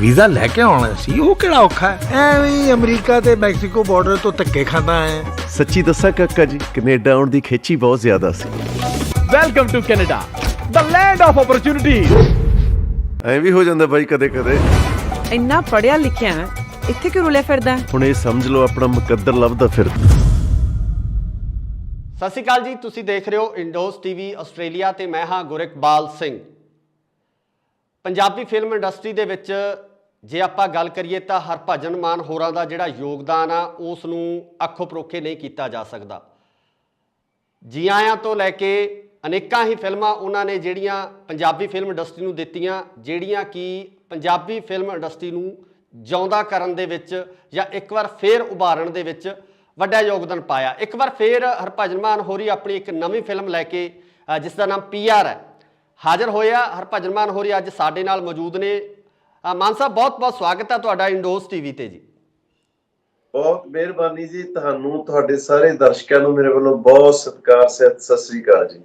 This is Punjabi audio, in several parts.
ਵੀਜ਼ਾ ਲੈ ਕੇ ਆਉਣਾ ਸੀ, ਉਹ ਕਿਹੜਾ ਔਖਾ ਹੈ। ਐਵੇਂ ਹੀ ਅਮਰੀਕਾ ਤੇ ਮੈਕਸੀਕੋ ਬਾਰਡਰ ਤੋਂ ਧੱਕੇ ਖਾਂਦਾ ਹੈ। ਸੱਚੀ ਦੱਸਾਂ ਕਾਕਾ ਜੀ, ਕੈਨੇਡਾ ਆਉਣ ਦੀ ਖੇਚੀ ਬਹੁਤ ਜ਼ਿਆਦਾ ਸੀ। Welcome to Canada, the land of opportunities. ਐਂ ਵੀ ਹੋ ਜਾਂਦਾ ਬਾਈ ਕਦੇ ਕਦੇ। ਇੰਨਾ ਪੜਿਆ ਲਿਖਿਆ ਇੱਥੇ ਕਿਉਂ ਰੁਲਿਆ ਫਿਰਦਾ? ਹੁਣ ਇਹ ਸਮਝ ਲਓ ਆਪਣਾ ਮੁਕੱਦਰ ਲੱਭਦਾ ਫਿਰਦਾ। ਸਤਿ ਸ਼੍ਰੀ ਅਕਾਲ ਜੀ, ਤੁਸੀਂ ਦੇਖ ਰਹੇ ਹੋ ਇੰਡੋਜ਼ ਟੀਵੀ ਆਸਟ੍ਰੇਲੀਆ ਤੇ ਮੈਂ ਹਾਂ ਗੁਰਿਕਬਾਲ ਸਿੰਘ। ਪੰਜਾਬੀ ਫਿਲਮ ਇੰਡਸਟਰੀ ਦੇ ਵਿੱਚ ਜੇ ਆਪਾਂ ਗੱਲ ਕਰੀਏ ਤਾਂ ਹਰਭਜਨ ਮਾਨ ਹੋਰਾਂ ਦਾ ਜਿਹੜਾ ਯੋਗਦਾਨ ਆ ਉਸ ਨੂੰ ਅੱਖੋਂ ਪਰੋਖੇ ਨਹੀਂ ਕੀਤਾ ਜਾ ਸਕਦਾ। ਜੀ ਆਇਆਂ ਤੋਂ ਲੈ ਕੇ ਅਨੇਕਾਂ ਹੀ ਫਿਲਮਾਂ ਉਹਨਾਂ ਨੇ ਜਿਹੜੀਆਂ ਪੰਜਾਬੀ ਫਿਲਮ ਇੰਡਸਟਰੀ ਨੂੰ ਦਿੱਤੀਆਂ, ਜਿਹੜੀਆਂ ਕਿ ਪੰਜਾਬੀ ਫਿਲਮ ਇੰਡਸਟਰੀ ਨੂੰ ਜਿਉਂਦਾ ਕਰਨ ਦੇ ਵਿੱਚ ਜਾਂ ਇੱਕ ਵਾਰ ਫੇਰ ਉਭਾਰਨ ਦੇ ਵਿੱਚ ਵੱਡਾ ਯੋਗਦਾਨ ਪਾਇਆ। ਇੱਕ ਵਾਰ ਫੇਰ ਹਰਭਜਨ ਮਾਨ ਹੋਰੀ ਆਪਣੀ ਇੱਕ ਨਵੀਂ ਫਿਲਮ ਲੈ ਕੇ ਜਿਸ ਦਾ ਨਾਮ PR ਹੈ ਹਾਜ਼ਰ ਹੋਇਆ। ਹਰਭਜਨ ਮਾਨ ਹੋਰੀ ਅੱਜ ਸਾਡੇ ਨਾਲ ਮੌਜੂਦ ਨੇ। ਮਾਨ ਸਾਹਿਬ, ਬਹੁਤ ਬਹੁਤ ਸਵਾਗਤ ਹੈ ਤੁਹਾਡਾ ਇੰਡੋਜ਼ ਟੀਵੀ ਤੇ ਜੀ। ਬਹੁਤ ਮਿਹਰਬਾਨੀ ਜੀ, ਤੁਹਾਨੂੰ ਤੁਹਾਡੇ ਸਾਰੇ ਦਰਸ਼ਕਾਂ ਨੂੰ ਮੇਰੇ ਵੱਲੋਂ ਬਹੁਤ ਸਤਿਕਾਰ ਸਹਿਤ ਸਤਿ ਸ੍ਰੀ ਅਕਾਲ ਜੀ।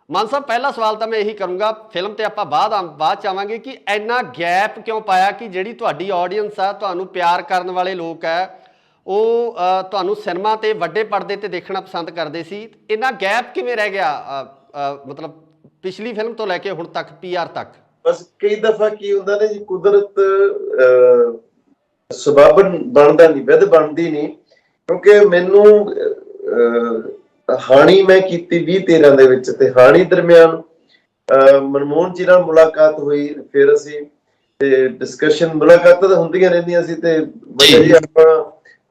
ਮਾਨ ਸਾਹਿਬ, ਪਹਿਲਾ ਸਵਾਲ ਤਾਂ ਮੈਂ ਇਹੀ ਕਰੂੰਗਾ, ਫਿਲਮ ਤੇ ਆਪਾਂ ਬਾਅਦ ਚ ਆਵਾਂਗੇ, ਕਿ ਇੰਨਾ ਗੈਪ ਕਿਉਂ ਪਾਇਆ ਕਿ ਜਿਹੜੀ ਤੁਹਾਡੀ ਆਡੀਅנס ਆ, ਤੁਹਾਨੂੰ ਪਿਆਰ ਕਰਨ ਵਾਲੇ ਲੋਕ ਹੈ, ਉਹ ਤੁਹਾਨੂੰ ਸਿਨੇਮਾ ਤੇ ਵੱਡੇ ਪਰਦੇ ਤੇ ਦੇਖਣਾ ਪਸੰਦ ਕਰਦੇ ਸੀ। ਇੰਨਾ ਗੈਪ ਕਿਵੇਂ ਰਹਿ ਗਿਆ, ਮਤਲਬ ਪਿਛਲੀ ਫਿਲਮ ਤੋਂ ਲੈ ਕੇ ਹੁਣ ਤੱਕ PR ਤੱਕ? ਬਸ ਕਈ ਦਫਾ ਕੀ ਹੁੰਦਾ ਨੇ ਜੀ, ਕੁਦਰਤ ਸਬੱਬ ਬਣਦਾ ਨਹੀਂ, ਵਿਧ ਬਣਦੀ ਨਹੀਂ। ਕਿਉਂਕਿ ਮੈਨੂੰ ਹਾਣੀ ਮੈਂ ਕੀਤੀ 2013 ਦੇ ਵਿੱਚ, ਤੇ ਹਾਣੀ ਦਰਮਿਆਨ ਮਨਮੋਹਨ ਜੀ ਨਾਲ ਮੁਲਾਕਾਤ ਹੋਈ। ਫਿਰ ਅਸੀਂ ਤੇ ਡਿਸਕਸ਼ਨ ਮੁਲਾਕਾਤਾਂ ਤਾਂ ਹੁੰਦੀਆਂ ਰਹਿੰਦੀਆਂ ਸੀ, ਤੇ ਜੀ ਆਪਾਂ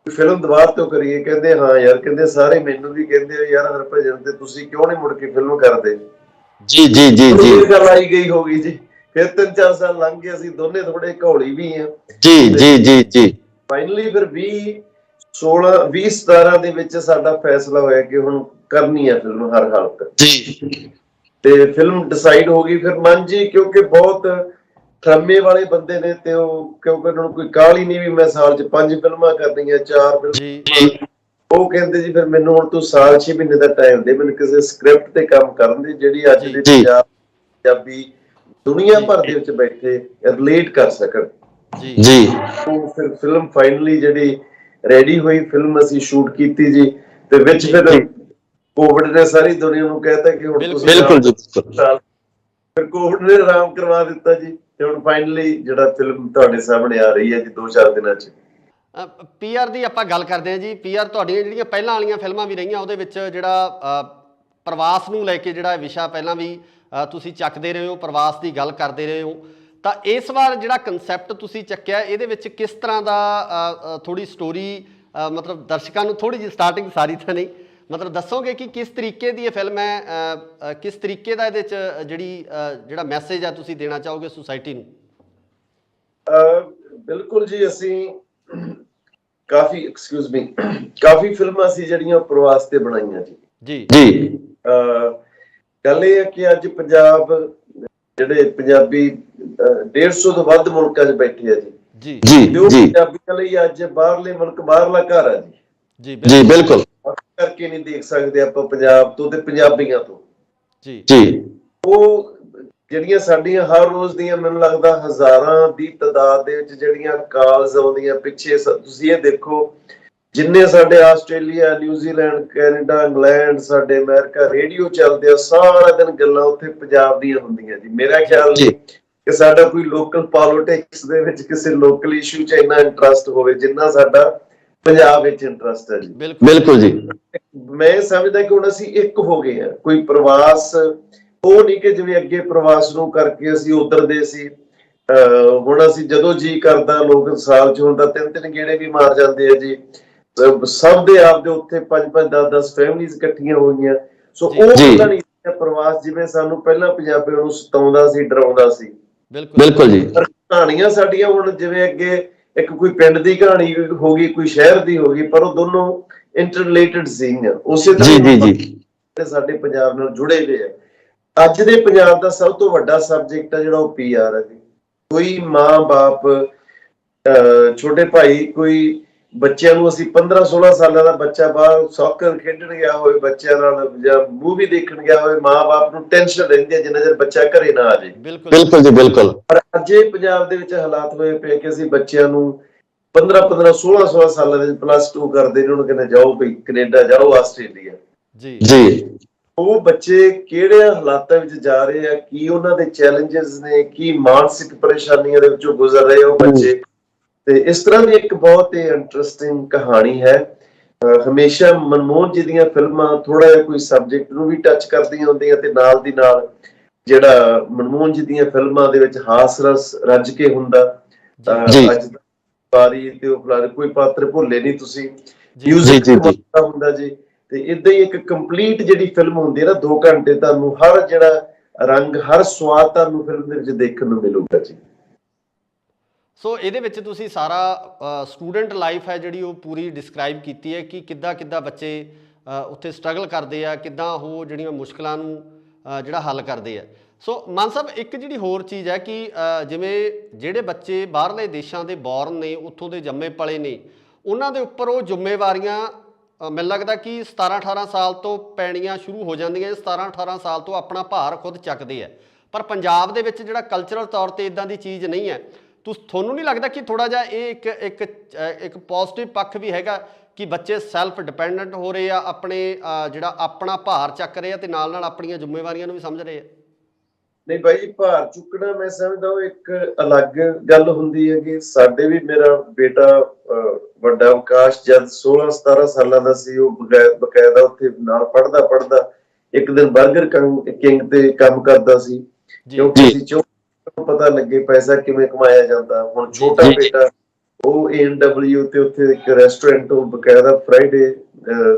ਫਿਲਮ ਦੁਬਾਰਾ ਤੋਂ ਕਰੀਏ। ਕਹਿੰਦੇ ਹਾਂ ਯਾਰ, ਕਹਿੰਦੇ ਸਾਰੇ ਮੈਨੂੰ ਵੀ ਕਹਿੰਦੇ ਯਾਰ ਹਰਭਜਨ ਤੇ ਤੁਸੀਂ ਕਿਉਂ ਨਹੀਂ ਮੁੜ ਕੇ ਫਿਲਮ ਕਰਦੇ। ਜੀ ਜੀ ਜੀ ਜੀ ਗੱਲ ਆਈ ਗਈ ਹੋ ਗਈ ਜੀ। ਫਿਰ 3-4 ਸਾਲ ਲੰਘ ਗਏ, ਅਸੀਂ ਦੋਨੇ ਥੋੜੇ ਘੋਲੀ ਵੀ ਆ ਜੀ ਜੀ ਜੀ ਜੀ। ਫਾਈਨਲੀ ਫਿਰ 2017 ਦੇ ਵਿੱਚ ਸਾਡਾ ਫੈਸਲਾ ਹੋਇਆ ਕਿ ਹੁਣ ਕਰਨੀ ਹੈ ਫਿਲਮ ਹਰ ਹਾਲਤ ਜੀ, ਤੇ ਫਿਲਮ ਡਿਸਾਈਡ ਹੋ ਗਈ। ਫਿਰ ਮਨ ਜੀ, ਕਿਉਂਕਿ ਬਹੁਤ ਠਰਮੇ ਵਾਲੇ ਬੰਦੇ ਨੇ, ਤੇ ਉਹ ਕਿਉਂਕਿ ਉਹਨਾਂ ਨੂੰ ਕੋਈ ਕਾਹਲੀ ਨਹੀਂ ਵੀ ਮੈਂ ਸਾਲ 'ਚ 5 ਫਿਲਮਾਂ ਕਰਨੀਆਂ, 4 ਫਿਲਮਾਂ। ਉਹ ਕਹਿੰਦੇ ਜੀ ਫਿਰ ਮੈਨੂੰ ਹੁਣ ਤੂੰ ਸਾਲ 6 ਮਹੀਨੇ ਦਾ ਟਾਈਮ ਦੇ, ਮੈਨੂੰ ਕਿਸੇ ਸਕ੍ਰਿਪਟ ਤੇ ਕੰਮ ਕਰਨ ਦੀ ਜਿਹੜੀ ਅੱਜ ਦੇ ਪੰਜਾਬੀ ਦੁਨੀਆ ਭਰ ਦੇ ਵਿੱਚ ਬੈਠੇ ਰਿਲੇਟ ਕਰ ਸਕਣ ਜੀ। ਉਹ ਫਿਰ ਫਿਲਮ ਫਾਈਨਲੀ ਜਿਹੜੀ ਰੈਡੀ ਹੋਈ, ਫਿਲਮ ਅਸੀਂ ਸ਼ੂਟ ਕੀਤੀ ਜੀ। ਤੇ ਵਿੱਚ ਫਿਰ ਕੋਵਿਡ ਨੇ ਸਾਰੀ ਦੁਨੀਆ ਨੂੰ ਕਹਿਤਾ ਕਿ ਹੁਣ ਤੁਸੀਂ ਬਿਲਕੁਲ ਜੀ, ਫਿਰ ਕੋਵਿਡ ਨੇ ਆਰਾਮ ਕਰਵਾ ਦਿੱਤਾ ਜੀ। ਤੇ ਹੁਣ ਫਾਈਨਲੀ ਜਿਹੜਾ ਫਿਲਮ ਤੁਹਾਡੇ ਸਾਹਮਣੇ ਆ ਰਹੀ ਹੈ ਜੀ 2-4 ਦਿਨਾਂ 'ਚ। PR ਦੀ ਆਪਾਂ ਗੱਲ ਕਰਦੇ ਹਾਂ ਜੀ। PR ਤੁਹਾਡੀਆਂ ਜਿਹੜੀਆਂ ਪਹਿਲਾਂ ਵਾਲੀਆਂ ਫਿਲਮਾਂ ਵੀ ਰਹੀਆਂ, ਉਹਦੇ ਵਿੱਚ ਜਿਹੜਾ ਪ੍ਰਵਾਸ ਨੂੰ ਲੈ ਕੇ ਜਿਹੜਾ ਵਿਸ਼ਾ ਪਹਿਲਾਂ ਵੀ ਤੁਸੀਂ ਚੱਕਦੇ ਰਹੇ ਹੋ, ਪ੍ਰਵਾਸ ਦੀ ਗੱਲ ਕਰਦੇ ਰਹੇ ਹੋ, ਤਾਂ ਇਸ ਵਾਰ ਜਿਹੜਾ ਕਨਸੈਪਟ ਤੁਸੀਂ ਚੱਕਿਆ, ਇਹਦੇ ਵਿੱਚ ਕਿਸ ਤਰ੍ਹਾਂ ਦਾ ਥੋੜੀ ਸਟੋਰੀ, ਮਤਲਬ ਦਰਸ਼ਕਾਂ ਨੂੰ ਥੋੜੀ ਜਿਹੀ ਸਟਾਰਟਿੰਗ ਸਾਰੀ ਤਾਂ ਨਹੀਂ, ਮਤਲਬ ਦੱਸੋਗੇ ਕਿ ਕਿਸ ਤਰੀਕੇ ਦੀ ਇਹ ਫਿਲਮ ਹੈ, ਕਿਸ ਤਰੀਕੇ ਦਾ ਇਹਦੇ 'ਚ ਜਿਹੜਾ ਮੈਸੇਜ ਆ ਤੁਸੀਂ ਦੇਣਾ ਚਾਹੋਗੇ ਸੁਸਾਇਟੀ ਨੂੰ? ਬਿਲਕੁਲ ਜੀ, ਅਸੀਂ ਕਾਫੀ ਫਿਲਮਾਂ ਸੀ ਜਿਹੜੀਆਂ ਪ੍ਰਵਾਸ ਤੇ ਬਣਾਈਆਂ ਜੀ। ਜੀ ਗੱਲ ਇਹ ਹੈ ਕਿ ਅੱਜ ਪੰਜਾਬ ਜਿਹੜੇ ਪੰਜਾਬੀ 150 ਤੋਂ ਵੱਧ ਮੁਲਕਾਂ 'ਚ ਬੈਠੇ ਆ ਜੀ। ਪੰਜਾਬੀਆਂ ਲਈ ਅੱਜ ਬਾਹਰਲੇ ਮੁਲਕ ਬਾਹਰਲਾ ਘਰ ਆ ਜੀ। ਜੀ ਬਿਲਕੁਲ, ਕਰਕੇ ਨਹੀਂ ਦੇਖ ਸਕਦੇ ਆਪਾਂ ਪੰਜਾਬ ਤੋਂ ਤੇ ਪੰਜਾਬੀਆਂ ਤੋਂ ਜੀ। ਉਹ ਜਿਹੜੀਆਂ ਸਾਡੀਆਂ ਹਰ ਰੋਜ਼ ਦੀਆਂ ਮੈਨੂੰ ਲੱਗਦਾ ਹਜ਼ਾਰਾਂ ਦੀ ਤਾਦਾਦ ਦੇ ਵਿੱਚ ਜਿਹੜੀਆਂ ਕਾਲਸ ਆਉਂਦੀਆਂ ਪਿੱਛੇ, ਤੁਸੀਂ ਇਹ ਦੇਖੋ ਜਿੰਨੇ ਸਾਡੇ ਆਸਟ੍ਰੇਲੀਆ, ਨਿਊਜ਼ੀਲੈਂਡ, ਕੈਨੇਡਾ, ਇੰਗਲੈਂਡ, ਸਾਡੇ ਅਮਰੀਕਾ ਰੇਡੀਓ ਚੱਲਦੇ ਆ, ਸਾਰਾ ਦਿਨ ਗੱਲਾਂ ਉੱਥੇ ਪੰਜਾਬ ਦੀਆਂ ਹੁੰਦੀਆਂ ਜੀ। ਮੇਰਾ ਖਿਆਲ ਨਹੀਂ ਕਿ ਸਾਡਾ ਕੋਈ ਲੋਕਲ ਪੋਲਿਟਿਕਸ ਦੇ ਵਿੱਚ ਕਿਸੇ ਲੋਕਲ ਇਸ਼ੂ 'ਚ ਇੰਨਾ ਇੰਟਰਸਟ ਹੋਵੇ ਜਿੰਨਾ ਸਾਡਾ ਪੰਜਾਬ ਵਿੱਚ ਇੰਟਰਸਟ ਹੈ ਜੀ। ਬਿਲਕੁਲ ਜੀ। ਮੈਂ ਸਮਝਦਾ ਕਿ ਹੁਣ ਅਸੀਂ ਇੱਕ ਹੋ ਗਏ ਆ। ਕੋਈ ਪ੍ਰਵਾਸ ਉਹ ਨਹੀਂ ਕਿ ਜਿਵੇਂ ਅੱਗੇ ਪ੍ਰਵਾਸ ਨੂੰ ਕਰਕੇ ਅਸੀਂ ਉਧਰ ਦੇ ਸੀ, ਹੁਣ ਅਸੀਂ ਜਦੋਂ ਜੀ ਕਰਦਾ ਲੋਕ ਸਾਲ 'ਚ ਹੁਣ ਤਾਂ 3-3 ਗੇੜੇ ਵੀ ਮਾਰ ਜਾਂਦੇ ਆ ਜੀ। ਸਭ ਦੇ ਆਪ ਦੇ ਉੱਥੇ 5-5, 10-10 ਫੈਮਿਲੀਜ਼ ਇਕੱਠੀਆਂ ਹੋਈਆਂ। ਸੋ ਉਹ ਗੱਲਾਂ ਨਹੀਂ ਪ੍ਰਵਾਸ ਜਿਵੇਂ ਸਾਨੂੰ ਪਹਿਲਾਂ ਪੰਜਾਬੀਆਂ ਨੂੰ ਸਤਾਉਂਦਾ ਸੀ, ਡਰਾਉਂਦਾ ਸੀ। ਬਿਲਕੁਲ ਜੀ। ਕਹਾਣੀਆਂ ਸਾਡੀਆਂ ਹੁਣ ਜਿਵੇਂ ਅੱਗੇ ਇੱਕ ਕੋਈ ਪਿੰਡ ਦੀ ਕਹਾਣੀ ਹੋ ਗਈ, ਕੋਈ ਸ਼ਹਿਰ ਦੀ ਹੋ ਗਈ, ਪਰ ਉਹ ਦੋਨੋਂ ਇੰਟਰਰਿਲੇਟਡ ਸੀਗੀਆਂ। ਉਸੇ ਤਰ੍ਹਾਂ ਸਾਡੇ ਪੰਜਾਬ ਨਾਲ ਜੁੜੇ ਹੋਏ ਆ। ਅੱਜ ਦੇ ਪੰਜਾਬ ਦਾ ਸਭ ਤੋਂ ਵੱਡਾ ਸਬਜੈਕਟ ਆ ਜਿਹੜਾ ਉਹ PR ਹੈ ਜੀ। ਕੋਈ ਮਾਂ ਬਾਪ, ਛੋਟੇ ਭਾਈ, ਕੋਈ ਬੱਚਿਆਂ ਨੂੰ ਅਸੀਂ 15-16 ਸਾਲਾਂ ਦਾ ਬੱਚਾ ਬਾਹਰ ਸੌਕਰ ਖੇਡਣ ਗਿਆ ਹੋਵੇ ਬੱਚਿਆਂ ਨਾਲ ਜਾਂ ਮੂਵੀ ਦੇਖਣ ਗਿਆ ਹੋਵੇ, ਮਾਂ-ਬਾਪ ਨੂੰ ਟੈਨਸ਼ਨ ਰਹਿੰਦੀ ਹੈ ਜਿੰਨਾ ਚਿਰ ਬੱਚਾ ਘਰੇ ਨਾ ਆ ਜਾਏ। ਬਿਲਕੁਲ ਜੀ ਬਿਲਕੁਲ। ਪਰ ਅੱਜ ਇਹ ਪੰਜਾਬ ਦੇ ਵਿੱਚ ਹਾਲਾਤ ਹੋਏ ਪਏ ਕਿ ਅਸੀਂ ਬੱਚਿਆਂ ਨੂੰ 15-15 16 ਸਾਲਾਂ ਦੇ +2 ਕਰਦੇ ਨੇ, ਉਹਨੂੰ ਕਹਿੰਦੇ ਜਾਓ ਬਈ ਕੈਨੇਡਾ ਜਾਓ, ਆਸਟ੍ਰੇਲੀਆ। ਜੀ ਉਹ ਬੱਚੇ ਕਿਹੜੇ ਹਾਲਾਤਾਂ ਵਿੱਚ ਜਾ ਰਹੇ ਆ, ਕੀ ਉਹਨਾਂ ਦੇ ਚੈਲੰਜਸ ਨੇ, ਕੀ ਮਾਨਸਿਕ ਪਰੇਸ਼ਾਨੀਆਂ ਦੇ ਵਿੱਚੋਂ ਗੁਜ਼ਰ ਰਹੇ ਉਹ ਬੱਚੇ। ਤੇ ਇਸ ਤਰ੍ਹਾਂ ਦੀ ਇੱਕ ਬਹੁਤ ਹੀ ਇੰਟਰਸਟਿੰਗ ਕਹਾਣੀ ਹੈ। ਹਮੇਸ਼ਾ ਮਨਮੋਹਨ ਜੀ ਦੀਆਂ ਫਿਲਮਾਂ ਥੋੜਾ ਜਿਹਾ ਕੋਈ ਸਬਜੈਕਟ ਨੂੰ ਵੀ ਟੱਚ ਕਰਦੀਆਂ ਹੁੰਦੀਆਂ ਤੇ ਨਾਲ ਦੀ ਨਾਲ ਜਿਹੜਾ ਮਨਮੋਹਨ ਜੀ ਦੀਆਂ ਫਿਲਮਾਂ ਦੇ ਵਿੱਚ ਹਾਸ ਰਸ ਰੱਜ ਕੇ ਹੁੰਦਾ। ਅੱਜ ਵਾਰੀ ਤੇ ਉਹ ਫਲਾਣੇ ਕੋਈ ਪਾਤਰ ਭੁੱਲੇ ਨਹੀਂ ਤੁਸੀਂ, ਮਿਊਜ਼ਿਕ ਹੁੰਦਾ ਜੀ। ਤੇ ਇਦਾਂ ਹੀ ਇੱਕ ਕੰਪਲੀਟ ਜਿਹੜੀ ਫਿਲਮ ਹੁੰਦੀ ਹੈ ਨਾ, 2 ਘੰਟੇ ਤੁਹਾਨੂੰ ਹਰ ਜਿਹੜਾ ਰੰਗ, ਹਰ ਸਵਾਦ ਤੁਹਾਨੂੰ ਫਿਲਮ ਦੇ ਵਿੱਚ ਦੇਖਣ ਨੂੰ ਮਿਲੂਗਾ ਜੀ। ਸੋ ਇਹਦੇ ਵਿੱਚ ਤੁਸੀਂ ਸਾਰਾ ਸਟੂਡੈਂਟ ਲਾਈਫ ਹੈ ਜਿਹੜੀ ਉਹ ਪੂਰੀ ਡਿਸਕ੍ਰਾਈਬ ਕੀਤੀ ਹੈ ਕਿ ਕਿੱਦਾਂ ਬੱਚੇ ਉੱਥੇ ਸਟਰਗਲ ਕਰਦੇ ਆ, ਕਿੱਦਾਂ ਉਹ ਜਿਹੜੀਆਂ ਮੁਸ਼ਕਲਾਂ ਨੂੰ ਜਿਹੜਾ ਹੱਲ ਕਰਦੇ ਆ। ਸੋ ਮਾਨ ਸਾਹਿਬ, ਇੱਕ ਜਿਹੜੀ ਹੋਰ ਚੀਜ਼ ਹੈ ਕਿ ਜਿਵੇਂ ਜਿਹੜੇ ਬੱਚੇ ਬਾਹਰਲੇ ਦੇਸ਼ਾਂ ਦੇ ਬੌਰਨ ਨੇ, ਉੱਥੋਂ ਦੇ ਜੰਮੇ ਪਲੇ ਨੇ, ਉਹਨਾਂ ਦੇ ਉੱਪਰ ਉਹ ਜ਼ਿੰਮੇਵਾਰੀਆਂ ਮੈਨੂੰ ਲੱਗਦਾ ਕਿ 17-18 ਸਾਲ ਤੋਂ ਪੈਣੀਆਂ ਸ਼ੁਰੂ ਹੋ ਜਾਂਦੀਆਂ। 17-18 ਸਾਲ ਤੋਂ ਆਪਣਾ ਭਾਰ ਖੁਦ ਚੱਕਦੇ ਆ। ਪਰ ਪੰਜਾਬ ਦੇ ਵਿੱਚ ਜਿਹੜਾ ਕਲਚਰਲ ਤੌਰ 'ਤੇ ਇੱਦਾਂ ਦੀ ਚੀਜ਼ ਨਹੀਂ ਹੈ। ਤੁਹਾਨੂੰ ਨਹੀਂ ਲੱਗਦਾ ਕਿ ਥੋੜ੍ਹਾ ਜਿਹਾ ਇਹ ਇੱਕ ਪੋਜ਼ਿਟਿਵ ਪੱਖ ਵੀ ਹੈਗਾ ਕਿ ਬੱਚੇ ਸੈਲਫ ਡਿਪੈਂਡੈਂਟ ਹੋ ਰਹੇ ਆ, ਆਪਣੇ ਜਿਹੜਾ ਆਪਣਾ ਭਾਰ ਚੱਕ ਰਹੇ ਆ ਤੇ ਨਾਲ ਆਪਣੀਆਂ ਜ਼ਿੰਮੇਵਾਰੀਆਂ ਨੂੰ ਵੀ ਸਮਝ ਰਹੇ ਆ? ਨਹੀਂ ਭਾਈ, ਭਾਰ ਚੁੱਕਣਾ ਮੈਂ ਸਮਝਦਾ ਉਹ ਇੱਕ ਅਲੱਗ ਗੱਲ ਹੁੰਦੀ ਹੈ। ਕਿ ਸਾਡੇ ਵੀ, ਮੇਰਾ ਬੇਟਾ ਵੱਡਾ ਅਵਕਾਸ਼ ਜਦ 16-17 ਸਾਲਾਂ ਦਾ ਸੀ, ਉਹ ਬਕਾਇਦਾ ਉੱਥੇ ਨਾਲ ਪੜ੍ਹਦਾ ਇੱਕ ਦਿਨ ਬਰਗਰ ਕਿੰਗ ਤੇ ਕੰਮ ਕਰਦਾ ਸੀ, ਕਿਉਂਕਿ ਪਤਾ ਲੱਗੇ ਪੈਸਾ ਕਿਵੇਂ ਕਮਾਇਆ ਜਾਂਦਾ। ਹੁਣ ਛੋਟਾ ਬੇਟਾ ਉਹ ANW ਤੇ ਉੱਥੇ ਇੱਕ ਰੈਸਟੋਰੈਂਟ, ਉਹ ਬਕਾਇਦਾ ਫਰਾਈਡੇ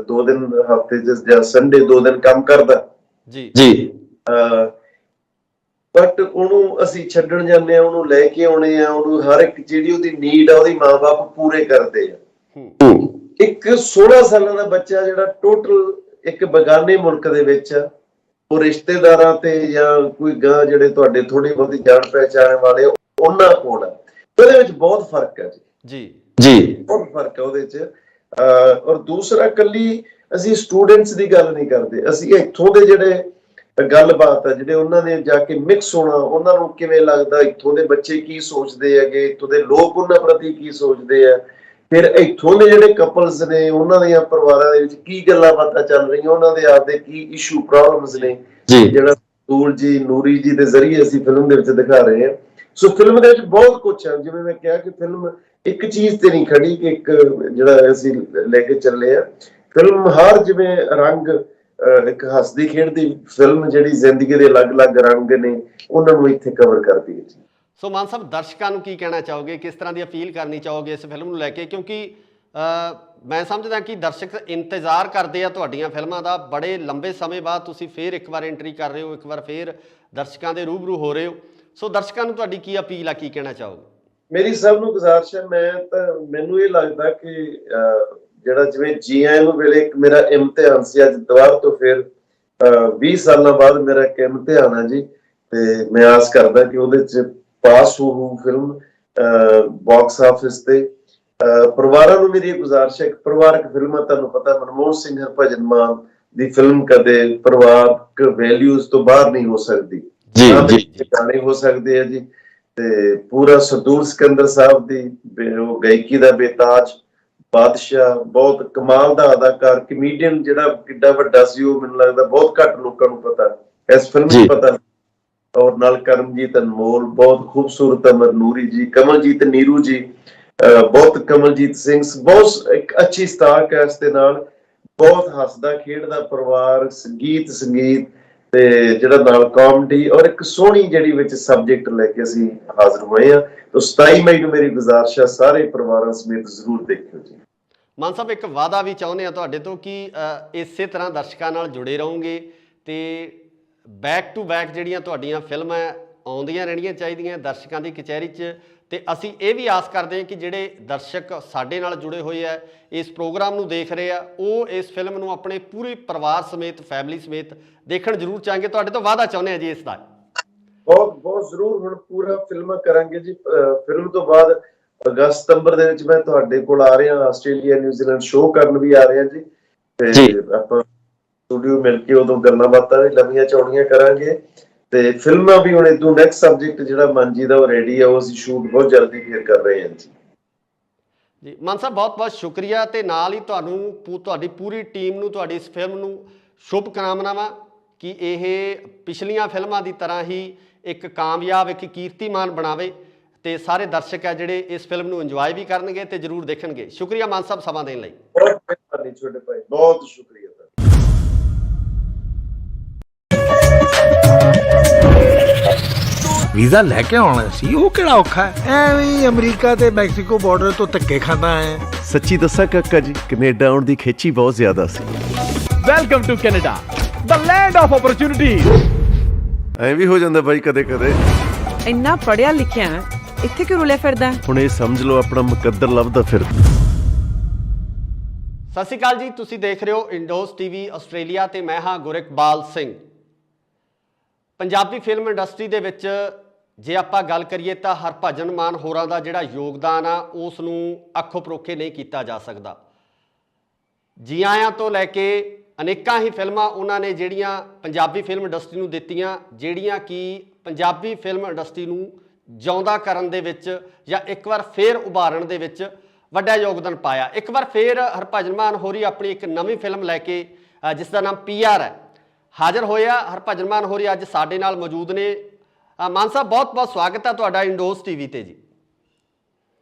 2 ਦਿਨ ਹਫ਼ਤੇ ਜਾਂ ਸੰਡੇ 2 ਦਿਨ ਕੰਮ ਕਰਦਾ ਜੀ। ਬਟ ਉਹਨੂੰ ਅਸੀਂ ਛੱਡਣ ਜਾਂਦੇ ਆ, ਉਹਨੂੰ ਲੈ ਕੇ ਆਉਣੇ ਆ, ਉਹਨੂੰ ਹਰ ਇੱਕ ਜਿਹੜੀ ਉਹਦੀ ਨੀਡ ਆ ਉਹਦੀ ਮਾਂ-ਬਾਪ ਪੂਰੇ ਕਰਦੇ ਆ। ਇੱਕ 16 ਸਾਲਾਂ ਦਾ ਬੱਚਾ ਜਿਹੜਾ ਟੋਟਲ ਇੱਕ ਬਗਾਨੇ ਮੁਲਕ ਦੇ ਵਿੱਚ, ਉਹ ਰਿਸ਼ਤੇਦਾਰਾਂ ਤੇ ਜਾਂ ਕੋਈ ਗਾਂ ਜਿਹੜੇ ਤੁਹਾਡੇ ਥੋੜੀ ਬਹੁਤੀ ਜਾਣ ਪਹਿਚਾਣ ਵਾਲੇ ਉਹਨਾਂ ਕੋਲ, ਉਹਦੇ ਵਿੱਚ ਬਹੁਤ ਫਰਕ ਹੈ ਜੀ, ਬਹੁਤ ਫਰਕ ਹੈ ਉਹਦੇ ਚ। ਔਰ ਦੂਸਰਾ, ਕੱਲੀ ਅਸੀਂ ਸਟੂਡੈਂਟਸ ਦੀ ਗੱਲ ਨਹੀਂ ਕਰਦੇ, ਅਸੀਂ ਇੱਥੋਂ ਦੇ ਜਿਹੜੇ ਗੱਲਬਾਤ ਆ, ਜਿਹੜੇ ਉਹਨਾਂ ਨੇ ਜਾ ਕੇ ਮਿਕਸ ਹੋਣਾ, ਉਹਨਾਂ ਨੂੰ ਕਿਵੇਂ ਲੱਗਦਾ, ਇੱਥੋਂ ਦੇ ਬੱਚੇ ਕੀ ਸੋਚਦੇ ਹੈਗੇ, ਇੱਥੋਂ ਦੇ ਲੋਕ ਉਹਨਾਂ ਪ੍ਰਤੀ ਕੀ ਸੋਚਦੇ ਆ, ਫਿਰ ਇੱਥੋਂ ਦੇ ਜਿਹੜੇ ਕਪਲਸ ਨੇ ਉਹਨਾਂ ਦੀਆਂ ਪਰਿਵਾਰਾਂ ਦੇ ਵਿੱਚ ਕੀ ਗੱਲਾਂ ਬਾਤਾਂ ਚੱਲ ਰਹੀਆਂ, ਉਹਨਾਂ ਦੇ ਆਪਦੇ ਕੀ ਇਸ਼ੂ ਪ੍ਰੋਬਲਮਸ ਨੇ, ਜਿਹੜਾ ਸੂਲ ਜੀ, ਨੂਰੀ ਜੀ ਦੇ ਜ਼ਰੀਏ ਅਸੀਂ ਫਿਲਮ ਦੇ ਵਿੱਚ ਦਿਖਾ ਰਹੇ ਹਾਂ। ਸੋ ਫਿਲਮ ਦੇ ਵਿੱਚ ਬਹੁਤ ਕੁਛ ਹੈ। ਜਿਵੇਂ ਮੈਂ ਕਿਹਾ ਕਿ ਫਿਲਮ ਇੱਕ ਚੀਜ਼ ਤੇ ਨਹੀਂ ਖੜੀ ਕਿ ਇੱਕ ਜਿਹੜਾ ਅਸੀਂ ਲੈ ਕੇ ਚੱਲੇ ਆ, ਫਿਲਮ ਹਰ ਜਿਵੇਂ ਰੰਗ, ਇੱਕ ਹੱਸਦੀ ਖੇਡਦੀ ਫਿਲਮ ਜਿਹੜੀ ਜ਼ਿੰਦਗੀ ਦੇ ਅਲੱਗ-ਅਲੱਗ ਰੰਗ ਨੇ, ਉਹਨਾਂ ਨੂੰ ਇੱਥੇ ਕਵਰ ਕਰਦੀ ਹੈ ਜੀ। ਸੋ ਮਾਨ ਸਾਹਿਬ, ਦਰਸ਼ਕਾਂ ਨੂੰ ਕੀ ਕਹਿਣਾ ਚਾਹੋਗੇ, ਕਿਸ ਤਰ੍ਹਾਂ ਦੀ ਅਪੀਲ ਕਰਨੀ ਚਾਹੋਗੇ ਇਸ ਫਿਲਮ ਨੂੰ ਲੈ ਕੇ? ਕਿਉਂਕਿ ਮੈਂ ਸਮਝਦਾ ਕਿ ਦਰਸ਼ਕ ਇੰਤਜ਼ਾਰ ਕਰਦੇ ਆ ਤੁਹਾਡੀਆਂ ਫਿਲਮਾਂ ਦਾ। ਬੜੇ ਲੰਬੇ ਸਮੇਂ ਬਾਅਦ ਤੁਸੀਂ ਫੇਰ ਇੱਕ ਵਾਰ ਐਂਟਰੀ ਕਰ ਰਹੇ ਹੋ, ਇੱਕ ਵਾਰ ਫੇਰ ਦਰਸ਼ਕਾਂ ਦੇ ਰੂਬਰੂ ਹੋ ਰਹੇ ਹੋ। ਸੋ ਦਰਸ਼ਕਾਂ ਨੂੰ ਤੁਹਾਡੀ ਕੀ ਅਪੀਲ ਆ, ਕੀ ਕਹਿਣਾ ਚਾਹੋਗੇ? ਮੇਰੀ ਸਭ ਨੂੰ ਗੁਜ਼ਾਰਿਸ਼ ਹੈ, ਮੈਨੂੰ ਇਹ ਲੱਗਦਾ ਕਿ ਜਿਹੜਾ ਜਿਵੇਂ GIM ਵੇਲੇ ਇੱਕ ਮੇਰਾ ਇਮਤਿਹਾਨ ਸੀ, ਅੱਜ ਦੁਬਾਰਾ ਤੋਂ ਫਿਰ 20 ਸਾਲਾਂ ਬਾਅਦ ਮੇਰਾ ਇੱਕ ਇਮਤਿਹਾਨ ਹੈ ਜੀ, ਤੇ ਮੈਂ ਆਸ ਕਰਦਾ ਕਿ ਉਹਦੇ ਚ ਪਾਸ ਹੋਊ ਫਿਲਮ ਬਾਕਸ ਆਫਿਸ ਤੇ। ਪਰਿਵਾਰਾਂ ਨੂੰ ਮੇਰੀ ਗੁਜ਼ਾਰਿਸ਼ ਹੈ, ਪਰਿਵਾਰਕ ਫਿਲਮਾਂ, ਤੁਹਾਨੂੰ ਪਤਾ ਮਨਮੋਹਨ ਸਿੰਘ ਹਰਭਜਨ ਮਾਨ ਦੀ ਫਿਲਮ ਕਦੇ ਪਰਿਵਾਰਕ ਵੈਲਿਊਜ਼ ਤੋਂ ਬਾਹਰ ਨਹੀਂ ਹੋ ਸਕਦੀ, ਗਾਣੇ ਹੋ ਸਕਦੇ ਆ ਜੀ। ਤੇ ਪੂਰਾ ਸਰਦੂਲ ਸਿਕੰਦਰ ਸਾਹਿਬ ਦੀ ਉਹ ਗਾਇਕੀ ਦਾ ਬੇਤਾਜ ਬਾਦਸ਼ਾਹ, ਬਹੁਤ ਕਮਾਲ ਦਾ ਅਦਾਕਾਰ, ਕਮੇਡੀਅਨ, ਜਿਹੜਾ ਕਿੱਡਾ ਵੱਡਾ ਸੀ ਉਹ ਮੈਨੂੰ ਲੱਗਦਾ ਬਹੁਤ ਘੱਟ ਲੋਕਾਂ ਨੂੰ ਪਤਾ, ਇਸ ਫਿਲਮ ਨੂੰ ਪਤਾ। ਔਰ ਨਾਲ ਕਰਮਜੀਤ ਅਨਮੋਲ, ਬਹੁਤ ਖੂਬਸੂਰਤ ਅਮਰ ਨੂਰੀ ਜੀ, ਕਮਲਜੀਤ ਨੀਰੂ ਜੀ, ਬਹੁਤ ਕਮਲਜੀਤ ਸਿੰਘ, ਬਹੁਤ ਇੱਕ ਅੱਛੀ ਸਟਾਕ ਹੈ ਇਸ ਦੇ ਨਾਲ, ਬਹੁਤ ਹੱਸਦਾ ਖੇਡਦਾ ਪਰਿਵਾਰ, ਸੰਗੀਤ ਤੇ ਜਿਹੜਾ ਨਾਲ ਕਾਮੇਡੀ, ਔਰ ਇੱਕ ਸੋਹਣੀ ਜਿਹੜੀ ਵਿੱਚ ਸਬਜੈਕਟ ਲੈ ਕੇ ਅਸੀਂ ਹਾਜ਼ਰ ਹੋਏ ਆ। ਤਾਂ 27 ਮਈ ਨੂੰ ਮੇਰੀ ਗੁਜ਼ਾਰਿਸ਼ ਹੈ ਸਾਰੇ ਪਰਿਵਾਰਾਂ ਸਮੇਤ ਜ਼ਰੂਰ ਦੇਖਿਓ ਜੀ। ਮਾਨ ਸਾਹਿਬ, ਇੱਕ ਵਾਅਦਾ ਵੀ ਚਾਹੁੰਦੇ ਆ ਤੁਹਾਡੇ ਤੋਂ ਕਿ ਇਸੇ ਤਰ੍ਹਾਂ ਦਰਸ਼ਕਾਂ ਨਾਲ ਜੁੜੇ ਰਹੋਗੇ ਤੇ ਬੈਕ ਟੂ ਬੈਕ ਜਿਹੜੀਆਂ ਤੁਹਾਡੀਆਂ ਫਿਲਮਾਂ ਆਉਂਦੀਆਂ ਰਹਿਣੀਆਂ ਚਾਹੀਦੀਆਂ ਦਰਸ਼ਕਾਂ ਦੀ ਕਚਹਿਰੀ 'ਚ। ਤੇ ਅਸੀਂ ਇਹ ਵੀ ਆਸ ਕਰਦੇ ਹਾਂ ਕਿ ਜਿਹੜੇ ਦਰਸ਼ਕ ਸਾਡੇ ਨਾਲ ਜੁੜੇ ਹੋਏ ਆ, ਇਸ ਪ੍ਰੋਗਰਾਮ ਨੂੰ ਦੇਖ ਰਹੇ ਆ, ਉਹ ਇਸ ਫਿਲਮ ਨੂੰ ਆਪਣੇ ਪੂਰੇ ਪਰਿਵਾਰ ਸਮੇਤ, ਫੈਮਿਲੀ ਸਮੇਤ ਦੇਖਣ ਜ਼ਰੂਰ ਚਾਹਾਂਗੇ। ਤੁਹਾਡੇ ਤੋਂ ਵਾਅਦਾ ਚਾਹੁੰਦੇ ਹਾਂ ਜੀ ਇਸ ਦਾ। ਬਹੁਤ ਜ਼ਰੂਰ ਹੁਣ ਪੂਰਾ ਫਿਲਮਾਂ ਕਰਾਂਗੇ ਜੀ। ਫਿਲਮ ਤੋਂ ਬਾਅਦ ਅਗਸਤ ਸਤੰਬਰ ਦੇ ਵਿੱਚ ਮੈਂ ਤੁਹਾਡੇ ਕੋਲ ਆ ਰਿਹਾ, ਆਸਟ੍ਰੇਲੀਆ ਨਿਊਜ਼ੀਲੈਂਡ ਸ਼ੋਅ ਕਰਨ ਵੀ ਆ ਰਿਹਾ ਜੀ। ਤੇ ਆਪਾਂ ਸਟੂਡੀਓ ਮਿਲ ਕੇ ਉਦੋਂ ਗੱਲਾਂ ਬਾਤਾਂ ਵੀ ਲੰਮੀਆਂ ਚੌੜੀਆਂ ਕਰਾਂਗੇ, ਤੇ ਫਿਲਮਾਂ ਵੀ ਹੁਣ ਇਦੋਂ ਨੈਕਸਟ ਸਬਜੈਕਟ ਜਿਹੜਾ ਮਨ ਜੀ ਦਾ ਉਹ ਰੈਡੀ ਆ, ਉਹ ਅਸੀਂ ਸ਼ੂਟ ਬਹੁਤ ਜਲਦੀ ਫੇਰ ਕਰ ਰਹੇ ਹਾਂ ਜੀ। ਜੀ ਮਾਨ ਸਾਹਿਬ, ਬਹੁਤ ਬਹੁਤ ਸ਼ੁਕਰੀਆ, ਤੇ ਨਾਲ ਹੀ ਤੁਹਾਨੂੰ ਤੁਹਾਡੀ ਪੂਰੀ ਟੀਮ ਨੂੰ ਤੁਹਾਡੀ ਇਸ ਫਿਲਮ ਨੂੰ ਸ਼ੁਭ ਕਾਮਨਾਵਾਂ ਕਿ ਇਹ ਪਿਛਲੀਆਂ ਫਿਲਮਾਂ ਦੀ ਤਰ੍ਹਾਂ ਹੀ ਇੱਕ ਕਾਮਯਾਬ, ਇੱਕ ਕੀਰਤੀਮਾਨ ਬਣਾਵੇ, ਤੇ ਸਾਰੇ ਦਰਸ਼ਕ ਹੈ ਜਿਹੜੇ ਇਸ ਫਿਲਮ ਨੂੰ ਇੰਜੋਏ ਵੀ ਕਰਨਗੇ ਤੇ ਜ਼ਰੂਰ ਦੇਖਣਗੇ। ਸ਼ੁਕਰੀਆ ਮਾਨ ਸਾਹਿਬ ਸਮਾਂ ਦੇਣ ਲਈ। ਬਹੁਤ ਮਿਹਰਬਾਨੀ ਛੋਟੇ ਭਾਈ, ਬਹੁਤ ਸ਼ੁਕਰੀਆ। ਵੀਜ਼ਾ ਲੈ ਕੇ ਆਉਣਾ ਸੀ, ਉਹ ਕਿਹੜਾ ਔਖਾ ਹੈ? ਐਵੇਂ ਹੀ ਅਮਰੀਕਾ ਤੇ ਮੈਕਸੀਕੋ ਬਾਰਡਰ ਤੋਂ ਧੱਕੇ ਖਾਂਦਾ ਹੈ। ਸੱਚੀ ਦੱਸਾਂ ਕਾਕਾ ਜੀ, ਕੈਨੇਡਾ ਆਉਣ ਦੀ ਖੇਚੀ ਬਹੁਤ ਜ਼ਿਆਦਾ ਸੀ। Welcome to Canada, the land of opportunities. ਐਂ ਵੀ ਹੋ ਜਾਂਦਾ ਬਾਈ ਕਦੇ ਕਦੇ। ਇੰਨਾ ਪੜਿਆ ਲਿਖਿਆ ਹੈ, ਇੱਥੇ ਕਿਉਂ ਰੁਲਿਆ ਫਿਰਦਾ ਹੈ? ਹੁਣ ਇਹ ਸਮਝ ਲਓ ਆਪਣਾ ਮੁਕੱਦਰ ਲੱਭਦਾ ਫਿਰਦਾ। ਸਤਿ ਸ਼੍ਰੀ ਅਕਾਲ ਜੀ, ਤੁਸੀਂ ਦੇਖ ਰਹੇ ਹੋ ਇੰਡੋਸ ਟੀਵੀ ਆਸਟ੍ਰੇਲੀਆ ਤੇ ਮੈਂ ਹਾਂ ਗੁਰਿਕਬਾਲ ਸਿੰਘ। ਪੰਜਾਬੀ ਫਿਲਮ ਇੰਡਸਟਰੀ ਦੇ ਵਿੱਚ ਜੇ ਆਪਾਂ ਗੱਲ ਕਰੀਏ ਤਾਂ ਹਰਭਜਨ ਮਾਨ ਹੋਰਾਂ ਦਾ ਜਿਹੜਾ ਯੋਗਦਾਨ ਆ ਉਸ ਨੂੰ ਅੱਖੋਂ ਪਰੋਖੇ ਨਹੀਂ ਕੀਤਾ ਜਾ ਸਕਦਾ। ਜੀ ਆਇਆਂ ਤੋਂ ਲੈ ਕੇ ਅਨੇਕਾਂ ਹੀ ਫਿਲਮਾਂ ਉਹਨਾਂ ਨੇ ਜਿਹੜੀਆਂ ਪੰਜਾਬੀ ਫਿਲਮ ਇੰਡਸਟਰੀ ਨੂੰ ਦਿੱਤੀਆਂ, ਜਿਹੜੀਆਂ ਕਿ ਪੰਜਾਬੀ ਫਿਲਮ ਇੰਡਸਟਰੀ ਨੂੰ ਜਿਉਂਦਾ ਕਰਨ ਦੇ ਵਿੱਚ ਜਾਂ ਇੱਕ ਵਾਰ ਫੇਰ ਉਭਾਰਨ ਦੇ ਵਿੱਚ ਵੱਡਾ ਯੋਗਦਾਨ ਪਾਇਆ। ਇੱਕ ਵਾਰ ਫੇਰ ਹਰਭਜਨ ਮਾਨ ਹੋਰੀ ਆਪਣੀ ਇੱਕ ਨਵੀਂ ਫਿਲਮ ਲੈ ਕੇ ਜਿਸ ਦਾ ਨਾਮ PR ਹੈ ਹਾਜ਼ਰ ਹੋਇਆ। ਹਰਭਜਨ ਮਾਨ ਹੋਰੀ ਅੱਜ ਸਾਡੇ ਨਾਲ ਮੌਜੂਦ ਨੇ। ਮਾਨ ਸਾਹਿਬ, ਬਹੁਤ ਬਹੁਤ ਸਵਾਗਤ ਹੈ ਤੁਹਾਡਾ ਇੰਡੋਸ ਟੀਵੀ ਤੇ ਜੀ।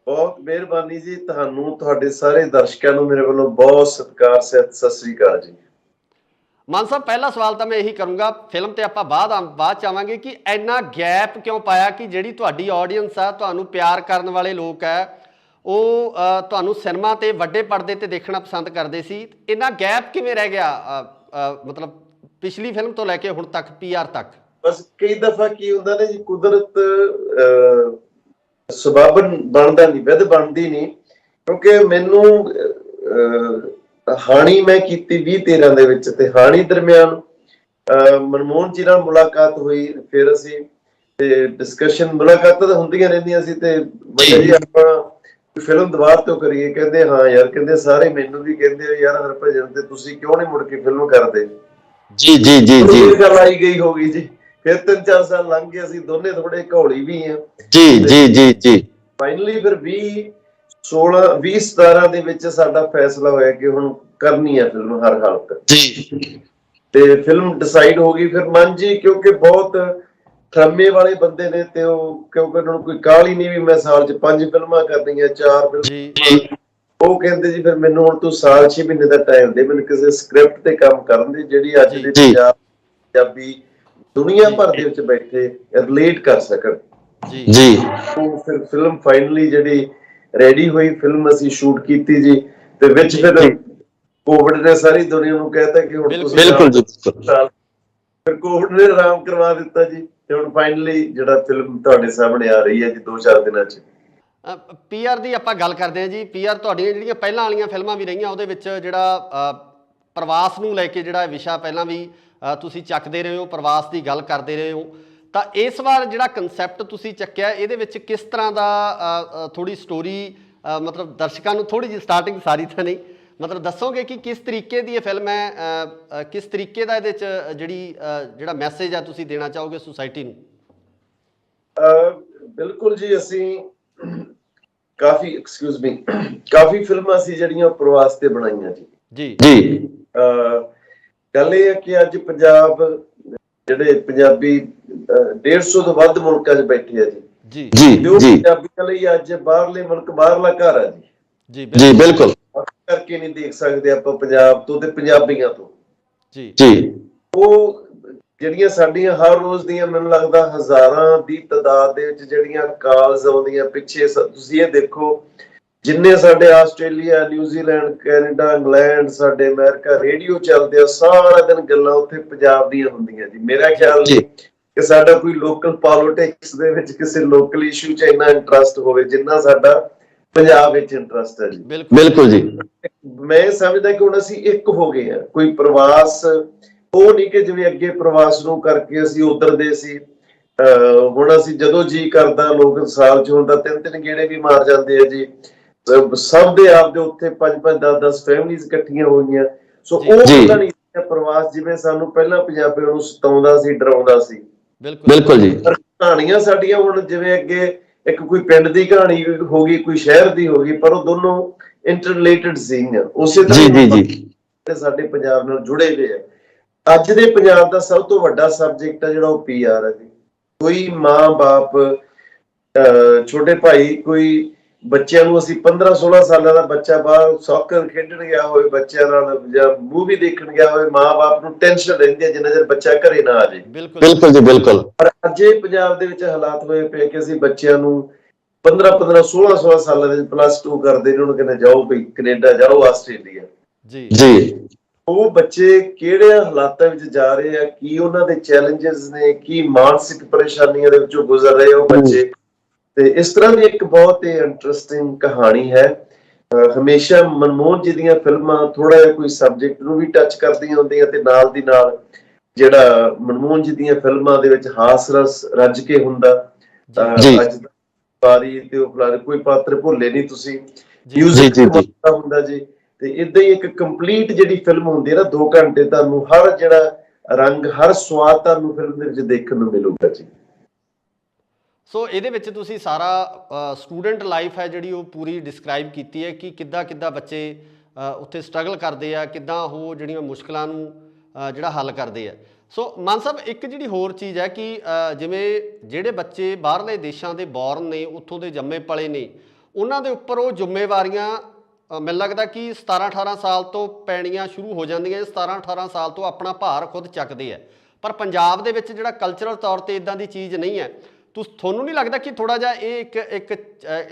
ਬਹੁਤ ਮਿਹਰਬਾਨੀ ਜੀ, ਤੁਹਾਨੂੰ ਤੁਹਾਡੇ ਸਾਰੇ ਦਰਸ਼ਕਾਂ ਨੂੰ ਮੇਰੇ ਵੱਲੋਂ ਬਹੁਤ ਸਤਿਕਾਰ ਸਹਿਤ ਸਤਿ ਸ੍ਰੀ ਅਕਾਲ ਜੀ। ਮਾਨ ਸਾਹਿਬ, ਪਹਿਲਾ ਸਵਾਲ ਤਾਂ ਮੈਂ ਇਹੀ ਕਰੂੰਗਾ, ਫਿਲਮ ਤੇ ਆਪਾਂ ਬਾਅਦ ਚ ਆਵਾਂਗੇ, ਕਿ ਇੰਨਾ ਗੈਪ ਕਿਉਂ ਪਾਇਆ ਕਿ ਜਿਹੜੀ ਤੁਹਾਡੀ ਆਡੀਅנס ਆ, ਤੁਹਾਨੂੰ ਪਿਆਰ ਕਰਨ ਵਾਲੇ ਲੋਕ ਹੈ, ਉਹ ਤੁਹਾਨੂੰ ਸਿਨੇਮਾ ਤੇ ਵੱਡੇ ਪਰਦੇ ਤੇ ਦੇਖਣਾ ਪਸੰਦ ਕਰਦੇ ਸੀ। ਇੰਨਾ ਗੈਪ ਕਿਵੇਂ ਰਹਿ ਗਿਆ, ਮਤਲਬ ਪਿਛਲੀ ਫਿਲਮ ਤੋਂ ਲੈ ਕੇ ਹੁਣ ਤੱਕ PR ਤੱਕ? ਬਸ ਕਈ ਦਫਾ ਕੀ ਹੁੰਦਾ ਨਾ ਜੀ, ਕੁਦਰਤ ਸਬਬ ਬਣਦਾ ਨਹੀਂ, ਵਿਧ ਬਣਦੀ ਨਹੀਂ। ਕਿਉਂਕਿ ਮੈਨੂੰ ਹਾਣੀ ਮੈਂ ਕੀਤੀ 2013 ਦੇ ਵਿੱਚ, ਤੇ ਹਾਣੀ ਦਰਮਿਆਨ ਮਨਮੋਹਨ ਜੀ ਨਾਲ ਮੁਲਾਕਾਤ ਹੋਈ। ਫਿਰ ਅਸੀਂ ਤੇ ਡਿਸਕਸ਼ਨ, ਮੁਲਾਕਾਤਾਂ ਤਾਂ ਹੁੰਦੀਆਂ ਰਹਿੰਦੀਆਂ ਸੀ, ਤੇ ਬਈ ਜੀ ਆਪਾਂ ਫਿਲਮ ਦੁਬਾਰਾ ਤੋਂ ਕਰੀਏ। ਕਹਿੰਦੇ ਹਾਂ ਯਾਰ, ਕਹਿੰਦੇ ਸਾਰੇ ਮੈਨੂੰ ਵੀ ਕਹਿੰਦੇ ਯਾਰ ਹਰਭਜਨ ਤੇ ਤੁਸੀਂ ਕਿਉਂ ਨਹੀਂ ਮੁੜ ਕੇ ਫਿਲਮ ਕਰਦੇ? ਜੀ ਜੀ ਜੀ ਜੀ ਗੱਲ ਆਈ ਗਈ ਹੋ ਗਈ ਜੀ। ਫਿਰ 3-4 ਸਾਲ ਲੰਘ ਗਏ, ਅਸੀਂ ਦੋਨੇ ਥੋੜੇ ਘੋਲੀ ਵੀ ਆ ਜੀ ਜੀ ਜੀ ਜੀ। ਫਾਈਨਲੀ ਫਿਰ 2017 ਦੇ ਵਿੱਚ ਸਾਡਾ ਫੈਸਲਾ ਹੋਇਆ ਕਿ ਹੁਣ ਕਰਨੀ ਹੈ ਫਿਲਮ ਹਰ ਹਾਲਤ ਜੀ, ਤੇ ਫਿਲਮ ਡਿਸਾਈਡ ਹੋ ਗਈ। ਫਿਰ ਮਨ ਜੀ ਕਿਉਂਕਿ ਬਹੁਤ ਥਰਮੇ ਵਾਲੇ ਬੰਦੇ ਨੇ, ਤੇ ਉਹ ਕਿਉਂਕਿ ਉਹਨਾਂ ਨੂੰ ਕੋਈ ਕਾਹਲੀ ਨਹੀਂ ਵੀ ਮੈਂ ਸਾਲ 'ਚ 5 ਫਿਲਮਾਂ ਕਰਨੀਆਂ, 4 ਫਿਲਮਾਂ। ਉਹ ਕਹਿੰਦੇ ਜੀ ਫਿਰ ਮੈਨੂੰ ਹੁਣ ਤੂੰ ਸਾਲ 6 ਮਹੀਨੇ ਦਾ ਟਾਈਮ ਦੇ, ਮੈਨੂੰ ਕਿਸੇ ਸਕ੍ਰਿਪਟ ਤੇ ਕੰਮ ਕਰਨ ਦੀ ਜਿਹੜੀ ਅੱਜ ਦੇ ਪੰਜਾਬੀ ਦੁਨੀਆ ਭਰ ਦੇ ਵਿੱਚ ਬੈਠੇ ਰਿਲੇਟ ਕਰ ਸਕਣ ਜੀ। ਉਹ ਫਿਰ ਫਿਲਮ ਫਾਈਨਲੀ ਜਿਹੜੀ ਰੈਡੀ ਹੋਈ, ਫਿਲਮ ਅਸੀਂ ਸ਼ੂਟ ਕੀਤੀ ਜੀ। ਤੇ ਵਿੱਚ ਫਿਰ ਕੋਵਿਡ ਨੇ ਸਾਰੀ ਦੁਨੀਆ ਨੂੰ ਕਹਿਤਾ ਕਿ ਹੁਣ ਤੁਸੀਂ ਬਿਲਕੁਲ ਜੀ, ਫਿਰ ਕੋਵਿਡ ਨੇ ਆਰਾਮ ਕਰਵਾ ਦਿੱਤਾ ਜੀ। ਤੇ ਹੁਣ ਫਾਈਨਲੀ ਜਿਹੜਾ ਫਿਲਮ ਤੁਹਾਡੇ ਸਾਹਮਣੇ ਆ ਰਹੀ ਹੈ ਜੀ 2-4 ਦਿਨਾਂ 'ਚ। PR ਦੀ ਆਪਾਂ ਗੱਲ ਕਰਦੇ ਹਾਂ ਜੀ। PR ਤੁਹਾਡੀਆਂ ਜਿਹੜੀਆਂ ਪਹਿਲਾਂ ਵਾਲੀਆਂ ਫਿਲਮਾਂ ਵੀ ਰਹੀਆਂ, ਉਹਦੇ ਵਿੱਚ ਜਿਹੜਾ ਪ੍ਰਵਾਸ ਨੂੰ ਲੈ ਕੇ ਜਿਹੜਾ ਵਿਸ਼ਾ ਪਹਿਲਾਂ ਵੀ ਤੁਸੀਂ ਚੱਕਦੇ ਰਹੇ ਹੋ, ਪ੍ਰਵਾਸ ਦੀ ਗੱਲ ਕਰਦੇ ਰਹੇ ਹੋ, ਤਾਂ ਇਸ ਵਾਰ ਜਿਹੜਾ ਕਨਸੈਪਟ ਤੁਸੀਂ ਚੱਕਿਆ, ਇਹਦੇ ਵਿੱਚ ਕਿਸ ਤਰ੍ਹਾਂ ਦਾ ਥੋੜੀ ਸਟੋਰੀ, ਮਤਲਬ ਦਰਸ਼ਕਾਂ ਨੂੰ ਥੋੜੀ ਜਿਹੀ ਸਟਾਰਟਿੰਗ ਸਾਰੀ ਤਾਂ ਨਹੀਂ, ਮਤਲਬ ਦੱਸੋਗੇ ਕਿ ਕਿਸ ਤਰੀਕੇ ਦੀ ਇਹ ਫਿਲਮ ਹੈ, ਕਿਸ ਤਰੀਕੇ ਦਾ ਇਹਦੇ 'ਚ ਜਿਹੜਾ ਮੈਸੇਜ ਆ ਤੁਸੀਂ ਦੇਣਾ ਚਾਹੋਗੇ ਸੁਸਾਇਟੀ ਨੂੰ? ਬਿਲਕੁਲ ਜੀ, ਅਸੀਂ ਕਾਫੀ ਫਿਲਮਾਂ ਸੀ ਜਿਹੜੀਆਂ ਪ੍ਰਵਾਸ ਤੇ ਬਣਾਈਆਂ ਜੀ ਜੀ। ਗੱਲ ਇਹ ਹੈ ਕਿ ਅੱਜ ਪੰਜਾਬ ਜਿਹੜੇ ਪੰਜਾਬੀ 150 ਤੋਂ ਵੱਧ ਮੁਲਕਾਂ 'ਚ ਬੈਠੇ ਆ ਜੀ ਜੀ। ਪੰਜਾਬੀਆਂ ਲਈ ਅੱਜ ਬਾਹਰਲੇ ਮੁਲਕ ਬਾਹਰਲਾ ਘਰ ਆ ਜੀ ਜੀ। ਬਿਲਕੁਲ ਕਰਕੇ ਨਹੀਂ ਦੇਖ ਸਕਦੇ ਆਪਾਂ ਪੰਜਾਬ ਤੋਂ ਤੇ ਪੰਜਾਬੀਆਂ ਤੋਂ ਜੀ ਜੀ। ਉਹ ਜਿਹੜੀਆਂ ਸਾਡੀਆਂ ਹਰ ਰੋਜ਼ ਦੀਆਂ ਮੈਨੂੰ ਲੱਗਦਾ ਹਜ਼ਾਰਾਂ ਦੀ ਤਾਦਾਦ ਦੇ ਵਿੱਚ ਜਿਹੜੀਆਂ ਕਾਲਸ ਆਉਂਦੀਆਂ ਪਿੱਛੇ, ਤੁਸੀਂ ਇਹ ਦੇਖੋ ਜਿੰਨੇ ਸਾਡੇ ਆਸਟ੍ਰੇਲੀਆ, ਨਿਊਜ਼ੀਲੈਂਡ, ਕੈਨੇਡਾ, ਇੰਗਲੈਂਡ, ਸਾਡੇ ਅਮਰੀਕਾ ਰੇਡੀਓ ਚੱਲਦੇ ਆ, ਸਾਰਾ ਦਿਨ ਗੱਲਾਂ ਉੱਥੇ ਪੰਜਾਬ ਦੀਆਂ ਹੁੰਦੀਆਂ ਜੀ। ਮੇਰਾ ਖਿਆਲ ਨਹੀਂ ਕਿ ਸਾਡਾ ਕੋਈ ਲੋਕਲ ਪੋਲਿਟਿਕਸ ਦੇ ਵਿੱਚ ਕਿਸੇ ਲੋਕਲ ਇਸ਼ੂ 'ਚ ਇੰਨਾ ਇੰਟਰਸਟ ਹੋਵੇ ਜਿੰਨਾ ਸਾਡਾ ਪੰਜਾਬ ਵਿੱਚ ਇੰਟਰਸਟ ਹੈ ਜੀ। ਬਿਲਕੁਲ ਜੀ। ਮੈਂ ਸਮਝਦਾ ਕਿ ਹੁਣ ਅਸੀਂ ਇੱਕ ਹੋ ਗਏ ਆ। ਕੋਈ ਪ੍ਰਵਾਸ ਉਹ ਨਹੀਂ ਕਿ ਜਿਵੇਂ ਅੱਗੇ ਪ੍ਰਵਾਸ ਨੂੰ ਕਰਕੇ ਅਸੀਂ ਉਧਰ ਦੇ ਸੀ, ਹੁਣ ਅਸੀਂ ਜਦੋਂ ਜੀ ਕਰਦਾ ਲੋਕ ਸਾਲ 'ਚ ਹੁੰਦਾ 3-3 ਗੇੜੇ ਵੀ ਮਾਰ ਜਾਂਦੇ ਆ ਜੀ। ਸਭ ਦੇ ਆਪ ਦੇ ਉੱਥੇ 5-5 10-10 ਫੈਮਿਲੀਜ਼ ਇਕੱਠੀਆਂ ਹੋਈਆਂ। ਸੋ ਉਹ ਗੱਲਾਂ ਨਹੀਂ ਪ੍ਰਵਾਸ ਜਿਵੇਂ ਸਾਨੂੰ ਪਹਿਲਾਂ ਪੰਜਾਬੀਆਂ ਨੂੰ ਸਤਾਉਂਦਾ ਸੀ, ਡਰਾਉਂਦਾ ਸੀ। ਬਿਲਕੁਲ ਜੀ। ਪਰ ਕਹਾਣੀਆਂ ਸਾਡੀਆਂ ਹੁਣ ਜਿਵੇਂ ਅੱਗੇ ਇੱਕ ਕੋਈ ਪਿੰਡ ਦੀ ਕਹਾਣੀ ਹੋ ਗਈ, ਕੋਈ ਸ਼ਹਿਰ ਦੀ ਹੋ ਗਈ, ਪਰ ਉਹ ਦੋਨੋਂ ਇੰਟਰਲੇਟਡ ਸੀਗੀਆਂ। ਉਸੇ ਤਰ੍ਹਾਂ ਸਾਡੇ ਪੰਜਾਬ ਨਾਲ ਜੁੜੇ ਹੋਏ ਆ। ਅੱਜ ਦੇ ਪੰਜਾਬ ਦਾ ਸਭ ਤੋਂ ਵੱਡਾ ਸਬਜੈਕਟ ਆ ਜਿਹੜਾ ਉਹ PR ਹੈ ਜੀ। ਕੋਈ ਮਾਂ ਬਾਪ, ਛੋਟੇ ਭਾਈ, ਕੋਈ ਬੱਚਿਆਂ ਨੂੰ ਅਸੀਂ 15-16 ਸਾਲਾਂ ਦਾ ਬੱਚਾ ਬਾਹਰ ਸੌਕਰ ਖੇਡਣ ਗਿਆ ਹੋਵੇ ਬੱਚਿਆਂ ਨਾਲ ਜਾਂ ਮੂਵੀ ਦੇਖਣ ਗਿਆ ਹੋਵੇ, ਮਾਂ ਬਾਪ ਨੂੰ ਟੈਨਸ਼ਨ ਰਹਿੰਦੀ ਹੈ ਜਿੰਨਾ ਚਿਰ ਬੱਚਾ ਘਰੇ ਨਾ ਆ ਜਾਏ। ਬਿਲਕੁਲ ਜੀ, ਬਿਲਕੁਲ। ਪਰ ਅੱਜ ਇਹ ਪੰਜਾਬ ਦੇ ਵਿੱਚ ਹਾਲਾਤ ਹੋਏ ਪਏ ਕਿ ਅਸੀਂ ਬੱਚਿਆਂ ਨੂੰ 15-15 16 ਸਾਲਾਂ ਦੇ +2 ਕਰਦੇ ਨੇ, ਉਹਨੂੰ ਕਹਿੰਦੇ ਜਾਓ ਬਈ ਕੈਨੇਡਾ ਜਾਓ, ਆਸਟ੍ਰੇਲੀਆ ਜੀ। ਉਹ ਬੱਚੇ ਕਿਹੜੇ ਹਾਲਾਤਾਂ ਵਿੱਚ ਜਾ ਰਹੇ ਆ, ਕੀ ਉਹਨਾਂ ਦੇ ਚੈਲੰਜਸ ਨੇ, ਕੀ ਮਾਨਸਿਕ ਪਰੇਸ਼ਾਨੀਆਂ ਦੇ ਵਿੱਚੋਂ ਗੁਜ਼ਰ ਰਹੇ ਉਹ ਬੱਚੇ। ਤੇ ਇਸ ਤਰ੍ਹਾਂ ਦੀ ਇੱਕ ਬਹੁਤ ਹੀ ਇੰਟਰਸਟਿੰਗ ਕਹਾਣੀ ਹੈ। ਹਮੇਸ਼ਾ ਮਨਮੋਹਨ ਜੀ ਦੀਆਂ ਫਿਲਮਾਂ ਥੋੜਾ ਜਿਹਾ ਕੋਈ ਸਬਜੈਕਟ ਨੂੰ ਵੀ ਟੱਚ ਕਰਦੀਆਂ ਹੁੰਦੀਆਂ ਤੇ ਨਾਲ ਦੀ ਨਾਲ ਜਿਹੜਾ ਮਨਮੋਹਨ ਜੀ ਦੀਆਂ ਫਿਲਮਾਂ ਦੇ ਵਿੱਚ ਹਾਸ ਰਸ ਰੱਜ ਕੇ ਹੁੰਦਾ। ਅੱਜ ਬਾਰੀ ਤੇ ਉਹ ਕੋਈ ਪਾਤਰ ਭੁੱਲੇ ਨਹੀਂ ਤੁਸੀਂ, ਮਿਊਜ਼ਿਕ ਹੁੰਦਾ ਜੀ। ਤੇ ਇਦਾਂ ਹੀ ਇੱਕ ਕੰਪਲੀਟ ਜਿਹੜੀ ਫਿਲਮ ਹੁੰਦੀ ਹੈ ਨਾ, 2 ਘੰਟੇ ਤੁਹਾਨੂੰ ਹਰ ਜਿਹੜਾ ਰੰਗ, ਹਰ ਸਵਾਦ ਤੁਹਾਨੂੰ ਫਿਲਮ ਦੇ ਵਿੱਚ ਦੇਖਣ ਨੂੰ ਮਿਲੂਗਾ ਜੀ। ਸੋ ਇਹਦੇ ਵਿੱਚ ਤੁਸੀਂ ਸਾਰਾ ਸਟੂਡੈਂਟ ਲਾਈਫ ਹੈ ਜਿਹੜੀ ਉਹ ਪੂਰੀ ਡਿਸਕ੍ਰਾਈਬ ਕੀਤੀ ਹੈ ਕਿ ਕਿੱਦਾਂ ਬੱਚੇ ਉੱਥੇ ਸਟਰਗਲ ਕਰਦੇ ਆ, ਕਿੱਦਾਂ ਉਹ ਜਿਹੜੀਆਂ ਮੁਸ਼ਕਲਾਂ ਨੂੰ ਜਿਹੜਾ ਹੱਲ ਕਰਦੇ ਆ। ਸੋ ਮਾਨ ਸਾਹਿਬ, ਇੱਕ ਜਿਹੜੀ ਹੋਰ ਚੀਜ਼ ਹੈ ਕਿ ਜਿਵੇਂ ਜਿਹੜੇ ਬੱਚੇ ਬਾਹਰਲੇ ਦੇਸ਼ਾਂ ਦੇ ਬੌਰਨ ਨੇ, ਉੱਥੋਂ ਦੇ ਜੰਮੇ ਪਲੇ ਨੇ, ਉਹਨਾਂ ਦੇ ਉੱਪਰ ਉਹ ਜ਼ਿੰਮੇਵਾਰੀਆਂ ਮੈਨੂੰ ਲੱਗਦਾ ਕਿ 17-18 ਸਾਲ ਤੋਂ ਪੈਣੀਆਂ ਸ਼ੁਰੂ ਹੋ ਜਾਂਦੀਆਂ। 17-18 ਸਾਲ ਤੋਂ ਆਪਣਾ ਭਾਰ ਖੁਦ ਚੱਕਦੇ ਆ। ਪਰ ਪੰਜਾਬ ਦੇ ਵਿੱਚ ਜਿਹੜਾ ਕਲਚਰਲ ਤੌਰ 'ਤੇ ਇੱਦਾਂ ਦੀ ਚੀਜ਼ ਨਹੀਂ ਹੈ। ਤੁਹਾਨੂੰ ਨਹੀਂ ਲੱਗਦਾ ਕਿ ਥੋੜਾ ਜਿਹਾ ਇਹ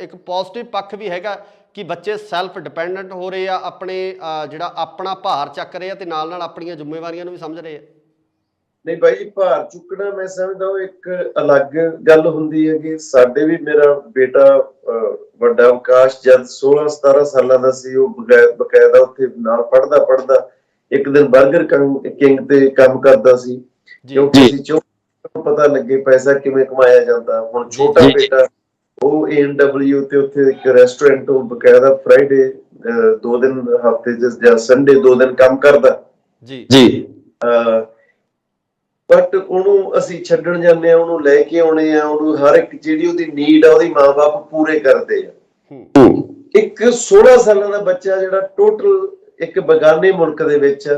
ਇੱਕ ਪੋਜ਼ਿਟਿਵ ਪੱਖ ਵੀ ਹੈਗਾ ਕਿ ਬੱਚੇ ਸੈਲਫ ਡਿਪੈਂਡੈਂਟ ਹੋ ਰਹੇ ਆ, ਆਪਣੇ ਜਿਹੜਾ ਆਪਣਾ ਭਾਰ ਚੱਕ ਰਹੇ ਆ ਤੇ ਨਾਲ ਆਪਣੀਆਂ ਜ਼ਿੰਮੇਵਾਰੀਆਂ ਨੂੰ ਵੀ ਸਮਝ ਰਹੇ ਆ? ਨਹੀਂ ਬਾਈ, ਭਾਰ ਚੁੱਕਣਾ ਮੈਂ ਸਮਝਦਾ ਉਹ ਇੱਕ ਅਲੱਗ ਗੱਲ ਹੁੰਦੀ ਹੈ। ਕਿ ਸਾਡੇ ਵੀ, ਮੇਰਾ ਬੇਟਾ ਵੱਡਾ ਆਕਾਸ਼ ਜਦ 16-17 ਸਾਲਾਂ ਦਾ ਸੀ, ਉਹ ਬਕਾਇਦਾ ਉੱਥੇ ਨਾਲ ਪੜ੍ਹਦਾ ਇੱਕ ਦਿਨ ਬਰਗਰ ਕਿੰਗ ਤੇ ਕੰਮ ਕਰਦਾ ਸੀ, ਕਿਉਂਕਿ ਪਤਾ ਲੱਗੇ ਪੈਸਾ ਕਿਵੇਂ ਕਮਾਇਆ ਜਾਂਦਾ। ਹੁਣ ਛੋਟਾ ਬੇਟਾ ਉਹ ANW ਤੇ ਉੱਥੇ ਇੱਕ ਰੈਸਟੋਰੈਂਟ, ਉਹ ਬਕਾਇਦਾ ਫਰਾਈਡੇ 2 ਦਿਨ ਹਫ਼ਤੇ ਜਾਂ ਸੰਡੇ 2 ਦਿਨ ਕੰਮ ਕਰਦਾ ਜੀ। ਬਟ ਉਹਨੂੰ ਅਸੀਂ ਛੱਡਣ ਜਾਂਦੇ ਆ, ਉਹਨੂੰ ਲੈ ਕੇ ਆਉਣੇ ਆ, ਉਹਨੂੰ ਹਰ ਇੱਕ ਜਿਹੜੀ ਉਹਦੀ ਨੀਡ ਆ ਉਹਦੀ ਮਾਂ ਬਾਪ ਪੂਰੇ ਕਰਦੇ ਆ। ਇੱਕ 16 ਸਾਲਾਂ ਦਾ ਬੱਚਾ ਜਿਹੜਾ ਟੋਟਲ ਇੱਕ ਬਗਾਨੇ ਮੁਲਕ ਦੇ ਵਿੱਚ,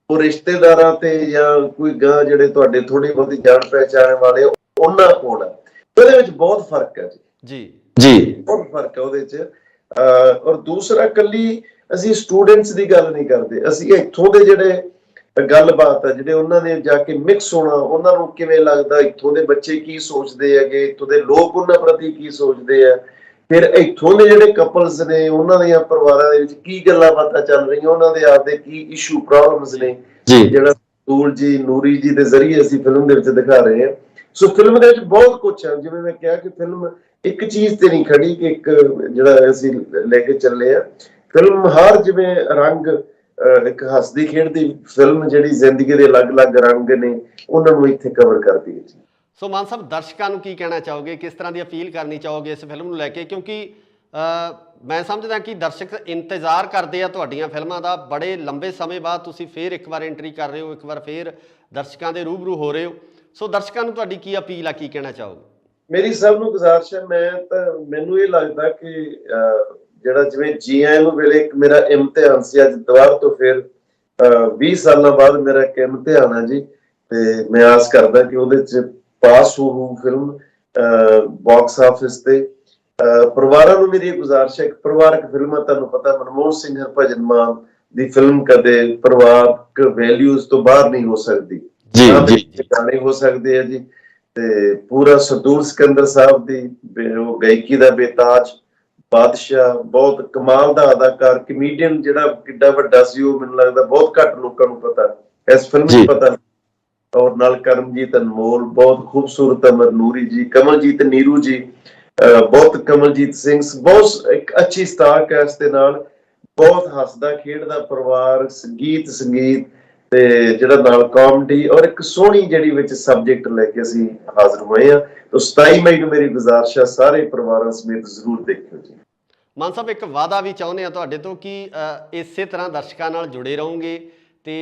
ਉਹ ਰਿਸ਼ਤੇਦਾਰਾਂ ਤੇ ਜਾਂ ਕੋਈ ਗਾਂ ਜਿਹੜੇ ਤੁਹਾਡੇ ਥੋੜੀ ਬਹੁਤੀ ਜਾਣ ਪਹਿਚਾਣ ਵਾਲੇ ਉਹਨਾਂ ਕੋਲ, ਉਹਦੇ ਵਿੱਚ ਬਹੁਤ ਫਰਕ ਹੈ ਜੀ। ਬਹੁਤ ਫਰਕ ਹੈ ਉਹਦੇ ਚ। ਔਰ ਦੂਸਰਾ, ਕੱਲੀ ਅਸੀਂ ਸਟੂਡੈਂਟਸ ਦੀ ਗੱਲ ਨਹੀਂ ਕਰਦੇ, ਅਸੀਂ ਇੱਥੋਂ ਦੇ ਜਿਹੜੇ ਗੱਲਬਾਤ ਆ, ਜਿਹੜੇ ਉਹਨਾਂ ਨੇ ਜਾ ਕੇ ਮਿਕਸ ਹੋਣਾ, ਉਹਨਾਂ ਨੂੰ ਕਿਵੇਂ ਲੱਗਦਾ, ਇੱਥੋਂ ਦੇ ਬੱਚੇ ਕੀ ਸੋਚਦੇ ਹੈਗੇ, ਇੱਥੋਂ ਦੇ ਲੋਕ ਉਹਨਾਂ ਪ੍ਰਤੀ ਕੀ ਸੋਚਦੇ ਆ, ਫਿਰ ਇੱਥੋਂ ਦੇ ਜਿਹੜੇ ਕਪਲਸ ਨੇ ਉਹਨਾਂ ਦੀਆਂ ਪਰਿਵਾਰਾਂ ਦੇ ਵਿੱਚ ਕੀ ਗੱਲਾਂ ਬਾਤਾਂ ਚੱਲ ਰਹੀਆਂ, ਉਹਨਾਂ ਦੇ ਆਪਦੇ ਕੀ ਇਸ਼ੂ ਪ੍ਰੋਬਲਮਸ ਨੇ, ਜਿਹੜਾ ਸੂਲ ਜੀ, ਨੂਰੀ ਜੀ ਦੇ ਜ਼ਰੀਏ ਅਸੀਂ ਫਿਲਮ ਦੇ ਵਿੱਚ ਦਿਖਾ ਰਹੇ ਹਾਂ। ਸੋ ਫਿਲਮ ਦੇ ਵਿੱਚ ਬਹੁਤ ਕੁਛ ਹੈ। ਜਿਵੇਂ ਮੈਂ ਕਿਹਾ ਕਿ ਫਿਲਮ ਇੱਕ ਚੀਜ਼ ਤੇ ਨਹੀਂ ਖੜੀ ਕਿ ਇੱਕ ਜਿਹੜਾ ਅਸੀਂ ਲੈ ਕੇ ਚੱਲੇ ਆ, ਫਿਲਮ ਹਰ ਜਿਵੇਂ ਰੰਗ, ਇੱਕ ਹੱਸਦੀ ਖੇਡਦੀ ਫਿਲਮ ਜਿਹੜੀ ਜ਼ਿੰਦਗੀ ਦੇ ਅਲੱਗ-ਅਲੱਗ ਰੰਗ ਨੇ, ਉਹਨਾਂ ਨੂੰ ਇੱਥੇ ਕਵਰ ਕਰਦੀ ਹੈ ਜੀ। ਸੋ ਮਾਨ ਸਾਹਿਬ, ਦਰਸ਼ਕਾਂ ਨੂੰ ਕੀ ਕਹਿਣਾ ਚਾਹੋਗੇ, ਕਿਸ ਤਰ੍ਹਾਂ ਦੀ ਅਪੀਲ ਕਰਨੀ ਚਾਹੋਗੇ ਇਸ ਫਿਲਮ ਨੂੰ ਲੈ ਕੇ? ਕਿਉਂਕਿ ਮੈਂ ਸਮਝਦਾ ਕਿ ਦਰਸ਼ਕ ਇੰਤਜ਼ਾਰ ਕਰਦੇ ਆ ਤੁਹਾਡੀਆਂ ਫਿਲਮਾਂ ਦਾ। ਬੜੇ ਲੰਬੇ ਸਮੇਂ ਬਾਅਦ ਤੁਸੀਂ ਫੇਰ ਇੱਕ ਵਾਰ ਐਂਟਰੀ ਕਰ ਰਹੇ ਹੋ, ਇੱਕ ਵਾਰ ਫੇਰ ਦਰਸ਼ਕਾਂ ਦੇ ਰੂਬਰੂ ਹੋ ਰਹੇ ਹੋ। ਸੋ ਦਰਸ਼ਕਾਂ ਨੂੰ ਤੁਹਾਡੀ ਕੀ ਅਪੀਲ ਆ, ਕੀ ਕਹਿਣਾ ਚਾਹੋਗੇ? ਮੇਰੀ ਸਭ ਨੂੰ ਗੁਜ਼ਾਰਿਸ਼ ਹੈ, ਮੈਨੂੰ ਇਹ ਲੱਗਦਾ ਕਿ ਜਿਹੜਾ ਜਿਵੇਂ GIM ਵੇਲੇ ਇੱਕ ਮੇਰਾ ਇਮਤਿਹਾਨ ਸੀ, ਅੱਜ ਦੁਬਾਰਾ ਤੋਂ ਫਿਰ 20 ਸਾਲਾਂ ਬਾਅਦ ਮੇਰਾ ਇੱਕ ਇਮਤਿਹਾਨ ਹੈ ਜੀ। ਤੇ ਮੈਂ ਆਸ ਕਰਦਾ ਕਿ ਉਹਦੇ ਚ ਪਾਸ ਹੋਊ ਫਿਲਮ ਬਾਕਸ ਆਫਿਸ ਤੇ। ਪਰਿਵਾਰਾਂ ਨੂੰ ਮੇਰੀ ਗੁਜ਼ਾਰਿਸ਼ ਹੈ, ਪਰਿਵਾਰਕ ਫਿਲਮਾਂ, ਤੁਹਾਨੂੰ ਪਤਾ ਮਨਮੋਹਨ ਸਿੰਘ, ਹਰਭਜਨ ਮਾਨ ਦੀ ਫਿਲਮ ਕਦੇ ਪਰਿਵਾਰਕ ਵੈਲਿਊਜ਼ ਤੋਂ ਬਾਹਰ ਨਹੀਂ ਹੋ ਸਕਦੀ। ਗਾਣੇ ਹੋ ਸਕਦੇ ਆ ਜੀ। ਤੇ ਪੂਰਾ ਸਰਦੂਲ ਸਿਕੰਦਰ ਸਾਹਿਬ ਦੀ ਉਹ ਗਾਇਕੀ ਦਾ ਬੇਤਾਜ ਬਾਦਸ਼ਾਹ, ਬਹੁਤ ਕਮਾਲ ਦਾ ਅਦਾਕਾਰ, ਕਮੇਡੀਅਨ ਜਿਹੜਾ ਕਿੱਡਾ ਵੱਡਾ ਸੀ, ਉਹ ਮੈਨੂੰ ਲੱਗਦਾ ਬਹੁਤ ਘੱਟ ਲੋਕਾਂ ਨੂੰ ਪਤਾ, ਇਸ ਫਿਲਮ ਚ ਪਤਾ। ਔਰ ਨਾਲ ਕਰਮਜੀਤ ਅਨਮੋਲ, ਬਹੁਤ ਖੂਬਸੂਰਤ ਅਮਰ ਨੂਰੀ ਜੀ, ਕਮਲਜੀਤ ਨੀਰੂ ਜੀ, ਬਹੁਤ ਕਮਲਜੀਤ ਸਿੰਘ, ਬਹੁਤ ਇੱਕ ਅੱਛੀ ਸਟਾਕ ਹੈ। ਇਸ ਦੇ ਨਾਲ ਬਹੁਤ ਹੱਸਦਾ ਖੇਡਦਾ ਪਰਿਵਾਰ, ਗੀਤ ਸੰਗੀਤ ਤੇ ਜਿਹੜਾ ਨਾਲ ਕਾਮੇਡੀ ਔਰ ਇੱਕ ਸੋਹਣੀ ਜਿਹੜੀ ਵਿੱਚ ਸਬਜੈਕਟ ਲੈ ਕੇ ਅਸੀਂ ਹਾਜ਼ਰ ਹੋਏ ਆ। ਤਾਂ 27 ਮਈ ਨੂੰ ਮੇਰੀ ਗੁਜ਼ਾਰਿਸ਼ ਹੈ ਸਾਰੇ ਪਰਿਵਾਰਾਂ ਸਮੇਤ ਜ਼ਰੂਰ ਦੇਖਿਓ ਜੀ। ਮਾਨ ਸਾਹਿਬ ਇੱਕ ਵਾਅਦਾ ਵੀ ਚਾਹੁੰਦੇ ਆ ਤੁਹਾਡੇ ਤੋਂ ਕਿ ਇਸੇ ਤਰ੍ਹਾਂ ਦਰਸ਼ਕਾਂ ਨਾਲ ਜੁੜੇ ਰਹੋਗੇ ਤੇ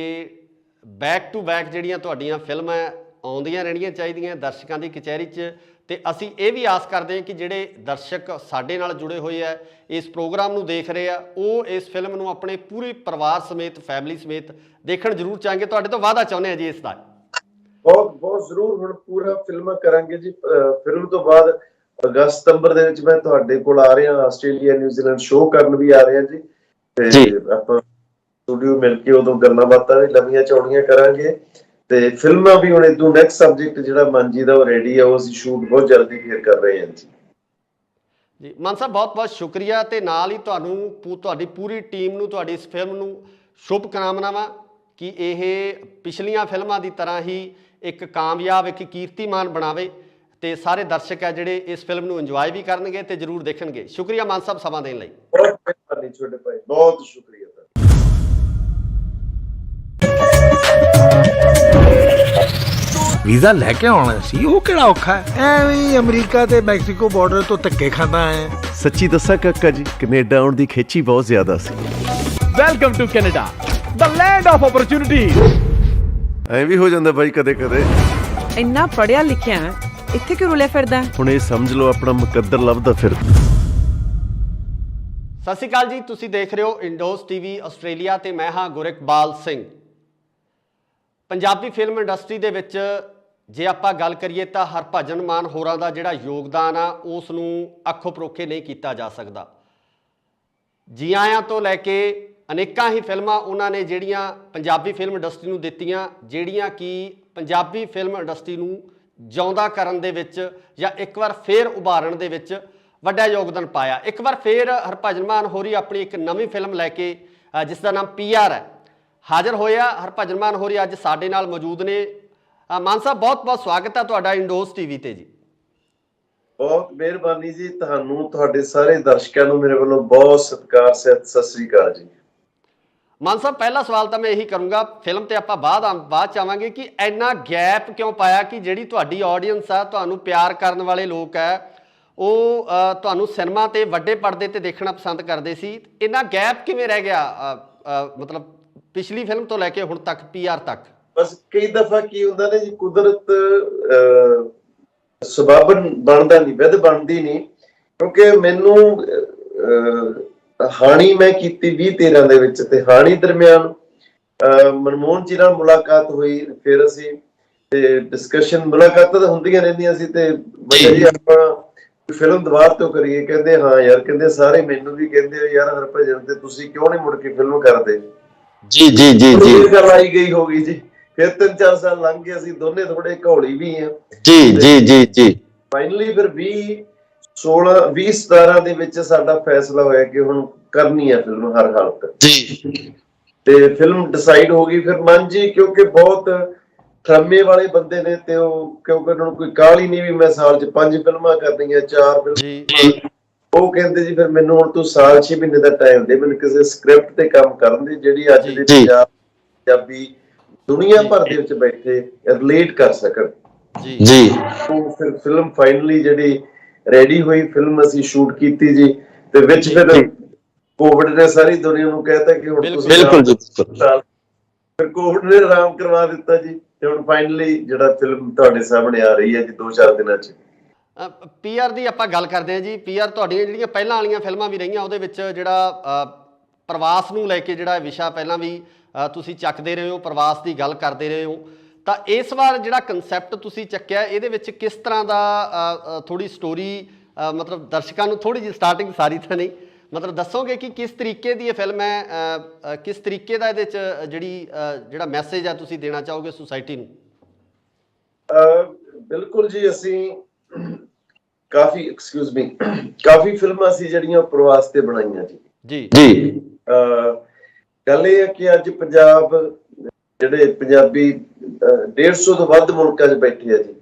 ਬੈਕ ਟੂ ਬੈਕ ਜਿਹੜੀਆਂ ਤੁਹਾਡੀਆਂ ਫਿਲਮਾਂ ਆਉਂਦੀਆਂ ਰਹਿਣੀਆਂ ਚਾਹੀਦੀਆਂ ਦਰਸ਼ਕਾਂ ਦੀ ਕਚਹਿਰੀ 'ਚ। ਤੇ ਅਸੀਂ ਇਹ ਵੀ ਆਸ ਕਰਦੇ ਹਾਂ ਕਿ ਜਿਹੜੇ ਦਰਸ਼ਕ ਸਾਡੇ ਨਾਲ ਜੁੜੇ ਹੋਏ ਆ ਇਸ ਪ੍ਰੋਗਰਾਮ ਨੂੰ ਦੇਖ ਰਹੇ ਆ ਉਹ ਇਸ ਫਿਲਮ ਨੂੰ ਆਪਣੇ ਪੂਰੇ ਪਰਿਵਾਰ ਸਮੇਤ ਫੈਮਿਲੀ ਸਮੇਤ ਦੇਖਣ ਜ਼ਰੂਰ ਚਾਹਾਂਗੇ। ਤੁਹਾਡੇ ਤੋਂ ਵਾਅਦਾ ਚਾਹੁੰਦੇ ਹਾਂ ਜੀ ਇਸ ਦਾ। ਬਹੁਤ ਬਹੁਤ ਜ਼ਰੂਰ ਹੁਣ ਪੂਰਾ ਫਿਲਮਾਂ ਕਰਾਂਗੇ ਜੀ। ਫਿਲਮ ਤੋਂ ਬਾਅਦ ਅਗਸਤ ਸਤੰਬਰ ਦੇ ਵਿੱਚ ਮੈਂ ਤੁਹਾਡੇ ਕੋਲ ਆ ਰਿਹਾ, ਆਸਟ੍ਰੇਲੀਆ ਨਿਊਜ਼ੀਲੈਂਡ ਸ਼ੋਅ ਕਰਨ ਵੀ ਆ ਰਿਹਾ ਜੀ। ਤੇ ਆਪਾਂ ਸਟੂਡੀਓ ਮਿਲ ਕੇ ਉਦੋਂ ਗੱਲਾਂ ਬਾਤਾਂ ਵੀ ਲੰਮੀਆਂ ਚੌੜੀਆਂ ਕਰਾਂਗੇ ਤੇ ਫਿਲਮਾਂ ਵੀ ਹੁਣ ਇਦੋਂ ਨੈਕਸਟ ਸਬਜੈਕਟ ਜਿਹੜਾ ਮਨਜੀ ਦਾ ਉਹ ਰੈਡੀ ਆ, ਉਹ ਅਸੀਂ ਸ਼ੂਟ ਬਹੁਤ ਜਲਦੀ ਫੇਰ ਕਰ ਰਹੇ ਹਾਂ ਜੀ। ਜੀ ਮਾਨ ਸਾਹਿਬ ਬਹੁਤ ਬਹੁਤ ਸ਼ੁਕਰੀਆ ਤੇ ਨਾਲ ਹੀ ਤੁਹਾਨੂੰ ਤੁਹਾਡੀ ਪੂਰੀ ਟੀਮ ਨੂੰ ਤੁਹਾਡੀ ਇਸ ਫਿਲਮ ਨੂੰ ਸ਼ੁਭ ਕਾਮਨਾਵਾਂ ਕਿ ਇਹ ਪਿਛਲੀਆਂ ਫਿਲਮਾਂ ਦੀ ਤਰ੍ਹਾਂ ਹੀ ਇੱਕ ਕਾਮਯਾਬ ਇੱਕ ਕੀਰਤੀਮਾਨ ਬਣਾਵੇ ਤੇ ਸਾਰੇ ਦਰਸ਼ਕ ਹੈ ਜਿਹੜੇ ਇਸ ਫਿਲਮ ਨੂੰ ਇੰਜੋਏ ਵੀ ਕਰਨਗੇ ਤੇ ਜ਼ਰੂਰ ਦੇਖਣਗੇ। ਸ਼ੁਕਰੀਆ ਮਾਨ ਸਾਹਿਬ ਸਮਾਂ ਦੇਣ ਲਈ। ਬਹੁਤ ਮਿਹਰਬਾਨੀ ਛੋਟੇ ਭਾਈ, ਬਹੁਤ ਸ਼ੁਕਰੀਆ। ਵੀਜ਼ਾ ਲੈ ਕੇ ਆਉਣਾ ਸੀ, ਉਹ ਕਿਹੜਾ ਔਖਾ ਹੈ। ਐਵੇਂ ਹੀ ਅਮਰੀਕਾ ਤੇ ਮੈਕਸੀਕੋ ਬਾਰਡਰ ਤੋਂ ਧੱਕੇ ਖਾਂਦਾ ਹੈ। ਸੱਚੀ ਦੱਸਾਂ ਕਾਕਾ ਜੀ, ਕੈਨੇਡਾ ਆਉਣ ਦੀ ਖੇਚੀ ਬਹੁਤ ਜ਼ਿਆਦਾ ਸੀ। Welcome to Canada, the land of opportunities. ਐਂ ਵੀ ਹੋ ਜਾਂਦਾ ਬਾਈ ਕਦੇ ਕਦੇ। ਇੰਨਾ ਪੜਿਆ ਲਿਖਿਆ ਹੈ, ਇੱਥੇ ਕਿਉਂ ਰੁਲਿਆ ਫਿਰਦਾ? ਹੁਣ ਇਹ ਸਮਝ ਲਓ ਆਪਣਾ ਮੁਕੱਦਰ ਲੱਭਦਾ ਫਿਰ। ਸਤਿ ਸ਼੍ਰੀ ਅਕਾਲ ਜੀ, ਤੁਸੀਂ ਦੇਖ ਰਹੇ ਹੋ ਇੰਡੋਜ਼ ਟੀਵੀ ਆਸਟ੍ਰੇਲੀਆ ਤੇ ਮੈਂ ਹਾਂ ਗੁਰਿਕਬਾਲ ਸਿੰਘ। ਪੰਜਾਬੀ ਫਿਲਮ ਇੰਡਸਟਰੀ ਦੇ ਵਿੱਚ ਜੇ ਆਪਾਂ ਗੱਲ ਕਰੀਏ ਤਾਂ ਹਰਭਜਨ ਮਾਨ ਹੋਰਾਂ ਦਾ ਜਿਹੜਾ ਯੋਗਦਾਨ ਆ ਉਸ ਨੂੰ ਅੱਖੋਂ ਪਰੋਖੇ ਨਹੀਂ ਕੀਤਾ ਜਾ ਸਕਦਾ। ਜੀ ਆਇਆਂ ਤੋਂ ਲੈ ਕੇ ਅਨੇਕਾਂ ਹੀ ਫਿਲਮਾਂ ਉਹਨਾਂ ਨੇ ਜਿਹੜੀਆਂ ਪੰਜਾਬੀ ਫਿਲਮ ਇੰਡਸਟਰੀ ਨੂੰ ਦਿੱਤੀਆਂ, ਜਿਹੜੀਆਂ ਕਿ ਪੰਜਾਬੀ ਫਿਲਮ ਇੰਡਸਟਰੀ ਨੂੰ ਜਿਉਂਦਾ ਕਰਨ ਦੇ ਵਿੱਚ ਜਾਂ ਇੱਕ ਵਾਰ ਫੇਰ ਉਭਾਰਨ ਦੇ ਵਿੱਚ ਵੱਡਾ ਯੋਗਦਾਨ ਪਾਇਆ। ਇੱਕ ਵਾਰ ਫੇਰ ਹਰਭਜਨ ਮਾਨ ਹੋਰੀ ਆਪਣੀ ਇੱਕ ਨਵੀਂ ਫਿਲਮ ਲੈ ਕੇ ਜਿਸ ਦਾ ਨਾਮ PR ਹੈ ਹਾਜ਼ਰ ਹੋਇਆ। ਹਰਭਜਨ ਮਾਨ ਹੋਰੀ ਅੱਜ ਸਾਡੇ ਨਾਲ ਮੌਜੂਦ ਨੇ। ਮਾਨ ਸਾਹਿਬ ਬਹੁਤ ਬਹੁਤ ਸਵਾਗਤ ਹੈ ਤੁਹਾਡਾ ਇੰਡੋਜ਼ ਟੀਵੀ ਤੇ ਜੀ। ਬਹੁਤ ਮਿਹਰਬਾਨੀ ਜੀ, ਤੁਹਾਨੂੰ ਤੁਹਾਡੇ ਸਾਰੇ ਦਰਸ਼ਕਾਂ ਨੂੰ ਮੇਰੇ ਵੱਲੋਂ ਬਹੁਤ ਸਤਿਕਾਰ ਸਤਿ ਸ੍ਰੀ ਅਕਾਲ ਜੀ। ਮਾਨ ਸਾਹਿਬ ਪਹਿਲਾ ਸਵਾਲ ਤਾਂ ਮੈਂ ਇਹੀ ਕਰੂੰਗਾ, ਫਿਲਮ ਤੇ ਆਪਾਂ ਬਾਅਦ ਚ ਆਵਾਂਗੇ ਕਿ ਇੰਨਾ ਗੈਪ ਕਿਉਂ ਪਾਇਆ ਕਿ ਜਿਹੜੀ ਤੁਹਾਡੀ ਆਡੀਅנס ਆ, ਤੁਹਾਨੂੰ ਪਿਆਰ ਕਰਨ ਵਾਲੇ ਲੋਕ ਹੈ, ਉਹ ਤੁਹਾਨੂੰ ਸਿਨੇਮਾ ਤੇ ਵੱਡੇ ਪਰਦੇ ਤੇ ਦੇਖਣਾ ਪਸੰਦ ਕਰਦੇ ਸੀ। ਇੰਨਾ ਗੈਪ ਕਿਵੇਂ ਰਹਿ ਗਿਆ ਮਤਲਬ ਪਿਛਲੀ ਫਿਲਮ ਤੋਂ ਲੈ ਕੇ ਹੁਣ ਤੱਕ PR ਤੱਕ? ਬਸ ਕਈ ਦਫਾ ਕੀ ਹੁੰਦਾ ਨੇ ਜੀ, ਕੁਦਰਤ ਸਬਬ ਬਣਦਾ ਨਹੀਂ, ਵਿਧ ਬਣਦੀ ਨਹੀਂ। ਕਿਉਂਕਿ ਮੈਨੂੰ ਹਾਣੀ ਮੈਂ ਕੀਤੀ 2013 ਦੇ ਵਿੱਚ ਤੇ ਹਾਣੀ ਦਰਮਿਆਨ ਮਨਮੋਹਨ ਜੀ ਨਾਲ ਮੁਲਾਕਾਤ ਹੋਈ। ਫਿਰ ਅਸੀਂ ਤੇ ਡਿਸਕਸ਼ਨ ਮੁਲਾਕਾਤਾਂ ਤਾਂ ਹੁੰਦੀਆਂ ਰਹਿੰਦੀਆਂ ਸੀ ਤੇ ਬਈ ਜੀ ਆਪਾਂ ਫਿਲਮ ਦੁਬਾਰਾ ਤੋਂ ਕਰੀਏ। ਕਹਿੰਦੇ ਹਾਂ ਯਾਰ, ਕਹਿੰਦੇ ਸਾਰੇ ਮੈਨੂੰ ਵੀ ਕਹਿੰਦੇ ਯਾਰ ਹਰਭਜਨ ਤੇ ਤੁਸੀਂ ਕਿਉਂ ਨਹੀਂ ਮੁੜ ਕੇ ਫਿਲਮ ਕਰਦੇ? ਜੀ ਜੀ ਜੀ ਜੀ ਗੱਲ ਆਈ ਗਈ ਹੋ ਗਈ ਜੀ। ਫਿਰ 3-4 ਸਾਲ ਲੰਘ ਗਏ, ਅਸੀਂ ਦੋਨੇ ਥੋੜੇ ਘੋਲੀ ਵੀ ਆ ਜੀ ਜੀ ਜੀ ਜੀ। ਫਾਈਨਲੀ ਫਿਰ 2017 ਦੇ ਵਿੱਚ ਸਾਡਾ ਫੈਸਲਾ ਹੋਇਆ ਕਿ ਹੁਣ ਕਰਨੀ ਹੈ ਫਿਲਮ ਹਰ ਹਾਲਤ ਜੀ। ਤੇ ਫਿਲਮ ਡਿਸਾਈਡ ਹੋ ਗਈ। ਫਿਰ ਮਨ ਜੀ ਕਿਉਂਕਿ ਬਹੁਤ ਥਰਮੇ ਵਾਲੇ ਬੰਦੇ ਨੇ ਤੇ ਉਹ ਕਿਉਂਕਿ ਉਹਨਾਂ ਨੂੰ ਕੋਈ ਕਾਹਲੀ ਨਹੀਂ ਵੀ ਮੈਂ ਸਾਲ 'ਚ 5 ਫਿਲਮਾਂ ਕਰਨੀਆਂ 4 ਫਿਲਮਾਂ। ਉਹ ਕਹਿੰਦੇ ਜੀ ਫਿਰ ਮੈਨੂੰ ਹੁਣ ਤੂੰ ਸਾਲ 6 ਮਹੀਨੇ ਦਾ ਟਾਈਮ ਦੇ, ਮੈਨੂੰ ਕਿਸੇ ਸਕ੍ਰਿਪਟ ਤੇ ਕੰਮ ਕਰਨ ਦੀ ਜਿਹੜੀ ਅੱਜ ਦੇ ਪੰਜਾਬੀ ਦੁਨੀਆ ਭਰ ਦੇ ਵਿੱਚ ਬੈਠੇ ਰਿਲੇਟ ਕਰ ਸਕਣ ਜੀ। ਉਹ ਫਿਰ ਫਿਲਮ ਫਾਈਨਲੀ ਜਿਹੜੀ ਰੈਡੀ ਹੋਈ, ਫਿਲਮ ਅਸੀਂ ਸ਼ੂਟ ਕੀਤੀ ਜੀ। ਤੇ ਵਿੱਚ ਫਿਰ ਕੋਵਿਡ ਨੇ ਸਾਰੀ ਦੁਨੀਆ ਨੂੰ ਕਹਿਤਾ ਕਿ ਹੁਣ ਤੁਸੀਂ ਬਿਲਕੁਲ ਜੀ, ਫਿਰ ਕੋਵਿਡ ਨੇ ਆਰਾਮ ਕਰਵਾ ਦਿੱਤਾ ਜੀ। ਤੇ ਹੁਣ ਫਾਈਨਲੀ ਜਿਹੜਾ ਫਿਲਮ ਤੁਹਾਡੇ ਸਾਹਮਣੇ ਆ ਰਹੀ ਹੈ ਜੀ 2-4 ਦਿਨਾਂ 'ਚ। PR ਦੀ ਆਪਾਂ ਗੱਲ ਕਰਦੇ ਹਾਂ ਜੀ। PR ਤੁਹਾਡੀਆਂ ਜਿਹੜੀਆਂ ਪਹਿਲਾਂ ਵਾਲੀਆਂ ਫਿਲਮਾਂ ਵੀ ਰਹੀਆਂ ਉਹਦੇ ਵਿੱਚ ਜਿਹੜਾ ਪ੍ਰਵਾਸ ਨੂੰ ਲੈ ਕੇ ਜਿਹੜਾ ਵਿਸ਼ਾ ਪਹਿਲਾਂ ਵੀ ਤੁਸੀਂ ਚੱਕਦੇ ਰਹੇ ਹੋ, ਪ੍ਰਵਾਸ ਦੀ ਗੱਲ ਕਰਦੇ ਰਹੇ ਹੋ, ਤਾਂ ਇਸ ਵਾਰ ਜਿਹੜਾ ਕਨਸੈਪਟ ਤੁਸੀਂ ਚੱਕਿਆ ਇਹਦੇ ਵਿੱਚ ਕਿਸ ਤਰ੍ਹਾਂ ਦਾ ਥੋੜੀ ਸਟੋਰੀ ਮਤਲਬ ਦਰਸ਼ਕਾਂ ਨੂੰ ਥੋੜੀ ਜਿਹੀ ਸਟਾਰਟਿੰਗ ਸਾਰੀ ਤਾਂ ਨਹੀਂ ਮਤਲਬ ਦੱਸੋਗੇ ਕਿ ਕਿਸ ਤਰੀਕੇ ਦੀ ਇਹ ਫਿਲਮ ਹੈ, ਕਿਸ ਤਰੀਕੇ ਦਾ ਇਹਦੇ 'ਚ ਜਿਹੜਾ ਮੈਸੇਜ ਆ ਤੁਸੀਂ ਦੇਣਾ ਚਾਹੋਗੇ ਸੁਸਾਇਟੀ ਨੂੰ? ਬਿਲਕੁਲ ਜੀ, ਅਸੀਂ ਕਾਫੀ ਫਿਲਮਾਂ ਸੀ ਜਿਹੜੀਆਂ ਪ੍ਰਵਾਸ ਤੇ ਬਣਾਈਆਂ ਜੀ ਜੀ। ਗੱਲ ਇਹ ਹੈ ਕਿ ਅੱਜ ਪੰਜਾਬ ਜਿਹੜੇ ਪੰਜਾਬੀ 150 ਤੋਂ ਵੱਧ ਮੁਲਕਾਂ 'ਚ ਬੈਠੇ ਆ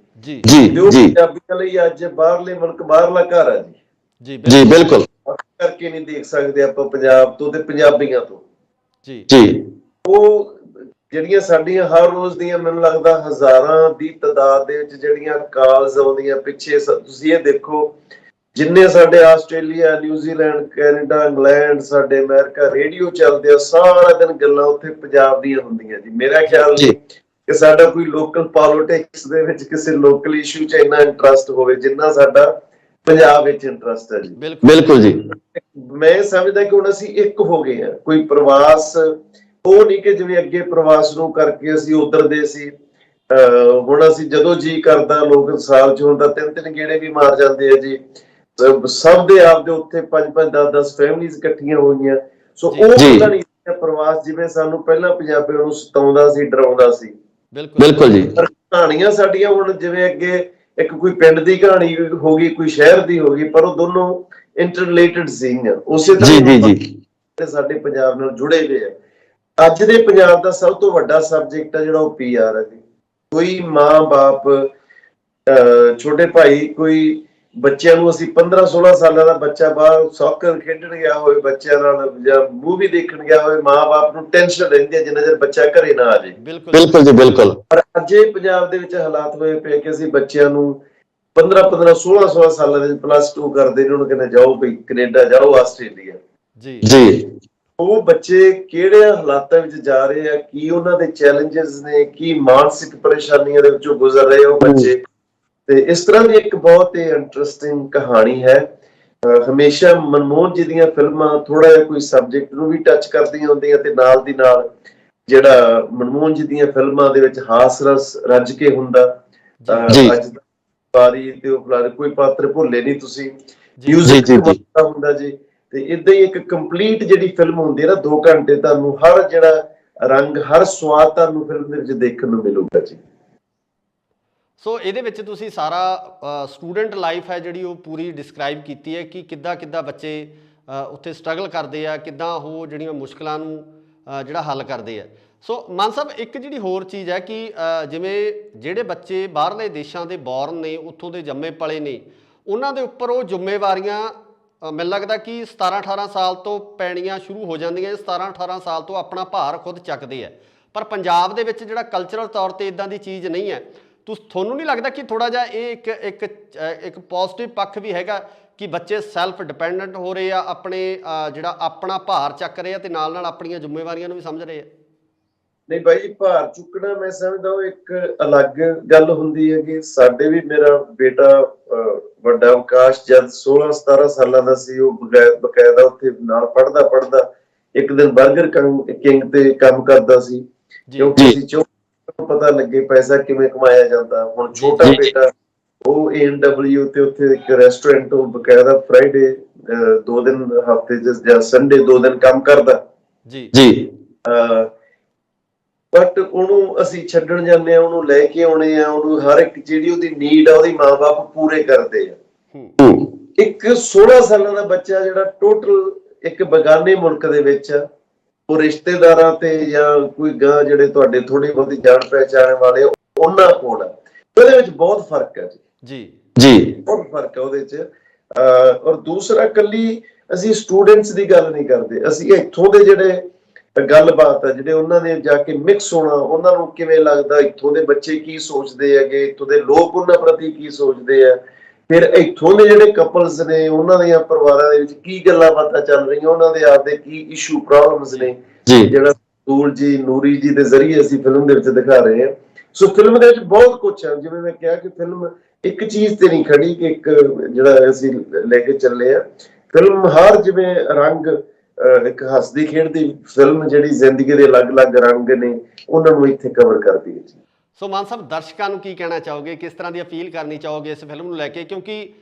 ਜੀ ਜੀ। ਜੋ ਪੰਜਾਬੀਆਂ ਲਈ ਅੱਜ ਬਾਹਰਲੇ ਮੁਲਕ ਬਾਹਰਲਾ ਘਰ ਆ ਜੀ ਜੀ। ਬਿਲਕੁਲ ਕਰਕੇ ਨਹੀਂ ਦੇਖ ਸਕਦੇ ਆਪਾਂ ਪੰਜਾਬ ਤੋਂ ਤੇ ਪੰਜਾਬੀਆਂ ਤੋਂ ਜੀ ਜੀ। ਉਹ ਜਿਹੜੀਆਂ ਸਾਡੀਆਂ ਹਰ ਰੋਜ਼ ਦੀਆਂ ਮੈਨੂੰ ਲੱਗਦਾ ਹਜ਼ਾਰਾਂ ਦੀ ਤਾਦਾਦ ਦੇ ਵਿੱਚ ਜਿਹੜੀਆਂ ਕਾਲਸ ਆਉਂਦੀਆਂ ਪਿੱਛੇ ਤੁਸੀਂ ਇਹ ਦੇਖੋ, ਜਿੰਨੇ ਸਾਡੇ ਆਸਟ੍ਰੇਲੀਆ, ਨਿਊਜ਼ੀਲੈਂਡ, ਕੈਨੇਡਾ, ਇੰਗਲੈਂਡ, ਸਾਡੇ ਅਮਰੀਕਾ ਰੇਡੀਓ ਚੱਲਦੇ ਆ, ਸਾਰਾ ਦਿਨ ਗੱਲਾਂ ਉੱਥੇ ਪੰਜਾਬ ਦੀਆਂ ਹੁੰਦੀਆਂ ਜੀ। ਮੇਰਾ ਖਿਆਲ ਨਹੀਂ ਕਿ ਸਾਡਾ ਕੋਈ ਲੋਕਲ ਪੋਲਿਟਿਕਸ ਦੇ ਵਿੱਚ ਕਿਸੇ ਲੋਕਲ ਇਸ਼ੂ 'ਚ ਇੰਨਾ ਇੰਟਰਸਟ ਹੋਵੇ ਜਿੰਨਾ ਸਾਡਾ ਪੰਜਾਬ ਵਿੱਚ ਇੰਟਰਸਟ ਹੈ ਜੀ। ਬਿਲਕੁਲ ਜੀ। ਮੈਂ ਸਮਝਦਾ ਕਿ ਹੁਣ ਅਸੀਂ ਇੱਕ ਹੋ ਗਏ ਆ। ਕੋਈ ਪ੍ਰਵਾਸ ਉਹ ਨਹੀਂ ਕਿ ਜਿਵੇਂ ਅੱਗੇ ਪ੍ਰਵਾਸ ਨੂੰ ਕਰਕੇ ਅਸੀਂ ਉਧਰ ਦੇ ਸੀ, ਹੁਣ ਅਸੀਂ ਜਦੋਂ ਜੀ ਕਰਦਾ ਲੋਕ ਸਾਲ 'ਚ ਹੁਣ ਤਾਂ 3-3 ਗੇੜੇ ਵੀ ਮਾਰ ਜਾਂਦੇ ਆ ਜੀ। ਸਭ ਦੇ ਆਪਦੇ ਉੱਥੇ 5-5 10-10 ਫੈਮਿਲੀਜ਼ ਇਕੱਠੀਆਂ ਹੋਈਆਂ। ਸੋ ਉਹ ਪਤਾ ਨਹੀਂ ਪ੍ਰਵਾਸ ਜਿਵੇਂ ਸਾਨੂੰ ਪਹਿਲਾਂ ਪੰਜਾਬੀਆਂ ਨੂੰ ਸਤਾਉਂਦਾ ਸੀ, ਡਰਾਉਂਦਾ ਸੀ। ਬਿਲਕੁਲ ਜੀ। ਪਰ ਕਹਾਣੀਆਂ ਸਾਡੀਆਂ ਹੁਣ ਜਿਵੇਂ ਅੱਗੇ ਇੱਕ ਕੋਈ ਪਿੰਡ ਦੀ ਕਹਾਣੀ ਹੋ ਗਈ, ਕੋਈ ਸ਼ਹਿਰ ਦੀ ਹੋ ਗਈ, ਪਰ ਉਹ ਦੋਨੋਂ ਇੰਟਰਰਿਲੇਟਡ ਸੀਗੀਆਂ। ਉਸੇ ਤਰ੍ਹਾਂ ਸਾਡੇ ਪੰਜਾਬ ਨਾਲ ਜੁੜੇ ਹੋਏ ਆ। ਅੱਜ ਦੇ ਪੰਜਾਬ ਦਾ ਸਭ ਤੋਂ ਵੱਡਾ ਸਬਜੈਕਟ ਆ ਜਿਹੜਾ ਉਹ PR ਹੈ ਜੀ। ਕੋਈ ਮਾਂ ਬਾਪ, ਛੋਟੇ ਭਾਈ, ਕੋਈ ਬੱਚਿਆਂ ਨੂੰ ਅਸੀਂ 15-16 ਸਾਲਾਂ ਦਾ ਬੱਚਾ ਬਾਹਰ ਸੌਕਰ ਖੇਡਣ ਗਿਆ ਹੋਵੇ ਬੱਚਿਆਂ ਨਾਲ ਜਾਂ ਮੂਵੀ ਦੇਖਣ ਗਿਆ ਹੋਵੇ, ਮਾਂ ਬਾਪ ਨੂੰ ਟੈਨਸ਼ਨ ਰਹਿੰਦੀ ਹੈ ਜਿੰਨਾ ਚਿਰ ਬੱਚਾ ਘਰੇ ਨਾ ਆ ਜਾਏ। ਬਿਲਕੁਲ ਜੀ, ਬਿਲਕੁਲ। ਪਰ ਅੱਜ ਇਹ ਪੰਜਾਬ ਦੇ ਵਿੱਚ ਹਾਲਾਤ ਹੋਏ ਪਏ ਕਿ ਅਸੀਂ ਬੱਚਿਆਂ ਨੂੰ 15-15 16 ਸਾਲਾਂ ਦੇ +2 ਕਰਦੇ ਨੇ, ਉਹਨੂੰ ਕਹਿੰਦੇ ਜਾਓ ਬਈ ਕੈਨੇਡਾ ਜਾਓ, ਆਸਟ੍ਰੇਲੀਆ ਜੀ। ਉਹ ਬੱਚੇ ਕਿਹੜੇ ਹਾਲਾਤਾਂ ਵਿੱਚ ਜਾ ਰਹੇ ਆ, ਕੀ ਉਹਨਾਂ ਦੇ ਚੈਲੰਜਸ ਨੇ, ਕੀ ਮਾਨਸਿਕ ਪਰੇਸ਼ਾਨੀਆਂ ਦੇ ਵਿੱਚੋਂ ਗੁਜ਼ਰ ਰਹੇ ਉਹ ਬੱਚੇ। ਤੇ ਇਸ ਤਰ੍ਹਾਂ ਦੀ ਇੱਕ ਬਹੁਤ ਹੀ ਇੰਟਰਸਟਿੰਗ ਕਹਾਣੀ ਹੈ। ਹਮੇਸ਼ਾ ਮਨਮੋਹਨ ਜੀ ਦੀਆਂ ਫਿਲਮਾਂ ਥੋੜਾ ਜਿਹਾ ਕੋਈ ਸਬਜੈਕਟ ਨੂੰ ਵੀ ਟੱਚ ਕਰਦੀਆਂ ਹੁੰਦੀਆਂ ਤੇ ਨਾਲ ਦੀ ਨਾਲ ਜਿਹੜਾ ਮਨਮੋਹਨ ਜੀ ਦੀਆਂ ਫਿਲਮਾਂ ਦੇ ਵਿੱਚ ਹਾਸ ਰਸ ਰੱਜ ਕੇ ਹੁੰਦਾ। ਅੱਜ ਵਾਰੀ ਤੇ ਉਹ ਕੋਈ ਪਾਤਰ ਭੁੱਲੇ ਨਹੀਂ ਤੁਸੀਂ, ਮਿਊਜ਼ਿਕ ਹੁੰਦਾ ਜੀ। ਤੇ ਇਦਾਂ ਹੀ ਇੱਕ ਕੰਪਲੀਟ ਜਿਹੜੀ ਫਿਲਮ ਹੁੰਦੀ ਹੈ ਨਾ, 2 ਘੰਟੇ ਤੁਹਾਨੂੰ ਹਰ ਜਿਹੜਾ ਰੰਗ, ਹਰ ਸਵਾਦ ਤੁਹਾਨੂੰ ਫਿਲਮ ਦੇ ਵਿੱਚ ਦੇਖਣ ਨੂੰ ਮਿਲੂਗਾ ਜੀ। ਸੋ ਇਹਦੇ ਵਿੱਚ ਤੁਸੀਂ ਸਾਰਾ ਸਟੂਡੈਂਟ ਲਾਈਫ ਹੈ ਜਿਹੜੀ ਉਹ ਪੂਰੀ ਡਿਸਕ੍ਰਾਈਬ ਕੀਤੀ ਹੈ ਕਿ ਕਿੱਦਾਂ ਬੱਚੇ ਉੱਥੇ ਸਟਰਗਲ ਕਰਦੇ ਆ, ਕਿੱਦਾਂ ਉਹ ਜਿਹੜੀਆਂ ਮੁਸ਼ਕਲਾਂ ਨੂੰ ਜਿਹੜਾ ਹੱਲ ਕਰਦੇ ਆ। ਸੋ ਮਾਨ ਸਾਹਿਬ, ਇੱਕ ਜਿਹੜੀ ਹੋਰ ਚੀਜ਼ ਹੈ ਕਿ ਜਿਵੇਂ ਜਿਹੜੇ ਬੱਚੇ ਬਾਹਰਲੇ ਦੇਸ਼ਾਂ ਦੇ ਬੌਰਨ ਨੇ, ਉੱਥੋਂ ਦੇ ਜੰਮੇ ਪਲੇ ਨੇ, ਉਹਨਾਂ ਦੇ ਉੱਪਰ ਉਹ ਜ਼ਿੰਮੇਵਾਰੀਆਂ ਮੈਨੂੰ ਲੱਗਦਾ ਕਿ 17-18 ਸਾਲ ਤੋਂ ਪੈਣੀਆਂ ਸ਼ੁਰੂ ਹੋ ਜਾਂਦੀਆਂ। 17-18 ਸਾਲ ਤੋਂ ਆਪਣਾ ਭਾਰ ਖੁਦ ਚੱਕਦੇ ਆ। ਪਰ ਪੰਜਾਬ ਦੇ ਵਿੱਚ ਜਿਹੜਾ ਕਲਚਰਲ ਤੌਰ 'ਤੇ ਇੱਦਾਂ ਦੀ ਚੀਜ਼ ਨਹੀਂ ਹੈ। ਤੁਹਾਨੂੰ ਨਹੀਂ ਲੱਗਦਾ ਕਿ ਥੋੜਾ ਜਿਹਾ ਇਹ ਇੱਕ ਪੋਜ਼ਿਟਿਵ ਪੱਖ ਵੀ ਹੈਗਾ ਕਿ ਬੱਚੇ ਸੈਲਫ ਡਿਪੈਂਡੈਂਟ ਹੋ ਰਹੇ ਆ, ਆਪਣੇ ਜਿਹੜਾ ਆਪਣਾ ਭਾਰ ਚੱਕ ਰਹੇ ਆ ਤੇ ਨਾਲ ਆਪਣੀਆਂ ਜ਼ਿੰਮੇਵਾਰੀਆਂ ਨੂੰ ਵੀ ਸਮਝ ਰਹੇ ਆ? ਨਹੀਂ ਭਾਈ, ਭਾਰ ਚੁੱਕਣਾ ਮੈਂ ਸਮਝਦਾ ਉਹ ਇੱਕ ਅਲੱਗ ਗੱਲ ਹੁੰਦੀ ਹੈ। ਕਿ ਸਾਡੇ ਵੀ, ਮੇਰਾ ਬੇਟਾ ਵੱਡਾ ਆਕਾਸ਼ ਜਦ 16-17 ਸਾਲਾਂ ਦਾ ਸੀ, ਉਹ ਬਕਾਇਦਾ ਉੱਥੇ ਨਾਲ ਪੜ੍ਹਦਾ ਇੱਕ ਦਿਨ ਬਰਗਰ ਕਿੰਗ ਤੇ ਕੰਮ ਕਰਦਾ ਸੀ, ਕਿਉਂਕਿ ਪਤਾ ਲੱਗੇ ਪੈਸਾ ਕਿਵੇਂ ਕਮਾਇਆ ਜਾਂਦਾ। ਹੁਣ ਛੋਟਾ ਬੇਟਾ ਉਹ ANW ਤੇ ਉੱਥੇ ਇੱਕ ਰੈਸਟੋਰੈਂਟ, ਉਹ ਬਕਾਇਦਾ ਫਰਾਈਡੇ 2 ਦਿਨ ਹਫ਼ਤੇ ਜਾਂ ਸੰਡੇ 2 ਦਿਨ ਕੰਮ ਕਰਦਾ ਜੀ। ਬਟ ਉਹਨੂੰ ਅਸੀਂ ਛੱਡਣ ਜਾਂਦੇ ਆ, ਉਹਨੂੰ ਲੈ ਕੇ ਆਉਣੇ ਆ, ਉਹਨੂੰ ਹਰ ਇੱਕ ਜਿਹੜੀ ਉਹਦੀ ਨੀਡ ਆ ਉਹਦੀ ਮਾਂ ਬਾਪ ਪੂਰੇ ਕਰਦੇ ਆ। ਇੱਕ 16 ਸਾਲਾਂ ਦਾ ਬੱਚਾ ਜਿਹੜਾ ਟੋਟਲ ਇੱਕ ਬੇਗਾਨੇ ਮੁਲਕ ਦੇ ਵਿੱਚ, ਉਹ ਰਿਸ਼ਤੇਦਾਰਾਂ ਤੇ ਜਾਂ ਕੋਈ ਗਾਂ ਜਿਹੜੇ ਤੁਹਾਡੇ ਥੋੜੀ ਬਹੁਤੀ ਜਾਣ ਪਹਿਚਾਣ ਵਾਲੇ ਉਹਨਾਂ ਕੋਲ, ਉਹਦੇ ਵਿੱਚ ਬਹੁਤ ਫਰਕ ਹੈ ਜੀ। ਬਹੁਤ ਫਰਕ ਹੈ ਉਹਦੇ ਚ। ਔਰ ਦੂਸਰਾ, ਕੱਲੀ ਅਸੀਂ ਸਟੂਡੈਂਟਸ ਦੀ ਗੱਲ ਨਹੀਂ ਕਰਦੇ, ਅਸੀਂ ਇੱਥੋਂ ਦੇ ਜਿਹੜੇ ਗੱਲਬਾਤ ਹੈ, ਜਿਹੜੇ ਉਹਨਾਂ ਨੇ ਜਾ ਕੇ ਮਿਕਸ ਹੋਣਾ, ਉਹਨਾਂ ਨੂੰ ਕਿਵੇਂ ਲੱਗਦਾ, ਇੱਥੋਂ ਦੇ ਬੱਚੇ ਕੀ ਸੋਚਦੇ ਹੈਗੇ, ਇੱਥੋਂ ਦੇ ਲੋਕ ਉਹਨਾਂ ਪ੍ਰਤੀ ਕੀ ਸੋਚਦੇ ਆ, ਫਿਰ ਇੱਥੋਂ ਦੇ ਜਿਹੜੇ ਕਪਲਸ ਨੇ ਉਹਨਾਂ ਦੀਆਂ ਪਰਿਵਾਰਾਂ ਦੇ ਵਿੱਚ ਕੀ ਗੱਲਾਂ ਬਾਤਾਂ ਚੱਲ ਰਹੀਆਂ, ਉਹਨਾਂ ਦੇ ਆਪਦੇ ਕੀ ਇਸ਼ੂ ਪ੍ਰੋਬਲਮਸ ਨੇ, ਜਿਹੜਾ ਸੂਲ ਜੀ, ਨੂਰੀ ਜੀ ਦੇ ਜ਼ਰੀਏ ਅਸੀਂ ਫਿਲਮ ਦੇ ਵਿੱਚ ਦਿਖਾ ਰਹੇ ਹਾਂ। ਸੋ ਫਿਲਮ ਦੇ ਵਿੱਚ ਬਹੁਤ ਕੁਛ ਹੈ। ਜਿਵੇਂ ਮੈਂ ਕਿਹਾ ਕਿ ਫਿਲਮ ਇੱਕ ਚੀਜ਼ ਤੇ ਨਹੀਂ ਖੜੀ ਕਿ ਇੱਕ ਜਿਹੜਾ ਅਸੀਂ ਲੈ ਕੇ ਚੱਲੇ ਆ, ਫਿਲਮ ਹਰ ਜਿਵੇਂ ਰੰਗ, ਇੱਕ ਹੱਸਦੀ ਖੇਡਦੀ ਫਿਲਮ ਜਿਹੜੀ ਜ਼ਿੰਦਗੀ ਦੇ ਅਲੱਗ-ਅਲੱਗ ਰੰਗ ਨੇ, ਉਹਨਾਂ ਨੂੰ ਇੱਥੇ ਕਵਰ ਕਰਦੀ ਹੈ ਜੀ। ਸੋ ਮਾਨ ਸਾਹਿਬ, ਦਰਸ਼ਕਾਂ ਨੂੰ ਕੀ ਕਹਿਣਾ ਚਾਹੋਗੇ, ਕਿਸ ਤਰ੍ਹਾਂ ਦੀ ਅਪੀਲ ਕਰਨੀ ਚਾਹੋਗੇ ਇਸ ਫਿਲਮ ਨੂੰ ਲੈ ਕੇ? ਕਿਉਂਕਿ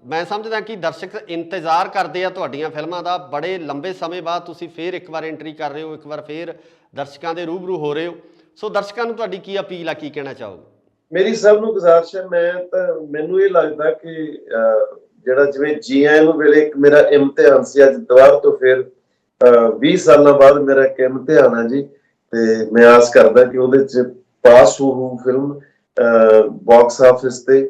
ਮੈਂ ਸਮਝਦਾ ਕਿ ਦਰਸ਼ਕ ਇੰਤਜ਼ਾਰ ਕਰਦੇ ਆ ਤੁਹਾਡੀਆਂ ਫਿਲਮਾਂ ਦਾ। ਬੜੇ ਲੰਬੇ ਸਮੇਂ ਬਾਅਦ ਤੁਸੀਂ ਫੇਰ ਇੱਕ ਵਾਰ ਐਂਟਰੀ ਕਰ ਰਹੇ ਹੋ, ਇੱਕ ਵਾਰ ਫੇਰ ਦਰਸ਼ਕਾਂ ਦੇ ਰੂਬਰੂ ਹੋ ਰਹੇ ਹੋ। ਸੋ ਦਰਸ਼ਕਾਂ ਨੂੰ ਤੁਹਾਡੀ ਕੀ ਅਪੀਲ ਆ, ਕੀ ਕਹਿਣਾ ਚਾਹੋਗੇ? ਮੇਰੀ ਸਭ ਨੂੰ ਗੁਜ਼ਾਰਿਸ਼ ਹੈ, ਮੈਨੂੰ ਇਹ ਲੱਗਦਾ ਕਿ ਜਿਹੜਾ ਜਿਵੇਂ GIM ਵੇਲੇ ਇੱਕ ਮੇਰਾ ਇਮਤਿਹਾਨ ਸੀ, ਅੱਜ ਦੁਬਾਰਾ ਤੋਂ ਫਿਰ 20 ਸਾਲਾਂ ਬਾਅਦ ਮੇਰਾ ਇੱਕ ਇਮਤਿਹਾਨ ਹੈ ਜੀ, ਤੇ ਮੈਂ ਆਸ ਕਰਦਾ ਕਿ ਉਹਦੇ ਚ ਪਾਸ ਹੋਊ ਫਿਲਮ ਬਾਕਸ ਆਫਿਸ ਤੇ।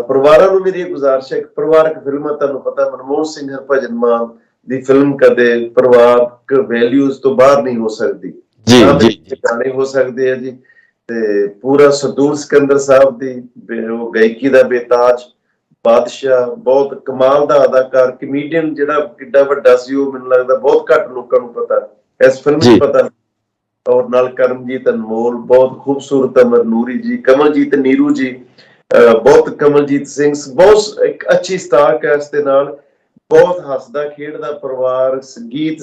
ਪਰਿਵਾਰਾਂ ਨੂੰ ਮੇਰੀ ਗੁਜ਼ਾਰਿਸ਼ ਹੈ, ਪਰਿਵਾਰਕ ਫਿਲਮਾਂ, ਤੁਹਾਨੂੰ ਪਤਾ ਮਨਮੋਹਨ ਸਿੰਘ, ਹਰਭਜਨ ਮਾਨ ਦੀ ਫਿਲਮ ਕਦੇ ਪਰਿਵਾਰਕ ਵੈਲਿਊਜ਼ ਤੋਂ ਬਾਹਰ ਨਹੀਂ ਹੋ ਸਕਦੀ। ਜੀ ਉਹਨਾਂ ਦੇ ਜੀ ਵਿੱਚ ਗਾਣੇ ਹੋ ਸਕਦੇ ਆ ਜੀ। ਤੇ ਪੂਰਾ ਸਰਦੂਲ ਸਿਕੰਦਰ ਸਾਹਿਬ ਦੀ ਉਹ ਗਾਇਕੀ ਦਾ ਬੇਤਾਜ ਬਾਦਸ਼ਾਹ, ਬਹੁਤ ਕਮਾਲ ਦਾ ਅਦਾਕਾਰ, ਕਮੇਡੀਅਨ ਜਿਹੜਾ ਕਿੱਡਾ ਵੱਡਾ ਸੀ ਉਹ ਮੈਨੂੰ ਲੱਗਦਾ ਬਹੁਤ ਘੱਟ ਲੋਕਾਂ ਨੂੰ ਪਤਾ, ਇਸ ਫਿਲਮ ਜੀ। 'ਚ ਪਤਾ। ਔਰ ਨਾਲ ਕਰਮਜੀਤ ਅਨਮੋਲ, ਬਹੁਤ ਖੂਬਸੂਰਤ ਅਮਰ ਨੂਰੀ ਜੀ, ਕਮਲਜੀਤ ਨੀਰੂ ਜੀ, ਬਹੁਤ ਕਮਲਜੀਤ ਸਿੰਘ, ਬਹੁਤ ਇੱਕ ਅੱਛੀ ਸਟਾਕ ਹੈ ਇਸ ਦੇ ਨਾਲ, ਬਹੁਤ ਹੱਸਦਾ ਖੇਡਦਾ ਪਰਿਵਾਰ, ਸੰਗੀਤ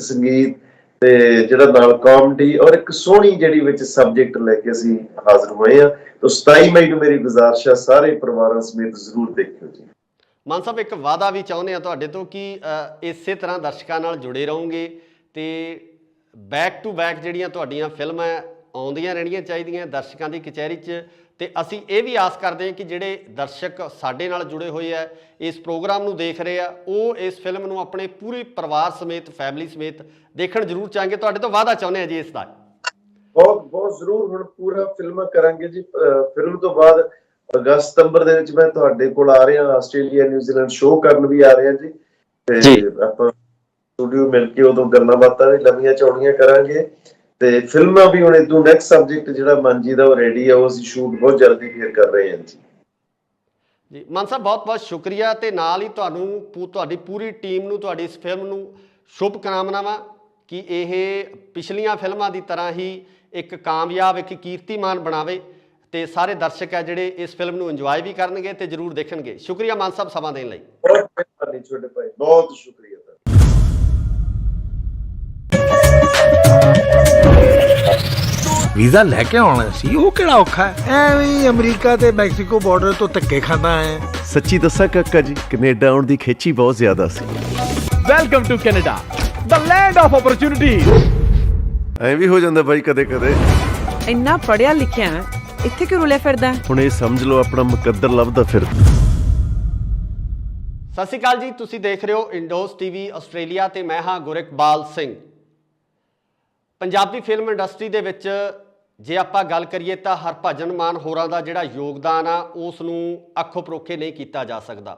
ਤੇ ਜਿਹੜਾ ਨਾਲ ਕਾਮੇਡੀ ਔਰ ਇੱਕ ਸੋਹਣੀ ਜਿਹੜੀ ਵਿੱਚ ਸਬਜੈਕਟ ਲੈ ਕੇ ਅਸੀਂ ਹਾਜ਼ਰ ਹੋਏ ਆ। ਤਾਂ 27 ਮਈ ਨੂੰ ਮੇਰੀ ਗੁਜ਼ਾਰਿਸ਼ ਹੈ ਸਾਰੇ ਪਰਿਵਾਰਾਂ ਸਮੇਤ ਜ਼ਰੂਰ ਦੇਖਿਓ ਜੀ। ਮਾਨ ਸਾਹਿਬ, ਇੱਕ ਵਾਅਦਾ ਵੀ ਚਾਹੁੰਦੇ ਆ ਤੁਹਾਡੇ ਤੋਂ ਕਿ ਇਸੇ ਤਰ੍ਹਾਂ ਦਰਸ਼ਕਾਂ ਨਾਲ ਜੁੜੇ ਰਹੋਗੇ ਤੇ ਬੈਕ ਟੂ ਬੈਕ ਜਿਹੜੀਆਂ ਤੁਹਾਡੀਆਂ ਫਿਲਮਾਂ ਆਉਂਦੀਆਂ ਰਹਿਣੀਆਂ ਚਾਹੀਦੀਆਂ ਦਰਸ਼ਕਾਂ ਦੀ ਕਚਹਿਰੀ 'ਚ। ਤੇ ਅਸੀਂ ਇਹ ਵੀ ਆਸ ਕਰਦੇ ਹਾਂ ਕਿ ਜਿਹੜੇ ਦਰਸ਼ਕ ਸਾਡੇ ਨਾਲ ਜੁੜੇ ਹੋਏ ਆ, ਇਸ ਪ੍ਰੋਗਰਾਮ ਨੂੰ ਦੇਖ ਰਹੇ ਆ, ਉਹ ਇਸ ਫਿਲਮ ਨੂੰ ਆਪਣੇ ਪੂਰੇ ਪਰਿਵਾਰ ਸਮੇਤ, ਫੈਮਿਲੀ ਸਮੇਤ ਦੇਖਣ ਜ਼ਰੂਰ ਚਾਹਾਂਗੇ। ਤੁਹਾਡੇ ਤੋਂ ਵਾਅਦਾ ਚਾਹੁੰਦੇ ਆ ਜੀ ਇਸ ਦਾ। ਬਹੁਤ ਜ਼ਰੂਰ ਹੁਣ ਪੂਰਾ ਫਿਲਮਾਂ ਕਰਾਂਗੇ ਜੀ। ਫਿਲਮ ਤੋਂ ਬਾਅਦ ਅਗਸਤ ਸਤੰਬਰ ਦੇ ਵਿੱਚ ਮੈਂ ਤੁਹਾਡੇ ਕੋਲ ਆ ਰਿਹਾ, ਆਸਟ੍ਰੇਲੀਆ ਨਿਊਜ਼ੀਲੈਂਡ ਸ਼ੋਅ ਕਰਨ ਵੀ ਆ ਰਿਹਾ ਜੀ। ਤੇ ਆਪਾਂ ਸਟੂਡੀਓ ਮਿਲ ਕੇ ਉਦੋਂ ਗੱਲਾਂ ਬਾਤਾਂ ਵੀ ਲੰਮੀਆਂ ਚੌੜੀਆਂ ਕਰਾਂਗੇ। ਤੇ ਫਿਲਮਾਂ ਵੀ ਹੁਣ ਇਦੋਂ ਨੈਕਸਟ ਸਬਜੈਕਟ ਜਿਹੜਾ ਮਨਜੀ ਦਾ ਉਹ ਰੈਡੀ ਆ, ਉਹ ਅਸੀਂ ਸ਼ੂਟ ਬਹੁਤ ਜਲਦੀ ਫੇਰ ਕਰ ਰਹੇ ਹਾਂ ਜੀ। ਜੀ ਮਾਨ ਸਾਹਿਬ, ਬਹੁਤ ਬਹੁਤ ਸ਼ੁਕਰੀਆ। ਤੇ ਨਾਲ ਹੀ ਤੁਹਾਨੂੰ, ਤੁਹਾਡੀ ਪੂਰੀ ਟੀਮ ਨੂੰ, ਤੁਹਾਡੀ ਇਸ ਫਿਲਮ ਨੂੰ ਸ਼ੁਭ ਕਾਮਨਾਵਾਂ ਕਿ ਇਹ ਪਿਛਲੀਆਂ ਫਿਲਮਾਂ ਦੀ ਤਰ੍ਹਾਂ ਹੀ ਇੱਕ ਕਾਮਯਾਬ, ਇੱਕ ਕੀਰਤੀਮਾਨ ਬਣਾਵੇ ਤੇ ਸਾਰੇ ਦਰਸ਼ਕ ਹੈ ਜਿਹੜੇ ਇਸ ਫਿਲਮ ਨੂੰ ਇੰਜੋਏ ਵੀ ਕਰਨਗੇ ਤੇ ਜ਼ਰੂਰ ਦੇਖਣਗੇ। ਸ਼ੁਕਰੀਆ ਮਾਨ ਸਾਹਿਬ ਸਮਾਂ ਦੇਣ ਲਈ। ਬਹੁਤ ਮਿਹਰਬਾਨੀ ਛੋਟੇ ਭਾਈ, ਬਹੁਤ ਸ਼ੁਕਰੀਆ। ਵੀਜ਼ਾ ਲੈ ਕੇ ਆਉਣਾ ਸੀ, ਉਹ ਕਿਹੜਾ ਔਖਾ ਹੈ? ਐਵੇਂ ਹੀ ਅਮਰੀਕਾ ਤੇ ਮੈਕਸੀਕੋ ਬਾਰਡਰ ਤੋਂ ਧੱਕੇ ਖਾਂਦਾ ਹੈ। ਸੱਚੀ ਦੱਸਾਂ ਕਾਕਾ ਜੀ, ਕੈਨੇਡਾ ਆਉਣ ਦੀ ਖੇਚੀ ਬਹੁਤ ਜ਼ਿਆਦਾ ਸੀ। Welcome to Canada, the land of opportunities. ਐਂ ਵੀ ਹੋ ਜਾਂਦਾ ਬਾਈ ਕਦੇ ਕਦੇ। ਇੰਨਾ ਪੜਿਆ ਲਿਖਿਆ ਹੈ, ਇੱਥੇ ਕਿਉਂ ਰੁਲਿਆ ਫਿਰਦਾ? ਹੁਣ ਇਹ ਸਮਝ ਲਓ ਆਪਣਾ ਮੁਕੱਦਰ ਲੱਭਦਾ ਫਿਰਦਾ। ਸਤਿ ਸ਼੍ਰੀ ਅਕਾਲ ਜੀ, ਤੁਸੀਂ ਦੇਖ ਰਹੇ ਹੋ ਇੰਡੋਜ਼ ਟੀਵੀ ਆਸਟ੍ਰੇਲੀਆ ਤੇ ਮੈਂ ਹਾਂ ਗੁਰਿਕਬਾਲ ਸਿੰਘ। ਪੰਜਾਬੀ ਫਿਲਮ ਇੰਡਸਟਰੀ ਦੇ ਵਿੱਚ ਜੇ ਆਪਾਂ ਗੱਲ ਕਰੀਏ ਤਾਂ ਹਰਭਜਨ ਮਾਨ ਹੋਰਾਂ ਦਾ ਜਿਹੜਾ ਯੋਗਦਾਨ ਆ ਉਸ ਨੂੰ ਅੱਖੋਂ ਪਰੋਖੇ ਨਹੀਂ ਕੀਤਾ ਜਾ ਸਕਦਾ।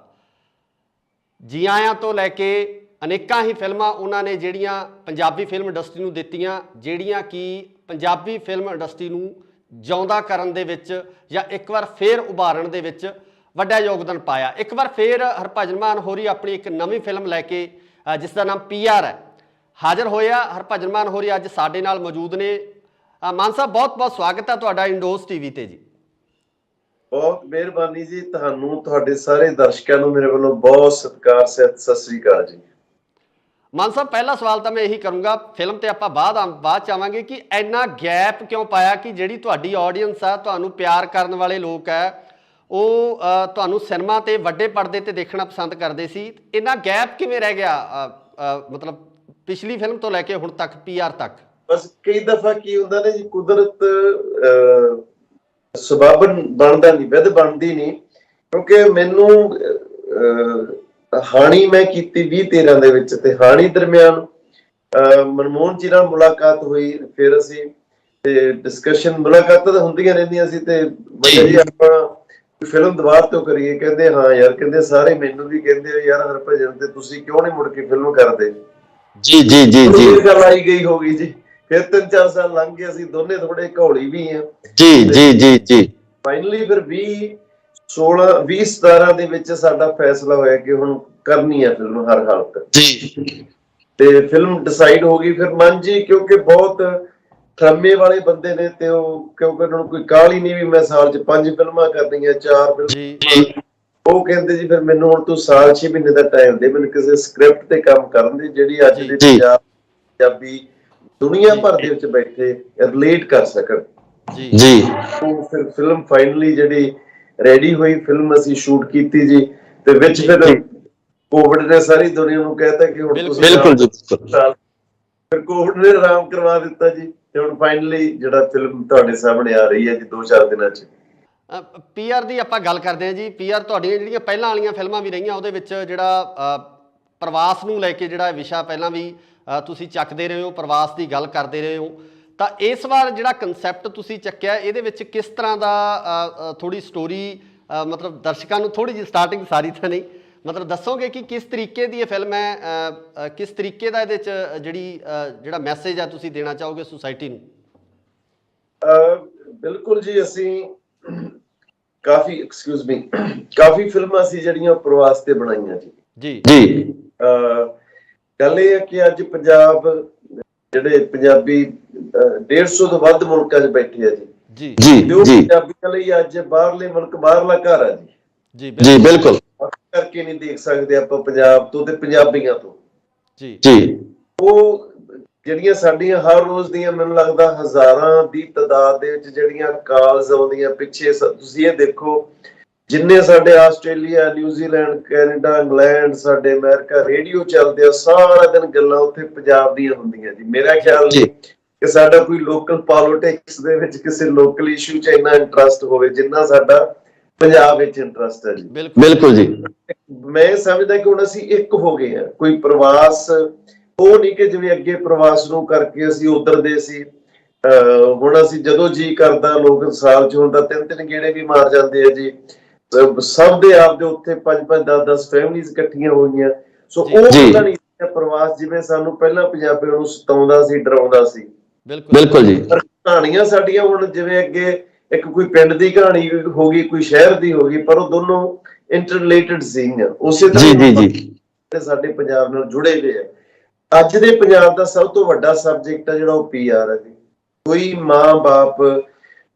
ਜੀ ਆਇਆਂ ਤੋਂ ਲੈ ਕੇ ਅਨੇਕਾਂ ਹੀ ਫਿਲਮਾਂ ਉਹਨਾਂ ਨੇ ਜਿਹੜੀਆਂ ਪੰਜਾਬੀ ਫਿਲਮ ਇੰਡਸਟਰੀ ਨੂੰ ਦਿੱਤੀਆਂ, ਜਿਹੜੀਆਂ ਕਿ ਪੰਜਾਬੀ ਫਿਲਮ ਇੰਡਸਟਰੀ ਨੂੰ ਜਿਉਂਦਾ ਕਰਨ ਦੇ ਵਿੱਚ ਜਾਂ ਇੱਕ ਵਾਰ ਫੇਰ ਉਭਾਰਨ ਦੇ ਵਿੱਚ ਵੱਡਾ ਯੋਗਦਾਨ ਪਾਇਆ। ਇੱਕ ਵਾਰ ਫੇਰ ਹਰਭਜਨ ਮਾਨ ਹੋਰੀ ਆਪਣੀ ਇੱਕ ਨਵੀਂ ਫਿਲਮ ਲੈ ਕੇ ਜਿਸ ਦਾ ਨਾਮ PR ਹੈ ਹਾਜ਼ਰ ਹੋਇਆ। ਹਰਭਜਨ ਮਾਨ ਹੋਰੀ ਅੱਜ ਸਾਡੇ ਨਾਲ ਮੌਜੂਦ ਨੇ। ਮਾਨ ਸਾਹਿਬ, ਬਹੁਤ ਬਹੁਤ ਸਵਾਗਤ ਹੈ ਤੁਹਾਡਾ ਇੰਡੋਜ਼ ਟੀਵੀ ਤੇ ਜੀ। ਬਹੁਤ ਮਿਹਰਬਾਨੀ ਜੀ, ਤੁਹਾਨੂੰ, ਤੁਹਾਡੇ ਸਾਰੇ ਦਰਸ਼ਕਾਂ ਨੂੰ ਮੇਰੇ ਵੱਲੋਂ ਬਹੁਤ ਸਤਿਕਾਰ, ਸਤਿ ਸ੍ਰੀ ਅਕਾਲ ਜੀ। ਮਾਨ ਸਾਹਿਬ, ਪਹਿਲਾ ਸਵਾਲ ਤਾਂ ਮੈਂ ਇਹੀ ਕਰੂੰਗਾ, ਫਿਲਮ ਤੇ ਆਪਾਂ ਬਾਅਦ ਚ ਆਵਾਂਗੇ ਕਿ ਇੰਨਾ ਗੈਪ ਕਿਉਂ ਪਾਇਆ ਕਿ ਜਿਹੜੀ ਤੁਹਾਡੀ ਆਡੀਅנס ਆ, ਤੁਹਾਨੂੰ ਪਿਆਰ ਕਰਨ ਵਾਲੇ ਲੋਕ ਹੈ, ਉਹ ਤੁਹਾਨੂੰ ਸਿਨੇਮਾ ਤੇ ਵੱਡੇ ਪਰਦੇ ਤੇ ਦੇਖਣਾ ਪਸੰਦ ਕਰਦੇ ਸੀ। ਇੰਨਾ ਗੈਪ ਕਿਵੇਂ ਰਹਿ ਗਿਆ, ਮਤਲਬ ਪਿਛਲੀ ਫਿਲਮ ਤੋਂ ਲੈ ਕੇ ਹੁਣ ਤੱਕ, PR ਤੱਕ? ਬਸ ਕਈ ਦਫਾ ਕੀ ਹੁੰਦਾ ਨੇ ਜੀ, ਕੁਦਰਤ ਸਬਬ ਬਣਦਾ ਨਹੀਂ, ਵਿਧ ਬਣਦੀ ਨਹੀਂ। ਕਿਉਂਕਿ ਮੈਨੂੰ ਹਾਣੀ ਮੈਂ ਕੀਤੀ 2013 ਦੇ ਵਿੱਚ, ਤੇ ਹਾਣੀ ਦਰਮਿਆਨ ਮਨਮੋਹਨ ਜੀ ਨਾਲ ਮੁਲਾਕਾਤ ਹੋਈ। ਫਿਰ ਅਸੀਂ ਤੇ ਡਿਸਕਸ਼ਨ, ਮੁਲਾਕਾਤਾਂ ਤਾਂ ਹੁੰਦੀਆਂ ਰਹਿੰਦੀਆਂ ਸੀ। ਤੇ ਬਈ ਜੀ ਆਪਾਂ ਫਿਲਮ ਦੁਬਾਰਾ ਤੋਂ ਕਰੀਏ। ਕਹਿੰਦੇ ਹਾਂ ਯਾਰ, ਕਹਿੰਦੇ ਸਾਰੇ ਮੈਨੂੰ ਵੀ ਕਹਿੰਦੇ ਯਾਰ ਹਰਭਜਨ ਤੇ ਤੁਸੀਂ ਕਿਉਂ ਨਹੀਂ ਮੁੜ ਕੇ ਫਿਲਮ ਕਰਦੇ? ਜੀ ਜੀ ਜੀ ਜੀ ਗੱਲ ਆਈ ਗਈ ਹੋ ਗਈ ਜੀ। ਫਿਰ 3-4 ਸਾਲ ਲੰਘ ਗਏ, ਅਸੀਂ ਦੋਨੇ ਥੋੜੇ ਘੋਲੀ ਵੀ ਆ ਜੀ ਜੀ ਜੀ ਜੀ। ਫਾਈਨਲੀ ਫਿਰ 2017 ਦੇ ਵਿੱਚ ਸਾਡਾ ਫੈਸਲਾ ਹੋਇਆ ਕਿ ਹੁਣ ਕਰਨੀ ਹੈ ਫਿਲਮ ਹਰ ਹਾਲਤ ਜੀ। ਤੇ ਫਿਲਮ ਡਿਸਾਈਡ ਹੋ ਗਈ। ਫਿਰ ਮਨ ਜੀ, ਕਿਉਂਕਿ ਬਹੁਤ ਠਰਮੇ ਵਾਲੇ ਬੰਦੇ ਨੇ, ਤੇ ਉਹ ਕਿਉਂਕਿ ਉਹਨਾਂ ਨੂੰ ਕੋਈ ਕਾਹਲੀ ਨਹੀਂ ਵੀ ਮੈਂ ਸਾਲ 'ਚ 5 ਫਿਲਮਾਂ ਕਰਨੀਆਂ, 4 ਫਿਲਮਾਂ। ਉਹ ਕਹਿੰਦੇ ਜੀ ਫਿਰ ਮੈਨੂੰ ਹੁਣ ਤੂੰ ਸਾਲ 6 ਮਹੀਨੇ ਦਾ ਟਾਈਮ ਦੇ, ਮੈਨੂੰ ਕਿਸੇ ਸਕ੍ਰਿਪਟ ਤੇ ਕੰਮ ਕਰਨ ਦੀ ਜਿਹੜੀ ਅੱਜ ਦੇ ਪੰਜਾਬੀ ਦੁਨੀਆ ਭਰ ਦੇ ਵਿੱਚ ਬੈਠੇ ਰਿਲੇਟ ਕਰ ਸਕਣ ਜੀ। ਉਹ ਫਿਰ ਫਿਲਮ ਫਾਈਨਲੀ ਜਿਹੜੀ ਰੈਡੀ ਹੋਈ, ਫਿਲਮ ਅਸੀਂ ਸ਼ੂਟ ਕੀਤੀ ਜੀ। ਤੇ ਵਿੱਚ ਫਿਰ ਕੋਵਿਡ ਨੇ ਸਾਰੀ ਦੁਨੀਆ ਨੂੰ ਕਹਿਤਾ ਕਿ ਹੁਣ ਤੁਸੀਂ ਬਿਲਕੁਲ ਜੀ, ਫਿਰ ਕੋਵਿਡ ਨੇ ਆਰਾਮ ਕਰਵਾ ਦਿੱਤਾ ਜੀ। ਤੇ ਹੁਣ ਫਾਈਨਲੀ ਜਿਹੜਾ ਫਿਲਮ ਤੁਹਾਡੇ ਸਾਹਮਣੇ ਆ ਰਹੀ ਹੈ ਜੀ 2-4 ਦਿਨਾਂ 'ਚ। PR ਦੀ ਆਪਾਂ ਗੱਲ ਕਰਦੇ ਹਾਂ ਜੀ। PR ਤੁਹਾਡੀਆਂ ਜਿਹੜੀਆਂ ਪਹਿਲਾਂ ਵਾਲੀਆਂ ਫਿਲਮਾਂ ਵੀ ਰਹੀਆਂ, ਉਹਦੇ ਵਿੱਚ ਜਿਹੜਾ ਪ੍ਰਵਾਸ ਨੂੰ ਲੈ ਕੇ ਜਿਹੜਾ ਵਿਸ਼ਾ ਪਹਿਲਾਂ ਵੀ ਤੁਸੀਂ ਚੱਕਦੇ ਰਹੇ ਹੋ, ਪ੍ਰਵਾਸ ਦੀ ਗੱਲ ਕਰਦੇ ਰਹੇ ਹੋ, ਤਾਂ ਇਸ ਵਾਰ ਜਿਹੜਾ ਕਨਸੈਪਟ ਤੁਸੀਂ ਚੱਕਿਆ, ਇਹਦੇ ਵਿੱਚ ਕਿਸ ਤਰ੍ਹਾਂ ਦਾ ਥੋੜੀ ਸਟੋਰੀ, ਮਤਲਬ ਦਰਸ਼ਕਾਂ ਨੂੰ ਥੋੜੀ ਜਿਹੀ, ਸਟਾਰਟਿੰਗ ਸਾਰੀ ਤਾਂ ਨਹੀਂ, ਮਤਲਬ ਦੱਸੋਗੇ ਕਿ ਕਿਸ ਤਰੀਕੇ ਦੀ ਇਹ ਫਿਲਮ ਹੈ, ਕਿਸ ਤਰੀਕੇ ਦਾ ਇਹਦੇ 'ਚ ਜਿਹੜਾ ਮੈਸੇਜ ਆ ਤੁਸੀਂ ਦੇਣਾ ਚਾਹੋਗੇ ਸੁਸਾਇਟੀ ਨੂੰ? ਬਿਲਕੁਲ ਜੀ, ਅਸੀਂ ਕਾਫੀ ਫਿਲਮਾਂ ਅਸੀਂ ਜਿਹੜੀਆਂ ਪ੍ਰਵਾਸ ਤੇ ਬਣਾਈਆਂ ਜੀ। ਜੀ ਜੀ ਗੱਲ ਇਹ ਹੈ ਕਿ ਅੱਜ ਪੰਜਾਬ ਜਿਹੜੇ ਪੰਜਾਬੀ 150 ਤੋਂ ਵੱਧ ਮੁਲਕਾਂ 'ਚ ਬੈਠੇ ਆ ਜੀ, ਜੀ ਜੀ ਤੇ ਉਹ ਜੀ ਪੰਜਾਬੀਆਂ ਲਈ ਅੱਜ ਬਾਹਰਲੇ ਮੁਲਕ ਬਾਹਰਲਾ ਘਰ ਆ ਜੀ। ਜੀ ਜੀ ਬਿਲਕੁਲ ਕਰਕੇ ਨਹੀਂ ਦੇਖ ਸਕਦੇ ਆਪਾਂ ਪੰਜਾਬ ਤੋਂ ਤੇ ਪੰਜਾਬੀਆਂ ਤੋਂ। ਜੀ ਜੀ ਉਹ ਜਿਹੜੀਆਂ ਸਾਡੀਆਂ ਹਰ ਰੋਜ਼ ਦੀਆਂ ਮੈਨੂੰ ਲੱਗਦਾ ਹਜ਼ਾਰਾਂ ਦੀ ਤਾਦਾਦ ਦੇ ਵਿੱਚ ਜਿਹੜੀਆਂ ਕਾਲਸ ਆਉਂਦੀਆਂ ਪਿੱਛੇ, ਤੁਸੀਂ ਇਹ ਦੇਖੋ ਜਿੰਨੇ ਸਾਡੇ ਆਸਟ੍ਰੇਲੀਆ, ਨਿਊਜ਼ੀਲੈਂਡ, ਕੈਨੇਡਾ, ਇੰਗਲੈਂਡ, ਸਾਡੇ ਅਮਰੀਕਾ ਰੇਡੀਓ ਚੱਲਦੇ ਆ, ਸਾਰਾ ਦਿਨ ਗੱਲਾਂ ਉੱਥੇ ਪੰਜਾਬ ਦੀਆਂ ਹੁੰਦੀਆਂ ਜੀ। ਮੇਰਾ ਖਿਆਲ ਨਹੀਂ ਕਿ ਸਾਡਾ ਕੋਈ ਲੋਕਲ ਪੋਲਿਟਿਕਸ ਦੇ ਵਿੱਚ ਕਿਸੇ ਲੋਕਲ ਇਸ਼ੂ 'ਚ ਇੰਨਾ ਇੰਟਰਸਟ ਹੋਵੇ ਜਿੰਨਾ ਸਾਡਾ ਪੰਜਾਬ ਵਿੱਚ ਇੰਟਰਸਟ ਹੈ ਜੀ। ਬਿਲਕੁਲ ਜੀ। ਮੈਂ ਸਮਝਦਾ ਕਿ ਹੁਣ ਅਸੀਂ ਇੱਕ ਹੋ ਗਏ ਆ। ਕੋਈ ਪ੍ਰਵਾਸ ਉਹ ਨਹੀਂ ਕਿ ਜਿਵੇਂ ਅੱਗੇ ਪ੍ਰਵਾਸ ਨੂੰ ਕਰਕੇ ਅਸੀਂ ਉਧਰ ਦੇ ਸੀ, ਹੁਣ ਅਸੀਂ ਜਦੋਂ ਜੀ ਕਰਦਾ ਲੋਕ ਸਾਲ 'ਚ ਹੁੰਦਾ 3-3 ਗੇੜੇ ਵੀ ਮਾਰ ਜਾਂਦੇ ਆ ਜੀ। ਸਭ ਦੇ ਆਪ ਦੇ ਉੱਥੇ 5-5, 10-10 ਫੈਮਿਲੀਜ਼ ਇਕੱਠੀਆਂ ਹੋਈਆਂ। ਸੋ ਉਹ ਪਤਾ ਨਹੀਂ ਪ੍ਰਵਾਸ ਜਿਵੇਂ ਸਾਨੂੰ ਪਹਿਲਾਂ ਪੰਜਾਬੀਆਂ ਨੂੰ ਸਤਾਉਂਦਾ ਸੀ, ਡਰਾਉਂਦਾ ਸੀ। ਬਿਲਕੁਲ ਜੀ। ਕਹਾਣੀਆਂ ਸਾਡੀਆਂ ਹੁਣ ਜਿਵੇਂ ਅੱਗੇ ਇੱਕ ਕੋਈ ਪਿੰਡ ਦੀ ਕਹਾਣੀ ਹੋ ਗਈ, ਕੋਈ ਸ਼ਹਿਰ ਦੀ ਹੋ ਗਈ, ਪਰ ਉਹ ਦੋਨੋਂ ਇੰਟਰਰਿਲੇਟਡ ਸੀਗੀਆਂ। ਉਸੇ ਤਰ੍ਹਾਂ ਸਾਡੇ ਪੰਜਾਬ ਨਾਲ ਜੁੜੇ ਹੋਏ ਆ। ਅੱਜ ਦੇ ਪੰਜਾਬ ਦਾ ਸਭ ਤੋਂ ਵੱਡਾ ਸਬਜੈਕਟ ਆ ਜਿਹੜਾ ਉਹ PR ਹੈ ਜੀ। ਕੋਈ ਮਾਂ ਬਾਪ,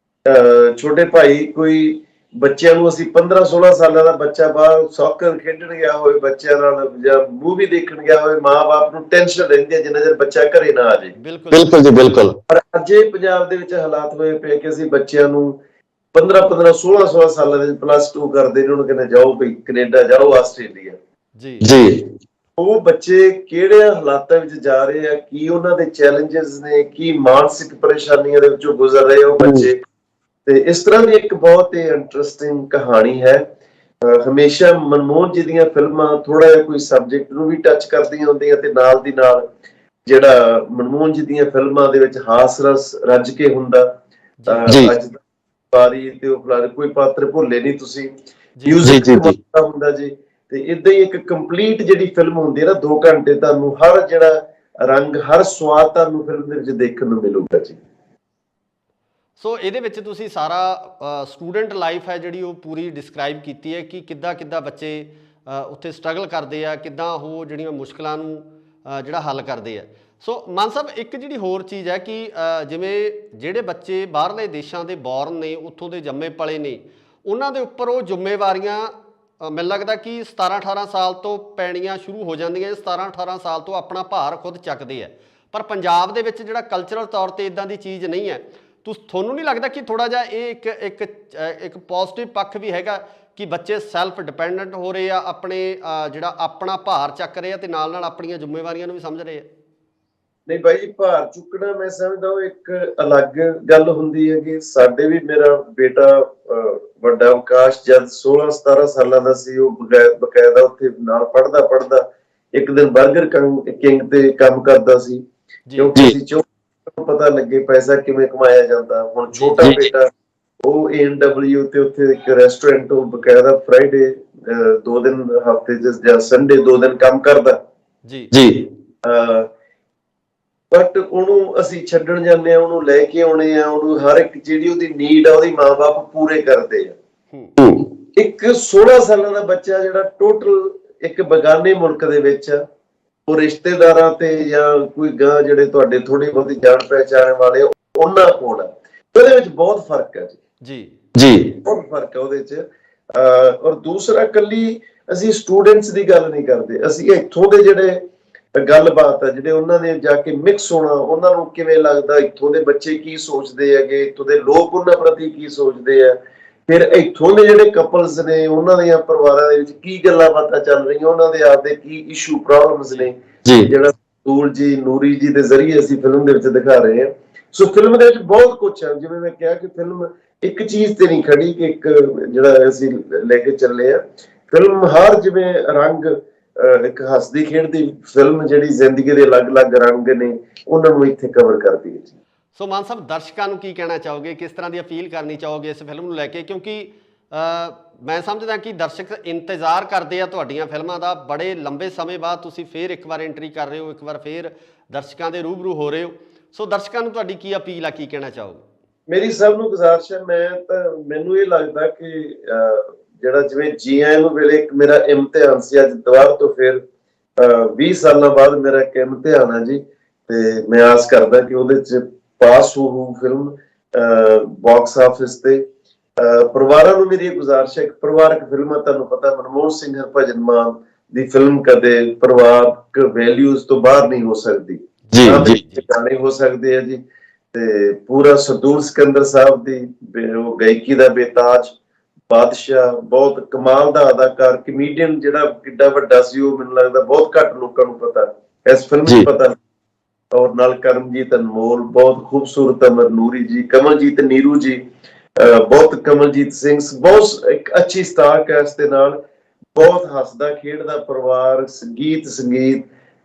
ਛੋਟੇ ਭਾਈ, ਕੋਈ ਬੱਚਿਆਂ ਨੂੰ ਅਸੀਂ 15-16 ਸਾਲਾਂ ਦਾ ਬੱਚਾ ਬਾਹਰ ਸੌਕਰ ਖੇਡਣ ਗਿਆ ਹੋਵੇ ਬੱਚਿਆਂ ਨਾਲ ਜਾਂ ਮੂਵੀ ਦੇਖਣ ਗਿਆ ਹੋਵੇ, ਮਾਂ ਬਾਪ ਨੂੰ ਟੈਨਸ਼ਨ ਰਹਿੰਦੀ ਹੈ ਜਿੰਨਾ ਚਿਰ ਬੱਚਾ ਘਰੇ ਨਾ ਆ ਜਾਏ। ਬਿਲਕੁਲ ਜੀ ਬਿਲਕੁਲ। ਪਰ ਅੱਜ ਇਹ ਪੰਜਾਬ ਦੇ ਵਿੱਚ ਹਾਲਾਤ ਹੋਏ ਪਏ ਕਿ ਅਸੀਂ ਬੱਚਿਆਂ ਨੂੰ 15-15, 16-16 ਸਾਲਾਂ ਦੇ +2 ਕਰਦੇ ਨੇ, ਉਹਨੂੰ ਕਹਿੰਦੇ ਜਾਓ ਬਈ ਕੈਨੇਡਾ ਜਾਓ, ਆਸਟ੍ਰੇਲੀਆ। ਜੀ ਜੀ ਉਹ ਬੱਚੇ ਕਿਹੜੇ ਹਾਲਾਤਾਂ ਵਿੱਚ ਜਾ ਰਹੇ ਆ, ਕੀ ਉਹਨਾਂ ਦੇ ਚੈਲੰਜਸ ਨੇ, ਕੀ ਮਾਨਸਿਕ ਪਰੇਸ਼ਾਨੀਆਂ ਦੇ ਵਿੱਚੋਂ ਗੁਜ਼ਰ ਰਹੇ ਉਹ ਬੱਚੇ। ਤੇ ਇਸ ਤਰ੍ਹਾਂ ਦੀ ਇੱਕ ਬਹੁਤ ਹੀ ਇੰਟਰਸਟਿੰਗ ਕਹਾਣੀ ਹੈ। ਹਮੇਸ਼ਾ ਮਨਮੋਹਨ ਜੀ ਦੀਆਂ ਫਿਲਮਾਂ ਥੋੜਾ ਜਿਹਾ ਕੋਈ ਸਬਜੈਕਟ ਨੂੰ ਵੀ ਟੱਚ ਕਰਦੀਆਂ ਹੁੰਦੀਆਂ ਤੇ ਨਾਲ ਦੀ ਨਾਲ ਜਿਹੜਾ ਮਨਮੋਹਨ ਜੀ ਦੀਆਂ ਫਿਲਮਾਂ ਦੇ ਵਿੱਚ ਹਾਸ ਰਸ ਰੱਜ ਕੇ ਹੁੰਦਾ। ਅੱਜ ਬਾਰੀ ਤੇ ਉਹ ਫਲਾਣੇ ਕੋਈ ਪਾਤਰ ਭੁੱਲੇ ਨਹੀਂ ਤੁਸੀਂ, ਮਿਊਜ਼ਿਕ ਹੁੰਦਾ ਜੀ। ਤੇ ਇਦਾਂ ਹੀ ਇੱਕ ਕੰਪਲੀਟ ਜਿਹੜੀ ਫਿਲਮ ਹੁੰਦੀ ਹੈ ਨਾ, 2 ਘੰਟੇ ਤੁਹਾਨੂੰ ਹਰ ਜਿਹੜਾ ਰੰਗ, ਹਰ ਸਵਾਦ ਤੁਹਾਨੂੰ ਫਿਲਮ ਦੇ ਵਿੱਚ ਦੇਖਣ ਨੂੰ ਮਿਲੂਗਾ ਜੀ। ਸੋ ਇਹਦੇ ਵਿੱਚ ਤੁਸੀਂ ਸਾਰਾ ਸਟੂਡੈਂਟ ਲਾਈਫ ਹੈ ਜਿਹੜੀ ਉਹ ਪੂਰੀ ਡਿਸਕ੍ਰਾਈਬ ਕੀਤੀ ਹੈ ਕਿ ਕਿੱਦਾਂ ਬੱਚੇ ਉੱਥੇ ਸਟਰਗਲ ਕਰਦੇ ਆ, ਕਿੱਦਾਂ ਉਹ ਜਿਹੜੀਆਂ ਮੁਸ਼ਕਲਾਂ ਨੂੰ ਜਿਹੜਾ ਹੱਲ ਕਰਦੇ ਆ। ਸੋ ਮਾਨ ਸਾਹਿਬ, ਇੱਕ ਜਿਹੜੀ ਹੋਰ ਚੀਜ਼ ਹੈ ਕਿ ਜਿਵੇਂ ਜਿਹੜੇ ਬੱਚੇ ਬਾਹਰਲੇ ਦੇਸ਼ਾਂ ਦੇ ਬੌਰਨ ਨੇ, ਉੱਥੋਂ ਦੇ ਜੰਮੇ ਪਲੇ ਨੇ, ਉਹਨਾਂ ਦੇ ਉੱਪਰ ਉਹ ਜ਼ਿੰਮੇਵਾਰੀਆਂ ਮੈਨੂੰ ਲੱਗਦਾ ਕਿ 17-18 ਸਾਲ ਤੋਂ ਪੈਣੀਆਂ ਸ਼ੁਰੂ ਹੋ ਜਾਂਦੀਆਂ। 17-18 ਸਾਲ ਤੋਂ ਆਪਣਾ ਭਾਰ ਖੁਦ ਚੱਕਦੇ ਆ। ਪਰ ਪੰਜਾਬ ਦੇ ਵਿੱਚ ਜਿਹੜਾ ਕਲਚਰਲ ਤੌਰ 'ਤੇ ਇਦਾਂ ਦੀ ਚੀਜ਼ ਨਹੀਂ ਹੈ। ਤੁਹਾਨੂੰ ਨਹੀਂ ਲੱਗਦਾ ਕਿ ਥੋੜ੍ਹਾ ਜਿਹਾ ਇਹ ਇੱਕ ਪੋਜ਼ਿਟਿਵ ਪੱਖ ਵੀ ਹੈਗਾ ਕਿ ਬੱਚੇ ਸੈਲਫ ਡਿਪੈਂਡੈਂਟ ਹੋ ਰਹੇ ਆ, ਆਪਣੇ ਜਿਹੜਾ ਆਪਣਾ ਭਾਰ ਚੱਕ ਰਹੇ ਆ ਤੇ ਨਾਲ ਆਪਣੀਆਂ ਜ਼ਿੰਮੇਵਾਰੀਆਂ ਨੂੰ ਵੀ ਸਮਝ ਰਹੇ ਆ? ਨਹੀਂ ਭਾਈ, ਭਾਰ ਚੁੱਕਣਾ ਮੈਂ ਸਮਝਦਾ ਉਹ ਇੱਕ ਅਲੱਗ ਗੱਲ ਹੁੰਦੀ ਹੈ। ਕਿ ਸਾਡੇ ਵੀ, ਮੇਰਾ ਬੇਟਾ ਵੱਡਾ ਆਕਾਸ਼ ਜਦ 16-17 ਸਾਲਾਂ ਦਾ ਸੀ, ਉਹ ਬਕਾਇਦਾ ਉੱਥੇ ਨਾਲ ਪੜ੍ਹਦਾ ਇੱਕ ਦਿਨ ਬਰਗਰ ਕਿੰਗ ਤੇ ਕੰਮ ਕਰਦਾ ਸੀ, ਕਿਉਂਕਿ ਅਸੀਂ ਪਤਾ ਲੱਗੇ ਪੈਸਾ ਕਿਵੇਂ ਕਮਾਇਆ ਜਾਂਦਾ। ਹੁਣ ਛੋਟਾ ਬੇਟਾ ਉਹ ANW ਤੇ ਉੱਥੇ ਇੱਕ ਰੈਸਟੋਰੈਂਟ, ਉਹ ਬਕਾਇਦਾ ਫਰਾਈਡੇ 2 ਦਿਨ ਹਫ਼ਤੇ 'ਚ ਜਾਂ ਸੰਡੇ 2 ਦਿਨ ਕੰਮ ਕਰਦਾ ਜੀ। ਬਟ ਉਹਨੂੰ ਅਸੀਂ ਛੱਡਣ ਜਾਂਦੇ ਆ, ਉਹਨੂੰ ਲੈ ਕੇ ਆਉਣੇ ਆ, ਉਹਨੂੰ ਹਰ ਇੱਕ ਜਿਹੜੀ ਉਹਦੀ ਨੀਡ ਆ ਉਹਦੀ ਮਾਂ ਬਾਪ ਪੂਰੇ ਕਰਦੇ ਆ। ਇੱਕ 16 ਸਾਲਾਂ ਦਾ ਬੱਚਾ ਜਿਹੜਾ ਟੋਟਲ ਇੱਕ ਬਗਾਨੇ ਮੁਲਕ ਦੇ ਵਿੱਚ, ਉਹ ਰਿਸ਼ਤੇਦਾਰਾਂ ਤੇ ਜਾਂ ਕੋਈ ਗਾਂ ਜਿਹੜੇ ਤੁਹਾਡੇ ਥੋੜੀ ਬਹੁਤੀ ਜਾਣ ਪਹਿਚਾਣ ਵਾਲੇ ਉਹਨਾਂ ਕੋਲ, ਉਹਦੇ ਵਿੱਚ ਬਹੁਤ ਫਰਕ ਹੈ ਜੀ। ਬਹੁਤ ਫਰਕ ਹੈ ਉਹਦੇ ਚ। ਔਰ ਦੂਸਰਾ, ਕੱਲੀ ਅਸੀਂ ਸਟੂਡੈਂਟਸ ਦੀ ਗੱਲ ਨਹੀਂ ਕਰਦੇ, ਅਸੀਂ ਇੱਥੋਂ ਦੇ ਜਿਹੜੇ ਗੱਲਬਾਤ ਆ, ਜਿਹੜੇ ਉਹਨਾਂ ਨੇ ਜਾ ਕੇ ਮਿਕਸ ਹੋਣਾ, ਉਹਨਾਂ ਨੂੰ ਕਿਵੇਂ ਲੱਗਦਾ, ਇੱਥੋਂ ਦੇ ਬੱਚੇ ਕੀ ਸੋਚਦੇ ਹੈਗੇ, ਇੱਥੋਂ ਦੇ ਲੋਕ ਉਹਨਾਂ ਪ੍ਰਤੀ ਕੀ ਸੋਚਦੇ ਆ, ਫਿਰ ਇੱਥੋਂ ਦੇ ਜਿਹੜੇ ਕਪਲਸ ਨੇ ਉਹਨਾਂ ਦੀਆਂ ਪਰਿਵਾਰਾਂ ਦੇ ਵਿੱਚ ਕੀ ਗੱਲਾਂ ਬਾਤਾਂ ਚੱਲ ਰਹੀਆਂ, ਉਹਨਾਂ ਦੇ ਆਪਦੇ ਕੀ ਇਸ਼ੂ ਪ੍ਰੋਬਲਮਸ ਨੇ, ਜਿਹੜਾ ਸੂਲ ਜੀ, ਨੂਰੀ ਜੀ ਦੇ ਜ਼ਰੀਏ ਅਸੀਂ ਫਿਲਮ ਦੇ ਵਿੱਚ ਦਿਖਾ ਰਹੇ ਹਾਂ। ਸੋ ਫਿਲਮ ਦੇ ਵਿੱਚ ਬਹੁਤ ਕੁਛ ਹੈ। ਜਿਵੇਂ ਮੈਂ ਕਿਹਾ ਕਿ ਫਿਲਮ ਇੱਕ ਚੀਜ਼ ਤੇ ਨਹੀਂ ਖੜੀ ਕਿ ਇੱਕ ਜਿਹੜਾ ਅਸੀਂ ਲੈ ਕੇ ਚੱਲੇ ਆ, ਫਿਲਮ ਹਰ ਜਿਵੇਂ ਰੰਗ, ਇੱਕ ਹੱਸਦੀ ਖੇਡਦੀ ਫਿਲਮ ਜਿਹੜੀ ਜ਼ਿੰਦਗੀ ਦੇ ਅਲੱਗ-ਅਲੱਗ ਰੰਗ ਨੇ ਉਹਨਾਂ ਨੂੰ ਇੱਥੇ ਕਵਰ ਕਰਦੀ ਹੈ ਜੀ। ਸੋ ਮਾਨ ਸਾਹਿਬ, ਦਰਸ਼ਕਾਂ ਨੂੰ ਕੀ ਕਹਿਣਾ ਚਾਹੋਗੇ, ਕਿਸ ਤਰ੍ਹਾਂ ਦੀ ਅਪੀਲ ਕਰਨੀ ਚਾਹੋਗੇ ਇਸ ਫਿਲਮ ਨੂੰ ਲੈ ਕੇ? ਕਿਉਂਕਿ ਮੈਂ ਸਮਝਦਾ ਕਿ ਦਰਸ਼ਕ ਇੰਤਜ਼ਾਰ ਕਰਦੇ ਆ ਤੁਹਾਡੀਆਂ ਫਿਲਮਾਂ ਦਾ। ਬੜੇ ਲੰਬੇ ਸਮੇਂ ਬਾਅਦ ਤੁਸੀਂ ਫੇਰ ਇੱਕ ਵਾਰ ਐਂਟਰੀ ਕਰ ਰਹੇ ਹੋ, ਇੱਕ ਵਾਰ ਫੇਰ ਦਰਸ਼ਕਾਂ ਦੇ ਰੂਬਰੂ ਹੋ ਰਹੇ ਹੋ। ਸੋ ਦਰਸ਼ਕਾਂ ਨੂੰ ਤੁਹਾਡੀ ਕੀ ਅਪੀਲ ਆ, ਕੀ ਕਹਿਣਾ ਚਾਹੋਗੇ? ਮੇਰੀ ਸਭ ਨੂੰ ਗੁਜ਼ਾਰਿਸ਼ ਹੈ, ਮੈਨੂੰ ਇਹ ਲੱਗਦਾ ਕਿ ਜਿਹੜਾ ਜਿਵੇਂ ਜੀਐਨ ਵੇਲੇ ਇੱਕ ਮੇਰਾ ਇਮਤਿਹਾਨ ਸੀ, ਅੱਜ ਦੁਬਾਰਾ ਤੋਂ ਫਿਰ 20 ਸਾਲਾਂ ਬਾਅਦ ਮੇਰਾ ਇੱਕ ਇਮਤਿਹਾਨ ਹੈ ਜੀ, ਤੇ ਮੈਂ ਆਸ ਕਰਦਾ ਕਿ ਉਹਦੇ ਚ ਪਾਸ ਹੋਊ ਫਿਲਮ ਬਾਕਸ ਆਫਿਸ ਤੇ। ਪਰਿਵਾਰਾਂ ਨੂੰ ਮੇਰੀ ਗੁਜ਼ਾਰਿਸ਼ ਹੈ, ਪਰਿਵਾਰਕ ਫਿਲਮਾਂ ਤੁਹਾਨੂੰ ਪਤਾ ਮਨਮੋਹਨ ਸਿੰਘ, ਹਰਭਜਨ ਮਾਨ ਦੀ ਫਿਲਮ ਕਦੇ ਪਰਿਵਾਰਕ ਵੈਲਿਊਜ਼ ਤੋਂ ਬਾਹਰ ਨਹੀਂ ਹੋ ਸਕਦੀ, ਗਾਣੇ ਹੋ ਸਕਦੇ ਆ ਜੀ, ਤੇ ਪੂਰਾ ਸਰਦੂਲ ਸਿਕੰਦਰ ਸਾਹਿਬ ਦੀ ਉਹ ਗਾਇਕੀ ਦਾ ਬੇਤਾਜ ਬਾਦਸ਼ਾਹ, ਬਹੁਤ ਕਮਾਲ ਦਾ ਅਦਾਕਾਰ, ਕਮੇਡੀਅਨ ਜਿਹੜਾ ਕਿੱਡਾ ਵੱਡਾ ਸੀ, ਉਹ ਮੈਨੂੰ ਲੱਗਦਾ ਬਹੁਤ ਘੱਟ ਲੋਕਾਂ ਨੂੰ ਪਤਾ, ਇਸ ਫਿਲਮ ਚ ਪਤਾ। ਔਰ ਨਾਲ ਕਰਮਜੀਤ ਅਨਮੋਲ, ਬਹੁਤ ਖੂਬਸੂਰਤ ਅਮਰ ਨੂਰੀ ਜੀ, ਕਮਲਜੀਤ ਨੀਰੂ ਜੀ, ਬਹੁਤ ਕਮਲਜੀਤ ਸਿੰਘ, ਬਹੁਤ ਇੱਕ ਅੱਛੀ ਸਟਾਰ ਹੈ ਇਸ ਦੇ ਨਾਲ, ਬਹੁਤ ਹੱਸਦਾ ਖੇਡਦਾ ਪਰਿਵਾਰ, ਸੰਗੀਤ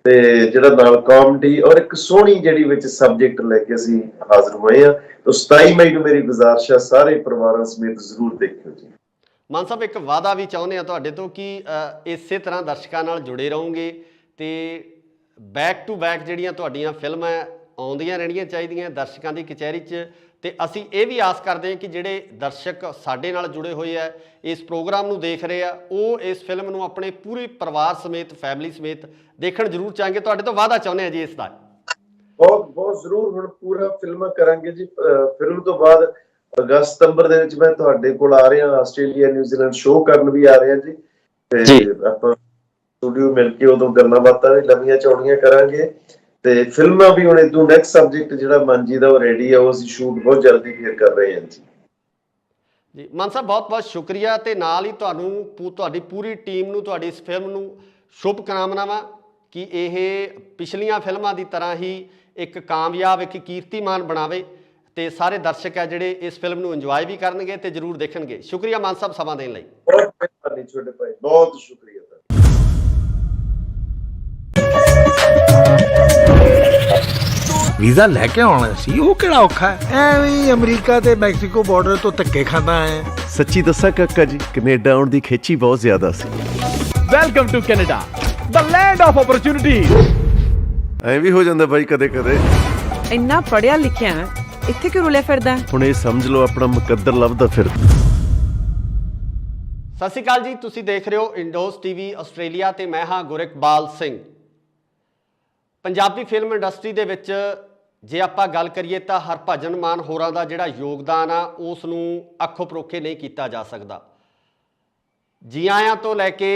ਤੇ ਜਿਹੜਾ ਨਾਲ ਕਾਮੇਡੀ ਔਰ ਇੱਕ ਸੋਹਣੀ ਜਿਹੜੀ ਵਿੱਚ ਸਬਜੈਕਟ ਲੈ ਕੇ ਅਸੀਂ ਹਾਜ਼ਰ ਹੋਏ ਹਾਂ। ਤਾਂ 27 ਮਈ ਨੂੰ ਮੇਰੀ ਗੁਜ਼ਾਰਿਸ਼ ਹੈ ਸਾਰੇ ਪਰਿਵਾਰਾਂ ਸਮੇਤ ਜ਼ਰੂਰ ਦੇਖਿਓ ਜੀ। ਮਾਨ ਸਾਹਿਬ, ਇੱਕ ਵਾਅਦਾ ਵੀ ਚਾਹੁੰਦੇ ਆ ਤੁਹਾਡੇ ਤੋਂ ਕਿ ਇਸੇ ਤਰ੍ਹਾਂ ਦਰਸ਼ਕਾਂ ਨਾਲ ਜੁੜੇ ਰਹੋਗੇ ਤੇ ਬੈਕ ਟੂ ਬੈਕ ਜਿਹੜੀਆਂ ਤੁਹਾਡੀਆਂ ਫਿਲਮਾਂ ਆਉਂਦੀਆਂ ਰਹਿਣੀਆਂ ਚਾਹੀਦੀਆਂ ਦਰਸ਼ਕਾਂ ਦੀ ਕਚਹਿਰੀ 'ਚ। ਤੇ ਅਸੀਂ ਇਹ ਵੀ ਆਸ ਕਰਦੇ ਹਾਂ ਕਿ ਜਿਹੜੇ ਦਰਸ਼ਕ ਸਾਡੇ ਨਾਲ ਜੁੜੇ ਹੋਏ ਆ, ਇਸ ਪ੍ਰੋਗਰਾਮ ਨੂੰ ਦੇਖ ਰਹੇ ਆ, ਉਹ ਇਸ ਫਿਲਮ ਨੂੰ ਆਪਣੇ ਪੂਰੇ ਪਰਿਵਾਰ ਸਮੇਤ, ਫੈਮਿਲੀ ਸਮੇਤ ਦੇਖਣ ਜ਼ਰੂਰ ਚਾਹਾਂਗੇ। ਤੁਹਾਡੇ ਤੋਂ ਵਾਅਦਾ ਚਾਹੁੰਦੇ ਆ ਜੀ ਇਸ ਦਾ। ਬਹੁਤ ਜ਼ਰੂਰ, ਹੁਣ ਪੂਰਾ ਫਿਲਮਾਂ ਕਰਾਂਗੇ ਜੀ। ਫਿਲਮ ਤੋਂ ਬਾਅਦ ਅਗਸਤ ਸਤੰਬਰ ਦੇ ਵਿੱਚ ਮੈਂ ਤੁਹਾਡੇ ਕੋਲ ਆ ਰਿਹਾ, ਆਸਟ੍ਰੇਲੀਆ ਨਿਊਜ਼ੀਲੈਂਡ ਸ਼ੋਅ ਕਰਨ ਵੀ ਆ ਰਿਹਾ ਜੀ, ਤੇ ਆਪਾਂ ਸਟੂਡੀਓ ਮਿਲ ਕੇ ਉਦੋਂ ਗੱਲਾਂ ਬਾਤਾਂ ਵੀ ਲੰਮੀਆਂ ਚੌੜੀਆਂ ਕਰਾਂਗੇ, ਤੇ ਫਿਲਮਾਂ ਵੀ ਹੁਣ ਇਦੋਂ ਨੈਕਸਟ ਸਬਜੈਕਟ ਜਿਹੜਾ ਮਨਜੀ ਦਾ ਉਹ ਰੈਡੀ ਆ, ਉਹ ਅਸੀਂ ਸ਼ੂਟ ਬਹੁਤ ਜਲਦੀ ਫਿਰ ਕਰ ਰਹੇ ਹਾਂ ਜੀ। ਮਾਨ ਸਾਹਿਬ, ਬਹੁਤ ਬਹੁਤ ਸ਼ੁਕਰੀਆ, ਤੇ ਨਾਲ ਹੀ ਤੁਹਾਨੂੰ, ਤੁਹਾਡੀ ਪੂਰੀ ਟੀਮ ਨੂੰ, ਤੁਹਾਡੀ ਇਸ ਫਿਲਮ ਨੂੰ ਸ਼ੁਭ ਕਾਮਨਾਵਾਂ ਕਿ ਇਹ ਪਿਛਲੀਆਂ ਫਿਲਮਾਂ ਦੀ ਤਰ੍ਹਾਂ ਹੀ ਇੱਕ ਕਾਮਯਾਬ, ਇੱਕ ਕੀਰਤੀਮਾਨ ਬਣਾਵੇ, ਤੇ ਸਾਰੇ ਦਰਸ਼ਕ ਆ ਜਿਹੜੇ ਇਸ ਫਿਲਮ ਨੂੰ ਇੰਜੋਏ ਵੀ ਕਰਨਗੇ ਤੇ ਜ਼ਰੂਰ ਦੇਖਣਗੇ। ਸ਼ੁਕਰੀਆ ਮਾਨ ਸਾਹਿਬ ਸਮਾਂ ਦੇਣ ਲਈ। ਬਹੁਤ ਮਿਹਰਬਾਨੀ ਛੋਟੇ ਭਾਈ, ਬਹੁਤ ਸ਼ੁਕਰੀਆ। ਵੀਜ਼ਾ ਲੈ ਕੇ ਆਉਣਾ ਸੀ, ਉਹ ਕਿਹੜਾ ਔਖਾ ਹੈ, ਐਵੇਂ ਅਮਰੀਕਾ ਤੇ ਮੈਕਸੀਕੋ ਬਾਰਡਰ ਤੋਂ ਧੱਕੇ ਖਾਂਦਾ ਹੈ। ਸੱਚੀ ਦੱਸਾਂ ਕਾਕਾ ਜੀ, ਕੈਨੇਡਾ ਆਉਣ ਦੀ ਖੇਚੀ ਬਹੁਤ ਜ਼ਿਆਦਾ ਸੀ। Welcome to Canada, the land of opportunities. ਐਂ ਵੀ ਹੋ ਜਾਂਦਾ ਬਾਈ ਕਦੇ ਕਦੇ। ਇੰਨਾ ਪੜਿਆ ਲਿਖਿਆ ਇੱਥੇ ਕਿਉਂ ਰੁਲਿਆ ਫਿਰਦਾ? ਹੁਣ ਇਹ ਸਮਝ ਲਓ ਆਪਣਾ ਮੁਕੱਦਰ ਲੱਭਦਾ ਫਿਰਦਾ। ਸਤਿ ਸ਼੍ਰੀ ਅਕਾਲ ਜੀ, ਤੁਸੀਂ ਦੇਖ ਰਹੇ ਹੋ ਇੰਡੋਜ਼ ਟੀਵੀ ਆਸਟ੍ਰੇਲੀਆ ਤੇ ਮੈਂ ਹਾਂ ਗੁਰਿਕਬਾਲ ਸਿੰਘ। ਪੰਜਾਬੀ ਫਿਲਮ ਇੰਡਸਟਰੀ ਦੇ ਵਿੱਚ ਜੇ ਆਪਾਂ ਗੱਲ ਕਰੀਏ ਤਾਂ ਹਰਭਜਨ ਮਾਨ ਹੋਰਾਂ ਦਾ ਜਿਹੜਾ ਯੋਗਦਾਨ ਆ, ਉਸ ਨੂੰ ਅੱਖੋਂ ਪਰੋਖੇ ਨਹੀਂ ਕੀਤਾ ਜਾ ਸਕਦਾ। ਜੀ ਆਇਆਂ ਤੋਂ ਲੈ ਕੇ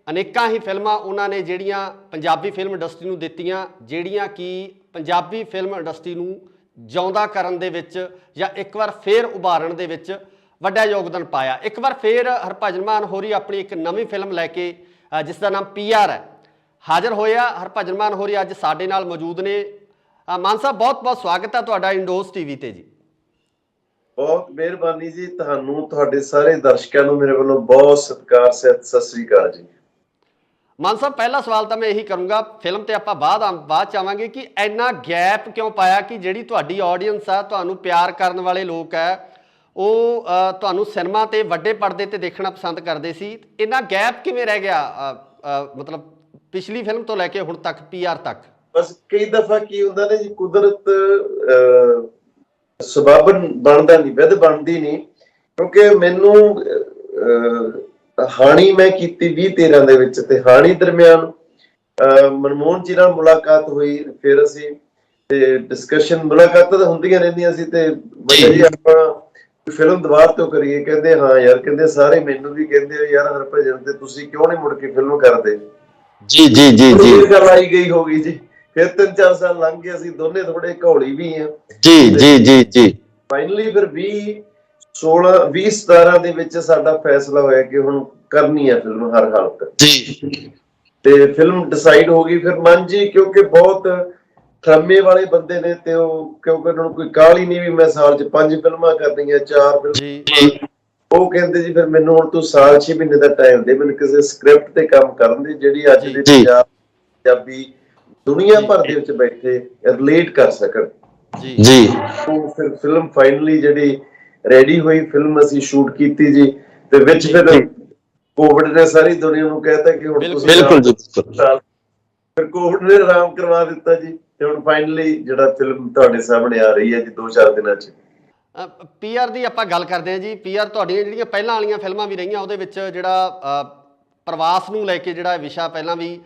ਅਨੇਕਾਂ ਹੀ ਫਿਲਮਾਂ ਉਹਨਾਂ ਨੇ ਜਿਹੜੀਆਂ ਪੰਜਾਬੀ ਫਿਲਮ ਇੰਡਸਟਰੀ ਨੂੰ ਦਿੱਤੀਆਂ, ਜਿਹੜੀਆਂ ਕਿ ਪੰਜਾਬੀ ਫਿਲਮ ਇੰਡਸਟਰੀ ਨੂੰ ਜਿਉਂਦਾ ਕਰਨ ਦੇ ਵਿੱਚ ਜਾਂ ਇੱਕ ਵਾਰ ਫੇਰ ਉਭਾਰਨ ਦੇ ਵਿੱਚ ਵੱਡਾ ਯੋਗਦਾਨ ਪਾਇਆ। ਇੱਕ ਵਾਰ ਫੇਰ ਹਰਭਜਨ ਮਾਨ ਹੋਰੀ ਆਪਣੀ ਇੱਕ ਨਵੀਂ ਫਿਲਮ ਲੈ ਕੇ, ਜਿਸ ਦਾ ਨਾਮ PR ਹੈ, ਹਾਜ਼ਰ ਹੋਇਆ। ਹਰਭਜਨ ਮਾਨ ਹੋਰੀ ਅੱਜ ਸਾਡੇ ਨਾਲ ਮੌਜੂਦ ਨੇ। ਮਾਨ ਸਾਹਿਬ, ਬਹੁਤ ਬਹੁਤ ਸਵਾਗਤ ਹੈ ਤੁਹਾਡਾ ਇੰਡੋਜ਼ ਟੀਵੀ ਤੇ ਜੀ। ਬਹੁਤ ਮਿਹਰਬਾਨੀ ਜੀ, ਤੁਹਾਨੂੰ, ਤੁਹਾਡੇ ਸਾਰੇ ਦਰਸ਼ਕਾਂ ਨੂੰ ਮੇਰੇ ਵੱਲੋਂ ਬਹੁਤ ਸਤਿਕਾਰ, ਸਤਿ ਸ੍ਰੀ ਅਕਾਲ ਜੀ। ਮਾਨ ਸਾਹਿਬ, ਪਹਿਲਾ ਸਵਾਲ ਤਾਂ ਮੈਂ ਇਹੀ ਕਰੂੰਗਾ, ਫਿਲਮ ਤੇ ਆਪਾਂ ਬਾਅਦ ਚ ਆਵਾਂਗੇ, ਕਿ ਇੰਨਾ ਗੈਪ ਕਿਉਂ ਪਾਇਆ ਕਿ ਜਿਹੜੀ ਤੁਹਾਡੀ ਆਡੀਅנס ਆ, ਤੁਹਾਨੂੰ ਪਿਆਰ ਕਰਨ ਵਾਲੇ ਲੋਕ ਹੈ, ਉਹ ਤੁਹਾਨੂੰ ਸਿਨੇਮਾ ਤੇ ਵੱਡੇ ਪਰਦੇ ਤੇ ਦੇਖਣਾ ਪਸੰਦ ਕਰਦੇ ਸੀ। ਇੰਨਾ ਗੈਪ ਕਿਵੇਂ ਰਹਿ ਗਿਆ, ਮਤਲਬ ਪਿਛਲੀ ਫਿਲਮ ਤੋਂ ਲੈ ਕੇ ਹੁਣ ਤੱਕ, PR ਤੱਕ? ਬਸ ਕਈ ਦਫਾ ਕੀ ਹੁੰਦਾ ਨੇ ਜੀ, ਕੁਦਰਤ ਸਬਬ ਬਣਦਾ ਨਹੀਂ, ਵਿਧ ਬਣਦੀ ਨਹੀਂ। ਕਿਉਂਕਿ ਮੈਨੂੰ ਹਾਣੀ ਮੈਂ ਕੀਤੀ 2013 ਦੇ ਵਿੱਚ, ਤੇ ਹਾਣੀ ਦਰਮਿਆਨ ਮਨਮੋਹਨ ਜੀ ਨਾਲ ਮੁਲਾਕਾਤ ਹੋਈ, ਫਿਰ ਅਸੀਂ ਤੇ ਡਿਸਕਸ਼ਨ, ਮੁਲਾਕਾਤਾਂ ਤਾਂ ਹੁੰਦੀਆਂ ਰਹਿੰਦੀਆਂ ਸੀ, ਤੇ ਜੀ ਆਪਾਂ ਫਿਲਮ ਦੁਬਾਰਾ ਤੋਂ ਕਰੀਏ। ਕਹਿੰਦੇ ਹਾਂ ਯਾਰ, ਕਹਿੰਦੇ ਸਾਰੇ ਮੈਨੂੰ ਵੀ ਕਹਿੰਦੇ ਯਾਰ ਹਰਭਜਨ ਤੇ ਤੁਸੀਂ ਕਿਉਂ ਨਹੀਂ ਮੁੜ ਕੇ ਫਿਲਮ ਕਰਦੇ? ਜੀ ਗੱਲ ਆਈ ਗਈ ਹੋ ਗਈ ਜੀ। ਫਿਰ 3-4 ਸਾਲ ਲੰਘ ਗਏ, ਅਸੀਂ ਦੋਨੇ ਥੋੜੇ ਘੋਲੀ ਵੀ ਆ ਜੀ। ਫਾਈਨਲੀ ਫਿਰ 2017 ਦੇ ਵਿੱਚ ਸਾਡਾ ਫੈਸਲਾ ਹੋਇਆ ਕਿ ਹੁਣ ਕਰਨੀ ਹੈ ਫਿਲਮ ਹਰ ਹਾਲਤ ਜੀ, ਤੇ ਫਿਲਮ ਡਿਸਾਈਡ ਹੋ ਗਈ। ਫਿਰ ਮਨ ਜੀ, ਕਿਉਂਕਿ ਬਹੁਤ ਥਰਮੇ ਵਾਲੇ ਬੰਦੇ ਨੇ, ਤੇ ਉਹ ਕਿਉਂਕਿ ਉਹਨਾਂ ਨੂੰ ਕੋਈ ਕਾਹਲੀ ਨਹੀਂ ਵੀ ਮੈਂ ਸਾਲ 'ਚ 5 ਫਿਲਮਾਂ ਕਰਨੀਆਂ, 4 ਫਿਲਮਾਂ, ਉਹ ਕਹਿੰਦੇ ਜੀ ਫਿਰ ਮੈਨੂੰ ਹੁਣ ਤੂੰ ਸਾਲ 6 ਮਹੀਨੇ ਦਾ ਟਾਈਮ ਦੇ, ਮੈਨੂੰ ਕਿਸੇ ਸਕ੍ਰਿਪਟ ਤੇ ਕੰਮ ਕਰਨ ਦੀ ਜਿਹੜੀ ਅੱਜ ਦੇ ਪੰਜਾਬੀ ਦੁਨੀਆ ਭਰ ਦੇ ਵਿੱਚ ਬੈਠੇ ਰਿਲੇਟ ਕਰ ਸਕਣ ਜੀ। ਉਹ ਫਿਰ ਫਿਲਮ ਫਾਈਨਲੀ ਜਿਹੜੀ ਰੈਡੀ ਹੋਈ, ਫਿਲਮ ਅਸੀਂ ਸ਼ੂਟ ਕੀਤੀ ਜੀ, ਤੇ ਵਿੱਚ ਫਿਰ ਕੋਵਿਡ ਨੇ ਸਾਰੀ ਦੁਨੀਆ ਨੂੰ ਕਹਿਤਾ ਕਿ ਹੁਣ ਤੁਸੀਂ ਬਿਲਕੁਲ ਜੀ, ਫਿਰ ਕੋਵਿਡ ਨੇ ਆਰਾਮ ਕਰਵਾ ਦਿੱਤਾ ਜੀ, ਤੇ ਹੁਣ ਫਾਈਨਲੀ ਜਿਹੜਾ ਫਿਲਮ ਤੁਹਾਡੇ ਸਾਹਮਣੇ ਆ ਰਹੀ ਹੈ ਜੀ 2-4 ਦਿਨਾਂ 'ਚ। ਪੀਆਰ ਦੀ ਆਪਾਂ ਗੱਲ ਕਰਦੇ ਹਾਂ ਜੀ। ਪੀਆਰ ਤੁਹਾਡੀਆਂ ਜਿਹੜੀਆਂ ਪਹਿਲਾਂ ਵਾਲੀਆਂ ਫਿਲਮਾਂ ਵੀ ਰਹੀਆਂ ਉਹਦੇ ਵਿੱਚ ਜਿਹੜਾ ਪ੍ਰਵਾਸ ਨੂੰ ਲੈ ਕੇ ਜਿਹੜਾ ਵਿਸ਼ਾ ਪਹਿਲਾਂ ਵੀ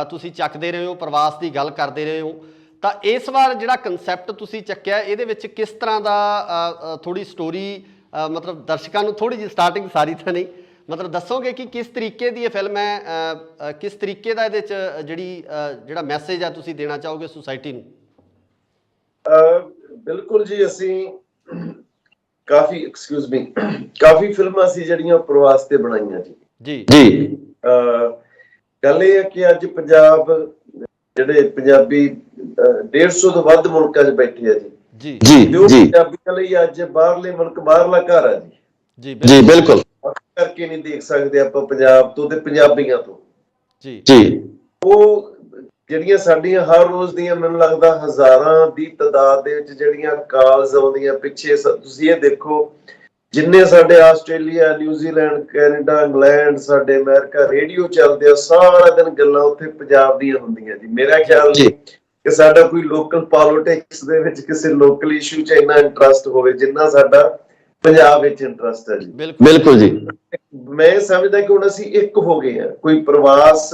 ਤੁਸੀਂ ਚੱਕਦੇ ਰਹੇ ਹੋ, ਪ੍ਰਵਾਸ ਦੀ ਗੱਲ ਕਰਦੇ ਰਹੇ ਹੋ, ਤਾਂ ਇਸ ਵਾਰ ਜਿਹੜਾ ਕਨਸੈਪਟ ਤੁਸੀਂ ਚੱਕਿਆ ਇਹਦੇ ਵਿੱਚ ਕਿਸ ਤਰ੍ਹਾਂ ਦਾ ਥੋੜੀ ਸਟੋਰੀ ਮਤਲਬ ਦਰਸ਼ਕਾਂ ਨੂੰ ਥੋੜੀ ਜਿਹੀ ਸਟਾਰਟਿੰਗ ਸਾਰੀ ਤਾਂ ਨਹੀਂ ਮਤਲਬ ਦੱਸੋਗੇ ਕਿ ਕਿਸ ਤਰੀਕੇ ਦੀ ਇਹ ਫਿਲਮ ਹੈ, ਕਿਸ ਤਰੀਕੇ ਦਾ ਇਹਦੇ 'ਚ ਜਿਹੜਾ ਮੈਸੇਜ ਆ ਤੁਸੀਂ ਦੇਣਾ ਚਾਹੋਗੇ ਸੁਸਾਇਟੀ ਨੂੰ? ਬਿਲਕੁਲ ਜੀ, ਅਸੀਂ ਕਾਫੀ ਫਿਲਮਾਂ ਸੀ ਜਿਹੜੀਆਂ ਪ੍ਰਵਾਸ ਤੇ ਬਣਾਈਆਂ ਜੀ। ਜੀ ਗੱਲ ਇਹ ਹੈ ਕਿ ਅੱਜ ਪੰਜਾਬ ਜਿਹੜੇ ਪੰਜਾਬੀ 150 ਤੋਂ ਵੱਧ ਮੁਲਕਾਂ 'ਚ ਬੈਠੇ ਆ ਜੀ। ਪੰਜਾਬੀਆਂ ਲਈ ਅੱਜ ਬਾਹਰਲੇ ਮੁਲਕ ਬਾਹਰਲਾ ਘਰ ਆ ਜੀ। ਜੀ ਬਿਲਕੁਲ ਕਰਕੇ ਨਹੀਂ ਦੇਖ ਸਕਦੇ ਆਪਾਂ ਪੰਜਾਬ ਤੋਂ ਤੇ ਪੰਜਾਬੀਆਂ ਤੋਂ ਜੀ। ਉਹ ਜਿਹੜੀਆਂ ਸਾਡੀਆਂ ਹਰ ਰੋਜ਼ ਦੀਆਂ ਮੈਨੂੰ ਲੱਗਦਾ ਹਜ਼ਾਰਾਂ ਦੀ ਤਾਦਾਦ ਦੇ ਵਿੱਚ ਜਿਹੜੀਆਂ ਕਾਲਸ ਆਉਂਦੀਆਂ ਪਿੱਛੇ, ਤੁਸੀਂ ਇਹ ਦੇਖੋ ਜਿੰਨੇ ਸਾਡੇ ਆਸਟ੍ਰੇਲੀਆ, ਨਿਊਜ਼ੀਲੈਂਡ, ਕੈਨੇਡਾ, ਇੰਗਲੈਂਡ, ਸਾਡੇ ਅਮਰੀਕਾ ਰੇਡੀਓ ਚੱਲਦੇ ਆ, ਸਾਰਾ ਦਿਨ ਗੱਲਾਂ ਉੱਥੇ ਪੰਜਾਬ ਦੀਆਂ ਹੁੰਦੀਆਂ ਜੀ। ਮੇਰਾ ਖਿਆਲ ਨਹੀਂ ਕਿ ਸਾਡਾ ਕੋਈ ਲੋਕਲ ਪੋਲਿਟਿਕਸ ਦੇ ਵਿੱਚ ਕਿਸੇ ਲੋਕਲ ਇਸ਼ੂ 'ਚ ਇੰਨਾ ਇੰਟਰਸਟ ਹੋਵੇ ਜਿੰਨਾ ਸਾਡਾ ਪੰਜਾਬ ਵਿੱਚ ਇੰਟਰਸਟ ਹੈ ਜੀ। ਬਿਲਕੁਲ ਜੀ। ਮੈਂ ਸਮਝਦਾ ਕਿ ਹੁਣ ਅਸੀਂ ਇੱਕ ਹੋ ਗਏ ਆ। ਕੋਈ ਪ੍ਰਵਾਸ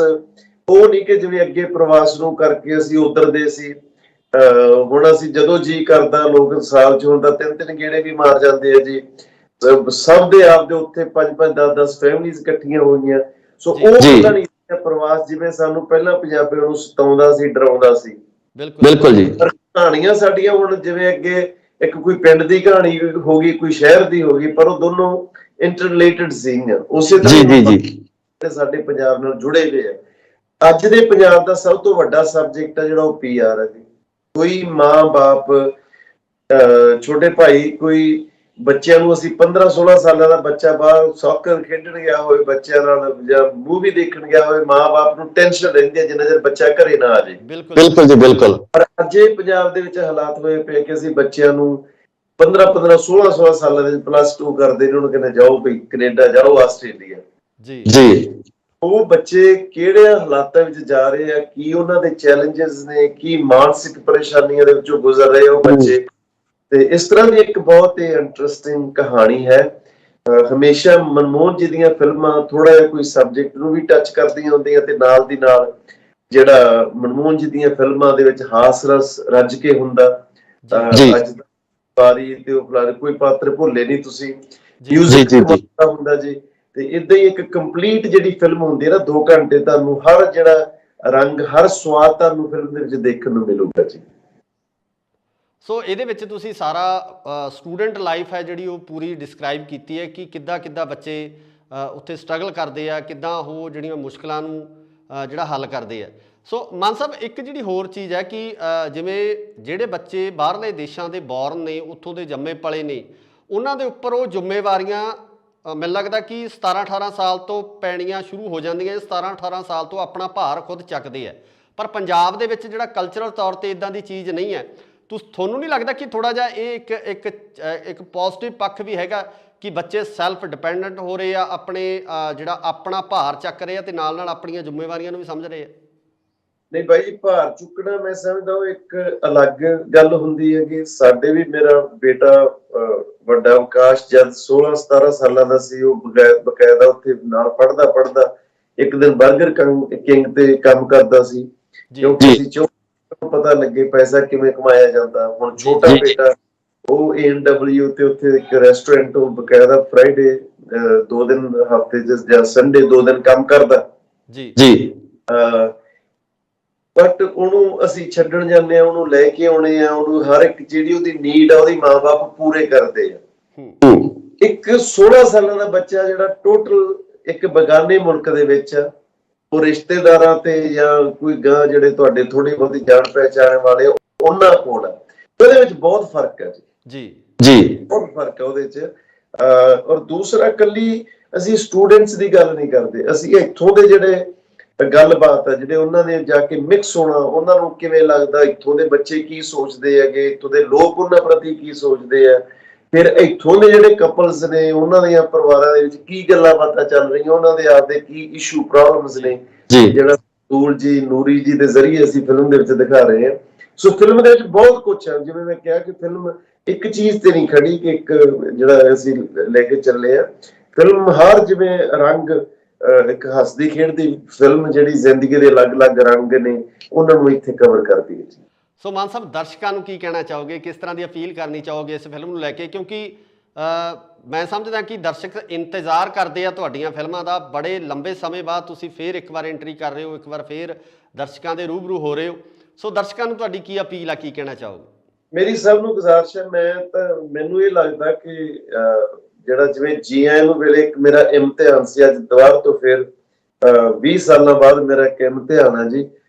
ਉਹ ਨਹੀਂ ਕਿ ਜਿਵੇਂ ਅੱਗੇ ਪ੍ਰਵਾਸ ਨੂੰ ਕਰਕੇ ਅਸੀਂ ਉਧਰ ਦੇ ਸੀ, ਹੁਣ ਅਸੀਂ ਜਦੋਂ ਜੀ ਕਰਦਾ ਲੋਕ ਸਾਲ 'ਚ ਹੁਣ ਤਾਂ 3-3 ਗੇੜੇ ਵੀ ਮਾਰ ਜਾਂਦੇ ਆ ਜੀ। ਸਭ ਦੇ ਆਪਦੇ ਉੱਥੇ 5-5 10-10 ਫੈਮਿਲੀਜ਼ ਇਕੱਠੀਆਂ ਹੋਈਆਂ। ਸੋ ਉਹ ਪਤਾ ਨਹੀਂ ਪ੍ਰਵਾਸ ਜਿਵੇਂ ਸਾਨੂੰ ਪਹਿਲਾਂ ਪੰਜਾਬੀਆਂ ਨੂੰ ਸਤਾਉਂਦਾ ਸੀ, ਡਰਾਉਂਦਾ ਸੀ। ਬਿਲਕੁਲ ਜੀ। ਕਹਾਣੀਆਂ ਸਾਡੀਆਂ ਹੁਣ ਜਿਵੇਂ ਅੱਗੇ ਇੱਕ ਕੋਈ ਪਿੰਡ ਦੀ ਕਹਾਣੀ ਹੋ ਗਈ, ਕੋਈ ਸ਼ਹਿਰ ਦੀ ਹੋ ਗਈ, ਪਰ ਉਹ ਦੋਨੋਂ ਇੰਟਰਰਿਲੇਟਡ ਸੀਗੀਆਂ। ਉਸੇ ਤਰ੍ਹਾਂ ਸਾਡੇ ਪੰਜਾਬ ਨਾਲ ਜੁੜੇ ਹੋਏ ਆ। ਅੱਜ ਦੇ ਪੰਜਾਬ ਦਾ ਸਭ ਤੋਂ ਵੱਡਾ ਸਬਜੈਕਟ ਆ ਜਿਹੜਾ ਉਹ ਪੀਆਰ ਹੈ ਜੀ। ਕੋਈ ਮਾਂ ਬਾਪ, ਛੋਟੇ ਭਾਈ, ਕੋਈ ਬੱਚਿਆਂ ਨੂੰ ਅਸੀਂ 15-16 ਸਾਲਾਂ ਦਾ ਬੱਚਾ ਬਾਹਰ ਸੌਕਰ ਖੇਡਣ ਗਿਆ ਹੋਵੇ ਬੱਚਿਆਂ ਨਾਲ ਜਾਂ ਮੂਵੀ ਦੇਖਣ ਗਿਆ ਹੋਵੇ, ਮਾਂ ਬਾਪ ਨੂੰ ਟੈਨਸ਼ਨ ਰਹਿੰਦੀ ਹੈ ਜਿੰਨਾ ਚਿਰ ਬੱਚਾ ਘਰੇ ਨਾ ਆ ਜਾਏ। ਬਿਲਕੁਲ ਜੀ ਬਿਲਕੁਲ। ਪਰ ਅੱਜ ਇਹ ਪੰਜਾਬ ਦੇ ਵਿੱਚ ਹਾਲਾਤ ਹੋਏ ਪਏ ਕਿ ਅਸੀਂ ਬੱਚਿਆਂ ਨੂੰ 15-15 16 ਸਾਲਾਂ ਦੇ +2 ਕਰਦੇ ਨੇ, ਉਹਨੂੰ ਕਹਿੰਦੇ ਜਾਓ ਭਈ ਕੈਨੇਡਾ ਜਾਓ, ਆਸਟ੍ਰੇਲੀਆ ਜੀ। ਉਹ ਬੱਚੇ ਕਿਹੜੇ ਹਾਲਾਤਾਂ ਵਿੱਚ ਜਾ ਰਹੇ ਆ, ਕੀ ਉਹਨਾਂ ਦੇ ਚੈਲੰਜਸ ਨੇ, ਕੀ ਮਾਨਸਿਕ ਪਰੇਸ਼ਾਨੀਆਂ ਦੇ ਵਿੱਚੋਂ ਗੁਜ਼ਰ ਰਹੇ ਉਹ ਬੱਚੇ। ਤੇ ਇਸ ਤਰ੍ਹਾਂ ਦੀ ਇੱਕ ਬਹੁਤ ਹੀ ਇੰਟਰਸਟਿੰਗ ਕਹਾਣੀ ਹੈ। ਹਮੇਸ਼ਾ ਮਨਮੋਹਨ ਜੀ ਦੀਆਂ ਫਿਲਮਾਂ ਥੋੜਾ ਜਿਹਾ ਕੋਈ ਸਬਜੈਕਟ ਨੂੰ ਵੀ ਟੱਚ ਕਰਦੀਆਂ ਹੁੰਦੀਆਂ ਤੇ ਨਾਲ ਦੀ ਨਾਲ ਜਿਹੜਾ ਮਨਮੋਹਨ ਜੀ ਦੀਆਂ ਫਿਲਮਾਂ ਦੇ ਵਿੱਚ ਹਾਸ ਰਸ ਰੱਜ ਕੇ ਹੁੰਦਾ। ਅੱਜ ਬਾਰੀ ਤੇ ਉਹ ਫਲਾਣੇ ਕੋਈ ਪਾਤਰ ਭੁੱਲੇ ਨਹੀਂ ਤੁਸੀਂ, ਮਿਊਜ਼ਿਕ ਹੁੰਦਾ ਜੀ। ਤੇ ਇਦਾਂ ਹੀ ਇੱਕ ਕੰਪਲੀਟ ਜਿਹੜੀ ਫਿਲਮ ਹੁੰਦੀ ਹੈ ਨਾ, 2 ਘੰਟੇ ਤੁਹਾਨੂੰ ਹਰ ਜਿਹੜਾ ਰੰਗ, ਹਰ ਸਵਾਦ ਤੁਹਾਨੂੰ ਫਿਲਮ ਦੇ ਵਿੱਚ ਦੇਖਣ ਨੂੰ ਮਿਲੂਗਾ ਜੀ। ਸੋ ਇਹਦੇ ਵਿੱਚ ਤੁਸੀਂ ਸਾਰਾ ਸਟੂਡੈਂਟ ਲਾਈਫ ਹੈ ਜਿਹੜੀ ਉਹ ਪੂਰੀ ਡਿਸਕ੍ਰਾਈਬ ਕੀਤੀ ਹੈ ਕਿ ਕਿੱਦਾਂ ਬੱਚੇ ਉੱਥੇ ਸਟਰਗਲ ਕਰਦੇ ਆ, ਕਿੱਦਾਂ ਉਹ ਜਿਹੜੀਆਂ ਮੁਸ਼ਕਲਾਂ ਨੂੰ ਜਿਹੜਾ ਹੱਲ ਕਰਦੇ ਆ। ਸੋ ਮਾਨ ਸਾਹਿਬ, ਇੱਕ ਜਿਹੜੀ ਹੋਰ ਚੀਜ਼ ਹੈ ਕਿ ਜਿਵੇਂ ਜਿਹੜੇ ਬੱਚੇ ਬਾਹਰਲੇ ਦੇਸ਼ਾਂ ਦੇ ਬੌਰਨ ਨੇ, ਉੱਥੋਂ ਦੇ ਜੰਮੇ ਪਲੇ ਨੇ, ਉਹਨਾਂ ਦੇ ਉੱਪਰ ਉਹ ਜ਼ਿੰਮੇਵਾਰੀਆਂ ਮੈਨੂੰ ਲੱਗਦਾ ਕਿ 17-18 ਸਾਲ ਤੋਂ ਪੈਣੀਆਂ ਸ਼ੁਰੂ ਹੋ ਜਾਂਦੀਆਂ। 17-18 ਸਾਲ ਤੋਂ ਆਪਣਾ ਭਾਰ ਖੁਦ ਚੱਕਦੇ ਆ। ਪਰ ਪੰਜਾਬ ਦੇ ਵਿੱਚ ਜਿਹੜਾ ਕਲਚਰਲ ਤੌਰ 'ਤੇ ਇੱਦਾਂ ਦੀ ਚੀਜ਼ ਨਹੀਂ ਹੈ। ਤੁਹਾਨੂੰ ਨਹੀਂ ਲੱਗਦਾ ਕਿ ਥੋੜ੍ਹਾ ਜਿਹਾ ਇਹ ਇੱਕ ਪੋਜ਼ਿਟਿਵ ਪੱਖ ਵੀ ਹੈਗਾ ਕਿ ਬੱਚੇ ਸੈਲਫ ਡਿਪੈਂਡੈਂਟ ਹੋ ਰਹੇ ਆ, ਆਪਣੇ ਜਿਹੜਾ ਆਪਣਾ ਭਾਰ ਚੱਕ ਰਹੇ ਆ ਤੇ ਨਾਲ ਆਪਣੀਆਂ ਜ਼ਿੰਮੇਵਾਰੀਆਂ ਨੂੰ ਵੀ ਸਮਝ ਰਹੇ ਆ? ਨਹੀਂ ਬਾਈ ਜੀ, ਭਾਰ ਚੁੱਕਣਾ ਮੈਂ ਸਮਝਦਾ ਉਹ ਇੱਕ ਅਲੱਗ ਗੱਲ ਹੁੰਦੀ ਹੈ। ਕਿ ਸਾਡੇ ਵੀ, ਮੇਰਾ ਬੇਟਾ ਵੱਡਾ ਆਕਾਸ਼ ਜਦ 16-17 ਸਾਲਾਂ ਦਾ ਸੀ, ਉਹ ਬਕਾਇਦਾ ਉੱਥੇ ਨਾਲ ਪੜ੍ਹਦਾ ਇੱਕ ਦਿਨ 버ਗਰ ਕਿੰਗ ਤੇ ਕੰਮ ਕਰਦਾ ਸੀ, ਕਿਉਂਕਿ ਅਸੀਂ ਪਤਾ ਲੱਗੇ ਪੈਸਾ ਕਿਵੇਂ ਕਮਾਇਆ ਜਾਂਦਾ। ਹੁਣ ਛੋਟਾ ਬੇਟਾ ਉਹ ANW ਤੇ ਉੱਥੇ ਇੱਕ ਰੈਸਟੋਰੈਂਟ, ਉਹ ਬਕਾਇਦਾ ਫਰਾਈਡੇ 2 ਦਿਨ ਹਫ਼ਤੇ ਚ ਜਾਂ ਸੰਡੇ 2 ਦਿਨ ਕੰਮ ਕਰਦਾ ਜੀ। ਬਟ ਉਹਨੂੰ ਅਸੀਂ ਛੱਡਣ ਜਾਂਦੇ ਆ, ਉਹਨੂੰ ਲੈ ਕੇ ਆਉਣੇ ਆ, ਉਹਨੂੰ ਹਰ ਇੱਕ ਜਿਹੜੀ ਉਹਦੀ ਨੀਡ ਆ ਉਹਦੀ ਮਾਂ ਬਾਪ ਪੂਰੇ ਕਰਦੇ ਆ। ਇੱਕ 16 ਸਾਲਾਂ ਦਾ ਬੱਚਾ ਜਿਹੜਾ ਟੋਟਲ ਇੱਕ ਬਗਾਨੇ ਮੁਲਕ ਦੇ ਵਿੱਚ ਉਹ ਰਿਸ਼ਤੇਦਾਰਾਂ ਤੇ ਜਾਂ ਕੋਈ ਗਾਂ ਜਿਹੜੇ ਤੁਹਾਡੇ ਥੋੜੀ ਬਹੁਤੀ ਜਾਣ ਪਹਿਚਾਣ ਵਾਲੇ ਉਹਨਾਂ ਕੋਲ ਆ, ਉਹਦੇ ਵਿੱਚ ਬਹੁਤ ਫਰਕ ਹੈ ਜੀ। ਬਹੁਤ ਫਰਕ ਹੈ ਉਹਦੇ ਚ। ਔਰ ਦੂਸਰਾ, ਕੱਲੀ ਅਸੀਂ ਸਟੂਡੈਂਟਸ ਦੀ ਗੱਲ ਨਹੀਂ ਕਰਦੇ, ਅਸੀਂ ਇੱਥੋਂ ਦੇ ਜਿਹੜੇ ਗੱਲਬਾਤ ਆ, ਜਿਹੜੇ ਉਹਨਾਂ ਨੇ ਜਾ ਕੇ ਮਿਕਸ ਹੋਣਾ, ਉਹਨਾਂ ਨੂੰ ਕਿਵੇਂ ਲੱਗਦਾ, ਇੱਥੋਂ ਦੇ ਬੱਚੇ ਕੀ ਸੋਚਦੇ ਹੈਗੇ, ਇੱਥੋਂ ਦੇ ਲੋਕ ਉਹਨਾਂ ਪ੍ਰਤੀ ਕੀ ਸੋਚਦੇ ਆ, ਫਿਰ ਇੱਥੋਂ ਦੇ ਜਿਹੜੇ ਕਪਲਸ ਨੇ ਉਹਨਾਂ ਦੀਆਂ ਪਰਿਵਾਰਾਂ ਦੇ ਵਿੱਚ ਕੀ ਗੱਲਾਂ ਬਾਤਾਂ ਚੱਲ ਰਹੀਆਂ, ਉਹਨਾਂ ਦੇ ਆਪਦੇ ਕੀ ਇਸ਼ੂ ਪ੍ਰੋਬਲਮਸ ਨੇ, ਜਿਹੜਾ ਨੂਰੀ ਜੀ ਦੇ ਜ਼ਰੀਏ ਅਸੀਂ ਫਿਲਮ ਦੇ ਵਿੱਚ ਦਿਖਾ ਰਹੇ ਹਾਂ। ਸੋ ਫਿਲਮ ਦੇ ਵਿੱਚ ਬਹੁਤ ਕੁਝ ਹੈ, ਜਿਵੇਂ ਮੈਂ ਕਿਹਾ ਕਿ ਫਿਲਮ ਇੱਕ ਚੀਜ਼ ਤੇ ਨਹੀਂ ਖੜੀ ਕਿ ਇੱਕ ਜਿਹੜਾ ਅਸੀਂ ਲੈ ਕੇ ਚੱਲੇ ਆ। ਫਿਲਮ ਹਰ ਜਿਵੇਂ ਰੰਗ ਇੱਕ ਹੱਸਦੀ ਖੇਡਦੀ ਫਿਲਮ ਜਿਹੜੀ ਜ਼ਿੰਦਗੀ ਦੇ ਅਲੱਗ-ਅਲੱਗ ਰੰਗ ਨੇ ਉਹਨਾਂ ਨੂੰ ਇੱਥੇ ਕਵਰ ਕਰਦੀ ਹੈ ਜੀ। ਸੋ ਮਾਨ ਸਾਹਿਬ, ਦਰਸ਼ਕਾਂ ਨੂੰ ਕੀ ਕਹਿਣਾ ਚਾਹੋਗੇ, ਕਿਸ ਤਰ੍ਹਾਂ ਦੀ ਅਪੀਲ ਕਰਨੀ ਚਾਹੋਗੇ ਇਸ ਫਿਲਮ ਨੂੰ ਲੈ ਕੇ? ਕਿਉਂਕਿ ਮੈਂ ਸਮਝਦਾ ਕਿ ਦਰਸ਼ਕ ਇੰਤਜ਼ਾਰ ਕਰਦੇ ਆ ਤੁਹਾਡੀਆਂ ਫਿਲਮਾਂ ਦਾ। ਬੜੇ ਲੰਬੇ ਸਮੇਂ ਬਾਅਦ ਤੁਸੀਂ ਫੇਰ ਇੱਕ ਵਾਰ ਐਂਟਰੀ ਕਰ ਰਹੇ ਹੋ, ਇੱਕ ਵਾਰ ਫੇਰ ਦਰਸ਼ਕਾਂ ਦੇ ਰੂਬਰੂ ਹੋ ਰਹੇ ਹੋ। ਸੋ ਦਰਸ਼ਕਾਂ ਨੂੰ ਤੁਹਾਡੀ ਕੀ ਅਪੀਲ ਆ, ਕੀ ਕਹਿਣਾ ਚਾਹੋਗੇ? ਮੇਰੀ ਸਭ ਨੂੰ ਗੁਜ਼ਾਰਿਸ਼ ਹੈ, ਮੈਨੂੰ ਇਹ ਲੱਗਦਾ ਕਿ ਜਿਹੜਾ ਜਿਵੇਂ ਜੀ ਆਇਆਂ ਨੂੰ ਵੇਲੇ ਇੱਕ ਮੇਰਾ ਇਮਤਿਹਾਨ ਸੀ, ਅੱਜ ਦੁਬਾਰਾ ਤੋਂ ਫਿਰ 20 ਸਾਲਾਂ ਬਾਅਦ ਮੇਰਾ ਇੱਕ ਇਮਤਿਹਾਨ ਹੈ ਜੀ,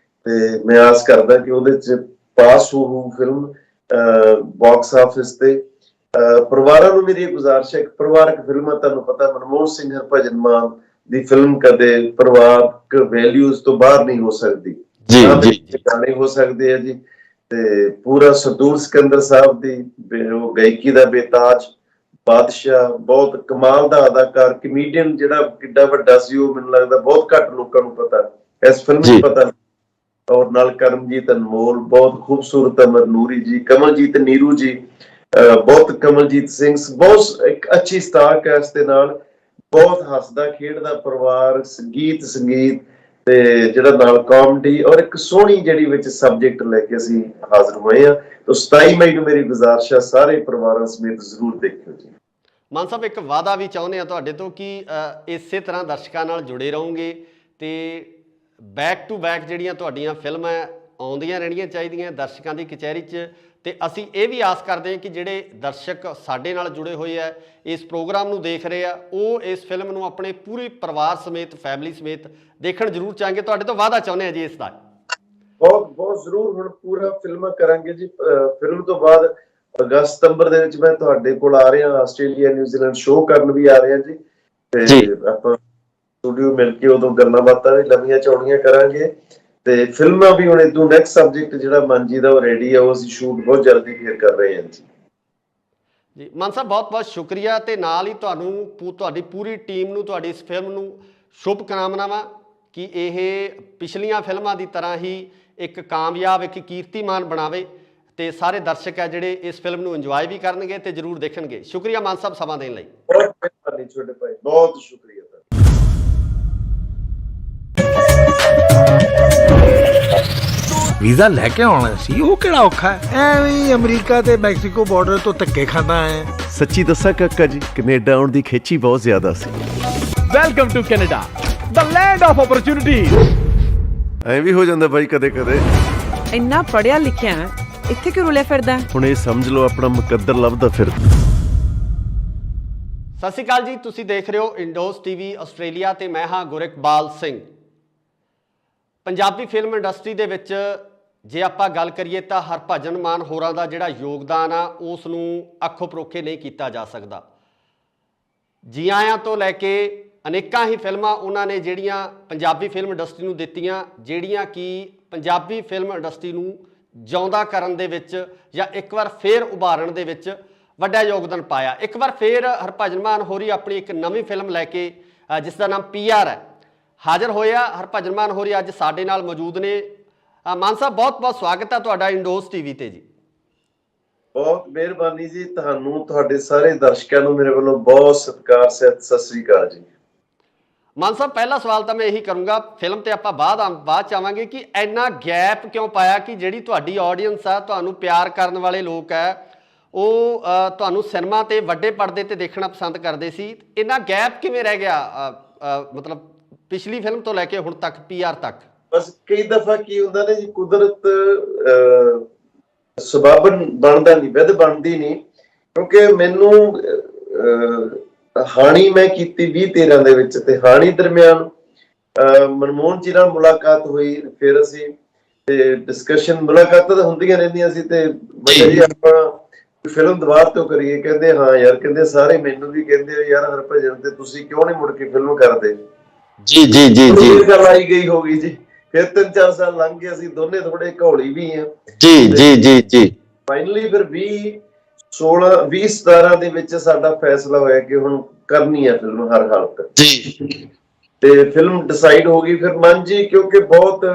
ਤੇ ਮੈਂ ਆਸ ਕਰਦਾ ਕਿ ਉਹਦੇ ਚ ਪਾਸ ਹੋ ਫਿਲਮ ਬਾਕਸ ਆਫਿਸ ਤੇ। ਪਰਿਵਾਰਾਂ ਨੂੰ ਮੇਰੀ ਗੁਜ਼ਾਰਿਸ਼ ਹੈ ਕਿ ਪਰਿਵਾਰਕ ਫਿਲਮਾਂ, ਤੁਹਾਨੂੰ ਪਤਾ ਮਨਮੋਹਨ ਸਿੰਘ, ਹਰਭਜਨ ਮਾਨ ਦੀ ਫਿਲਮ ਕਦੇ ਪਰਿਵਾਰਕ ਵੈਲਿਊਜ਼ ਤੋਂ ਬਾਹਰ ਨਹੀਂ ਹੋ ਸਕਦੀ, ਗਾਣੇ ਹੋ ਸਕਦੇ ਆ ਜੀ। ਤੇ ਪੂਰਾ ਸਰਦੂਲ ਸਿਕੰਦਰ ਸਾਹਿਬ ਦੀ ਉਹ ਗਾਇਕੀ ਦਾ ਬੇਤਾਜ ਬਾਦਸ਼ਾਹ, ਬਹੁਤ ਕਮਾਲ ਦਾ ਅਦਾਕਾਰ, ਕਮੇਡੀਅਨ ਜਿਹੜਾ ਕਿੱਡਾ ਵੱਡਾ ਸੀ, ਉਹ ਮੈਨੂੰ ਲੱਗਦਾ ਬਹੁਤ ਘੱਟ ਲੋਕਾਂ ਨੂੰ ਪਤਾ, ਇਸ ਫਿਲਮ ਨੂੰ ਪਤਾ। ਔਰ ਨਾਲ ਕਰਮਜੀਤ ਅਨਮੋਲ, ਬਹੁਤ ਖੂਬਸੂਰਤ ਅਮਰ ਨੂਰੀ ਜੀ, ਕਮਲਜੀਤ ਨੀਰੂ ਜੀ, ਬਹੁਤ ਕਮਲਜੀਤ ਸਿੰਘ, ਬਹੁਤ ਇੱਕ ਅੱਛੀ ਸਟਾਰ ਕਾਸਟ ਦੇ ਨਾਲ ਬਹੁਤ ਹੱਸਦਾ ਖੇਡਦਾ ਪਰਿਵਾਰ, ਸੰਗੀਤ ਤੇ ਜਿਹੜਾ ਨਾਲ ਕਾਮੇਡੀ ਔਰ ਇੱਕ ਸੋਹਣੀ ਜਿਹੜੀ ਵਿੱਚ ਸਬਜੈਕਟ ਲੈ ਕੇ ਅਸੀਂ ਹਾਜ਼ਰ ਹੋਏ ਆ। ਤਾਂ 27 ਮਈ ਨੂੰ ਮੇਰੀ ਗੁਜ਼ਾਰਿਸ਼ ਹੈ ਸਾਰੇ ਪਰਿਵਾਰਾਂ ਸਮੇਤ ਜ਼ਰੂਰ ਦੇਖਿਓ ਜੀ। ਮਾਨ ਸਾਹਿਬ, ਇੱਕ ਵਾਅਦਾ ਵੀ ਚਾਹੁੰਦੇ ਆ ਤੁਹਾਡੇ ਤੋਂ ਕਿ ਇਸੇ ਤਰ੍ਹਾਂ ਦਰਸ਼ਕਾਂ ਨਾਲ ਜੁੜੇ ਰਹੋਗੇ ਤੇ ਬੈਕ ਟੂ ਬੈਕ ਜਿਹੜੀਆਂ ਤੁਹਾਡੀਆਂ ਫਿਲਮਾਂ ਆਉਂਦੀਆਂ ਰਹਿਣੀਆਂ ਚਾਹੀਦੀਆਂ ਦਰਸ਼ਕਾਂ ਦੀ ਕਚਹਿਰੀ 'ਚ। ਤੇ ਅਸੀਂ ਇਹ ਵੀ ਆਸ ਕਰਦੇ ਹਾਂ ਕਿ ਜਿਹੜੇ ਦਰਸ਼ਕ ਸਾਡੇ ਨਾਲ ਜੁੜੇ ਹੋਏ ਆ, ਇਸ ਪ੍ਰੋਗਰਾਮ ਨੂੰ ਦੇਖ ਰਹੇ ਆ, ਉਹ ਇਸ ਫਿਲਮ ਨੂੰ ਆਪਣੇ ਪੂਰੇ ਪਰਿਵਾਰ ਸਮੇਤ, ਫੈਮਿਲੀ ਸਮੇਤ ਦੇਖਣ ਜ਼ਰੂਰ ਚਾਹਾਂਗੇ। ਤੁਹਾਡੇ ਤੋਂ ਵਾਅਦਾ ਚਾਹੁੰਦੇ ਆ ਜੀ ਇਸ ਦਾ। ਬਹੁਤ ਜ਼ਰੂਰ, ਹੁਣ ਪੂਰਾ ਫਿਲਮਾਂ ਕਰਾਂਗੇ ਜੀ। ਫਿਲਮ ਤੋਂ ਬਾਅਦ ਅਗਸਤ ਸਤੰਬਰ ਦੇ ਵਿੱਚ ਮੈਂ ਤੁਹਾਡੇ ਕੋਲ ਆ ਰਿਹਾ, ਆਸਟ੍ਰੇਲੀਆ ਨਿਊਜ਼ੀਲੈਂਡ ਸ਼ੋਅ ਕਰਨ ਵੀ ਆ ਰਿਹਾ ਜੀ, ਤੇ ਆਪਾਂ ਸਟੂਡੀਓ ਮਿਲ ਕੇ ਉਦੋਂ ਗੱਲਾਂ ਬਾਤਾਂ ਵੀ ਲੰਮੀਆਂ ਚੌੜੀਆਂ ਕਰਾਂਗੇ। ਤੇ ਫਿਲਮਾਂ ਵੀ ਹੁਣ ਇਦੋਂ ਨੈਕਸਟ ਸਬਜੈਕਟ ਜਿਹੜਾ ਮਨਜੀ ਦਾ ਉਹ ਰੈਡੀ ਆ, ਉਹ ਅਸੀਂ ਸ਼ੂਟ ਬਹੁਤ ਜਲਦੀ ਫੇਰ ਕਰ ਰਹੇ ਹਾਂ ਜੀ। ਮਾਨ ਸਾਹਿਬ, ਬਹੁਤ ਬਹੁਤ ਸ਼ੁਕਰੀਆ, ਤੇ ਨਾਲ ਹੀ ਤੁਹਾਨੂੰ, ਤੁਹਾਡੀ ਪੂਰੀ ਟੀਮ ਨੂੰ, ਤੁਹਾਡੀ ਇਸ ਫਿਲਮ ਨੂੰ ਸ਼ੁਭ ਕਾਮਨਾਵਾਂ ਕਿ ਇਹ ਪਿਛਲੀਆਂ ਫਿਲਮਾਂ ਦੀ ਤਰ੍ਹਾਂ ਹੀ ਇੱਕ ਕਾਮਯਾਬ, ਇੱਕ ਕੀਰਤੀਮਾਨ ਬਣਾਵੇ ਤੇ ਸਾਰੇ ਦਰਸ਼ਕ ਆ ਜਿਹੜੇ ਇਸ ਫਿਲਮ ਨੂੰ ਇੰਜੋਏ ਵੀ ਕਰਨਗੇ ਤੇ ਜ਼ਰੂਰ ਦੇਖਣਗੇ। ਸ਼ੁਕਰੀਆ ਮਾਨ ਸਾਹਿਬ ਸਮਾਂ ਦੇਣ ਲਈ। ਬਹੁਤ ਮਿਹਰਬਾਨੀ ਛੋਟੇ ਭਾਈ, ਬਹੁਤ ਸ਼ੁਕਰੀਆ। ਵੀਜ਼ਾ ਲੈ ਕੇ ਆਉਣਾ ਸੀ, ਉਹ ਕਿਹੜਾ ਔਖਾ ਹੈ? ਐਵੇਂ ਅਮਰੀਕਾ ਤੇ ਮੈਕਸੀਕੋ ਬਾਰਡਰ ਤੋਂ ਧੱਕੇ ਖਾਂਦਾ ਆਇਆ। ਸੱਚੀ ਦੱਸਾਂ ਕਾਕਾ ਜੀ, ਕੈਨੇਡਾ ਆਉਣ ਦੀ ਖੇਚੀ ਬਹੁਤ ਜ਼ਿਆਦਾ ਸੀ। Welcome to Canada, the land of opportunities. ਐਂ ਵੀ ਹੋ ਜਾਂਦਾ ਬਾਈ ਕਦੇ ਕਦੇ। ਇੰਨਾ ਪੜਿਆ ਲਿਖਿਆ ਇੱਥੇ ਕਿਉਂ ਰੁਲਿਆ ਫਿਰਦਾ? ਹੁਣ ਇਹ ਸਮਝ ਲਓ ਆਪਣਾ ਮੁਕੱਦਰ ਲੱਭਦਾ ਫਿਰਦਾ। ਸਤਿ ਸ਼੍ਰੀ ਅਕਾਲ ਜੀ, ਤੁਸੀਂ ਦੇਖ ਰਹੇ ਹੋ ਇੰਡੋਜ਼ ਟੀਵੀ ਆਸਟ੍ਰੇਲੀਆ ਤੇ ਮੈਂ ਹਾਂ ਗੁਰਿਕਬਾਲ ਸਿੰਘ। ਪੰਜਾਬੀ ਫਿਲਮ ਇੰਡਸਟਰੀ ਦੇ ਵਿੱਚ ਜੇ ਆਪਾਂ ਗੱਲ ਕਰੀਏ ਤਾਂ ਹਰਭਜਨ ਮਾਨ ਹੋਰਾਂ ਦਾ ਜਿਹੜਾ ਯੋਗਦਾਨ ਆ, ਉਸ ਨੂੰ ਅੱਖੋਂ ਪਰੋਖੇ ਨਹੀਂ ਕੀਤਾ ਜਾ ਸਕਦਾ। ਜੀ ਆਇਆਂ ਤੋਂ ਲੈ ਕੇ ਅਨੇਕਾਂ ਹੀ ਫਿਲਮਾਂ ਉਹਨਾਂ ਨੇ ਜਿਹੜੀਆਂ ਪੰਜਾਬੀ ਫਿਲਮ ਇੰਡਸਟਰੀ ਨੂੰ ਦਿੱਤੀਆਂ, ਜਿਹੜੀਆਂ ਕਿ ਪੰਜਾਬੀ ਫਿਲਮ ਇੰਡਸਟਰੀ ਨੂੰ ਜਿਉਂਦਾ ਕਰਨ ਦੇ ਵਿੱਚ ਜਾਂ ਇੱਕ ਵਾਰ ਫੇਰ ਉਭਾਰਨ ਦੇ ਵਿੱਚ ਵੱਡਾ ਯੋਗਦਾਨ ਪਾਇਆ। ਇੱਕ ਵਾਰ ਫੇਰ ਹਰਭਜਨ ਮਾਨ ਹੋਰੀ ਆਪਣੀ ਇੱਕ ਨਵੀਂ ਫਿਲਮ ਲੈ ਕੇ, ਜਿਸ ਦਾ ਨਾਮ PR ਹੈ, ਹਾਜ਼ਰ ਹੋਇਆ। ਹਰਭਜਨ ਮਾਨ ਹੋਰੀ ਅੱਜ ਸਾਡੇ ਨਾਲ ਮੌਜੂਦ ਨੇ। ਮਾਨ ਸਾਹਿਬ, ਬਹੁਤ ਬਹੁਤ ਸਵਾਗਤ ਹੈ ਤੁਹਾਡਾ ਇੰਡੋਜ਼ ਟੀਵੀ ਤੇ ਜੀ। ਬਹੁਤ ਮਿਹਰਬਾਨੀ ਜੀ, ਤੁਹਾਨੂੰ, ਤੁਹਾਡੇ ਸਾਰੇ ਦਰਸ਼ਕਾਂ ਨੂੰ ਮੇਰੇ ਵੱਲੋਂ ਬਹੁਤ ਸਤਿਕਾਰ, ਸਤਿ ਸ੍ਰੀ ਅਕਾਲ ਜੀ। ਮਾਨ ਸਾਹਿਬ, ਪਹਿਲਾ ਸਵਾਲ ਤਾਂ ਮੈਂ ਇਹੀ ਕਰੂੰਗਾ, ਫਿਲਮ ਤੇ ਆਪਾਂ ਬਾਅਦ ਚ ਆਵਾਂਗੇ, ਕਿ ਇੰਨਾ ਗੈਪ ਕਿਉਂ ਪਾਇਆ ਕਿ ਜਿਹੜੀ ਤੁਹਾਡੀ ਆਡੀਅנס ਆ, ਤੁਹਾਨੂੰ ਪਿਆਰ ਕਰਨ ਵਾਲੇ ਲੋਕ ਹੈ, ਉਹ ਤੁਹਾਨੂੰ ਸਿਨੇਮਾ ਤੇ ਵੱਡੇ ਪਰਦੇ ਤੇ ਦੇਖਣਾ ਪਸੰਦ ਕਰਦੇ ਸੀ। ਇੰਨਾ ਗੈਪ ਕਿਵੇਂ ਰਹਿ ਗਿਆ, ਮਤਲਬ ਪਿਛਲੀ ਫਿਲਮ ਤੋਂ ਲੈ ਕੇ ਹੁਣ ਤੱਕ, PR ਤੱਕ? ਬਸ ਕਈ ਦਫਾ ਕੀ ਹੁੰਦਾ ਨੇ ਜੀ, ਕੁਦਰਤ ਸਬਬ ਬਣਦਾ ਨਹੀਂ, ਵਿਧ ਬਣਦੀ ਨਹੀਂ। ਕਿਉਂਕਿ ਮੈਨੂੰ ਹਾਣੀ ਮੈਂ ਕੀਤੀ 2013 ਦੇ ਵਿੱਚ, ਤੇ ਹਾਣੀ ਦਰਮਿਆਨ ਮਨਮੋਹਨ ਜੀ ਨਾਲ ਮੁਲਾਕਾਤ ਹੋਈ। ਫਿਰ ਅਸੀਂ ਤੇ ਡਿਸਕਸ਼ਨ, ਮੁਲਾਕਾਤਾਂ ਤਾਂ ਹੁੰਦੀਆਂ ਰਹਿੰਦੀਆਂ ਸੀ, ਤੇ ਜੀ ਆਪਾਂ ਫਿਲਮ ਦੁਬਾਰਾ ਤੋਂ ਕਰੀਏ। ਕਹਿੰਦੇ ਹਾਂ ਯਾਰ, ਕਹਿੰਦੇ ਸਾਰੇ ਮੈਨੂੰ ਵੀ ਕਹਿੰਦੇ ਯਾਰ ਹਰਭਜਨ ਤੇ ਤੁਸੀਂ ਕਿਉਂ ਨਹੀਂ ਮੁੜ ਕੇ ਫਿਲਮ ਕਰਦੇ? ਜੀ ਜੀ ਜੀ ਜੀ ਗੱਲ ਆਈ ਗਈ ਹੋ ਗਈ ਜੀ। ਫਿਰ 3-4 ਸਾਲ ਲੰਘ ਗਏ, ਅਸੀਂ ਦੋਨੇ ਥੋੜੇ ਘੋਲੀ ਵੀ ਆ ਜੀ ਜੀ ਜੀ ਜੀ। ਫਾਈਨਲੀ ਫਿਰ 2017 ਦੇ ਵਿੱਚ ਸਾਡਾ ਫੈਸਲਾ ਹੋਇਆ ਕਿ ਹੁਣ ਕਰਨੀ ਹੈ ਫਿਲਮ ਹਰ ਹਾਲਤ ਜੀ। ਤੇ ਫਿਲਮ ਡਿਸਾਈਡ ਹੋ ਗਈ। ਫਿਰ ਮਨ ਜੀ, ਕਿਉਂਕਿ ਬਹੁਤ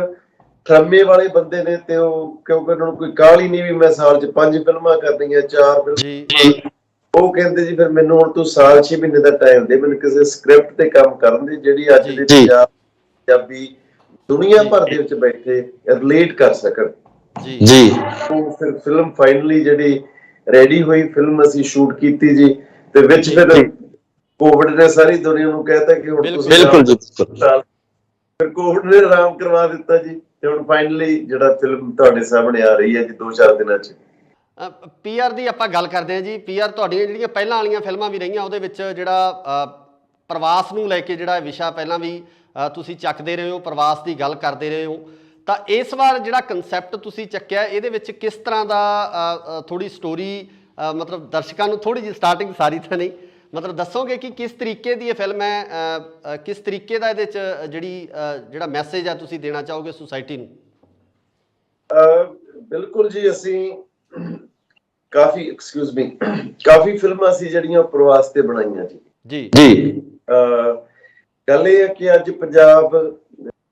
ਖੰਮੇ ਵਾਲੇ ਬੰਦੇ ਨੇ ਤੇ ਉਹ ਕਿਉਂਕਿ ਉਹਨਾਂ ਨੂੰ ਕੋਈ ਕਾਹਲੀ ਨਹੀਂ ਵੀ ਮੈਂ ਸਾਲ 'ਚ 5 ਫਿਲਮਾਂ ਕਰਨੀਆਂ 4 ਫਿਲਮਾਂ। ਜੀ ਉਹ ਕਹਿੰਦੇ ਜੀ ਫਿਰ ਮੈਨੂੰ ਹੁਣ ਤੂੰ ਸਾਲ 6 ਮਹੀਨੇ ਦਾ ਟਾਈਮ ਦੇ, ਮੈਨੂੰ ਕਿਸੇ ਸਕ੍ਰਿਪਟ ਤੇ ਕੰਮ ਕਰਨ ਦੀ ਜਿਹੜੀ ਅੱਜ ਦੇ ਪੰਜਾਬੀ ਦੁਨੀਆ ਭਰ ਦੇ ਵਿੱਚ ਬੈਠੇ ਰਿਲੇਟ ਕਰ ਸਕਣ। जी ਉਹ ਫਿਰ ਫਿਲਮ ਫਾਈਨਲੀ ਜਿਹੜੀ ਰੈਡੀ ਹੋਈ, ਫਿਲਮ ਅਸੀਂ ਸ਼ੂਟ ਕੀਤੀ ਜੀ। ਤੇ ਵਿੱਚ ਫਿਰ ਕੋਵਿਡ ਨੇ ਸਾਰੀ ਦੁਨੀਆ ਨੂੰ ਕਹਿਤਾ ਕਿ ਹੁਣ ਤੁਸੀਂ बिल्कुल जी बिल्कुल ਫਿਰ ਕੋਵਿਡ ਨੇ ਆਰਾਮ ਕਰਵਾ ਦਿੱਤਾ ਜੀ। ਤੇ ਹੁਣ ਫਾਈਨਲੀ ਜਿਹੜਾ ਫਿਲਮ ਤੁਹਾਡੇ ਸਾਹਮਣੇ ਆ ਰਹੀ ਹੈ ਜੀ 2-4 ਦਿਨਾਂ 'ਚ। ਪੀਆਰ ਦੀ ਆਪਾਂ ਗੱਲ ਕਰਦੇ ਹਾਂ ਜੀ। ਪੀਆਰ ਤੁਹਾਡੀਆਂ ਜਿਹੜੀਆਂ ਪਹਿਲਾਂ ਵਾਲੀਆਂ ਫਿਲਮਾਂ ਵੀ ਰਹੀਆਂ ਉਹਦੇ ਵਿੱਚ ਜਿਹੜਾ ਪ੍ਰਵਾਸ ਨੂੰ ਲੈ ਕੇ ਜਿਹੜਾ ਵਿਸ਼ਾ ਪਹਿਲਾਂ ਵੀ ਤੁਸੀਂ ਚੱਕਦੇ ਰਹੇ ਹੋ, ਪ੍ਰਵਾਸ ਦੀ ਗੱਲ ਕਰਦੇ ਰਹੇ ਹੋ, ਤਾਂ ਇਸ ਵਾਰ ਜਿਹੜਾ ਕਨਸੈਪਟ ਤੁਸੀਂ ਚੱਕਿਆ ਇਹਦੇ ਵਿੱਚ ਕਿਸ ਤਰ੍ਹਾਂ ਦਾ ਥੋੜੀ ਸਟੋਰੀ ਮਤਲਬ ਦਰਸ਼ਕਾਂ ਨੂੰ ਥੋੜੀ ਜਿਹੀ ਸਟਾਰਟਿੰਗ ਸਾਰੀ ਤਾਂ ਨਹੀਂ ਮਤਲਬ ਦੱਸੋਗੇ ਕਿ ਕਿਸ ਤਰੀਕੇ ਦੀ ਇਹ ਫਿਲਮ ਹੈ, ਕਿਸ ਤਰੀਕੇ ਦਾ ਇਹਦੇ 'ਚ ਜਿਹੜਾ ਮੈਸੇਜ ਆ ਤੁਸੀਂ ਦੇਣਾ ਚਾਹੋਗੇ ਸੁਸਾਇਟੀ ਨੂੰ? ਬਿਲਕੁਲ ਜੀ, ਅਸੀਂ ਕਾਫੀ ਫਿਲਮਾਂ ਸੀ ਜਿਹੜੀਆਂ ਪ੍ਰਵਾਸ ਤੇ ਬਣਾਈਆਂ ਜੀ। जी ਗੱਲ ਇਹ ਹੈ ਕਿ ਅੱਜ ਪੰਜਾਬ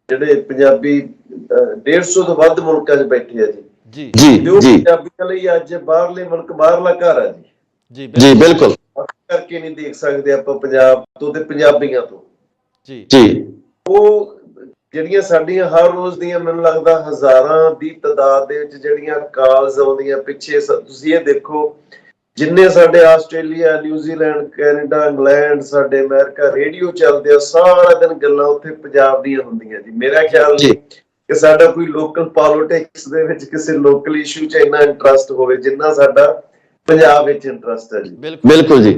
ਜਿਹੜੇ ਪੰਜਾਬੀ 150 ਤੋਂ ਵੱਧ ਮੁਲਕਾਂ 'ਚ ਬੈਠੇ ਆ ਜੀ। जी ਜੋ जी ਪੰਜਾਬੀਆਂ ਲਈ ਅੱਜ ਬਾਹਰਲੇ ਮੁਲਕ ਬਾਹਰਲਾ ਘਰ ਆ ਜੀ। जी बिल्कुल ਕਰਕੇ ਨਹੀਂ ਦੇਖ ਸਕਦੇ ਆਪਾਂ ਪੰਜਾਬ ਤੋਂ ਤੇ ਪੰਜਾਬੀਆਂ ਤੋਂ। जी ਉਹ ਜਿਹੜੀਆਂ ਸਾਡੀਆਂ ਹਰ ਰੋਜ਼ ਦੀਆਂ ਮੈਨੂੰ ਲੱਗਦਾ ਹਜ਼ਾਰਾਂ ਦੀ ਤਾਦਾਦ ਦੇ ਵਿੱਚ ਜਿਹੜੀਆਂ ਕਾਲਸ ਆਉਂਦੀਆਂ ਪਿੱਛੇ, ਤੁਸੀਂ ਇਹ ਦੇਖੋ ਜਿੰਨੇ ਸਾਡੇ ਆਸਟ੍ਰੇਲੀਆ, ਨਿਊਜ਼ੀਲੈਂਡ, ਕੈਨੇਡਾ, ਇੰਗਲੈਂਡ, ਸਾਡੇ ਅਮਰੀਕਾ ਰੇਡੀਓ ਚੱਲਦੇ ਆ, ਸਾਰਾ ਦਿਨ ਗੱਲਾਂ ਉੱਥੇ ਪੰਜਾਬ ਦੀਆਂ ਹੁੰਦੀਆਂ ਜੀ। ਮੇਰਾ ਖਿਆਲ ਨਹੀਂ ਕਿ ਸਾਡਾ ਕੋਈ ਲੋਕਲ ਪੋਲਿਟਿਕਸ ਦੇ ਵਿੱਚ ਕਿਸੇ ਲੋਕਲ ਇਸ਼ੂ 'ਚ ਇੰਨਾ ਇੰਟਰਸਟ ਹੋਵੇ ਜਿੰਨਾ ਸਾਡਾ ਪੰਜਾਬ ਵਿੱਚ ਇੰਟਰਸਟ ਹੈ ਜੀ। बिल्कुल जी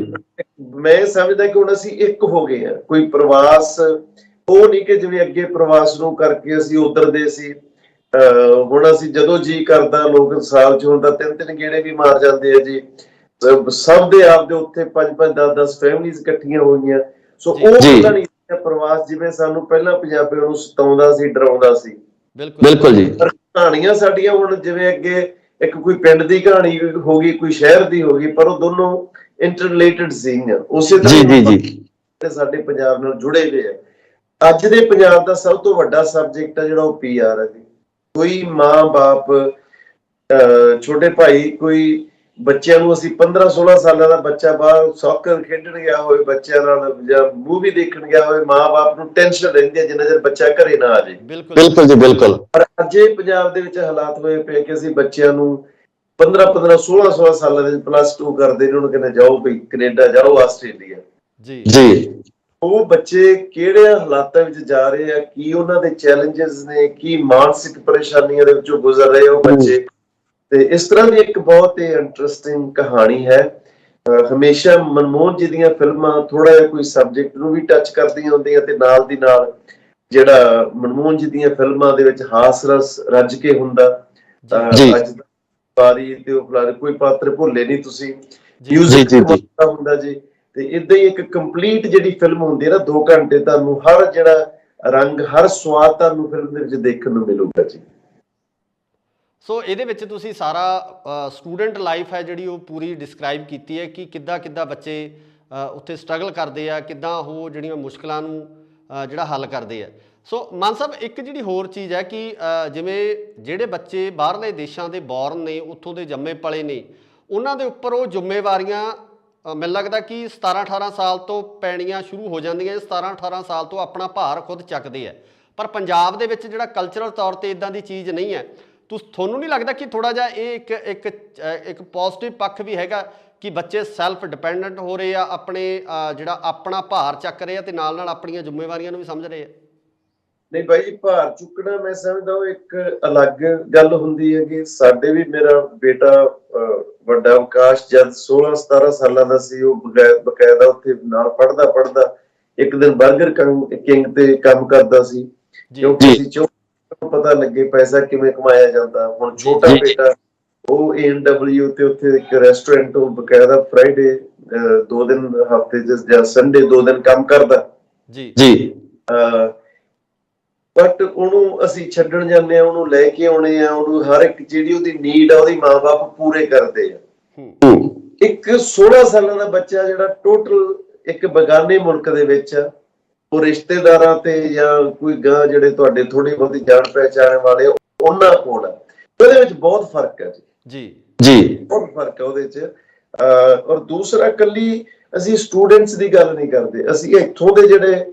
ਮੈਂ ਸਮਝਦਾ ਕਿ ਹੁਣ ਅਸੀਂ ਇੱਕ ਹੋ ਗਏ ਆ। ਕੋਈ ਪ੍ਰਵਾਸ ਉਹ ਨਹੀਂ ਕਿ ਜਿਵੇਂ ਅੱਗੇ ਪ੍ਰਵਾਸ ਨੂੰ ਕਰਕੇ ਅਸੀਂ ਉਧਰ ਦੇ ਸੀ, ਹੁਣ ਅਸੀਂ ਜਦੋਂ ਜੀ ਕਰਦਾ ਲੋਕ ਸਾਲ 'ਚ ਹੁੰਦਾ 3-3 ਗੇੜੇ ਵੀ ਮਾਰ ਜਾਂਦੇ ਆ ਜੀ। ਸਭ ਦੇ ਆਪ ਦੇ ਉੱਥੇ 5-5 10-10 ਫੈਮਿਲੀਜ਼ ਇਕੱਠੀਆਂ ਹੋਈਆਂ। ਸੋ ਉਹ ਪਤਾ ਨਹੀਂ ਪ੍ਰਵਾਸ ਜਿਵੇਂ ਸਾਨੂੰ ਪਹਿਲਾਂ ਪੰਜਾਬੀਆਂ ਨੂੰ ਸਤਾਉਂਦਾ ਸੀ, ਡਰਾਉਂਦਾ ਸੀ। बिल्कुल जी ਕਹਾਣੀਆਂ ਸਾਡੀਆਂ ਹੁਣ ਜਿਵੇਂ ਅੱਗੇ ਇੱਕ ਕੋਈ ਪਿੰਡ ਦੀ ਕਹਾਣੀ ਹੋ ਗਈ, ਕੋਈ ਸ਼ਹਿਰ ਦੀ ਹੋ ਗਈ, ਪਰ ਉਹ ਦੋਨੋਂ ਇੰਟਰਰਿਲੇਟਡ ਸੀਗੀਆਂ। ਉਸੇ जी जी जी ਤਰ੍ਹਾਂ ਸਾਡੇ ਪੰਜਾਬ ਨਾਲ ਜੁੜੇ ਹੋਏ ਆ। ਅੱਜ ਦੇ ਪੰਜਾਬ ਦਾ ਸਭ ਤੋਂ ਵੱਡਾ ਸਬਜੈਕਟ ਆ ਜਿਹੜਾ ਉਹ ਪੀਆਰ ਹੈ ਜੀ। ਕੋਈ ਮਾਂ ਬਾਪ, ਛੋਟੇ ਭਾਈ, ਕੋਈ ਬੱਚਿਆਂ ਨੂੰ ਅਸੀਂ 15-16 ਸਾਲਾਂ ਦਾ ਬੱਚਾ ਬਾਹਰ ਸੌਕਰ ਖੇਡਣ ਗਿਆ ਹੋਵੇ ਬੱਚਿਆਂ ਨਾਲ ਜਾਂ ਮੂਵੀ ਦੇਖਣ ਗਿਆ ਹੋਵੇ, ਮਾਂ ਬਾਪ ਨੂੰ ਟੈਨਸ਼ਨ ਰਹਿੰਦੀ ਹੈ ਜਿੰਨਾ ਚਿਰ ਬੱਚਾ ਘਰੇ ਨਾ ਆ ਜਾਏ। बिल्कुल जी बिल्कुल ਪਰ ਅੱਜ ਇਹ ਪੰਜਾਬ ਦੇ ਵਿੱਚ ਹਾਲਾਤ ਹੋਏ ਪਏ ਕਿ ਅਸੀਂ ਬੱਚਿਆਂ ਨੂੰ 15-15 16 ਸਾਲਾਂ ਦੇ +2 ਕਰਦੇ ਨੇ, ਉਹਨੂੰ ਕਹਿੰਦੇ ਜਾਓ ਬਈ ਕੈਨੇਡਾ ਜਾਓ, ਆਸਟ੍ਰੇਲੀਆ। जी ਉਹ ਬੱਚੇ ਕਿਹੜੇ ਹਾਲਾਤਾਂ ਵਿੱਚ ਜਾ ਰਹੇ ਆ, ਕੀ ਉਹਨਾਂ ਦੇ ਚੈਲੰਜਸ ਨੇ, ਕੀ ਮਾਨਸਿਕ ਪਰੇਸ਼ਾਨੀਆਂ ਦੇ ਵਿੱਚੋਂ ਗੁਜ਼ਰ ਰਹੇ ਉਹ ਬੱਚੇ। ਤੇ ਇਸ ਤਰ੍ਹਾਂ ਦੀ ਇੱਕ ਬਹੁਤ ਹੀ ਇੰਟਰਸਟਿੰਗ ਕਹਾਣੀ ਹੈ। ਹਮੇਸ਼ਾ ਮਨਮੋਹਨ ਜੀ ਦੀਆਂ ਫਿਲਮਾਂ ਥੋੜਾ ਜਿਹਾ ਕੋਈ ਸਬਜੈਕਟ ਨੂੰ ਵੀ ਟੱਚ ਕਰਦੀਆਂ ਹੁੰਦੀਆਂ ਤੇ ਨਾਲ ਦੀ ਨਾਲ ਜਿਹੜਾ ਮਨਮੋਹਨ ਜੀ ਦੀਆਂ ਫਿਲਮਾਂ ਦੇ ਵਿੱਚ ਹਾਸ ਰਸ ਰੱਜ ਕੇ ਹੁੰਦਾ। ਅੱਜ ਬਾਰੀ ਤੇ ਉਹ ਕੋਈ ਪਾਤਰ ਭੁੱਲੇ ਨਹੀਂ ਤੁਸੀਂ, ਮਿਊਜ਼ਿਕ ਹੁੰਦਾ ਜੀ। ਤੇ ਇਦਾਂ ਹੀ ਇੱਕ ਕੰਪਲੀਟ ਜਿਹੜੀ ਫਿਲਮ ਹੁੰਦੀ ਹੈ ਨਾ 2 ਘੰਟੇ, ਤੁਹਾਨੂੰ ਹਰ ਜਿਹੜਾ ਰੰਗ, ਹਰ ਸਵਾਦ ਤੁਹਾਨੂੰ ਫਿਲਮ ਦੇ ਵਿੱਚ ਦੇਖਣ ਨੂੰ ਮਿਲੂਗਾ ਜੀ। ਸੋ ਇਹਦੇ ਵਿੱਚ ਤੁਸੀਂ ਸਾਰਾ ਸਟੂਡੈਂਟ ਲਾਈਫ ਹੈ ਜਿਹੜੀ ਉਹ ਪੂਰੀ ਡਿਸਕ੍ਰਾਈਬ ਕੀਤੀ ਹੈ ਕਿ ਕਿੱਦਾਂ ਬੱਚੇ ਉੱਥੇ ਸਟਰਗਲ ਕਰਦੇ ਆ, ਕਿੱਦਾਂ ਉਹ ਜਿਹੜੀਆਂ ਮੁਸ਼ਕਲਾਂ ਨੂੰ ਜਿਹੜਾ ਹੱਲ ਕਰਦੇ ਆ। ਸੋ ਮਾਨ ਸਾਹਿਬ ਇੱਕ ਜਿਹੜੀ ਹੋਰ ਚੀਜ਼ ਹੈ ਕਿ ਜਿਵੇਂ ਜਿਹੜੇ ਬੱਚੇ ਬਾਹਰਲੇ ਦੇਸ਼ਾਂ ਦੇ ਬੌਰਨ ਨੇ, ਉੱਥੋਂ ਦੇ ਜੰਮੇ ਪਲੇ ਨੇ, ਉਹਨਾਂ ਦੇ ਉੱਪਰ ਉਹ ਜ਼ਿੰਮੇਵਾਰੀਆਂ ਮੈਨੂੰ ਲੱਗਦਾ ਕਿ 17-18 ਸਾਲ ਤੋਂ ਪੈਣੀਆਂ ਸ਼ੁਰੂ ਹੋ ਜਾਂਦੀਆਂ। 17-18 ਸਾਲ ਤੋਂ ਆਪਣਾ ਭਾਰ ਖੁਦ ਚੱਕਦੇ ਆ। ਪਰ ਪੰਜਾਬ ਦੇ ਵਿੱਚ ਜਿਹੜਾ ਕਲਚਰਲ ਤੌਰ ਤੇ ਇਦਾਂ ਦੀ ਚੀਜ਼ ਨਹੀਂ ਹੈ। ਤੁਹਾਨੂੰ ਨਹੀਂ ਲੱਗਦਾ ਕਿ ਥੋੜਾ ਜਿਹਾ ਇਹ ਇੱਕ ਪੋਜ਼ਿਟਿਵ ਪੱਖ ਵੀ ਹੈਗਾ ਕਿ ਬੱਚੇ ਸੈਲਫ ਡਿਪੈਂਡੈਂਟ ਹੋ ਰਹੇ ਆ, ਆਪਣੇ ਜਿਹੜਾ ਆਪਣਾ ਭਾਰ ਚੱਕ ਰਹੇ ਆ ਤੇ ਨਾਲ ਨਾਲ ਆਪਣੀਆਂ ਜ਼ਿੰਮੇਵਾਰੀਆਂ ਨੂੰ ਵੀ ਸਮਝ ਰਹੇ ਆ? ਨਹੀਂ ਭਾਈ, ਭਾਰ ਚੁੱਕਣਾ ਮੈਂ ਸਮਝਦਾ ਉਹ ਇੱਕ ਅਲੱਗ ਗੱਲ ਹੁੰਦੀ ਹੈ। ਕਿ ਸਾਡੇ ਵੀ, ਮੇਰਾ ਬੇਟਾ ਵੱਡਾ ਆਕਾਸ਼ ਜਦ 16-17 ਸਾਲਾਂ ਦਾ ਸੀ, ਉਹ ਬਕਾਇਦਾ ਉੱਥੇ ਨਾਲ ਪੜ੍ਹਦਾ ਇੱਕ ਦਿਨ ਬਰਗਰ ਕਿੰਗ ਤੇ ਕੰਮ ਕਰਦਾ ਸੀ, ਕਿਉਂਕਿ ਅਸੀਂ ਪਤਾ ਲੱਗੇ ਪੈਸਾ ਕਿਵੇਂ ਕਮਾਇਆ ਜਾਂਦਾ। ਹੁਣ ਛੋਟਾ ਬੇਟਾ ਉਹ ANW ਤੇ ਉੱਥੇ ਇੱਕ ਰੈਸਟੋਰੈਂਟ, ਉਹ ਬਕਾਇਦਾ ਫਰਾਈਡੇ 2 ਦਿਨ ਹਫ਼ਤੇ ਜਾਂ ਸੰਡੇ 2 ਦਿਨ ਕੰਮ ਕਰਦਾ ਜੀ। ਬਟ ਉਹਨੂੰ ਅਸੀਂ ਛੱਡਣ ਜਾਂਦੇ ਆ, ਉਹਨੂੰ ਲੈ ਕੇ ਆਉਣੇ ਆ, ਉਹਨੂੰ ਹਰ ਇੱਕ ਜਿਹੜੀ ਉਹਦੀ ਨੀਡ ਆ ਉਹਦੀ ਮਾਂ-ਬਾਪ ਪੂਰੇ ਕਰਦੇ ਆ। ਇੱਕ 16 ਸਾਲਾਂ ਦਾ ਬੱਚਾ ਜਿਹੜਾ ਟੋਟਲ ਇੱਕ ਬੇਗਾਨੇ ਮੁਲਕ ਦੇ ਵਿੱਚ ਉਹ ਰਿਸ਼ਤੇਦਾਰਾਂ ਤੇ ਜਾਂ ਕੋਈ ਗਾਂ ਜਿਹੜੇ ਤੁਹਾਡੇ ਥੋੜੀ ਬਹੁਤੀ ਜਾਣ ਪਹਿਚਾਣ ਵਾਲੇ ਉਹਨਾਂ ਕੋਲ ਹੈ। ਉਹਦੇ ਵਿੱਚ ਬਹੁਤ ਫਰਕ ਹੈ ਜੀ, ਜੀ ਬਹੁਤ ਫਰਕ ਹੈ ਉਹਦੇ 'ਚ। ਔਰ ਦੂਸਰਾ, ਕੱਲੀ ਅਸੀਂ ਸਟੂਡੈਂਟਸ ਦੀ ਗੱਲ ਨਹੀਂ ਕਰਦੇ, ਅਸੀਂ ਇੱਥੋਂ ਦੇ ਜਿਹੜੇ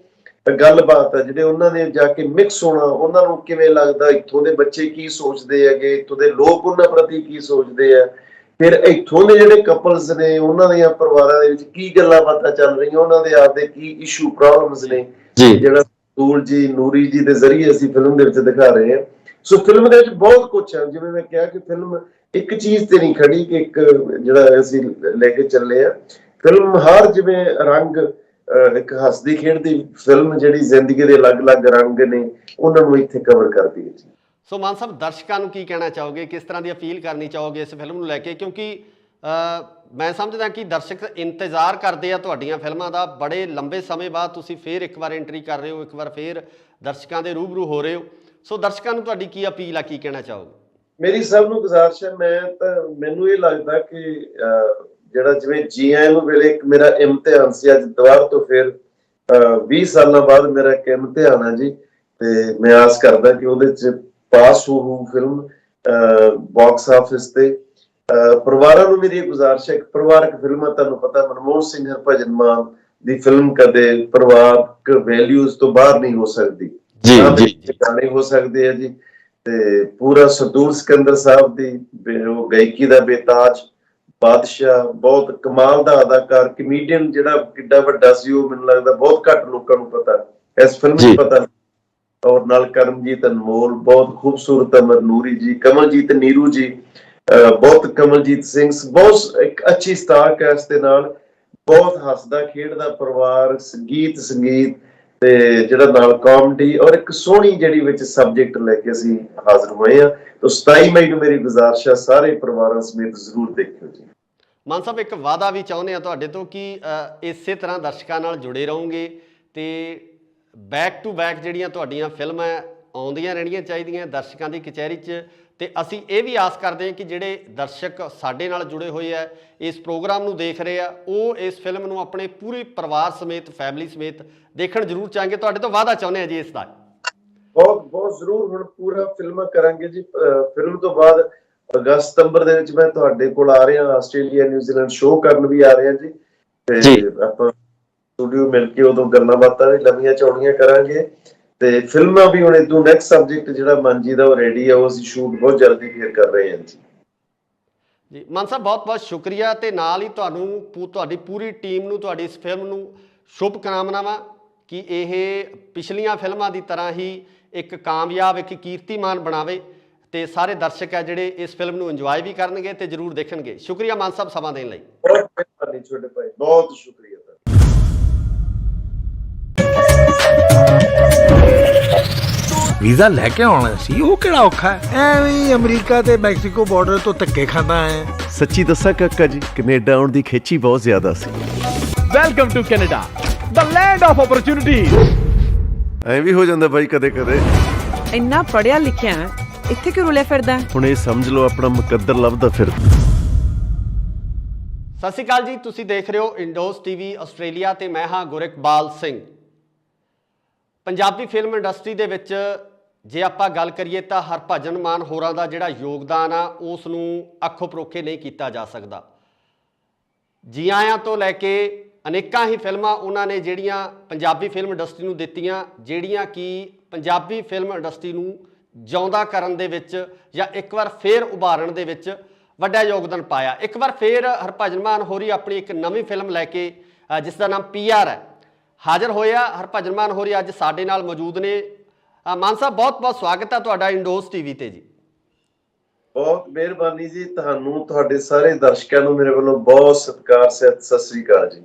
ਗੱਲਬਾਤ ਹੈ, ਜਿਹੜੇ ਉਹਨਾਂ ਨੇ ਜਾ ਕੇ ਮਿਕਸ ਹੋਣਾ, ਉਹਨਾਂ ਨੂੰ ਕਿਵੇਂ ਲੱਗਦਾ, ਇੱਥੋਂ ਦੇ ਬੱਚੇ ਕੀ ਸੋਚਦੇ ਹੈਗੇ, ਇੱਥੋਂ ਦੇ ਲੋਕ ਉਹਨਾਂ ਪ੍ਰਤੀ ਕੀ ਸੋਚਦੇ ਆ, ਫਿਰ ਇੱਥੋਂ ਦੇ ਜਿਹੜੇ ਕਪਲਸ ਨੇ ਉਹਨਾਂ ਦੀਆਂ ਪਰਿਵਾਰਾਂ ਦੇ ਵਿੱਚ ਕੀ ਗੱਲਾਂ ਬਾਤਾਂ ਚੱਲ ਰਹੀਆਂ, ਉਹਨਾਂ ਦੇ ਆਪਦੇ ਕੀ ਇਸ਼ੂ ਪ੍ਰੋਬਲਮਸ ਨੇ, ਜਿਹੜਾ ਸਤੂਲ ਜੀ, ਨੂਰੀ ਜੀ ਦੇ ਜ਼ਰੀਏ ਅਸੀਂ ਫਿਲਮ ਦੇ ਵਿੱਚ ਦਿਖਾ ਰਹੇ ਹਾਂ। ਸੋ ਫਿਲਮ ਦੇ ਵਿੱਚ ਬਹੁਤ ਕੁਛ ਹੈ। ਜਿਵੇਂ ਮੈਂ ਕਿਹਾ ਕਿ ਫਿਲਮ ਇੱਕ ਚੀਜ਼ ਤੇ ਨਹੀਂ ਖੜੀ ਕਿ ਇੱਕ ਜਿਹੜਾ ਅਸੀਂ ਲੈ ਕੇ ਚੱਲੇ ਆ, ਫਿਲਮ ਹਰ ਜਿਵੇਂ ਰੰਗ, ਇੱਕ ਹੱਸਦੀ ਖੇਡਦੀ ਫਿਲਮ ਜਿਹੜੀ ਜ਼ਿੰਦਗੀ ਦੇ ਅਲੱਗ-ਅਲੱਗ ਰੰਗ ਨੇ ਉਹਨਾਂ ਨੂੰ ਇੱਥੇ ਕਵਰ ਕਰਦੀ ਹੈ ਜੀ। ਸੋ ਮਾਨ ਸਾਹਿਬ, ਦਰਸ਼ਕਾਂ ਨੂੰ ਕੀ ਕਹਿਣਾ ਚਾਹੋਗੇ, ਕਿਸ ਤਰ੍ਹਾਂ ਦੀ ਅਪੀਲ ਕਰਨੀ ਚਾਹੋਗੇ ਇਸ ਫਿਲਮ ਨੂੰ ਲੈ ਕੇ? ਕਿਉਂਕਿ ਮੈਂ ਸਮਝਦਾ ਕਿ ਦਰਸ਼ਕ ਇੰਤਜ਼ਾਰ ਕਰਦੇ ਆ ਤੁਹਾਡੀਆਂ ਫਿਲਮਾਂ ਦਾ। ਬੜੇ ਲੰਬੇ ਸਮੇਂ ਬਾਅਦ ਤੁਸੀਂ ਫੇਰ ਇੱਕ ਵਾਰ ਐਂਟਰੀ ਕਰ ਰਹੇ ਹੋ, ਇੱਕ ਵਾਰ ਫੇਰ ਦਰਸ਼ਕਾਂ ਦੇ ਰੂਬਰੂ ਹੋ ਰਹੇ ਹੋ। ਸੋ ਦਰਸ਼ਕਾਂ ਨੂੰ ਤੁਹਾਡੀ ਕੀ ਅਪੀਲ ਆ, ਕੀ ਕਹਿਣਾ ਚਾਹੋਗੇ? ਮੇਰੀ ਸਭ ਨੂੰ ਗੁਜ਼ਾਰਿਸ਼ ਹੈ, ਮੈਨੂੰ ਇਹ ਲੱਗਦਾ ਕਿ ਜਿਹੜਾ ਜਿਵੇਂ ਜੀ ਆਇਆਂ ਨੂੰ ਵੇਲੇ ਇੱਕ ਮੇਰਾ ਇਮਤਿਹਾਨ ਸੀ, ਅੱਜ ਦੁਬਾਰਾ ਤੋਂ ਫਿਰ 20 ਸਾਲਾਂ ਬਾਅਦ ਮੇਰਾ ਇੱਕ ਇਮਤਿਹਾਨ ਹੈ ਜੀ, ਤੇ ਮੈਂ ਆਸ ਕਰਦਾ ਕਿ ਉਹਦੇ 'ਚ ਪਾਸ ਹੋ ਫਿਲਮ ਬਾਕਸ ਆਫਿਸ ਤੇ। ਪਰਿਵਾਰਾਂ ਨੂੰ ਮੇਰੀ ਗੁਜ਼ਾਰਿਸ਼ ਹੈ, ਪਰਿਵਾਰਕ ਫਿਲਮਾਂ ਤੁਹਾਨੂੰ ਪਤਾ ਮਨਮੋਹਨ ਸਿੰਘ, ਹਰਭਜਨ ਮਾਨ ਦੀ ਫਿਲਮ ਕਦੇ ਪਰਿਵਾਰਕ ਵੈਲਿਊਜ਼ ਤੋਂ ਬਾਹਰ ਨਹੀਂ ਹੋ ਸਕਦੀ, ਗਾਣੇ ਹੋ ਸਕਦੇ ਆ ਜੀ। ਤੇ ਪੂਰਾ ਸਤੂਲ ਸਿਕੰਦਰ ਸਾਹਿਬ ਦੀ ਉਹ ਗਾਇਕੀ ਦਾ ਬੇਤਾਜ ਬਾਦਸ਼ਾਹ, ਬਹੁਤ ਕਮਾਲ ਦਾ ਅਦਾਕਾਰ, ਕਮੇਡੀਅਨ, ਜਿਹੜਾ ਕਿੱਡਾ ਵੱਡਾ ਸੀ ਉਹ ਮੈਨੂੰ ਲੱਗਦਾ ਬਹੁਤ ਘੱਟ ਲੋਕਾਂ ਨੂੰ ਪਤਾ, ਇਸ ਫਿਲਮ 'ਚ ਪਤਾ। ਔਰ ਨਾਲ ਕਰਮਜੀਤ ਅਨਮੋਲ, ਬਹੁਤ ਖੂਬਸੂਰਤ ਅਮਰ ਨੂਰੀ ਜੀ, ਕਮਲਜੀਤ ਨੀਰੂ ਜੀ, ਬਹੁਤ ਕਮਲਜੀਤ ਸਿੰਘ, ਬਹੁਤ ਇੱਕ ਅੱਛੀ ਸਟਾਰ ਕਾਸਟ ਦੇ ਨਾਲ, ਬਹੁਤ ਹੱਸਦਾ ਖੇਡਦਾ ਪਰਿਵਾਰ, ਸੰਗੀਤ ਤੇ ਜਿਹੜਾ ਨਾਲ ਕਾਮੇਡੀ, ਔਰ ਇੱਕ ਸੋਹਣੀ ਜਿਹੜੀ ਵਿੱਚ ਸਬਜੈਕਟ ਲੈ ਕੇ ਅਸੀਂ ਹਾਜ਼ਰ ਹੋਏ ਆ। ਤਾਂ 27 ਮਈ ਨੂੰ ਮੇਰੀ ਗੁਜ਼ਾਰਿਸ਼ ਹੈ, ਸਾਰੇ ਪਰਿਵਾਰਾਂ ਸਮੇਤ ਜ਼ਰੂਰ ਦੇਖਿਓ ਜੀ। ਮਾਨ ਸਾਹਿਬ, ਇੱਕ ਵਾਅਦਾ ਵੀ ਚਾਹੁੰਦੇ ਆ ਤੁਹਾਡੇ ਤੋਂ ਕਿ ਇਸੇ ਤਰ੍ਹਾਂ ਦਰਸ਼ਕਾਂ ਨਾਲ ਜੁੜੇ ਰਹੋਗੇ ਤੇ ਬੈਕ ਟੂ ਬੈਕ ਜਿਹੜੀਆਂ ਤੁਹਾਡੀਆਂ ਫਿਲਮਾਂ ਆਉਂਦੀਆਂ ਰਹਿਣੀਆਂ ਚਾਹੀਦੀਆਂ ਦਰਸ਼ਕਾਂ ਦੀ ਕਚਹਿਰੀ 'ਚ। ਤੇ ਅਸੀਂ ਇਹ ਵੀ ਆਸ ਕਰਦੇ ਹਾਂ ਕਿ ਜਿਹੜੇ ਦਰਸ਼ਕ ਸਾਡੇ ਨਾਲ ਜੁੜੇ ਹੋਏ ਆ, ਇਸ ਪ੍ਰੋਗਰਾਮ ਨੂੰ ਦੇਖ ਰਹੇ ਆ, ਉਹ ਇਸ ਫਿਲਮ ਨੂੰ ਆਪਣੇ ਪੂਰੇ ਪਰਿਵਾਰ ਸਮੇਤ, ਫੈਮਿਲੀ ਸਮੇਤ ਦੇਖਣ ਜ਼ਰੂਰ ਚਾਹਾਂਗੇ। ਤੁਹਾਡੇ ਤੋਂ ਵਾਅਦਾ ਚਾਹੁੰਦੇ ਆ ਜੀ ਇਸ ਦਾ। ਬਹੁਤ ਜ਼ਰੂਰ, ਹੁਣ ਪੂਰਾ ਫਿਲਮਾਂ ਕਰਾਂਗੇ ਜੀ। ਫਿਲਮ ਤੋਂ ਬਾਅਦ ਅਗਸਤ ਸਤੰਬਰ ਦੇ ਵਿੱਚ ਮੈਂ ਤੁਹਾਡੇ ਕੋਲ ਆ ਰਿਹਾ, ਆਸਟ੍ਰੇਲੀਆ ਨਿਊਜ਼ੀਲੈਂਡ ਸ਼ੋਅ ਕਰਨ ਵੀ ਆ ਰਿਹਾ ਜੀ, ਤੇ ਆਪਾਂ ਸਟੂਡੀਓ ਮਿਲ ਕੇ ਉਦੋਂ ਗੱਲਾਂ ਬਾਤਾਂ ਵੀ ਲੰਮੀਆਂ ਚੌੜੀਆਂ ਕਰਾਂਗੇ। ਤੇ ਫਿਲਮਾਂ ਵੀ ਹੁਣ ਇਦੋਂ ਨੈਕਸਟ ਸਬਜੈਕਟ ਜਿਹੜਾ ਮਨਜੀ ਦਾ ਉਹ ਰੈਡੀ ਆ, ਉਹ ਅਸੀਂ ਸ਼ੂਟ ਬਹੁਤ ਜਲਦੀ ਫੇਰ ਕਰ ਰਹੇ ਹਾਂ ਜੀ। ਮਾਨ ਸਾਹਿਬ, ਬਹੁਤ ਬਹੁਤ ਸ਼ੁਕਰੀਆ, ਤੇ ਨਾਲ ਹੀ ਤੁਹਾਨੂੰ, ਤੁਹਾਡੀ ਪੂਰੀ ਟੀਮ ਨੂੰ, ਤੁਹਾਡੀ ਇਸ ਫਿਲਮ ਨੂੰ ਸ਼ੁਭ ਕਾਮਨਾਵਾਂ ਕਿ ਇਹ ਪਿਛਲੀਆਂ ਫਿਲਮਾਂ ਦੀ ਤਰ੍ਹਾਂ ਹੀ ਇੱਕ ਕਾਮਯਾਬ, ਇੱਕ ਕੀਰਤੀਮਾਨ ਬਣਾਵੇ ਤੇ ਸਾਰੇ ਦਰਸ਼ਕ ਹੈ ਜਿਹੜੇ ਇਸ ਫਿਲਮ ਨੂੰ ਇੰਜੋਏ ਵੀ ਕਰਨਗੇ ਤੇ ਜ਼ਰੂਰ ਦੇਖਣਗੇ। ਸ਼ੁਕਰੀਆ ਮਾਨ ਸਾਹਿਬ, ਸਮਾਂ ਦੇਣ ਲਈ। ਬਹੁਤ ਮਿਹਰਬਾਨੀ ਛੋਟੇ ਭਾਈ, ਬਹੁਤ ਸ਼ੁਕਰੀਆ। ਵੀਜ਼ਾ ਲੈ ਕੇ ਆਉਣਾ ਸੀ, ਉਹ ਕਿਹੜਾ ਔਖਾ ਹੈ? ਐਵੇਂ ਅਮਰੀਕਾ ਤੇ ਮੈਕਸੀਕੋ ਬਾਰਡਰ ਤੋਂ ਧੱਕੇ ਖਾਂਦਾ ਹੈ। ਸੱਚੀ ਦੱਸਾਂ ਕਾਕਾ ਜੀ, ਕੈਨੇਡਾ ਆਉਣ ਦੀ ਖੇਚੀ ਬਹੁਤ ਜ਼ਿਆਦਾ ਸੀ। Welcome to Canada, the land of opportunities. ਐਂ ਵੀ ਹੋ ਜਾਂਦਾ ਬਾਈ ਕਦੇ ਕਦੇ। ਇੰਨਾ ਪੜਿਆ ਲਿਖਿਆ ਇੱਥੇ ਕਿਉਂ ਰੁਲਿਆ ਫਿਰਦਾ? ਹੁਣ ਇਹ ਸਮਝ ਲਓ ਆਪਣਾ ਮੁਕੱਦਰ ਲੱਭਦਾ ਫਿਰਦਾ। ਸਤਿ ਸ਼੍ਰੀ ਅਕਾਲ ਜੀ, ਤੁਸੀਂ ਦੇਖ ਰਹੇ ਹੋ ਇੰਡੋਜ਼ ਟੀਵੀ ਆਸਟ੍ਰੇਲੀਆ ਤੇ ਮੈਂ ਹਾਂ ਗੁਰਿਕਬਾਲ ਸਿੰਘ। ਪੰਜਾਬੀ ਫਿਲਮ ਇੰਡਸਟਰੀ ਦੇ ਵਿੱਚ ਜੇ ਆਪਾਂ ਗੱਲ ਕਰੀਏ ਤਾਂ ਹਰਭਜਨ ਮਾਨ ਹੋਰਾਂ ਦਾ ਜਿਹੜਾ ਯੋਗਦਾਨ ਆ ਉਸ ਨੂੰ ਅੱਖੋਂ ਪਰੋਖੇ ਨਹੀਂ ਕੀਤਾ ਜਾ ਸਕਦਾ। ਜੀ ਆਇਆਂ ਤੋਂ ਲੈ ਕੇ ਅਨੇਕਾਂ ਹੀ ਫਿਲਮਾਂ ਉਹਨਾਂ ਨੇ ਜਿਹੜੀਆਂ ਪੰਜਾਬੀ ਫਿਲਮ ਇੰਡਸਟਰੀ ਨੂੰ ਦਿੱਤੀਆਂ, ਜਿਹੜੀਆਂ ਕਿ ਪੰਜਾਬੀ ਫਿਲਮ ਇੰਡਸਟਰੀ ਨੂੰ ਜਿਉਂਦਾ ਕਰਨ ਦੇ ਵਿੱਚ ਜਾਂ ਇੱਕ ਵਾਰ ਫੇਰ ਉਭਾਰਨ ਦੇ ਵਿੱਚ ਵੱਡਾ ਯੋਗਦਾਨ ਪਾਇਆ। ਇੱਕ ਵਾਰ ਫੇਰ ਹਰਭਜਨ ਮਾਨ ਹੋਰੀ ਆਪਣੀ ਇੱਕ ਨਵੀਂ ਫਿਲਮ ਲੈ ਕੇ ਜਿਸ ਦਾ ਨਾਮ PR ਹੈ ਹਾਜ਼ਰ ਹੋਇਆ। ਹਰਭਜਨ ਮਾਨ ਹੋਰੀ ਅੱਜ ਸਾਡੇ ਨਾਲ ਮੌਜੂਦ ਨੇ। ਮਾਨ ਸਾਹਿਬ, ਬਹੁਤ ਬਹੁਤ ਸਵਾਗਤ ਹੈ ਤੁਹਾਡਾ ਇੰਡੋਜ਼ ਟੀਵੀ ਤੇ ਜੀ। ਬਹੁਤ ਮਿਹਰਬਾਨੀ ਜੀ, ਤੁਹਾਨੂੰ, ਤੁਹਾਡੇ ਸਾਰੇ ਦਰਸ਼ਕਾਂ ਨੂੰ ਮੇਰੇ ਵੱਲੋਂ ਬਹੁਤ ਸਤਿਕਾਰ, ਸਤਿ ਸ੍ਰੀ ਅਕਾਲ ਜੀ।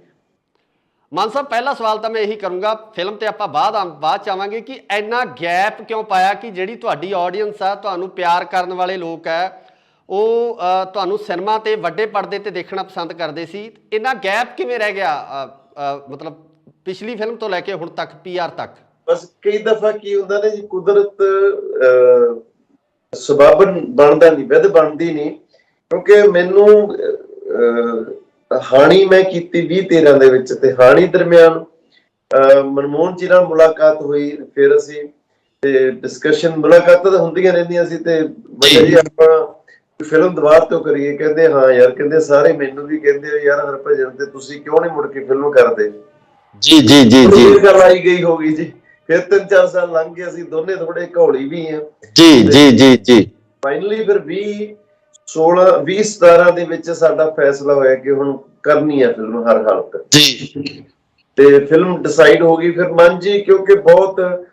ਮਾਨ ਸਾਹਿਬ, ਪਹਿਲਾ ਸਵਾਲ ਤਾਂ ਮੈਂ ਇਹੀ ਕਰੂੰਗਾ, ਫਿਲਮ ਤੇ ਆਪਾਂ ਬਾਅਦ ਚ ਆਵਾਂਗੇ, ਕਿ ਇੰਨਾ ਗੈਪ ਕਿਉਂ ਪਾਇਆ ਕਿ ਜਿਹੜੀ ਤੁਹਾਡੀ ਆਡੀਅנס ਆ, ਤੁਹਾਨੂੰ ਪਿਆਰ ਕਰਨ ਵਾਲੇ ਲੋਕ ਹੈ, ਉਹ ਤੁਹਾਨੂੰ ਸਿਨੇਮਾ ਤੇ ਵੱਡੇ ਪਰਦੇ ਤੇ ਦੇਖਣਾ ਪਸੰਦ ਕਰਦੇ ਸੀ। ਇੰਨਾ ਗੈਪ ਕਿਵੇਂ ਰਹਿ ਗਿਆ, ਮਤਲਬ ਪਿਛਲੀ ਫਿਲਮ ਤੋਂ ਲੈ ਕੇ ਹੁਣ ਤੱਕ, PR ਤੱਕ? ਬਸ ਕਈ ਦਫਾ ਕੀ ਹੁੰਦਾ ਨੇ ਜੀ, ਕੁਦਰਤ ਸਬਬ ਬਣਦਾ ਨਹੀਂ, ਵਿਧ ਬਣਦੀ ਨਹੀਂ। ਕਿਉਂਕਿ ਮੈਨੂੰ ਹਾਣੀ ਮੈਂ ਕੀਤੀ 2013 ਦੇ ਵਿੱਚ, ਤੇ ਹਾਣੀ ਦਰਮਿਆਨ ਮਨਮੋਹਨ ਜੀ ਨਾਲ ਮੁਲਾਕਾਤ ਹੋਈ। ਫਿਰ ਅਸੀਂ ਤੇ ਡਿਸਕਸ਼ਨ ਮੁਲਾਕਾਤਾਂ ਤਾਂ ਹੁੰਦੀਆਂ ਰਹਿੰਦੀਆਂ ਸੀ ਤੇ ਬਈ ਜੀ ਆਪਾਂ ਫਿਲਮ ਦੁਬਾਰਾ ਤੋਂ ਕਰੀਏ। ਕਹਿੰਦੇ ਹਾਂ ਯਾਰ, ਕਹਿੰਦੇ ਸਾਰੇ ਮੈਨੂੰ ਵੀ ਕਹਿੰਦੇ ਯਾਰ ਹਰਭਜਨ ਤੇ ਤੁਸੀਂ ਕਿਉਂ ਨਹੀਂ ਮੁੜ ਕੇ ਫਿਲਮ ਕਰਦੇ। जी जी जी जी ਇਹ ਗੱਲ ਆਈ ਗਈ ਹੋ ਗਈ ਜੀ। ਫਿਰ 3-4 ਸਾਲ ਲੰਘ ਗਏ, ਅਸੀਂ ਦੋਨੇ ਥੋੜੇ ਘੋਲੀ ਵੀ ਆ। जी जी जी जी ਫਾਈਨਲੀ ਫਿਰ 2017 ਦੇ ਵਿੱਚ ਸਾਡਾ ਫੈਸਲਾ ਹੋਇਆ ਕਿ ਹੁਣ ਕਰਨੀ ਹੈ ਫਿਲਮ ਹਰ ਹਾਲਤ। जी ਤੇ ਫਿਲਮ ਡਿਸਾਈਡ ਹੋ ਗਈ। ਫਿਰ ਮਨ ਜੀ ਕਿਉਂਕਿ ਬਹੁਤ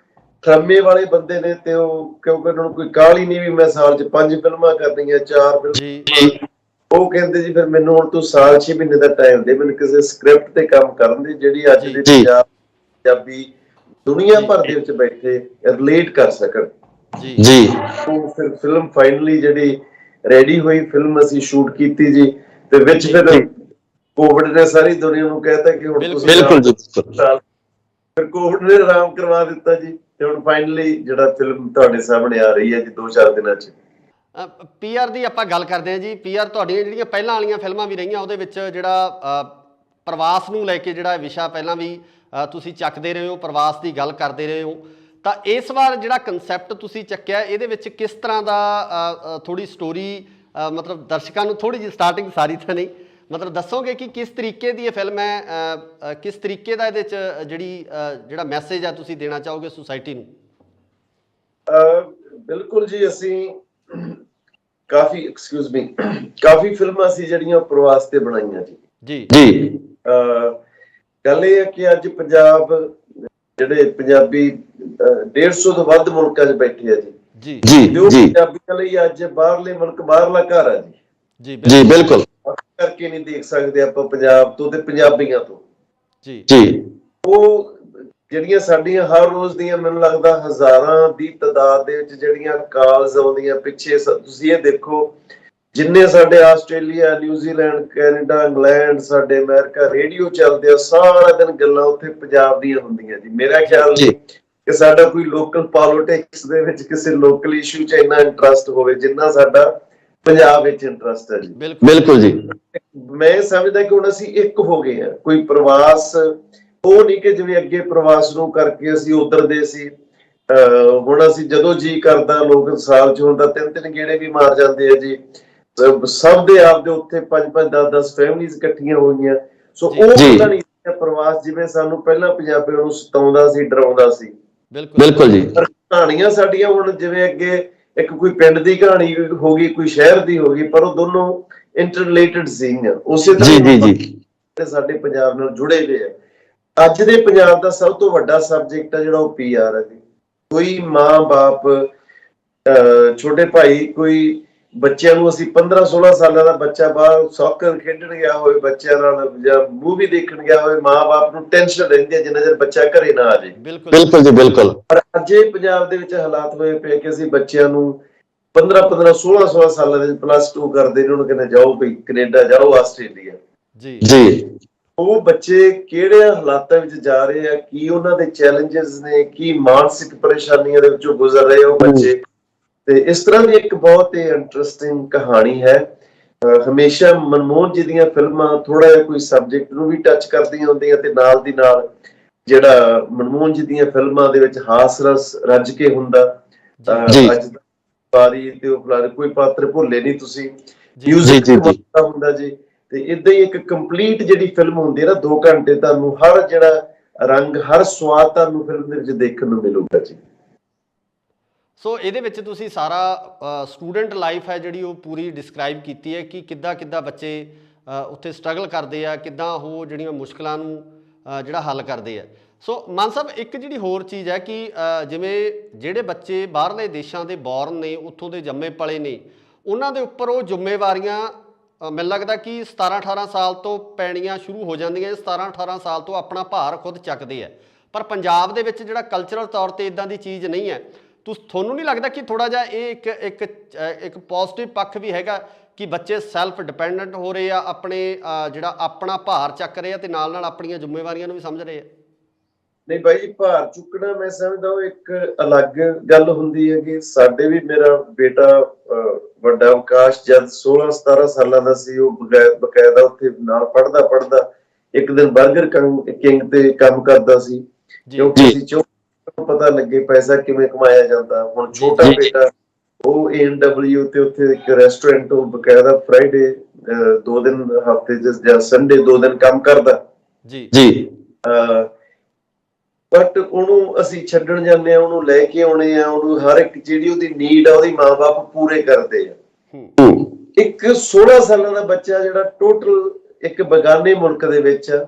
ਠਰਮੇ ਵਾਲੇ ਬੰਦੇ ਨੇ ਤੇ ਉਹ ਕਿਉਂਕਿ ਉਹਨਾਂ ਨੂੰ ਕੋਈ ਕਾਹਲੀ ਨਹੀਂ ਵੀ ਮੈਂ ਸਾਲ 'ਚ 5 ਫਿਲਮਾਂ ਕਰਨੀਆਂ, 4 ਫਿਲਮਾਂ। ਉਹ ਕਹਿੰਦੇ ਜੀ ਫਿਰ ਮੈਨੂੰ ਹੁਣ ਤੂੰ ਸਾਲ 6 ਮਹੀਨੇ ਦਾ ਟਾਈਮ ਦੇ, ਮੈਨੂੰ ਕਿਸੇ ਸਕ੍ਰਿਪਟ ਤੇ ਕੰਮ ਕਰਨ ਦੀ ਜਿਹੜੀ ਅੱਜ ਦੇ ਪੰਜਾਬੀ ਦੁਨੀਆ ਭਰ ਦੇ ਵਿੱਚ ਬੈਠੇ ਰਿਲੇਟ ਕਰ ਸਕਣ। जी ਉਹ ਫਿਰ ਫਿਲਮ ਫਾਈਨਲੀ ਜਿਹੜੀ ਰੈਡੀ ਹੋਈ, ਫਿਲਮ ਅਸੀਂ ਸ਼ੂਟ ਕੀਤੀ ਜੀ। ਤੇ ਵਿੱਚ ਫਿਰ ਕੋਵਿਡ ਨੇ ਸਾਰੀ ਦੁਨੀਆ ਨੂੰ ਕਹਿਤਾ ਕਿ ਹੁਣ ਤੁਸੀਂ बिल्कुल जी बिल्कुल ਫਿਰ ਕੋਵਿਡ ਨੇ ਆਰਾਮ ਕਰਵਾ ਦਿੱਤਾ ਜੀ। ਤੇ ਹੁਣ ਫਾਈਨਲੀ ਜਿਹੜਾ ਫਿਲਮ ਤੁਹਾਡੇ ਸਾਹਮਣੇ ਆ ਰਹੀ ਹੈ ਜੀ 2-4 ਦਿਨਾਂ 'ਚ। ਪੀਆਰ ਦੀ ਆਪਾਂ ਗੱਲ ਕਰਦੇ ਹਾਂ ਜੀ। ਪੀਆਰ ਤੁਹਾਡੀਆਂ ਜਿਹੜੀਆਂ ਪਹਿਲਾਂ ਵਾਲੀਆਂ ਫਿਲਮਾਂ ਵੀ ਰਹੀਆਂ ਉਹਦੇ ਵਿੱਚ ਜਿਹੜਾ ਪ੍ਰਵਾਸ ਨੂੰ ਲੈ ਕੇ ਜਿਹੜਾ ਵਿਸ਼ਾ ਪਹਿਲਾਂ ਵੀ ਤੁਸੀਂ ਚੱਕਦੇ ਰਹੇ ਹੋ, ਪ੍ਰਵਾਸ ਦੀ ਗੱਲ ਕਰਦੇ ਰਹੇ ਹੋ। ਤਾਂ ਇਸ ਵਾਰ ਜਿਹੜਾ ਕਨਸੈਪਟ ਤੁਸੀਂ ਚੱਕਿਆ ਇਹਦੇ ਵਿੱਚ ਕਿਸ ਤਰ੍ਹਾਂ ਦਾ ਥੋੜੀ ਸਟੋਰੀ ਮਤਲਬ ਦਰਸ਼ਕਾਂ ਨੂੰ ਥੋੜੀ ਜਿਹੀ ਸਟਾਰਟਿੰਗ ਸਾਰੀ ਤਾਂ ਨਹੀਂ ਮਤਲਬ ਦੱਸੋਗੇ ਕਿ ਕਿਸ ਤਰੀਕੇ ਦੀ ਇਹ ਫਿਲਮ ਹੈ, ਕਿਸ ਤਰੀਕੇ ਦਾ ਇਹਦੇ 'ਚ ਜਿਹੜਾ ਮੈਸੇਜ ਆ ਤੁਸੀਂ ਦੇਣਾ ਚਾਹੋਗੇ ਸੁਸਾਇਟੀ ਨੂੰ? ਬਿਲਕੁਲ ਜੀ, ਅਸੀਂ ਕਾਫੀ ਫਿਲਮਾਂ ਸੀ ਜਿਹੜੀਆਂ ਪ੍ਰਵਾਸ ਤੇ ਬਣਾਈਆਂ ਜੀ। जी ਗੱਲ ਇਹ ਹੈ ਕਿ ਅੱਜ ਪੰਜਾਬ ਜਿਹੜੇ ਪੰਜਾਬੀ 150 ਤੋਂ ਵੱਧ ਮੁਲਕਾਂ 'ਚ ਬੈਠੇ ਆ ਜੀ। जी ਜੋ जी ਪੰਜਾਬੀਆਂ ਲਈ ਅੱਜ ਬਾਹਰਲੇ ਮੁਲਕ ਬਾਹਰਲਾ ਘਰ ਆ ਜੀ। जी बिल्कुल ਕਰਕੇ ਨਹੀਂ ਦੇਖ ਸਕਦੇ ਆਪਾਂ ਪੰਜਾਬ ਤੋਂ ਤੇ ਪੰਜਾਬੀਆਂ ਤੋਂ। जी ਉਹ ਜਿਹੜੀਆਂ ਸਾਡੀਆਂ ਹਰ ਰੋਜ਼ ਦੀਆਂ ਮੈਨੂੰ ਲੱਗਦਾ ਹਜ਼ਾਰਾਂ ਦੀ ਤਾਦਾਦ ਦੇ ਵਿੱਚ ਜਿਹੜੀਆਂ ਕਾਲਸ ਆਉਂਦੀਆਂ ਪਿੱਛੇ, ਤੁਸੀਂ ਇਹ ਦੇਖੋ ਜਿੰਨੇ ਸਾਡੇ ਆਸਟ੍ਰੇਲੀਆ, ਨਿਊਜ਼ੀਲੈਂਡ, ਕੈਨੇਡਾ, ਇੰਗਲੈਂਡ, ਸਾਡੇ ਅਮਰੀਕਾ ਰੇਡੀਓ ਚੱਲਦੇ ਆ, ਸਾਰਾ ਦਿਨ ਗੱਲਾਂ ਉੱਥੇ ਪੰਜਾਬ ਦੀਆਂ ਹੁੰਦੀਆਂ ਜੀ। ਮੇਰਾ ਖਿਆਲ ਨਹੀਂ ਕਿ ਸਾਡਾ ਕੋਈ ਲੋਕਲ ਪੋਲਿਟਿਕਸ ਦੇ ਵਿੱਚ ਕਿਸੇ ਲੋਕਲ ਇਸ਼ੂ 'ਚ ਇੰਨਾ ਇੰਟਰਸਟ ਹੋਵੇ ਜਿੰਨਾ ਸਾਡਾ ਪੰਜਾਬ ਵਿੱਚ ਇੰਟਰਸਟ ਹੈ ਜੀ। बिल्कुल जी ਮੈਂ ਸਮਝਦਾ ਕਿ ਹੁਣ ਅਸੀਂ ਇੱਕ ਹੋ ਗਏ ਆ। ਕੋਈ ਪ੍ਰਵਾਸ ਉਹ ਨਹੀਂ ਕਿ ਜਿਵੇਂ ਅੱਗੇ ਪ੍ਰਵਾਸ ਨੂੰ ਕਰਕੇ ਅਸੀਂ ਉਧਰ ਦੇ ਸੀ। ਹੁਣ ਅਸੀਂ ਜਦੋਂ ਜੀ ਕਰਦਾ ਲੋਕ ਸਾਲ 'ਚ ਹੁੰਦਾ 3-3 ਗੇੜੇ ਵੀ ਮਾਰ ਜਾਂਦੇ ਆ ਜੀ। ਸਭ ਦੇ ਆਪਦੇ ਉੱਥੇ 5-5 10-10 ਫੈਮਿਲੀਜ਼ ਇਕੱਠੀਆਂ ਹੋਈਆਂ। ਸੋ ਉਹ ਪਤਾ ਨਹੀਂ ਪ੍ਰਵਾਸ ਜਿਵੇਂ ਸਾਨੂੰ ਪਹਿਲਾਂ ਪੰਜਾਬੀਆਂ ਨੂੰ ਸਤਾਉਂਦਾ ਸੀ, ਡਰਾਉਂਦਾ ਸੀ। बिल्कुल जी ਕਹਾਣੀਆਂ ਸਾਡੀਆਂ ਹੁਣ ਜਿਵੇਂ ਅੱਗੇ ਇੱਕ ਕੋਈ ਪਿੰਡ ਦੀ ਕਹਾਣੀ ਹੋ ਗਈ, ਕੋਈ ਸ਼ਹਿਰ ਦੀ ਹੋ ਗਈ, ਪਰ ਉਹ ਦੋਨੋਂ ਇੰਟਰਰਿਲੇਟਡ ਸੀਗੀਆਂ। ਉਸੇ ਤਰ੍ਹਾਂ ਸਾਡੇ ਪੰਜਾਬ ਨਾਲ ਜੁੜੇ ਹੋਏ ਆ। ਅੱਜ ਦੇ ਪੰਜਾਬ ਦਾ ਸਭ ਤੋਂ ਵੱਡਾ ਸਬਜੈਕਟ ਆ ਜਿਹੜਾ ਉਹ ਪੀਆਰ ਹੈ ਜੀ। ਕੋਈ ਮਾਂ-ਬਾਪ, ਛੋਟੇ ਭਾਈ, ਕੋਈ ਬੱਚਿਆਂ ਨੂੰ ਅਸੀਂ 15-16 ਸਾਲਾਂ ਦਾ ਬੱਚਾ ਬਾਹਰ ਸੌਕਰ ਖੇਡਣ ਗਿਆ ਹੋਵੇ ਬੱਚਿਆਂ ਨਾਲ ਜਾਂ ਮੂਵੀ ਦੇਖਣ ਗਿਆ ਹੋਵੇ, ਮਾਂ-ਬਾਪ ਨੂੰ ਟੈਨਸ਼ਨ ਰਹਿੰਦੀ ਹੈ ਜਿੰਨਾ ਚਿਰ ਬੱਚਾ ਘਰੇ ਨਾ ਆ ਜਾਏ। बिल्कुल जी बिल्कुल ਪਰ ਅੱਜ ਇਹ ਪੰਜਾਬ ਦੇ ਵਿੱਚ ਹਾਲਾਤ ਹੋਏ ਪਏ ਕਿ ਅਸੀਂ ਬੱਚਿਆਂ ਨੂੰ 15-15 16 ਸਾਲਾਂ ਦੇ +2 ਕਰਦੇ ਨੇ, ਉਹਨੂੰ ਕਹਿੰਦੇ ਜਾਓ ਭਈ ਕੈਨੇਡਾ ਜਾਓ, ਆਸਟ੍ਰੇਲੀਆ। जी ਉਹ ਬੱਚੇ ਕਿਹੜੇ ਹਾਲਾਤਾਂ ਵਿੱਚ ਜਾ ਰਹੇ ਆ, ਕੀ ਉਹਨਾਂ ਦੇ ਚੈਲੰਜਸ ਨੇ, ਕੀ ਮਾਨਸਿਕ ਪਰੇਸ਼ਾਨੀਆਂ ਦੇ ਵਿੱਚੋਂ ਗੁਜ਼ਰ ਰਹੇ ਉਹ ਬੱਚੇ। ਤੇ ਇਸ ਤਰ੍ਹਾਂ ਦੀ ਇੱਕ ਬਹੁਤ ਹੀ ਇੰਟਰਸਟਿੰਗ ਕਹਾਣੀ ਹੈ। ਹਮੇਸ਼ਾ ਮਨਮੋਹਨ ਜੀ ਦੀਆਂ ਫਿਲਮਾਂ ਥੋੜਾ ਜਿਹਾ ਕੋਈ ਸਬਜੈਕਟ ਨੂੰ ਵੀ ਟੱਚ ਕਰਦੀਆਂ ਹੁੰਦੀਆਂ ਤੇ ਨਾਲ ਦੀ ਨਾਲ ਜਿਹੜਾ ਮਨਮੋਹਨ ਜੀ ਦੀਆਂ ਫਿਲਮਾਂ ਦੇ ਵਿੱਚ ਹਾਸ ਰਸ ਰੱਜ ਕੇ ਹੁੰਦਾ। ਅੱਜ ਬਾਰੀ ਤੇ ਉਹ ਫਲਾਣੇ ਕੋਈ ਪਾਤਰ ਭੁੱਲੇ ਨਹੀਂ ਤੁਸੀਂ, ਮਿਊਜ਼ਿਕ ਹੁੰਦਾ ਜੀ। ਤੇ ਇਦਾਂ ਹੀ ਇੱਕ ਕੰਪਲੀਟ ਜਿਹੜੀ ਫਿਲਮ ਹੁੰਦੀ ਹੈ ਨਾ 2 ਘੰਟੇ, ਤੁਹਾਨੂੰ ਹਰ ਜਿਹੜਾ ਰੰਗ, ਹਰ ਸਵਾਦ ਤੁਹਾਨੂੰ ਫਿਲਮ ਦੇ ਵਿੱਚ ਦੇਖਣ ਨੂੰ ਮਿਲੂਗਾ ਜੀ। ਸੋ ਇਹਦੇ ਵਿੱਚ ਤੁਸੀਂ ਸਾਰਾ ਸਟੂਡੈਂਟ ਲਾਈਫ ਹੈ ਜਿਹੜੀ ਉਹ ਪੂਰੀ ਡਿਸਕ੍ਰਾਈਬ ਕੀਤੀ ਹੈ ਕਿ ਕਿੱਦਾਂ ਬੱਚੇ ਉੱਥੇ ਸਟਰਗਲ ਕਰਦੇ ਆ, ਕਿੱਦਾਂ ਉਹ ਜਿਹੜੀਆਂ ਮੁਸ਼ਕਲਾਂ ਨੂੰ ਜਿਹੜਾ ਹੱਲ ਕਰਦੇ ਆ। ਸੋ ਮਾਨ ਸਾਹਿਬ ਇੱਕ ਜਿਹੜੀ ਹੋਰ ਚੀਜ਼ ਹੈ ਕਿ ਜਿਵੇਂ ਜਿਹੜੇ ਬੱਚੇ ਬਾਹਰਲੇ ਦੇਸ਼ਾਂ ਦੇ ਬੌਰਨ ਨੇ, ਉੱਥੋਂ ਦੇ ਜੰਮੇ ਪਲੇ ਨੇ, ਉਹਨਾਂ ਦੇ ਉੱਪਰ ਉਹ ਜ਼ਿੰਮੇਵਾਰੀਆਂ ਮੈਨੂੰ ਲੱਗਦਾ ਕਿ 17-18 ਸਾਲ ਤੋਂ ਪੈਣੀਆਂ ਸ਼ੁਰੂ ਹੋ ਜਾਂਦੀਆਂ। 17-18 ਸਾਲ ਤੋਂ ਆਪਣਾ ਭਾਰ ਖੁਦ ਚੱਕਦੇ ਆ। ਪਰ ਪੰਜਾਬ ਦੇ ਵਿੱਚ ਜਿਹੜਾ ਕਲਚਰਲ ਤੌਰ 'ਤੇ ਇੱਦਾਂ ਦੀ ਚੀਜ਼ ਨਹੀਂ ਹੈ। ਤੁਹਾਨੂੰ ਨਹੀਂ ਲੱਗਦਾ ਕਿ ਥੋੜ੍ਹਾ ਜਿਹਾ ਇਹ ਇੱਕ ਪੋਜ਼ਿਟਿਵ ਪੱਖ ਵੀ ਹੈਗਾ ਕਿ ਬੱਚੇ ਸੈਲਫ ਡਿਪੈਂਡੈਂਟ ਹੋ ਰਹੇ ਆ, ਆਪਣੇ ਜਿਹੜਾ ਆਪਣਾ ਭਾਰ ਚੱਕ ਰਹੇ ਆ ਤੇ ਨਾਲ ਆਪਣੀਆਂ ਜ਼ਿੰਮੇਵਾਰੀਆਂ ਨੂੰ ਵੀ ਸਮਝ ਰਹੇ ਆ? ਨਹੀਂ ਬਾਈ ਜੀ, ਭਾਰ ਚੁੱਕਣਾ ਮੈਂ ਸਮਝਦਾ ਉਹ ਇੱਕ ਅਲੱਗ ਗੱਲ ਹੁੰਦੀ ਹੈ। ਕਿ ਸਾਡੇ ਵੀ, ਮੇਰਾ ਬੇਟਾ ਵੱਡਾ ਆਕਾਸ਼ ਜਦ 16-17 ਸਾਲਾਂ ਦਾ ਸੀ, ਉਹ ਬਕਾਇਦਾ ਉੱਥੇ ਨਾਲ ਪੜ੍ਹਦਾ ਇੱਕ ਦਿਨ ਬਰਗਰ ਕਿੰਗ ਤੇ ਕੰਮ ਕਰਦਾ ਸੀ। ਕਿਉਂਕਿ ਅਸੀਂ ਨੂੰ ਪਤਾ ਲੱਗੇ ਪੈਸਾ ਕਿਵੇਂ ਕਮਾਇਆ ਜਾਂਦਾ। ਹੁਣ ਛੋਟਾ ਜੀ। ਬੇਟਾ ਉਹ ANW ਤੇ ਉੱਥੇ ਇੱਕ ਰੈਸਟੋਰੈਂਟ ਉਹ ਬਕਾਇਦਾ ਫਰਾਈਡੇ 2 ਦਿਨ ਹਫਤੇ ਜਾਂ ਸੰਡੇ 2 ਦਿਨ ਕੰਮ ਕਰਦਾ ਜੀ ਜੀ ਬਟ ਉਹਨੂੰ ਅਸੀਂ ਛੱਡਣ ਜਾਂਦੇ ਆ, ਉਹਨੂੰ ਲੈ ਕੇ ਆਉਣੇ ਆ, ਉਹਨੂੰ ਹਰ ਇੱਕ ਜਿਹੜੀ ਉਹਦੀ ਨੀਡ ਆ ਉਹਦੀ ਮਾਂ-ਬਾਪ ਪੂਰੇ ਕਰਦੇ ਆ। ਇੱਕ 16 ਸਾਲਾਂ ਦਾ ਬੱਚਾ ਜਿਹੜਾ ਟੋਟਲ ਇੱਕ ਬੇਗਾਨੇ ਮੁਲਕ ਦੇ ਵਿੱਚ ਆ,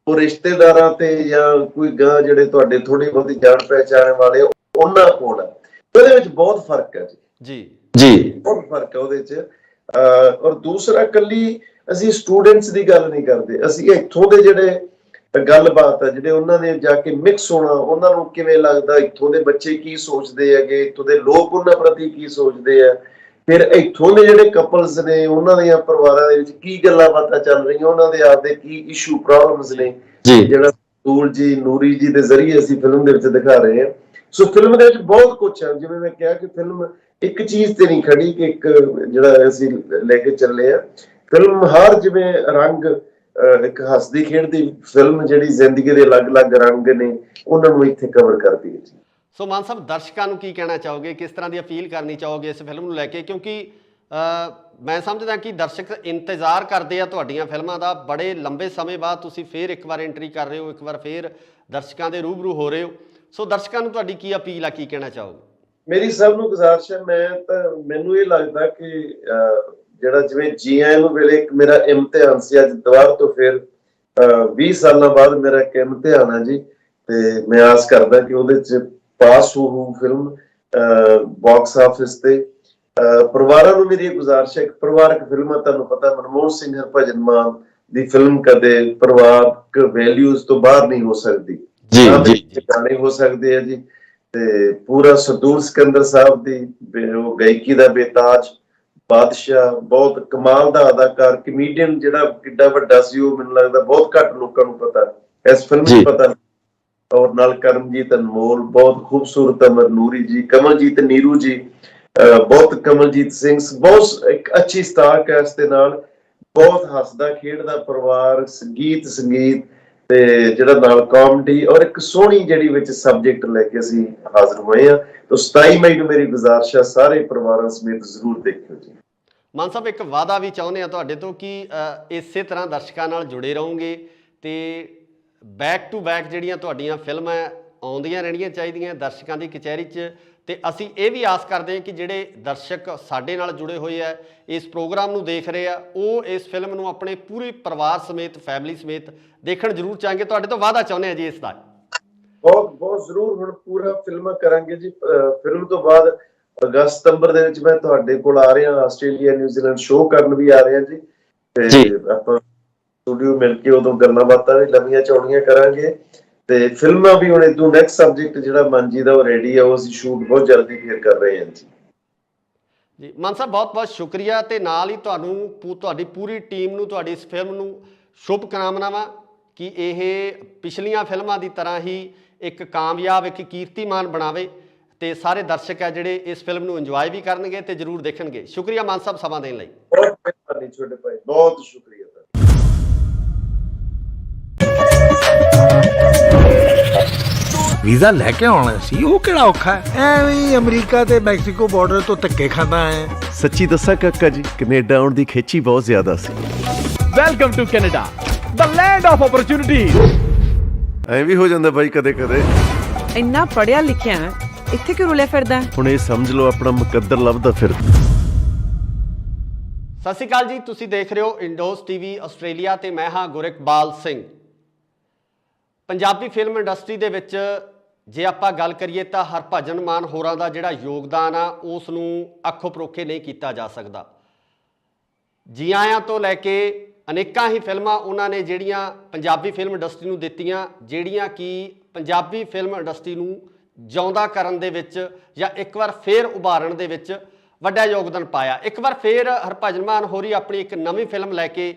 ਉਹ ਰਿਸ਼ਤੇਦਾਰਾਂ ਤੇ ਜਾਂ ਕੋਈ ਗਾਂ ਜਿਹੜੇ ਤੁਹਾਡੇ ਥੋੜੀ ਬਹੁਤੀ ਜਾਣ ਪਹਿਚਾਣ ਵਾਲੇ ਉਹਨਾਂ ਕੋਲ ਆ, ਉਹਦੇ ਵਿੱਚ ਬਹੁਤ ਫਰਕ ਹੈ ਜੀ ਜੀ ਬਹੁਤ ਫਰਕ ਹੈ ਉਹਦੇ ਚ। ਔਰ ਦੂਸਰਾ ਕੱਲੀ ਅਸੀਂ ਸਟੂਡੈਂਟਸ ਦੀ ਗੱਲ ਨਹੀਂ ਕਰਦੇ, ਅਸੀਂ ਇੱਥੋਂ ਦੇ ਜਿਹੜੇ ਗੱਲਬਾਤ ਆ ਜਿਹੜੇ ਉਹਨਾਂ ਨੇ ਜਾ ਕੇ ਮਿਕਸ ਹੋਣਾ, ਉਹਨਾਂ ਨੂੰ ਕਿਵੇਂ ਲੱਗਦਾ, ਇੱਥੋਂ ਦੇ ਬੱਚੇ ਕੀ ਸੋਚਦੇ ਹੈਗੇ, ਇੱਥੋਂ ਦੇ ਲੋਕ ਉਹਨਾਂ ਪ੍ਰਤੀ ਕੀ ਸੋਚਦੇ ਆ, ਫਿਰ ਇੱਥੋਂ ਦੇ ਜਿਹੜੇ ਕਪਲਸ ਨੇ ਉਹਨਾਂ ਦੀਆਂ ਪਰਿਵਾਰਾਂ ਦੇ ਵਿੱਚ ਕੀ ਗੱਲਾਂ ਬਾਤਾਂ ਚੱਲ ਰਹੀਆਂ, ਉਹਨਾਂ ਦੇ ਆਪਦੇ ਕੀ ਇਸ਼ੂ ਪ੍ਰੋਬਲਮਸ ਨੇ, ਜਿਹੜਾ ਸੂਲ ਜੀ ਨੂਰੀ ਜੀ ਦੇ ਜ਼ਰੀਏ ਅਸੀਂ ਫਿਲਮ ਦੇ ਵਿੱਚ ਦਿਖਾ ਰਹੇ ਹਾਂ। ਸੋ ਫਿਲਮ ਦੇ ਵਿੱਚ ਬਹੁਤ ਕੁਝ ਹੈ। ਜਿਵੇਂ ਮੈਂ ਕਿਹਾ ਕਿ ਫਿਲਮ ਇੱਕ ਚੀਜ਼ ਤੇ ਨਹੀਂ ਖੜੀ ਕਿ ਇੱਕ ਜਿਹੜਾ ਅਸੀਂ ਲੈ ਕੇ ਚੱਲੇ ਆ, ਫਿਲਮ ਹਰ ਜਿਵੇਂ ਰੰਗ ਇੱਕ ਹੱਸਦੀ ਖੇਡਦੀ ਫਿਲਮ ਜਿਹੜੀ ਜ਼ਿੰਦਗੀ ਦੇ ਅਲੱਗ-ਅਲੱਗ ਰੰਗ ਨੇ ਉਹਨਾਂ ਨੂੰ ਇੱਥੇ ਕਵਰ ਕਰਦੀ ਹੈ ਜੀ। ਸੋ ਮਾਨ ਸਾਹਿਬ, ਦਰਸ਼ਕਾਂ ਨੂੰ ਕੀ ਕਹਿਣਾ ਚਾਹੋਗੇ, ਕਿਸ ਤਰ੍ਹਾਂ ਦੀ ਅਪੀਲ ਕਰਨੀ ਚਾਹੋਗੇ ਇਸ ਫਿਲਮ ਨੂੰ ਲੈ ਕੇ? ਕਿਉਂਕਿ ਮੈਂ ਸਮਝਦਾ ਕਿ ਦਰਸ਼ਕ ਇੰਤਜ਼ਾਰ ਕਰਦੇ ਆ ਤੁਹਾਡੀਆਂ ਫਿਲਮਾਂ ਦਾ। ਬੜੇ ਲੰਬੇ ਸਮੇਂ ਬਾਅਦ ਤੁਸੀਂ ਫੇਰ ਇੱਕ ਵਾਰ ਐਂਟਰੀ ਕਰ ਰਹੇ ਹੋ, ਇੱਕ ਵਾਰ ਫੇਰ ਦਰਸ਼ਕਾਂ ਦੇ ਰੂਬਰੂ ਹੋ ਰਹੇ ਹੋ। ਸੋ ਦਰਸ਼ਕਾਂ ਨੂੰ ਤੁਹਾਡੀ ਕੀ ਅਪੀਲ ਆ, ਕੀ ਕਹਿਣਾ ਚਾਹੋਗੇ? ਮੇਰੀ ਸਭ ਨੂੰ ਗੁਜ਼ਾਰਿਸ਼ ਹੈ, ਮੈਨੂੰ ਇਹ ਲੱਗਦਾ ਕਿ ਜਿਹੜਾ ਜਿਵੇਂ ਜੀਐਨ ਨੂੰ ਵੇਲੇ ਇੱਕ ਮੇਰਾ ਇਮਤਿਹਾਨ ਸੀ, ਅੱਜ ਦੁਬਾਰਾ ਤੋਂ ਫਿਰ 20 ਸਾਲਾਂ ਬਾਅਦ ਮੇਰਾ ਇੱਕ ਇਮਤਿਹਾਨ ਹੈ ਜੀ, ਤੇ ਮੈਂ ਆਸ ਕਰਦਾ ਕਿ ਉਹਦੇ ਚ ਪਾਸ ਹੋ ਫਿਲਮ ਬਾਕਸ ਆਫਿਸ ਤੇ। ਪਰਿਵਾਰਾਂ ਨੂੰ ਮੇਰੀ ਗੁਜ਼ਾਰਿਸ਼ ਹੈ, ਪਰਿਵਾਰਕ ਫਿਲਮਾਂ ਤੁਹਾਨੂੰ ਪਤਾ ਮਨਮੋਹਨ ਸਿੰਘ ਹਰਭਜਨ ਮਾਨ ਦੀ ਫਿਲਮ ਕਦੇ ਪਰਿਵਾਰਕ ਵੈਲਿਊਜ਼ ਤੋਂ ਬਾਹਰ ਨਹੀਂ ਹੋ ਸਕਦੀ, ਗਾਣੇ ਹੋ ਸਕਦੇ ਆ ਜੀ। ਤੇ ਪੂਰਾ ਸਰਦੂਲ ਸਿਕੰਦਰ ਸਾਹਿਬ ਦੀ ਉਹ ਗਾਇਕੀ ਦਾ ਬੇਤਾਜ ਬਾਦਸ਼ਾਹ, ਬਹੁਤ ਕਮਾਲ ਦਾ ਅਦਾਕਾਰ ਕਮੇਡੀਅਨ ਜਿਹੜਾ ਕਿੱਡਾ ਵੱਡਾ ਸੀ, ਉਹ ਮੈਨੂੰ ਲੱਗਦਾ ਬਹੁਤ ਘੱਟ ਲੋਕਾਂ ਨੂੰ ਪਤਾ, ਇਸ ਫਿਲਮ ਨੂੰ ਪਤਾ। ਔਰ ਨਾਲ ਕਰਮਜੀਤ ਅਨਮੋਲ, ਬਹੁਤ ਖੂਬਸੂਰਤ ਅਮਰ ਨੂਰੀ ਜੀ, ਕਮਲਜੀਤ ਨੀਰੂ ਜੀ, ਬਹੁਤ ਕਮਲਜੀਤ ਸਿੰਘ, ਬਹੁਤ ਇੱਕ ਅੱਛੀ ਸਟਾਰ ਕਾਸਟ ਦੇ ਨਾਲ ਬਹੁਤ ਹੱਸਦਾ ਖੇਡਦਾ ਪਰਿਵਾਰ, ਸੰਗੀਤ ਤੇ ਜਿਹੜਾ ਨਾਲ ਕਾਮੇਡੀ ਔਰ ਇੱਕ ਸੋਹਣੀ ਜਿਹੜੀ ਵਿੱਚ ਸਬਜੈਕਟ ਲੈ ਕੇ ਅਸੀਂ ਹਾਜ਼ਰ ਹੋਏ ਆ। ਤਾਂ 27 ਮਈ ਨੂੰ ਮੇਰੀ ਗੁਜ਼ਾਰਿਸ਼ ਹੈ ਸਾਰੇ ਪਰਿਵਾਰਾਂ ਸਮੇਤ ਜ਼ਰੂਰ ਦੇਖਿਓ ਜੀ। ਮਾਨ ਸਾਹਿਬ, ਇੱਕ ਵਾਅਦਾ ਵੀ ਚਾਹੁੰਦੇ ਆ ਤੁਹਾਡੇ ਤੋਂ ਕਿ ਇਸੇ ਤਰ੍ਹਾਂ ਦਰਸ਼ਕਾਂ ਨਾਲ ਜੁੜੇ ਰਹੋਗੇ ਤੇ ਬੈਕ ਟੂ ਬੈਕ ਜਿਹੜੀਆਂ ਤੁਹਾਡੀਆਂ ਫਿਲਮਾਂ ਆਉਂਦੀਆਂ ਰਹਿਣੀਆਂ ਚਾਹੀਦੀਆਂ ਦਰਸ਼ਕਾਂ ਦੀ ਕਚਹਿਰੀ 'ਚ। ਤੇ ਅਸੀਂ ਇਹ ਵੀ ਆਸ ਕਰਦੇ ਹਾਂ ਕਿ ਜਿਹੜੇ ਦਰਸ਼ਕ ਸਾਡੇ ਨਾਲ ਜੁੜੇ ਹੋਏ ਆ, ਇਸ ਪ੍ਰੋਗਰਾਮ ਨੂੰ ਦੇਖ ਰਹੇ ਆ, ਉਹ ਇਸ ਫਿਲਮ ਨੂੰ ਆਪਣੇ ਪੂਰੇ ਪਰਿਵਾਰ ਸਮੇਤ, ਫੈਮਿਲੀ ਸਮੇਤ ਦੇਖਣ ਜ਼ਰੂਰ ਚਾਹਾਂਗੇ। ਤੁਹਾਡੇ ਤੋਂ ਵਾਅਦਾ ਚਾਹੁੰਦੇ ਆ ਜੀ ਇਸ ਦਾ। ਬਹੁਤ ਜ਼ਰੂਰ ਹੁਣ ਪੂਰਾ ਫਿਲਮਾਂ ਕਰਾਂਗੇ ਜੀ। ਫਿਲਮ ਤੋਂ ਬਾਅਦ ਅਗਸਤ ਸਤੰਬਰ ਦੇ ਵਿੱਚ ਮੈਂ ਤੁਹਾਡੇ ਕੋਲ ਆ ਰਿਹਾ, ਆਸਟ੍ਰੇਲੀਆ ਨਿਊਜ਼ੀਲੈਂਡ ਸ਼ੋਅ ਕਰਨ ਵੀ ਆ ਰਿਹਾ ਜੀ, ਤੇ ਆਪਾਂ ਸਟੂਡੀਓ ਮਿਲ ਕੇ ਉਦੋਂ ਗੱਲਾਂ ਬਾਤਾਂ ਵੀ ਲੰਮੀਆਂ ਚੌੜੀਆਂ ਕਰਾਂਗੇ। ਤੇ ਫਿਲਮਾਂ ਵੀ ਹੁਣ ਇਦੋਂ ਨੈਕਸਟ ਸਬਜੈਕਟ ਜਿਹੜਾ ਮਨਜੀ ਦਾ ਉਹ ਰੈਡੀ ਆ, ਉਹ ਅਸੀਂ ਸ਼ੂਟ ਬਹੁਤ ਜਲਦੀ ਫੇਰ ਕਰ ਰਹੇ ਹਾਂ ਜੀ। ਮਾਨ ਸਾਹਿਬ, ਬਹੁਤ ਬਹੁਤ ਸ਼ੁਕਰੀਆ, ਤੇ ਨਾਲ ਹੀ ਤੁਹਾਨੂੰ ਤੁਹਾਡੀ ਪੂਰੀ ਟੀਮ ਨੂੰ, ਤੁਹਾਡੀ ਇਸ ਫਿਲਮ ਨੂੰ ਸ਼ੁਭ ਕਾਮਨਾਵਾਂ ਕਿ ਇਹ ਪਿਛਲੀਆਂ ਫਿਲਮਾਂ ਦੀ ਤਰ੍ਹਾਂ ਹੀ ਇੱਕ ਕਾਮਯਾਬ, ਇੱਕ ਕੀਰਤੀਮਾਨ ਬਣਾਵੇ ਤੇ ਸਾਰੇ ਦਰਸ਼ਕ ਆ ਜਿਹੜੇ ਇਸ ਫਿਲਮ ਨੂੰ ਇੰਜੋਏ ਵੀ ਕਰਨਗੇ ਤੇ ਜ਼ਰੂਰ ਦੇਖਣਗੇ। ਸ਼ੁਕਰੀਆ ਮਾਨ ਸਾਹਿਬ ਸਮਾਂ ਦੇਣ ਲਈ। ਬਹੁਤ ਮਿਹਰਬਾਨੀ ਛੋਟੇ ਭਾਈ, ਬਹੁਤ ਸ਼ੁਕਰੀਆ। ਵੀਜ਼ਾ ਲੈ ਕੇ ਆਉਣਾ ਸੀ, ਉਹ ਕਿਹੜਾ ਔਖਾ ਹੈ? ਐਵੇਂ ਅਮਰੀਕਾ ਤੇ ਮੈਕਸੀਕੋ ਬਾਰਡਰ ਤੋਂ ਧੱਕੇ ਖਾਂਦਾ ਆਇਆ। ਸੱਚੀ ਦੱਸਾਂ ਕਾਕਾ ਜੀ, ਕੈਨੇਡਾ ਆਉਣ ਦੀ ਖੇਚੀ ਬਹੁਤ ਜ਼ਿਆਦਾ ਸੀ। Welcome to Canada, the land of opportunities. ਐਂ ਵੀ ਹੋ ਜਾਂਦਾ ਬਾਈ ਕਦੇ ਕਦੇ। ਇੰਨਾ ਪੜਿਆ ਲਿਖਿਆ ਇੱਥੇ ਕਿਉਂ ਰੁਲਿਆ ਫਿਰਦਾ? ਹੁਣ ਇਹ ਸਮਝ ਲਓ ਆਪਣਾ ਮੁਕੱਦਰ ਲੱਭਦਾ ਫਿਰਦਾ। ਸਤਿ ਸ਼੍ਰੀ ਅਕਾਲ ਜੀ, ਤੁਸੀਂ ਦੇਖ ਰਹੇ ਹੋ ਇੰਡੋਜ਼ ਟੀਵੀ ਆਸਟ੍ਰੇਲੀਆ ਤੇ ਮੈਂ ਹਾਂ ਗੁਰਿਕਬਾਲ ਸਿੰਘ। ਪੰਜਾਬੀ ਫਿਲਮ ਇੰਡਸਟਰੀ ਦੇ ਵਿੱਚ ਜੇ ਆਪਾਂ ਗੱਲ ਕਰੀਏ ਤਾਂ ਹਰਭਜਨ ਮਾਨ ਹੋਰਾਂ ਦਾ ਜਿਹੜਾ ਯੋਗਦਾਨ ਆ ਉਸ ਨੂੰ ਅੱਖੋਂ ਪਰੋਖੇ ਨਹੀਂ ਕੀਤਾ ਜਾ ਸਕਦਾ। ਜੀ ਆਇਆਂ ਤੋਂ ਲੈ ਕੇ ਅਨੇਕਾਂ ਹੀ ਫਿਲਮਾਂ ਉਹਨਾਂ ਨੇ ਜਿਹੜੀਆਂ ਪੰਜਾਬੀ ਫਿਲਮ ਇੰਡਸਟਰੀ ਨੂੰ ਦਿੱਤੀਆਂ, ਜਿਹੜੀਆਂ ਕਿ ਪੰਜਾਬੀ ਫਿਲਮ ਇੰਡਸਟਰੀ ਨੂੰ ਜਿਉਂਦਾ ਕਰਨ ਦੇ ਵਿੱਚ ਜਾਂ ਇੱਕ ਵਾਰ ਫੇਰ ਉਭਾਰਨ ਦੇ ਵਿੱਚ ਵੱਡਾ ਯੋਗਦਾਨ ਪਾਇਆ। ਇੱਕ ਵਾਰ ਫੇਰ ਹਰਭਜਨ ਮਾਨ ਹੋਰੀ ਆਪਣੀ ਇੱਕ ਨਵੀਂ ਫਿਲਮ ਲੈ ਕੇ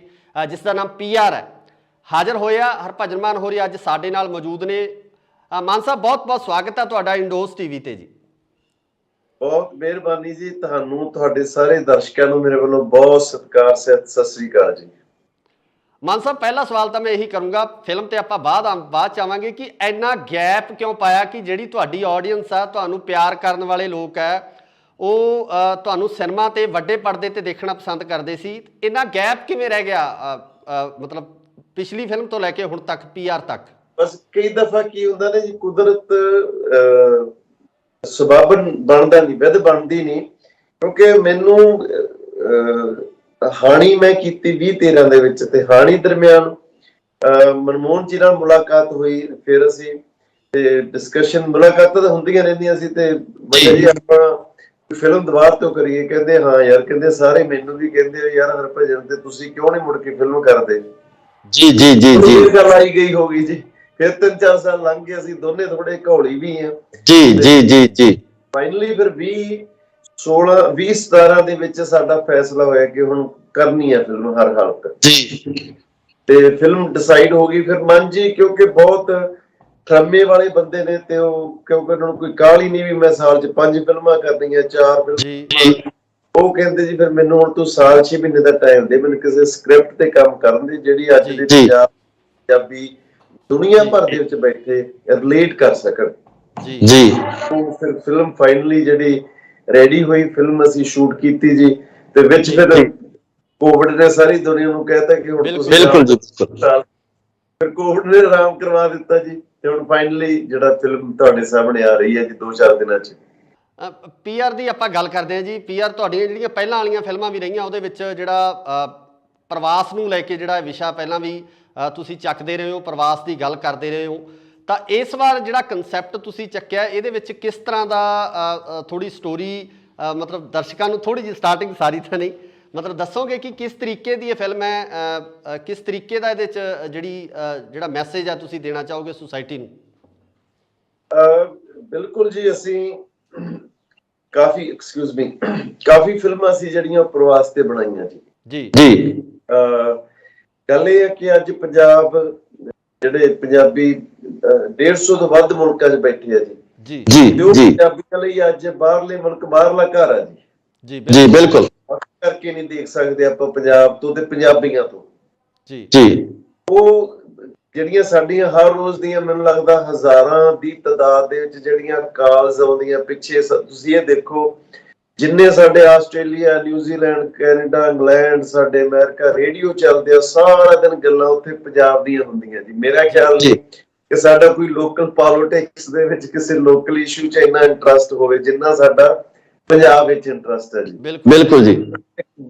ਜਿਸ ਦਾ ਨਾਮ PR ਹੈ ਹਾਜ਼ਰ ਹੋਇਆ। ਹਰਭਜਨ ਮਾਨ ਹੋਰੀ ਅੱਜ ਸਾਡੇ ਨਾਲ ਮੌਜੂਦ ਨੇ। ਮਾਨ ਸਾਹਿਬ, ਬਹੁਤ ਬਹੁਤ ਸਵਾਗਤ ਹੈ ਤੁਹਾਡਾ ਇੰਡੋਜ਼ ਟੀਵੀ ਤੇ ਜੀ। ਬਹੁਤ ਮਿਹਰਬਾਨੀ ਜੀ, ਤੁਹਾਨੂੰ ਤੁਹਾਡੇ ਸਾਰੇ ਦਰਸ਼ਕਾਂ ਨੂੰ ਮੇਰੇ ਵੱਲੋਂ ਬਹੁਤ ਸਤਿਕਾਰ ਸਤਿ ਸ੍ਰੀ ਅਕਾਲ ਜੀ। ਮਾਨ ਸਾਹਿਬ ਪਹਿਲਾ ਸਵਾਲ ਤਾਂ ਮੈਂ ਇਹੀ ਕਰੂੰਗਾ, ਫਿਲਮ ਤੇ ਆਪਾਂ ਬਾਅਦ ਚ ਆਵਾਂਗੇ, ਕਿ ਇੰਨਾ ਗੈਪ ਕਿਉਂ ਪਾਇਆ ਕਿ ਜਿਹੜੀ ਤੁਹਾਡੀ ਆਡੀਅנס ਆ, ਤੁਹਾਨੂੰ ਪਿਆਰ ਕਰਨ ਵਾਲੇ ਲੋਕ ਹੈ, ਉਹ ਤੁਹਾਨੂੰ ਸਿਨੇਮਾ ਤੇ ਵੱਡੇ ਪਰਦੇ ਤੇ ਦੇਖਣਾ ਪਸੰਦ ਕਰਦੇ ਸੀ, ਇੰਨਾ ਗੈਪ ਕਿਵੇਂ ਰਹਿ ਗਿਆ ਮਤਲਬ ਪਿਛਲੀ ਫਿਲਮ ਤੋਂ ਲੈ ਕੇ ਹੁਣ ਤੱਕ PR ਤੱਕ? ਬਸ ਕਈ ਦਫਾ ਕੀ ਹੁੰਦਾ ਨੇ ਜੀ, ਕੁਦਰਤ ਸਬਬ ਬਣਦਾ ਨਹੀਂ, ਵਿਧ ਬਣਦੀ ਨਹੀਂ। ਕਿਉਂਕਿ ਮੈਨੂੰ ਹਾਣੀ ਮੈਂ ਕੀਤੀ 2013 ਦੇ ਵਿੱਚ, ਤੇ ਹਾਣੀ ਦਰਮਿਆਨ ਮਨਮੋਹਨ ਜੀ ਨਾਲ ਮੁਲਾਕਾਤ ਹੋਈ, ਫਿਰ ਅਸੀਂ ਤੇ ਡਿਸਕਸ਼ਨ ਮੁਲਾਕਾਤਾਂ ਤਾਂ ਹੁੰਦੀਆਂ ਰਹਿੰਦੀਆਂ ਸੀ, ਤੇ ਜੀ ਆਪਾਂ ਫਿਲਮ ਦੁਬਾਰਾ ਤੋਂ ਕਰੀਏ। ਕਹਿੰਦੇ ਹਾਂ ਯਾਰ, ਕਹਿੰਦੇ ਸਾਰੇ ਮੈਨੂੰ ਵੀ ਕਹਿੰਦੇ ਯਾਰ ਹਰਭਜਨ ਤੇ ਤੁਸੀਂ ਕਿਉਂ ਨਹੀਂ ਮੁੜ ਕੇ ਫਿਲਮ ਕਰਦੇ? ਜੀ ਜੀ ਜੀ ਜੀ ਗੱਲ ਆਈ ਗਈ ਹੋ ਗਈ ਜੀ। ਫਿਰ 3-4 ਸਾਲ ਲੰਘ ਗਏ, ਅਸੀਂ ਦੋਨੇ ਥੋੜੇ ਘੋਲੀ ਵੀ ਆ ਜੀ ਜੀ ਜੀ ਜੀ। ਫਾਈਨਲੀ ਫਿਰ 2017 ਦੇ ਵਿੱਚ ਸਾਡਾ ਫੈਸਲਾ ਹੋਇਆ ਕਿ ਹੁਣ ਕਰਨੀ ਹੈ ਫਿਲਮ ਹਰ ਹਾਲਤ ਜੀ, ਤੇ ਫਿਲਮ ਡਿਸਾਈਡ ਹੋ ਗਈ। ਫਿਰ ਮਨ ਜੀ, ਕਿਉਂਕਿ ਬਹੁਤ ਠਰਮੇ ਵਾਲੇ ਬੰਦੇ ਨੇ, ਤੇ ਉਹ ਕਿਉਂਕਿ ਉਹਨਾਂ ਨੂੰ ਕੋਈ ਕਾਹਲੀ ਨਹੀਂ ਵੀ ਮੈਂ ਸਾਲ 'ਚ 5 ਫਿਲਮਾਂ ਕਰਨੀਆਂ, 4 ਫਿਲਮਾਂ। ਉਹ ਕਹਿੰਦੇ ਜੀ ਫਿਰ ਮੈਨੂੰ ਹੁਣ ਤੂੰ ਸਾਲ 6 ਮਹੀਨੇ ਦਾ ਟਾਈਮ ਦੇ, ਮੈਨੂੰ ਕਿਸੇ ਸਕ੍ਰਿਪਟ ਤੇ ਕੰਮ ਕਰਨ ਦੀ ਜਿਹੜੀ ਅੱਜ ਦੇ ਪੰਜਾਬੀ ਦੁਨੀਆ ਭਰ ਦੇ ਵਿੱਚ ਬੈਠੇ ਰਿਲੇਟ ਕਰ ਸਕਣ ਜੀ। ਉਹ ਫਿਰ ਫਿਲਮ ਫਾਈਨਲੀ ਜਿਹੜੀ ਰੈਡੀ ਹੋਈ, ਫਿਲਮ ਅਸੀਂ ਸ਼ੂਟ ਕੀਤੀ ਜੀ। ਤੇ ਵਿੱਚ ਫਿਰ ਕੋਵਿਡ ਨੇ ਸਾਰੀ ਦੁਨੀਆ ਨੂੰ ਕਹਿਤਾ ਕਿ ਹੁਣ ਤੁਸੀਂ ਬਿਲਕੁਲ ਜੀ, ਫਿਰ ਕੋਵਿਡ ਨੇ ਆਰਾਮ ਕਰਵਾ ਦਿੱਤਾ ਜੀ, ਤੇ ਹੁਣ ਫਾਈਨਲੀ ਜਿਹੜਾ ਫਿਲਮ ਤੁਹਾਡੇ ਸਾਹਮਣੇ ਆ ਰਹੀ ਹੈ ਜੀ 2-4 ਦਿਨਾਂ 'ਚ। PR ਦੀ ਆਪਾਂ ਗੱਲ ਕਰਦੇ ਹਾਂ ਜੀ। PR ਤੁਹਾਡੀਆਂ ਜਿਹੜੀਆਂ ਪਹਿਲਾਂ ਵਾਲੀਆਂ ਫਿਲਮਾਂ ਵੀ ਰਹੀਆਂ, ਉਹਦੇ ਵਿੱਚ ਜਿਹੜਾ ਪ੍ਰਵਾਸ ਨੂੰ ਲੈ ਕੇ ਜਿਹੜਾ ਵਿਸ਼ਾ ਪਹਿਲਾਂ ਵੀ ਤੁਸੀਂ ਚੱਕਦੇ ਰਹੇ ਹੋ, ਪ੍ਰਵਾਸ ਦੀ ਗੱਲ ਕਰਦੇ ਰਹੇ ਹੋ, ਤਾਂ ਇਸ ਵਾਰ ਜਿਹੜਾ ਕਨਸੈਪਟ ਤੁਸੀਂ ਚੱਕਿਆ, ਇਹਦੇ ਵਿੱਚ ਕਿਸ ਤਰ੍ਹਾਂ ਦਾ ਥੋੜੀ ਸਟੋਰੀ ਮਤਲਬ ਦਰਸ਼ਕਾਂ ਨੂੰ ਥੋੜੀ ਜਿਹੀ ਸਟਾਰਟਿੰਗ ਸਾਰੀ ਤਾਂ ਨਹੀਂ, ਮਤਲਬ ਦੱਸੋਗੇ ਕਿ ਕਿਸ ਤਰੀਕੇ ਦੀ ਇਹ ਫਿਲਮ ਹੈ, ਕਿਸ ਤਰੀਕੇ ਦਾ ਇਹਦੇ 'ਚ ਜਿਹੜਾ ਮੈਸੇਜ ਆ ਤੁਸੀਂ ਦੇਣਾ ਚਾਹੋਗੇ ਸੁਸਾਇਟੀ ਨੂੰ? ਬਿਲਕੁਲ ਜੀ, ਅਸੀਂ ਕਾਫੀ ਫਿਲਮਾਂ ਸੀ ਜਿਹੜੀਆਂ ਪ੍ਰਵਾਸ ਤੇ ਬਣਾਈਆਂ ਜੀ। ਜੀ ਗੱਲ ਇਹ ਹੈ ਕਿ ਅੱਜ ਪੰਜਾਬ ਜਿਹੜੇ ਪੰਜਾਬੀ 150 ਤੋਂ ਵੱਧ ਮੁਲਕਾਂ 'ਚ ਬੈਠੇ ਆ ਜੀ। ਜੀ ਜੀ ਪੰਜਾਬੀਆਂ ਲਈ ਅੱਜ ਬਾਹਰਲੇ ਮੁਲਕ ਬਾਹਰਲਾ ਘਰ ਆ ਜੀ। ਜੀ ਬਿਲਕੁਲ। ਕਰਕੇ ਨਹੀਂ ਦੇਖ ਸਕਦੇ ਆਪਾਂ ਪੰਜਾਬ ਤੋਂ ਤੇ ਪੰਜਾਬੀਆਂ ਤੋਂ ਜੀ। ਉਹ ਜਿਹੜੀਆਂ ਸਾਡੀਆਂ ਹਰ ਰੋਜ਼ ਦੀਆਂ ਮੈਨੂੰ ਲੱਗਦਾ ਹਜ਼ਾਰਾਂ ਦੀ ਤਾਦਾਦ ਦੇ ਵਿੱਚ ਜਿਹੜੀਆਂ ਕਾਲਸ ਆਉਂਦੀਆਂ ਪਿੱਛੇ, ਤੁਸੀਂ ਇਹ ਦੇਖੋ ਜਿੰਨੇ ਸਾਡੇ ਆਸਟ੍ਰੇਲੀਆ, ਨਿਊਜ਼ੀਲੈਂਡ, ਕੈਨੇਡਾ, ਇੰਗਲੈਂਡ, ਸਾਡੇ ਅਮਰੀਕਾ ਰੇਡੀਓ ਚੱਲਦੇ ਆ, ਸਾਰਾ ਦਿਨ ਗੱਲਾਂ ਉੱਥੇ ਪੰਜਾਬ ਦੀਆਂ ਹੁੰਦੀਆਂ ਜੀ। ਮੇਰਾ ਖਿਆਲ ਨਹੀਂ ਕਿ ਸਾਡਾ ਕੋਈ ਲੋਕਲ ਪੋਲਿਟਿਕਸ ਦੇ ਵਿੱਚ ਕਿਸੇ ਲੋਕਲ ਇਸ਼ੂ 'ਚ ਇੰਨਾ ਇੰਟਰਸਟ ਹੋਵੇ ਜਿੰਨਾ ਸਾਡਾ ਪੰਜਾਬ ਵਿੱਚ ਇੰਟਰਸਟ ਹੈ ਜੀ। ਬਿਲਕੁਲ ਜੀ।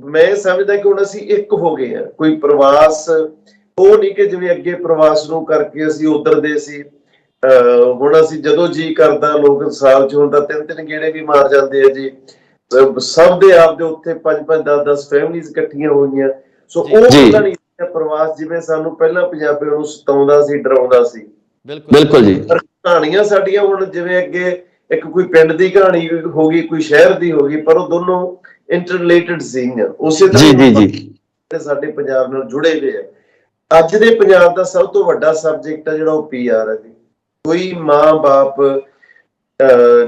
ਮੈਂ ਸਮਝਦਾ ਕਿ ਹੁਣ ਅਸੀਂ ਇੱਕ ਹੋ ਗਏ ਆ। ਕੋਈ ਪ੍ਰਵਾਸ ਉਹ ਨਹੀਂ ਕਿ ਜਿਵੇਂ ਅੱਗੇ ਪ੍ਰਵਾਸ ਨੂੰ ਕਰਕੇ ਅਸੀਂ ਉਧਰ ਦੇ ਸੀ, ਹੁਣ ਅਸੀਂ ਜਦੋਂ ਜੀ ਕਰਦਾ ਲੋਕ ਸਾਲ 'ਚ ਹੁਣ ਤਾਂ 3-3 ਗੇੜੇ ਵੀ ਮਾਰ ਜਾਂਦੇ ਆ ਜੀ। ਸਭ ਦੇ ਆਪ ਦੇ ਉੱਥੇ 5-5, 10-10 ਫੈਮਿਲੀਜ਼ ਇਕੱਠੀਆਂ ਹੋਈਆਂ। ਸੋ ਉਹ ਪਤਾ ਨਹੀਂ ਪ੍ਰਵਾਸ ਜਿਵੇਂ ਸਾਨੂੰ ਪਹਿਲਾਂ ਪੰਜਾਬੀਆਂ ਨੂੰ ਸਤਾਉਂਦਾ ਸੀ, ਡਰਾਉਂਦਾ ਸੀ। ਬਿਲਕੁਲ ਜੀ। ਕਹਾਣੀਆਂ ਸਾਡੀਆਂ ਹੁਣ ਜਿਵੇਂ ਅੱਗੇ ਇੱਕ ਕੋਈ ਪਿੰਡ ਦੀ ਕਹਾਣੀ ਹੋ ਗਈ, ਕੋਈ ਸ਼ਹਿਰ ਦੀ ਹੋ ਗਈ, ਪਰ ਉਹ ਦੋਨੋਂ ਇੰਟਰਰਿਲੇਟਡ ਸੀਗੀਆਂ। ਉਸੇ ਤਰ੍ਹਾਂ ਸਾਡੇ ਪੰਜਾਬ ਨਾਲ ਜੁੜੇ ਹੋਏ ਆ। ਅੱਜ ਦੇ ਪੰਜਾਬ ਦਾ ਸਭ ਤੋਂ ਵੱਡਾ ਸਬਜੈਕਟ ਆ ਜਿਹੜਾ ਉਹ PR ਹੈ ਜੀ। ਕੋਈ ਮਾਂ ਬਾਪ,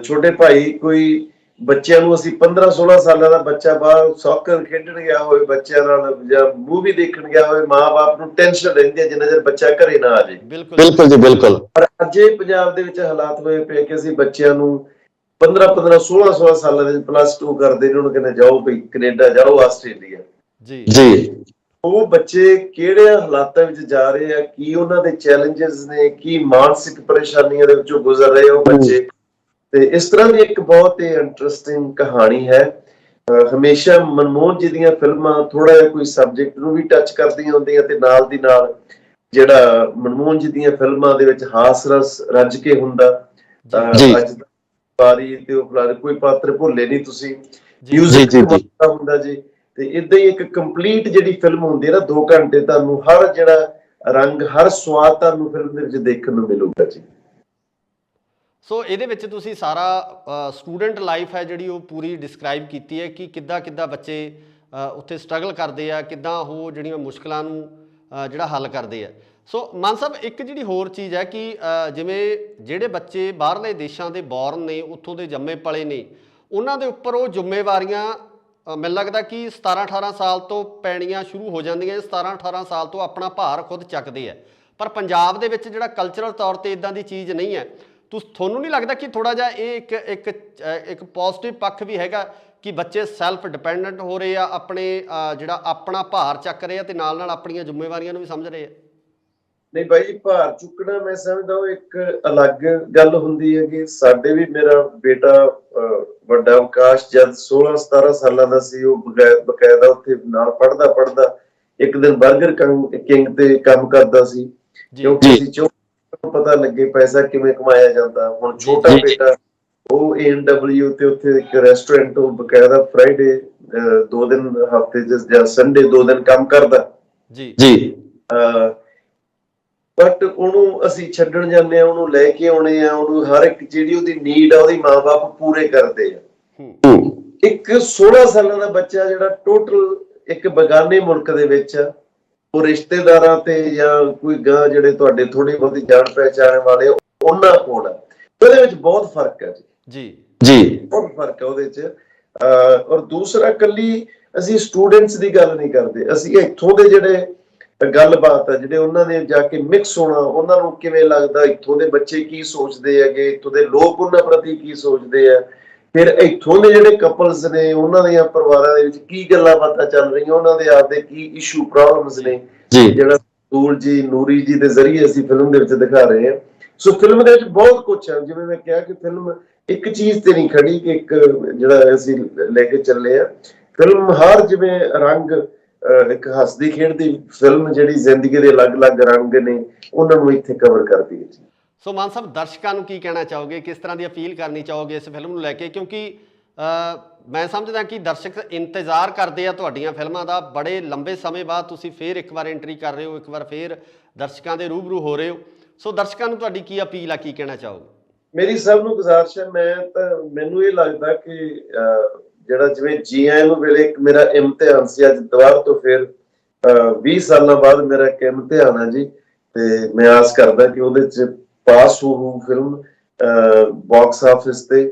ਛੋਟੇ ਭਾਈ, ਕੋਈ ਬੱਚਿਆਂ ਨੂੰ ਅਸੀਂ 15-16 ਸਾਲਾਂ ਦਾ ਬੱਚਾ ਬਾਹਰ ਸੌਕਰ ਖੇਡਣ ਗਿਆ ਹੋਵੇ ਬੱਚਿਆਂ ਨਾਲ ਜਾਂ ਮੂਵੀ ਦੇਖਣ ਗਿਆ ਹੋਵੇ, ਮਾਂ ਬਾਪ ਨੂੰ ਟੈਨਸ਼ਨ ਰਹਿੰਦੀ ਹੈ ਜਿੰਨਾ ਚਿਰ ਬੱਚਾ ਘਰੇ ਨਾ ਆ ਜਾਏ। ਬਿਲਕੁਲ ਜੀ ਬਿਲਕੁਲ। ਪਰ ਅੱਜ ਇਹ ਪੰਜਾਬ ਦੇ ਵਿੱਚ ਹਾਲਾਤ ਹੋਏ ਪਏ ਕਿ ਅਸੀਂ ਬੱਚਿਆਂ ਨੂੰ 15-15, 16-16 ਸਾਲਾਂ ਦੇ +2 ਕਰਦੇ ਨੇ, ਉਹਨੂੰ ਕਹਿੰਦੇ ਜਾਓ ਬਈ ਕੈਨੇਡਾ ਜਾਓ, ਆਸਟ੍ਰੇਲੀਆ ਜੀ। ਉਹ ਬੱਚੇ ਕਿਹੜੇ ਹਾਲਾਤਾਂ ਵਿੱਚ ਜਾ ਰਹੇ ਆ, ਕੀ ਉਹਨਾਂ ਦੇ ਚੈਲੰਜਸ ਨੇ, ਕੀ ਮਾਨਸਿਕ ਪਰੇਸ਼ਾਨੀਆਂ ਦੇ ਵਿੱਚੋਂ ਗੁਜ਼ਰ ਰਹੇ ਉਹ ਬੱਚੇ। ਤੇ ਇਸ ਤਰ੍ਹਾਂ ਦੀ ਇੱਕ ਬਹੁਤ ਹੀ ਇੰਟਰਸਟਿੰਗ ਕਹਾਣੀ ਹੈ। ਹਮੇਸ਼ਾ ਮਨਮੋਹਨ ਜੀ ਦੀਆਂ ਫਿਲਮਾਂ ਥੋੜਾ ਜਿਹਾ ਕੋਈ ਸਬਜੈਕਟ ਨੂੰ ਵੀ ਟੱਚ ਕਰਦੀਆਂ ਹੁੰਦੀਆਂ, ਤੇ ਨਾਲ ਦੀ ਨਾਲ ਜਿਹੜਾ ਮਨਮੋਹਨ ਜੀ ਦੀਆਂ ਫਿਲਮਾਂ ਦੇ ਵਿੱਚ ਹਾਸ ਰਸ ਰੱਜ ਕੇ ਹੁੰਦਾ। ਅੱਜ ਬਾਰੀ ਤੇ ਉਹ ਕੋਈ ਪਾਤਰ ਭੁੱਲੇ ਨਹੀਂ ਤੁਸੀਂ, ਮਿਊਜ਼ਿਕ ਹੁੰਦਾ ਜੀ। ਤੇ ਇਦਾਂ ਹੀ ਇੱਕ ਕੰਪਲੀਟ ਜਿਹੜੀ ਫਿਲਮ ਹੁੰਦੀ ਹੈ ਨਾ, 2 ਘੰਟੇ ਤੁਹਾਨੂੰ ਹਰ ਜਿਹੜਾ ਰੰਗ, ਹਰ ਸਵਾਦ ਤੁਹਾਨੂੰ ਫਿਲਮ ਦੇ ਵਿੱਚ ਦੇਖਣ ਨੂੰ ਮਿਲੂਗਾ ਜੀ। ਸੋ ਇਹਦੇ ਵਿੱਚ ਤੁਸੀਂ ਸਾਰਾ ਸਟੂਡੈਂਟ ਲਾਈਫ ਹੈ ਜਿਹੜੀ ਉਹ ਪੂਰੀ ਡਿਸਕ੍ਰਾਈਬ ਕੀਤੀ ਹੈ ਕਿ ਕਿੱਦਾਂ ਬੱਚੇ ਉੱਥੇ ਸਟਰਗਲ ਕਰਦੇ ਆ, ਕਿੱਦਾਂ ਉਹ ਜਿਹੜੀਆਂ ਮੁਸ਼ਕਲਾਂ ਨੂੰ ਜਿਹੜਾ ਹੱਲ ਕਰਦੇ ਆ। ਸੋ ਮਾਨ ਸਾਹਿਬ, ਇੱਕ ਜਿਹੜੀ ਹੋਰ ਚੀਜ਼ ਹੈ ਕਿ ਜਿਵੇਂ ਜਿਹੜੇ ਬੱਚੇ ਬਾਹਰਲੇ ਦੇਸ਼ਾਂ ਦੇ ਬੋਰਨ ਨੇ, ਉੱਥੋਂ ਦੇ ਜੰਮੇ ਪਲੇ ਨੇ, ਉਹਨਾਂ ਦੇ ਉੱਪਰ ਉਹ ਜ਼ਿੰਮੇਵਾਰੀਆਂ ਮੈਨੂੰ ਲੱਗਦਾ ਕਿ 17-18 ਸਾਲ ਤੋਂ ਪੈਣੀਆਂ ਸ਼ੁਰੂ ਹੋ ਜਾਂਦੀਆਂ, 17-18 ਸਾਲ ਤੋਂ ਆਪਣਾ ਭਾਰ ਖੁਦ ਚੱਕਦੇ ਆ। ਪਰ ਪੰਜਾਬ ਦੇ ਵਿੱਚ ਜਿਹੜਾ ਕਲਚਰਲ ਤੌਰ 'ਤੇ ਇਦਾਂ ਦੀ ਚੀਜ਼ ਨਹੀਂ ਹੈ। ਤੁਹਾਨੂੰ ਨਹੀਂ ਲੱਗਦਾ ਕਿ ਥੋੜ੍ਹਾ ਜਿਹਾ ਇਹ ਇੱਕ ਪੋਜ਼ਿਟਿਵ ਪੱਖ ਵੀ ਹੈਗਾ ਕਿ ਬੱਚੇ ਸੈਲਫ ਡਿਪੈਂਡੈਂਟ ਹੋ ਰਹੇ ਆ, ਆਪਣੇ ਜਿਹੜਾ ਆਪਣਾ ਭਾਰ ਚੱਕ ਰਹੇ ਆ ਅਤੇ ਨਾਲ ਆਪਣੀਆਂ ਜ਼ਿੰਮੇਵਾਰੀਆਂ ਨੂੰ ਵੀ ਸਮਝ ਰਹੇ ਆ? ਨਹੀਂ ਬਾਈ ਜੀ, ਭਾਰ ਚੁੱਕਣਾ ਮੈਂ ਸਮਝਦਾ ਉਹ ਇੱਕ ਅਲੱਗ ਗੱਲ ਹੁੰਦੀ ਹੈ ਕਿ ਸਾਡੇ ਵੀ, ਮੇਰਾ ਬੇਟਾ ਵੱਡਾ ਆਕਾਸ਼ ਜਦ 16-17 ਸਾਲਾਂ ਦਾ ਸੀ, ਉਹ ਬਕਾਇਦਾ ਉੱਥੇ ਨਾਲ ਪੜ੍ਹਦਾ ਇੱਕ ਦਿਨ ਬਰਗਰ ਕਿੰਗ ਤੇ ਕੰਮ ਕਰਦਾ ਸੀ, ਕਿਉਂਕਿ ਅਸੀਂ ਪਤਾ ਲੱਗੇ ਪੈਸਾ ਕਿਵੇਂ ਕਮਾਇਆ ਜਾਂਦਾ। ਹੁਣ ਛੋਟਾ ਬੇਟਾ ਉਹ ANW ਤੇ ਉੱਥੇ ਇੱਕ ਰੈਸਟੋਰੈਂਟ, ਉਹ ਬਕਾਇਦਾ ਫਰਾਈਡੇ 2 ਦਿਨ ਹਫ਼ਤੇ ਜਾਂ ਸੰਡੇ 2 ਦਿਨ ਕੰਮ ਕਰਦਾ ਜੀ। ਬਟ ਉਹਨੂੰ ਅਸੀਂ ਛੱਡਣ ਜਾਂਦੇ ਆ, ਉਹਨੂੰ ਲੈ ਕੇ ਆਉਣੇ ਆ, ਉਹਨੂੰ ਹਰ ਇੱਕ ਜਿਹੜੀ ਉਹਦੀ ਨੀਡ ਆ ਉਹਦੀ ਮਾਂ-ਬਾਪ ਪੂਰੇ ਕਰਦੇ ਆ। ਇੱਕ 16 ਸਾਲਾਂ ਦਾ ਬੱਚਾ ਜਿਹੜਾ ਟੋਟਲ ਇੱਕ ਬਗਾਨੇ ਮੁਲਕ ਦੇ ਵਿੱਚ ਉਹ ਰਿਸ਼ਤੇਦਾਰਾਂ ਤੇ ਜਾਂ ਕੋਈ ਗਾਂ ਜਿਹੜੇ ਤੁਹਾਡੇ ਥੋੜੀ ਬਹੁਤੀ ਜਾਣ ਪਹਿਚਾਣ ਵਾਲੇ ਉਹਨਾਂ ਕੋਲ ਆ, ਉਹਦੇ ਵਿੱਚ ਬਹੁਤ ਫਰਕ ਹੈ ਜੀ ਬਹੁਤ ਫਰਕ ਹੈ ਉਹਦੇ ਚ। ਔਰ ਦੂਸਰਾ, ਕੱਲੀ ਅਸੀਂ ਸਟੂਡੈਂਟਸ ਦੀ ਗੱਲ ਨਹੀਂ ਕਰਦੇ, ਅਸੀਂ ਇੱਥੋਂ ਦੇ ਜਿਹੜੇ ਗੱਲਬਾਤ ਆ, ਜਿਹੜੇ ਉਹਨਾਂ ਨੇ ਜਾ ਕੇ ਮਿਕਸ ਹੋਣਾ, ਉਹਨਾਂ ਨੂੰ ਕਿਵੇਂ ਲੱਗਦਾ, ਇੱਥੋਂ ਦੇ ਬੱਚੇ ਕੀ ਸੋਚਦੇ ਹੈਗੇ, ਇੱਥੋਂ ਦੇ ਲੋਕ ਉਹਨਾਂ ਪ੍ਰਤੀ ਕੀ ਸੋਚਦੇ ਆ, ਫਿਰ ਇੱਥੋਂ ਦੇ ਜਿਹੜੇ ਕਪਲਸ ਨੇ ਉਹਨਾਂ ਦੀਆਂ ਪਰਿਵਾਰਾਂ ਦੇ ਵਿੱਚ ਕੀ ਗੱਲਾਂ ਬਾਤਾਂ ਚੱਲ ਰਹੀਆਂ, ਉਹਨਾਂ ਦੇ ਆਪਦੇ ਕੀ ਇਸ਼ੂ ਪ੍ਰੋਬਲਮਸ ਨੇ, ਜਿਹੜਾ ਨੂਰੀ ਜੀ ਦੇ ਜ਼ਰੀਏ ਅਸੀਂ ਫਿਲਮ ਦੇ ਵਿੱਚ ਦਿਖਾ ਰਹੇ ਹਾਂ। ਸੋ ਫਿਲਮ ਦੇ ਵਿੱਚ ਬਹੁਤ ਕੁਛ ਹੈ। ਜਿਵੇਂ ਮੈਂ ਕਿਹਾ ਕਿ ਫਿਲਮ ਇੱਕ ਚੀਜ਼ ਤੇ ਨਹੀਂ ਖੜੀ ਕਿ ਇੱਕ ਜਿਹੜਾ ਅਸੀਂ ਲੈ ਕੇ ਚੱਲੇ ਆ, ਫਿਲਮ ਹਰ ਜਿਵੇਂ ਰੰਗ, ਇੱਕ ਹੱਸਦੀ ਖੇਡਦੀ ਫਿਲਮ ਜਿਹੜੀ ਜ਼ਿੰਦਗੀ ਦੇ ਅਲੱਗ-ਅਲੱਗ ਰੰਗ ਨੇ ਉਹਨਾਂ ਨੂੰ ਇੱਥੇ ਕਵਰ ਕਰਦੀ ਹੈ ਜੀ। ਸੋ ਮਾਨ ਸਾਹਿਬ, ਦਰਸ਼ਕਾਂ ਨੂੰ ਕੀ ਕਹਿਣਾ ਚਾਹੋਗੇ, ਕਿਸ ਤਰ੍ਹਾਂ ਦੀ ਅਪੀਲ ਕਰਨੀ ਚਾਹੋਗੇ ਇਸ ਫਿਲਮ ਨੂੰ ਲੈ ਕੇ? ਕਿਉਂਕਿ ਮੈਂ ਸਮਝਦਾ ਕਿ ਦਰਸ਼ਕ ਇੰਤਜ਼ਾਰ ਕਰਦੇ ਆ ਤੁਹਾਡੀਆਂ ਫਿਲਮਾਂ ਦਾ, ਬੜੇ ਲੰਬੇ ਸਮੇਂ ਬਾਅਦ ਤੁਸੀਂ ਫੇਰ ਇੱਕ ਵਾਰ ਐਂਟਰੀ ਕਰ ਰਹੇ ਹੋ, ਇੱਕ ਵਾਰ ਫੇਰ ਦਰਸ਼ਕਾਂ ਦੇ ਰੂਬਰੂ ਹੋ ਰਹੇ ਹੋ। ਸੋ ਦਰਸ਼ਕਾਂ ਨੂੰ ਤੁਹਾਡੀ ਕੀ ਅਪੀਲ ਆ, ਕੀ ਕਹਿਣਾ ਚਾਹੋਗੇ? ਮੇਰੀ ਸਭ ਨੂੰ ਗੁਜ਼ਾਰਿਸ਼ ਹੈ, ਮੈਨੂੰ ਇਹ ਲੱਗਦਾ ਕਿ ਜਿਹੜਾ ਜਿਵੇਂ GIM ਵੇਲੇ ਇੱਕ ਮੇਰਾ ਇਮਤਿਹਾਨ ਸੀ, ਅੱਜ ਦੁਬਾਰਾ ਤੋਂ ਫਿਰ 20 ਸਾਲਾਂ ਬਾਅਦ ਮੇਰਾ ਇੱਕ ਇਮਤਿਹਾਨ ਹੈ ਜੀ, ਤੇ ਮੈਂ ਆਸ ਕਰਦਾ ਕਿ ਉਹਦੇ ਚ ਪਾਸ ਹੋ ਫਿਲਮ ਬਾਕਸ ਆਫਿਸ ਤੇ।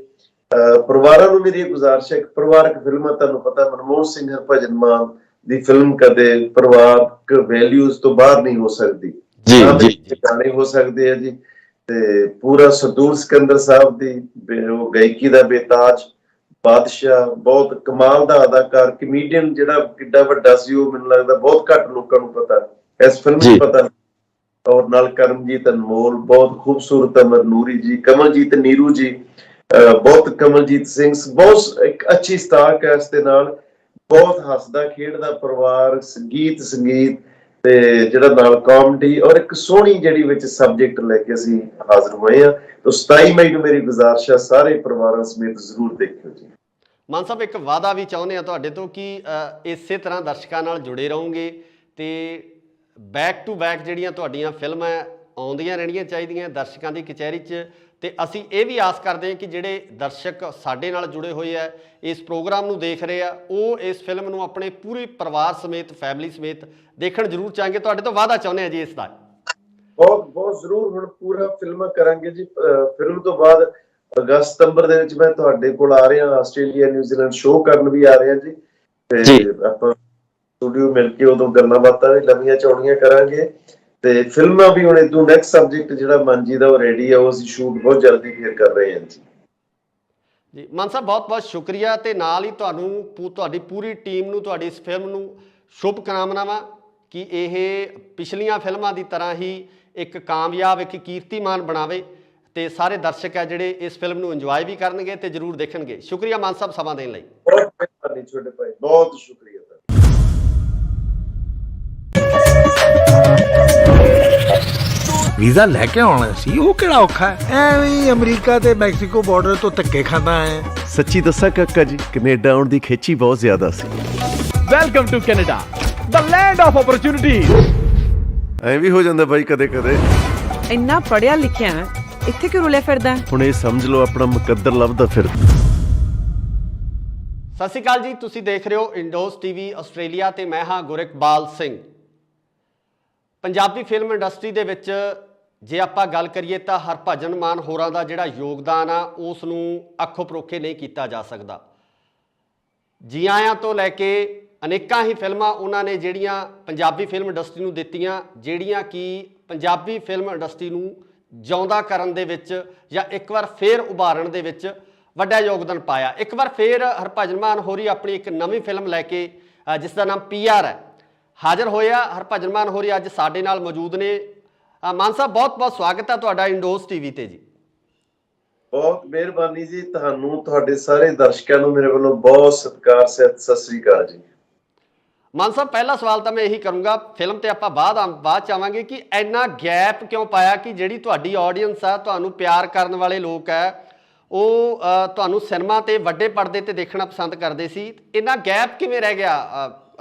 ਪਰਿਵਾਰਾਂ ਨੂੰ ਮੇਰੀ ਗੁਜ਼ਾਰਿਸ਼ ਹੈ, ਪਰਿਵਾਰਕ ਫਿਲਮਾਂ ਤੁਹਾਨੂੰ ਪਤਾ ਮਨਮੋਹਨ ਸਿੰਘ, ਹਰਭਜਨ ਮਾਨ ਦੀ ਫਿਲਮ ਕਦੇ ਪਰਿਵਾਰਕ ਵੈਲਿਊਜ਼ ਤੋਂ ਬਾਹਰ ਨਹੀਂ ਹੋ ਸਕਦੀ, ਗਾਣੇ ਹੋ ਸਕਦੇ ਆ ਜੀ, ਤੇ ਪੂਰਾ ਸਰਦੂਲ ਸਿਕੰਦਰ ਸਾਹਿਬ ਦੀ ਉਹ ਗਾਇਕੀ ਦਾ ਬੇਤਾਜ ਬਾਦਸ਼ਾਹ, ਬਹੁਤ ਕਮਾਲ ਦਾ ਅਦਾਕਾਰ, ਕਮੇਡੀਅਨ ਜਿਹੜਾ ਕਿੱਡਾ ਵੱਡਾ ਸੀ, ਉਹ ਮੈਨੂੰ ਲੱਗਦਾ ਬਹੁਤ ਘੱਟ ਲੋਕਾਂ ਨੂੰ ਪਤਾ, ਇਸ ਫਿਲਮ ਨੂੰ ਪਤਾ। ਔਰ ਨਾਲ ਕਰਮਜੀਤ ਅਨਮੋਲ, ਬਹੁਤ ਖੂਬਸੂਰਤ ਅਮਰ ਨੂਰੀ ਜੀ, ਕਮਲਜੀਤ ਨੀਰੂ ਜੀ, ਬਹੁਤ ਕਮਲਜੀਤ ਸਿੰਘ, ਬਹੁਤ ਇੱਕ ਅੱਛੀ ਸਟਾਰ ਕਾਸਟ ਦੇ ਨਾਲ, ਬਹੁਤ ਹੱਸਦਾ ਖੇਡਦਾ ਪਰਿਵਾਰ, ਸੰਗੀਤ ਤੇ ਜਿਹੜਾ ਨਾਲ ਕਾਮੇਡੀ, ਔਰ ਇੱਕ ਸੋਹਣੀ ਜਿਹੜੀ ਵਿੱਚ ਸਬਜੈਕਟ ਲੈ ਕੇ ਅਸੀਂ ਹਾਜ਼ਰ ਹੋਏ ਆ। ਤਾਂ 27 ਮਈ ਨੂੰ ਮੇਰੀ ਗੁਜ਼ਾਰਿਸ਼ ਹੈ ਸਾਰੇ ਪਰਿਵਾਰਾਂ ਸਮੇਤ ਜ਼ਰੂਰ ਦੇਖਿਓ ਜੀ। ਮਾਨ ਸਾਹਿਬ, ਇੱਕ ਵਾਅਦਾ ਵੀ ਚਾਹੁੰਦੇ ਆ ਤੁਹਾਡੇ ਤੋਂ ਕਿ ਇਸੇ ਤਰ੍ਹਾਂ ਦਰਸ਼ਕਾਂ ਨਾਲ ਜੁੜੇ ਰਹੋਗੇ ਤੇ ਬੈਕ ਟੂ ਬੈਕ ਜਿਹੜੀਆਂ ਤੁਹਾਡੀਆਂ ਫਿਲਮਾਂ ਆਉਂਦੀਆਂ ਰਹਿਣੀਆਂ ਚਾਹੀਦੀਆਂ ਦਰਸ਼ਕਾਂ ਦੀ ਕਚਹਿਰੀ 'ਚ। ਤੇ ਅਸੀਂ ਇਹ ਵੀ ਆਸ ਕਰਦੇ ਹਾਂ ਕਿ ਜਿਹੜੇ ਦਰਸ਼ਕ ਸਾਡੇ ਨਾਲ ਜੁੜੇ ਹੋਏ ਆ, ਇਸ ਪ੍ਰੋਗਰਾਮ ਨੂੰ ਦੇਖ ਰਹੇ ਆ, ਉਹ ਇਸ ਫਿਲਮ ਨੂੰ ਆਪਣੇ ਪੂਰੇ ਪਰਿਵਾਰ ਸਮੇਤ, ਫੈਮਿਲੀ ਸਮੇਤ ਦੇਖਣ ਜ਼ਰੂਰ ਚਾਹਾਂਗੇ। ਤੁਹਾਡੇ ਤੋਂ ਵਾਅਦਾ ਚਾਹੁੰਦੇ ਆ ਜੀ ਇਸ ਦਾ। ਬਹੁਤ ਜ਼ਰੂਰ, ਹੁਣ ਪੂਰਾ ਫਿਲਮਾਂ ਕਰਾਂਗੇ ਜੀ। ਫਿਲਮ ਤੋਂ ਬਾਅਦ ਅਗਸਤ ਸਤੰਬਰ ਦੇ ਵਿੱਚ ਮੈਂ ਤੁਹਾਡੇ ਕੋਲ ਆ ਰਿਹਾ, ਆਸਟ੍ਰੇਲੀਆ ਨਿਊਜ਼ੀਲੈਂਡ ਸ਼ੋਅ ਕਰਨ ਵੀ ਆ ਰਿਹਾ ਜੀ, ਤੇ ਆਪਾਂ ਸਟੂਡੀਓ ਮਿਲ ਕੇ ਉਦੋਂ ਗੱਲਾਂ ਬਾਤਾਂ ਵੀ ਲੰਮੀਆਂ ਚੌੜੀਆਂ ਕਰਾਂਗੇ, ਤੇ ਫਿਲਮਾਂ ਵੀ ਹੁਣ ਇਦੋਂ ਨੈਕਸਟ ਸਬਜੈਕਟ ਜਿਹੜਾ ਮਨਜੀ ਦਾ ਉਹ ਰੈਡੀ ਆ, ਉਹ ਅਸੀਂ ਸ਼ੂਟ ਬਹੁਤ ਜਲਦੀ ਫੇਰ ਕਰ ਰਹੇ ਹਾਂ ਜੀ। ਮਾਨ ਸਾਹਿਬ, ਬਹੁਤ ਬਹੁਤ ਸ਼ੁਕਰੀਆ, ਤੇ ਨਾਲ ਹੀ ਤੁਹਾਨੂੰ, ਤੁਹਾਡੀ ਪੂਰੀ ਟੀਮ ਨੂੰ, ਤੁਹਾਡੀ ਇਸ ਫਿਲਮ ਨੂੰ ਸ਼ੁਭ ਕਾਮਨਾਵਾਂ ਕਿ ਇਹ ਪਿਛਲੀਆਂ ਫਿਲਮਾਂ ਦੀ ਤਰ੍ਹਾਂ ਹੀ ਇੱਕ ਕਾਮਯਾਬ, ਇੱਕ ਕੀਰਤੀਮਾਨ ਬਣਾਵੇ, ਤੇ ਸਾਰੇ ਦਰਸ਼ਕ ਹੈ ਜਿਹੜੇ ਇਸ ਫਿਲਮ ਨੂੰ ਇੰਜੋਏ ਵੀ ਕਰਨਗੇ ਤੇ ਜ਼ਰੂਰ ਦੇਖਣਗੇ। ਸ਼ੁਕਰੀਆ ਮਾਨ ਸਾਹਿਬ ਸਮਾਂ ਦੇਣ ਲਈ। ਬਹੁਤ ਮਿਹਰਬਾਨੀ ਛੋਟੇ ਭਾਈ, ਬਹੁਤ ਸ਼ੁਕਰੀਆ। ਵੀਜ਼ਾ ਲੈ ਕੇ ਆਉਣਾ ਸੀ, ਉਹ ਕਿਹੜਾ ਔਖਾ ਹੈ? ਐਵੇਂ ਅਮਰੀਕਾ ਤੇ ਮੈਕਸੀਕੋ ਬਾਰਡਰ ਤੋਂ ਧੱਕੇ ਖਾਂਦਾ ਆਇਆ। ਸੱਚੀ ਦੱਸਾਂ ਕਾਕਾ ਜੀ, ਕੈਨੇਡਾ ਆਉਣ ਦੀ ਖੇਚੀ ਬਹੁਤ ਜ਼ਿਆਦਾ ਸੀ। Welcome to Canada, the land of opportunities. ਐ ਵੀ ਹੋ ਜਾਂਦਾ ਬਾਈ ਕਦੇ ਕਦੇ। ਇੰਨਾ ਪੜਿਆ ਲਿਖਿਆ ਇੱਥੇ ਕਿਉਂ ਰੁਲਿਆ ਫਿਰਦਾ? ਹੁਣ ਇਹ ਸਮਝ ਲਓ ਆਪਣਾ ਮੁਕੱਦਰ ਲੱਭਦਾ ਫਿਰ। ਸਤਿ ਸ਼੍ਰੀ ਅਕਾਲ ਜੀ, ਤੁਸੀਂ ਦੇਖ ਰਹੇ ਹੋ ਇੰਡੋਜ਼ TV ਆਸਟ੍ਰੇਲੀਆ ਤੇ ਮੈਂ ਹਾਂ ਗੁਰਿਕਬਾਲ ਸਿੰਘ। ਪੰਜਾਬੀ ਫਿਲਮ ਇੰਡਸਟਰੀ ਦੇ ਵਿੱਚ ਜੇ ਆਪਾਂ ਗੱਲ ਕਰੀਏ ਤਾਂ ਹਰਭਜਨ ਮਾਨ ਹੋਰਾਂ ਦਾ ਜਿਹੜਾ ਯੋਗਦਾਨ ਆ ਉਸ ਨੂੰ ਅੱਖੋਂ ਪਰੋਖੇ ਨਹੀਂ ਕੀਤਾ ਜਾ ਸਕਦਾ। ਜੀ ਆਇਆਂ ਤੋਂ ਲੈ ਕੇ ਅਨੇਕਾਂ ਹੀ ਫਿਲਮਾਂ ਉਹਨਾਂ ਨੇ ਜਿਹੜੀਆਂ ਪੰਜਾਬੀ ਫਿਲਮ ਇੰਡਸਟਰੀ ਨੂੰ ਦਿੱਤੀਆਂ, ਜਿਹੜੀਆਂ ਕਿ ਪੰਜਾਬੀ ਫਿਲਮ ਇੰਡਸਟਰੀ ਨੂੰ ਜਿਉਂਦਾ ਕਰਨ ਦੇ ਵਿੱਚ ਜਾਂ ਇੱਕ ਵਾਰ ਫੇਰ ਉਭਾਰਨ ਦੇ ਵਿੱਚ ਵੱਡਾ ਯੋਗਦਾਨ ਪਾਇਆ। ਇੱਕ ਵਾਰ ਫੇਰ ਹਰਭਜਨ ਮਾਨ ਹੋਰੀ ਆਪਣੀ ਇੱਕ ਨਵੀਂ ਫਿਲਮ ਲੈ ਕੇ ਜਿਸ ਦਾ ਨਾਮ PR ਹੈ ਹਾਜ਼ਰ ਹੋਇਆ। ਹਰਭਜਨ ਮਾਨ ਹੋਰੀ ਅੱਜ ਸਾਡੇ ਨਾਲ ਮੌਜੂਦ ਨੇ। ਮਾਨ ਸਾਹਿਬ, ਬਹੁਤ ਬਹੁਤ ਸਵਾਗਤ ਹੈ ਤੁਹਾਡਾ ਇੰਡੋਜ਼ TV ਤੇ ਜੀ। ਬਹੁਤ ਮਿਹਰਬਾਨੀ ਜੀ, ਤੁਹਾਨੂੰ ਤੁਹਾਡੇ ਸਾਰੇ ਦਰਸ਼ਕਾਂ ਨੂੰ ਮੇਰੇ ਵੱਲੋਂ ਬਹੁਤ ਸਤਿਕਾਰ ਸਤਿ ਸ੍ਰੀ ਅਕਾਲ ਜੀ। ਮਾਨ ਸਾਹਿਬ, ਪਹਿਲਾ ਸਵਾਲ ਤਾਂ ਮੈਂ ਇਹੀ ਕਰੂੰਗਾ, ਫਿਲਮ ਤੇ ਆਪਾਂ ਬਾਅਦ ਚ ਆਵਾਂਗੇ, ਕਿ ਇੰਨਾ ਗੈਪ ਕਿਉਂ ਪਾਇਆ ਕਿ ਜਿਹੜੀ ਤੁਹਾਡੀ ਆਡੀਅנס ਆ, ਤੁਹਾਨੂੰ ਪਿਆਰ ਕਰਨ ਵਾਲੇ ਲੋਕ ਹੈ, ਉਹ ਤੁਹਾਨੂੰ ਸਿਨੇਮਾ ਤੇ ਵੱਡੇ ਪਰਦੇ ਤੇ ਦੇਖਣਾ ਪਸੰਦ ਕਰਦੇ ਸੀ। ਇੰਨਾ ਗੈਪ ਕਿਵੇਂ ਰਹਿ ਗਿਆ,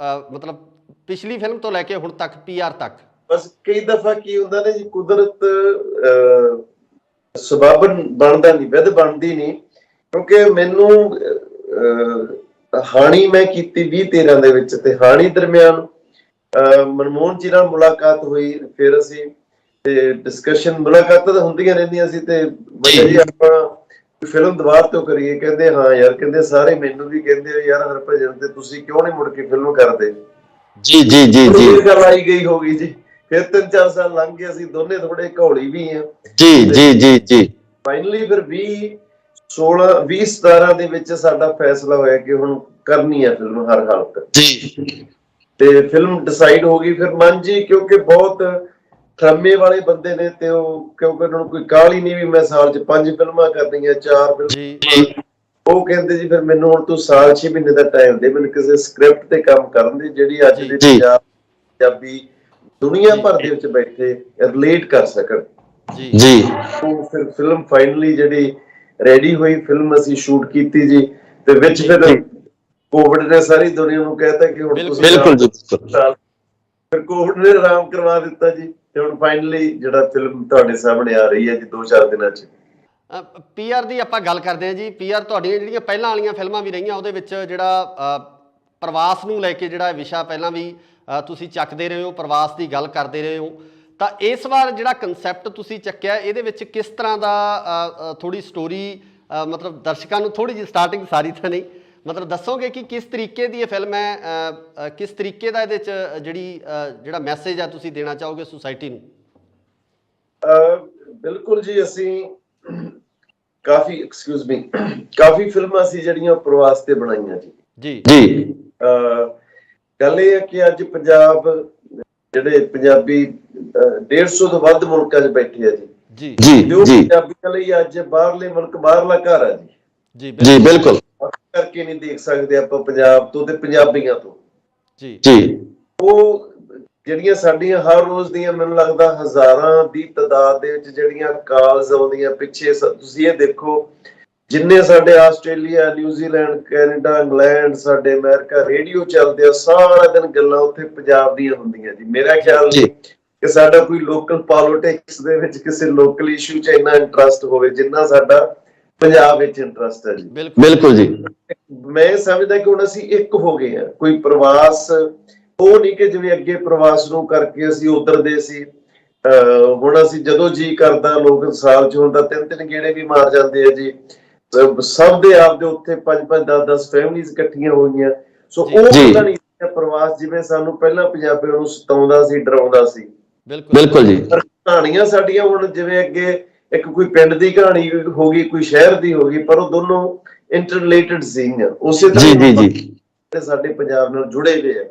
ਮਤਲਬ ਪਿਛਲੀ ਫਿਲਮ ਤੋਂ ਲੈ ਕੇ ਹੁਣ ਤੱਕ PR ਤੱਕ? ਬਸ ਕਈ ਦਫਾ ਕੀ ਹੁੰਦਾ ਨੇ ਜੀ, ਕੁਦਰਤ ਸਬਬ ਬਣਦਾ ਨਹੀਂ, ਵਿਧ ਬਣਦੀ ਨਹੀਂ। ਕਿਉਂਕਿ ਮੈਨੂੰ ਹਾਣੀ ਮੈਂ ਕੀਤੀ 2013 ਦੇ ਵਿੱਚ, ਤੇ ਹਾਣੀ ਦਰਮਿਆਨ ਮਨਮੋਹਨ ਜੀ ਨਾਲ ਮੁਲਾਕਾਤ ਹੋਈ। ਫਿਰ ਅਸੀਂ ਤੇ ਡਿਸਕਸ਼ਨ ਮੁਲਾਕਾਤਾਂ ਤਾਂ ਹੁੰਦੀਆਂ ਰਹਿੰਦੀਆਂ ਸੀ, ਤੇ ਜੀ ਆਪਾਂ ਫਿਲਮ ਦੁਬਾਰਾ ਤੋਂ ਕਰੀਏ। ਕਹਿੰਦੇ ਹਾਂ ਯਾਰ, ਕਹਿੰਦੇ ਸਾਰੇ ਮੈਨੂੰ ਵੀ ਕਹਿੰਦੇ ਯਾਰ ਹਰਭਜਨ ਤੇ ਤੁਸੀਂ ਕਿਉਂ ਨਹੀਂ ਮੁੜ ਕੇ ਫਿਲਮ ਕਰਦੇ। ਜੀ ਜੀ ਜੀ ਜੀ ਗੱਲ ਆਈ ਗਈ ਹੋ ਗਈ ਜੀ। ਫਿਰ 3-4 ਸਾਲ ਲੰਘ ਗਏ, ਅਸੀਂ ਦੋਨੇ ਥੋੜੇ ਘੌਲੀ ਵੀ ਆ ਜੀ ਜੀ ਜੀ ਜੀ। ਫਾਈਨਲੀ ਫਿਰ 2017 ਦੇ ਵਿੱਚ ਸਾਡਾ ਫੈਸਲਾ ਹੋਇਆ ਕਿ ਹੁਣ ਕਰਨੀ ਹੈ ਫਿਲਮ ਹਰ ਹਾਲਤ ਜੀ, ਤੇ ਫਿਲਮ ਡਿਸਾਈਡ ਹੋ ਗਈ। ਫਿਰ ਮਨ ਜੀ, ਕਿਉਂਕਿ ਬਹੁਤ ਥਰਮੇ ਵਾਲੇ ਬੰਦੇ ਨੇ, ਤੇ ਉਹ ਕਿਉਂਕਿ ਉਹਨਾਂ ਨੂੰ ਕੋਈ ਕਾਹਲੀ ਨਹੀਂ ਵੀ ਮੈਂ ਸਾਲ 'ਚ 5 ਫਿਲਮਾਂ ਕਰਨੀਆਂ, 4 ਫਿਲਮਾਂ। ਉਹ ਕਹਿੰਦੇ ਜੀ ਫਿਰ ਮੈਨੂੰ ਹੁਣ ਤੂੰ ਸਾਲ 6 ਮਹੀਨੇ ਦਾ ਟਾਈਮ ਦੇ, ਮੈਨੂੰ ਕਿਸੇ ਸਕ੍ਰਿਪਟ ਤੇ ਕੰਮ ਕਰਨ ਦੀ ਜਿਹੜੀ ਅੱਜ ਦੇ ਪੰਜਾਬੀ ਦੁਨੀਆ ਭਰ ਦੇ ਵਿੱਚ ਬੈਠੇ ਰਿਲੇਟ ਕਰ ਸਕਣ ਜੀ। ਉਹ ਫਿਰ ਫਿਲਮ ਫਾਈਨਲੀ ਜਿਹੜੀ ਰੈਡੀ ਹੋਈ, ਫਿਲਮ ਅਸੀਂ ਸ਼ੂਟ ਕੀਤੀ ਜੀ। ਤੇ ਵਿੱਚ ਫਿਰ ਕੋਵਿਡ ਨੇ ਸਾਰੀ ਦੁਨੀਆ ਨੂੰ ਕਹਿਤਾ ਕਿ ਹੁਣ ਤੁਸੀਂ ਬਿਲਕੁਲ ਜੀ, ਫਿਰ ਕੋਵਿਡ ਨੇ ਆਰਾਮ ਕਰਵਾ ਦਿੱਤਾ ਜੀ। ਤੇ ਹੁਣ ਫਾਈਨਲੀ ਜਿਹੜਾ ਫਿਲਮ ਤੁਹਾਡੇ ਸਾਹਮਣੇ ਆ ਰਹੀ ਹੈ ਜੀ 2-4 ਦਿਨਾਂ 'ਚ। PR ਦੀ ਆਪਾਂ ਗੱਲ ਕਰਦੇ ਹਾਂ ਜੀ। PR ਤੁਹਾਡੀਆਂ ਜਿਹੜੀਆਂ ਪਹਿਲਾਂ ਵਾਲੀਆਂ ਫਿਲਮਾਂ ਵੀ ਰਹੀਆਂ, ਉਹਦੇ ਵਿੱਚ ਜਿਹੜਾ ਪ੍ਰਵਾਸ ਨੂੰ ਲੈ ਕੇ ਜਿਹੜਾ ਵਿਸ਼ਾ ਪਹਿਲਾਂ ਵੀ ਤੁਸੀਂ ਚੱਕਦੇ ਰਹੇ ਹੋ, ਪ੍ਰਵਾਸ ਦੀ ਗੱਲ ਕਰਦੇ ਰਹੇ ਹੋ, ਤਾਂ ਇਸ ਵਾਰ ਜਿਹੜਾ ਕਨਸੈਪਟ ਤੁਸੀਂ ਚੱਕਿਆ, ਇਹਦੇ ਵਿੱਚ ਕਿਸ ਤਰ੍ਹਾਂ ਦਾ ਥੋੜੀ ਸਟੋਰੀ, ਮਤਲਬ ਦਰਸ਼ਕਾਂ ਨੂੰ ਥੋੜੀ ਜਿਹੀ ਸਟਾਰਟਿੰਗ ਸਾਰੀ ਤਾਂ ਨਹੀਂ, ਮਤਲਬ ਦੱਸੋਗੇ ਕਿ ਕਿਸ ਤਰੀਕੇ ਦੀ ਇਹ ਫਿਲਮ ਹੈ, ਕਿਸ ਤਰੀਕੇ ਦਾ ਇਹਦੇ 'ਚ ਜਿਹੜਾ ਮੈਸੇਜ ਹੈ ਤੁਸੀਂ ਦੇਣਾ ਚਾਹੋਗੇ ਸੁਸਾਇਟੀ ਨੂੰ? ਬਿਲਕੁਲ ਜੀ, ਅਸੀਂ ਕਾਫੀ ਫਿਲਮਾਂ ਸੀ ਜਿਹੜੀਆਂ ਪ੍ਰਵਾਸ ਤੇ ਬਣਾਈਆਂ ਜੀ। ਜੀ ਗੱਲ ਇਹ ਹੈ ਕਿ ਅੱਜ ਪੰਜਾਬ ਜਿਹੜੇ ਪੰਜਾਬੀ 150 ਤੋਂ ਵੱਧ ਮੁਲਕਾਂ 'ਚ ਬੈਠੇ ਆ ਜੀ। ਪੰਜਾਬੀਆਂ ਲਈ ਅੱਜ ਬਾਹਰਲੇ ਮੁਲਕ ਬਾਹਰਲਾ ਘਰ ਆ ਜੀ। ਜੀ ਬਿਲਕੁਲ, ਕਰਕੇ ਨਹੀਂ ਦੇਖ ਸਕਦੇ ਆਪਾਂ ਪੰਜਾਬ ਤੋਂ ਤੇ ਪੰਜਾਬੀਆਂ ਤੋਂ ਜੀ। ਉਹ ਜਿਹੜੀਆਂ ਸਾਡੀਆਂ ਹਰ ਰੋਜ਼ ਦੀਆਂ ਮੈਨੂੰ ਲੱਗਦਾ ਹਜ਼ਾਰਾਂ ਦੀ ਤਾਦਾਦ ਦੇ ਵਿੱਚ ਜਿਹੜੀਆਂ ਕਾਲਸ ਆਉਂਦੀਆਂ ਪਿੱਛੇ, ਤੁਸੀਂ ਇਹ ਦੇਖੋ ਜਿੰਨੇ ਸਾਡੇ ਆਸਟ੍ਰੇਲੀਆ, ਨਿਊਜ਼ੀਲੈਂਡ, ਕੈਨੇਡਾ, ਇੰਗਲੈਂਡ, ਸਾਡੇ ਅਮਰੀਕਾ ਰੇਡੀਓ ਚੱਲਦੇ ਆ, ਸਾਰਾ ਦਿਨ ਗੱਲਾਂ ਉੱਥੇ ਪੰਜਾਬ ਦੀਆਂ ਹੁੰਦੀਆਂ ਜੀ। ਮੇਰਾ ਖਿਆਲ ਨਹੀਂ ਕਿ ਸਾਡਾ ਕੋਈ ਲੋਕਲ ਪੋਲਿਟਿਕਸ ਦੇ ਵਿੱਚ ਕਿਸੇ ਲੋਕਲ ਇਸ਼ੂ 'ਚ ਇੰਨਾ ਇੰਟਰਸਟ ਹੋਵੇ ਜਿੰਨਾ ਸਾਡਾ ਪੰਜਾਬ ਵਿੱਚ ਇੰਟਰਸਟ ਹੈ ਜੀ। ਬਿਲਕੁਲ ਜੀ। ਮੈਂ ਸਮਝਦਾ ਕਿ ਹੁਣ ਅਸੀਂ ਇੱਕ ਹੋ ਗਏ ਆ। ਕੋਈ ਪ੍ਰਵਾਸ ਉਹ ਨਹੀਂ ਕਿ ਜਿਵੇਂ ਅੱਗੇ ਪ੍ਰਵਾਸ ਨੂੰ ਕਰਕੇ ਅਸੀਂ ਉਧਰ ਦੇ ਸੀ, ਹੁਣ ਅਸੀਂ ਜਦੋਂ ਜੀ ਕਰਦਾ ਲੋਕ ਸਾਲ 'ਚ ਹੁੰਦਾ 3-3 ਗੇੜੇ ਵੀ ਮਾਰ ਜਾਂਦੇ ਆ ਜੀ। ਸਭ ਦੇ ਆਪ ਦੇ ਉੱਥੇ 5-5, 10-10 ਫੈਮਿਲੀਜ਼ ਇਕੱਠੀਆਂ ਹੋਈਆਂ। ਸੋ ਉਹ ਪਤਾ ਨਹੀਂ ਪ੍ਰਵਾਸ ਜਿਵੇਂ ਸਾਨੂੰ ਪਹਿਲਾਂ ਪੰਜਾਬੀਆਂ ਨੂੰ ਸਤਾਉਂਦਾ ਸੀ, ਡਰਾਉਂਦਾ ਸੀ। ਬਿਲਕੁਲ ਜੀ। ਕਹਾਣੀਆਂ ਸਾਡੀਆਂ ਹੁਣ ਜਿਵੇਂ ਅੱਗੇ ਇੱਕ ਕੋਈ ਪਿੰਡ ਦੀ ਕਹਾਣੀ ਹੋ ਗਈ, ਕੋਈ ਸ਼ਹਿਰ ਦੀ ਹੋ ਗਈ, ਪਰ ਉਹ ਦੋਨੋਂ ਇੰਟਰਰਿਲੇਟਡ ਸੀਗੀਆਂ। ਉਸੇ ਤਰ੍ਹਾਂ ਸਾਡੇ ਪੰਜਾਬ ਨਾਲ ਜੁੜੇ ਹੋਏ ਆ।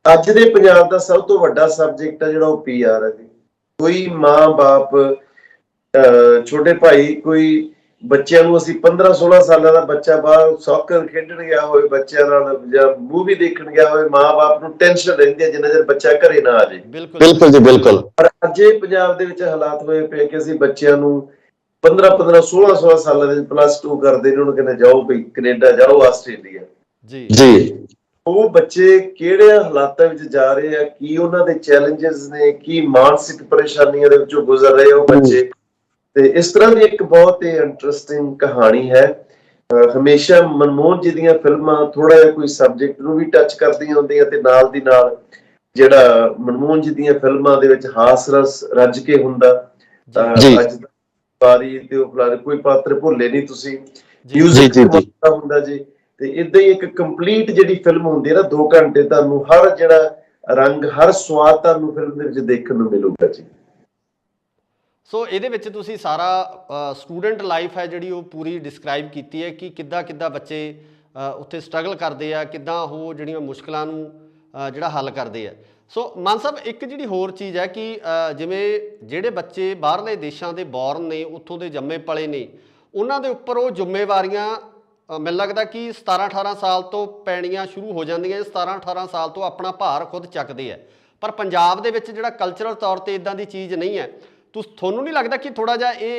ਅੱਜ ਦੇ ਪੰਜਾਬ ਦਾ ਸਭ ਤੋਂ ਵੱਡਾ ਸਬਜੈਕਟ ਆ ਜਿਹੜਾ ਉਹ PR ਹੈ ਜੀ। ਕੋਈ ਮਾਂ ਬਾਪ, ਛੋਟੇ ਭਾਈ, ਕੋਈ ਬੱਚਿਆਂ ਨੂੰ ਅਸੀਂ 15-16 ਸਾਲਾਂ ਦਾ ਬੱਚਾ ਬਾਹਰ ਸੌਕਰ ਖੇਡਣ ਗਿਆ ਹੋਵੇ ਬੱਚਿਆਂ ਨਾਲ ਜਾਂ ਮੂਵੀ ਦੇਖਣ ਗਿਆ ਹੋਵੇ, ਮਾਂ ਬਾਪ ਨੂੰ ਟੈਨਸ਼ਨ ਰਹਿੰਦੀ ਹੈ ਜਿੰਨਾ ਚਿਰ ਬੱਚਾ ਘਰੇ ਨਾ ਆ ਜਾਏ। ਬਿਲਕੁਲ ਜੀ ਬਿਲਕੁਲ। ਪਰ ਅੱਜ ਇਹ ਪੰਜਾਬ ਦੇ ਵਿੱਚ ਹਾਲਾਤ ਹੋਏ ਪਏ ਕਿ ਅਸੀਂ ਬੱਚਿਆਂ ਨੂੰ 15-15, 16 ਸਾਲਾਂ ਦੇ +2 ਕਰਦੇ ਨੇ, ਉਹਨੂੰ ਕਹਿੰਦੇ ਜਾਓ ਬਈ ਕੈਨੇਡਾ ਜਾਓ, ਆਸਟ੍ਰੇਲੀਆ ਜੀ। ਉਹ ਬੱਚੇ ਕਿਹੜੇ ਹਾਲਾਤਾਂ ਵਿੱਚ ਜਾ ਰਹੇ ਆ, ਕੀ ਉਹਨਾਂ ਦੇ ਚੈਲੰਜਸ ਨੇ, ਕੀ ਮਾਨਸਿਕ ਪਰੇਸ਼ਾਨੀਆਂ ਦੇ ਵਿੱਚੋਂ ਗੁਜ਼ਰ ਰਹੇ ਉਹ ਬੱਚੇ। ਤੇ ਇਸ ਤਰ੍ਹਾਂ ਦੀ ਇੱਕ ਬਹੁਤ ਹੀ ਇੰਟਰਸਟਿੰਗ ਕਹਾਣੀ ਹੈ। ਹਮੇਸ਼ਾ ਮਨਮੋਹਨ ਜੀ ਦੀਆਂ ਫਿਲਮਾਂ ਥੋੜਾ ਜਿਹਾ ਕੋਈ ਸਬਜੈਕਟ ਨੂੰ ਵੀ ਟੱਚ ਕਰਦੀਆਂ ਹੁੰਦੀਆਂ, ਤੇ ਨਾਲ ਦੀ ਨਾਲ ਜਿਹੜਾ ਮਨਮੋਹਨ ਜੀ ਦੀਆਂ ਫਿਲਮਾਂ ਦੇ ਵਿੱਚ ਹਾਸ ਰਸ ਰੱਜ ਕੇ ਹੁੰਦਾ। ਅੱਜ ਵਾਰੀ ਤੇ ਉਹ ਕੋਈ ਪਾਤਰ ਭੁੱਲੇ ਨਹੀਂ ਤੁਸੀਂ, ਮਿਊਜ਼ਿਕ ਹੁੰਦਾ ਜੀ। ਤੇ ਇਦਾਂ ਹੀ ਇੱਕ ਕੰਪਲੀਟ ਜਿਹੜੀ ਫਿਲਮ ਹੁੰਦੀ ਹੈ ਨਾ 2 ਘੰਟੇ, ਤੁਹਾਨੂੰ ਹਰ ਜਿਹੜਾ ਰੰਗ, ਹਰ ਸਵਾਦ ਤੁਹਾਨੂੰ ਫਿਲਮ ਦੇ ਵਿੱਚ ਦੇਖਣ ਨੂੰ ਮਿਲੂਗਾ ਜੀ। ਸੋ ਇਹਦੇ ਵਿੱਚ ਤੁਸੀਂ ਸਾਰਾ ਸਟੂਡੈਂਟ ਲਾਈਫ ਹੈ ਜਿਹੜੀ ਉਹ ਪੂਰੀ ਡਿਸਕ੍ਰਾਈਬ ਕੀਤੀ ਹੈ ਕਿ ਕਿੱਦਾਂ ਬੱਚੇ ਉੱਥੇ ਸਟਰਗਲ ਕਰਦੇ ਆ, ਕਿੱਦਾਂ ਉਹ ਜਿਹੜੀਆਂ ਮੁਸ਼ਕਲਾਂ ਨੂੰ ਜਿਹੜਾ ਹੱਲ ਕਰਦੇ ਆ। ਸੋ ਮਾਨ ਸਾਹਿਬ, ਇੱਕ ਜਿਹੜੀ ਹੋਰ ਚੀਜ਼ ਹੈ ਕਿ ਜਿਵੇਂ ਜਿਹੜੇ ਬੱਚੇ ਬਾਹਰਲੇ ਦੇਸ਼ਾਂ ਦੇ ਬੌਰਨ ਨੇ, ਉੱਥੋਂ ਦੇ ਜੰਮੇ ਪਲੇ ਨੇ, ਉਹਨਾਂ ਦੇ ਉੱਪਰ ਉਹ ਜ਼ਿੰਮੇਵਾਰੀਆਂ ਮੈਨੂੰ ਲੱਗਦਾ ਕਿ 17-18 ਸਾਲ ਤੋਂ ਪੈਣੀਆਂ ਸ਼ੁਰੂ ਹੋ ਜਾਂਦੀਆਂ। 17-18 ਸਾਲ ਤੋਂ ਆਪਣਾ ਭਾਰ ਖੁਦ ਚੱਕਦੇ ਆ। ਪਰ ਪੰਜਾਬ ਦੇ ਵਿੱਚ ਜਿਹੜਾ ਕਲਚਰਲ ਤੌਰ 'ਤੇ ਇੱਦਾਂ ਦੀ ਚੀਜ਼ ਨਹੀਂ ਹੈ। ਤੁਹਾਨੂੰ ਨਹੀਂ ਲੱਗਦਾ ਕਿ ਥੋੜ੍ਹਾ ਜਿਹਾ ਇਹ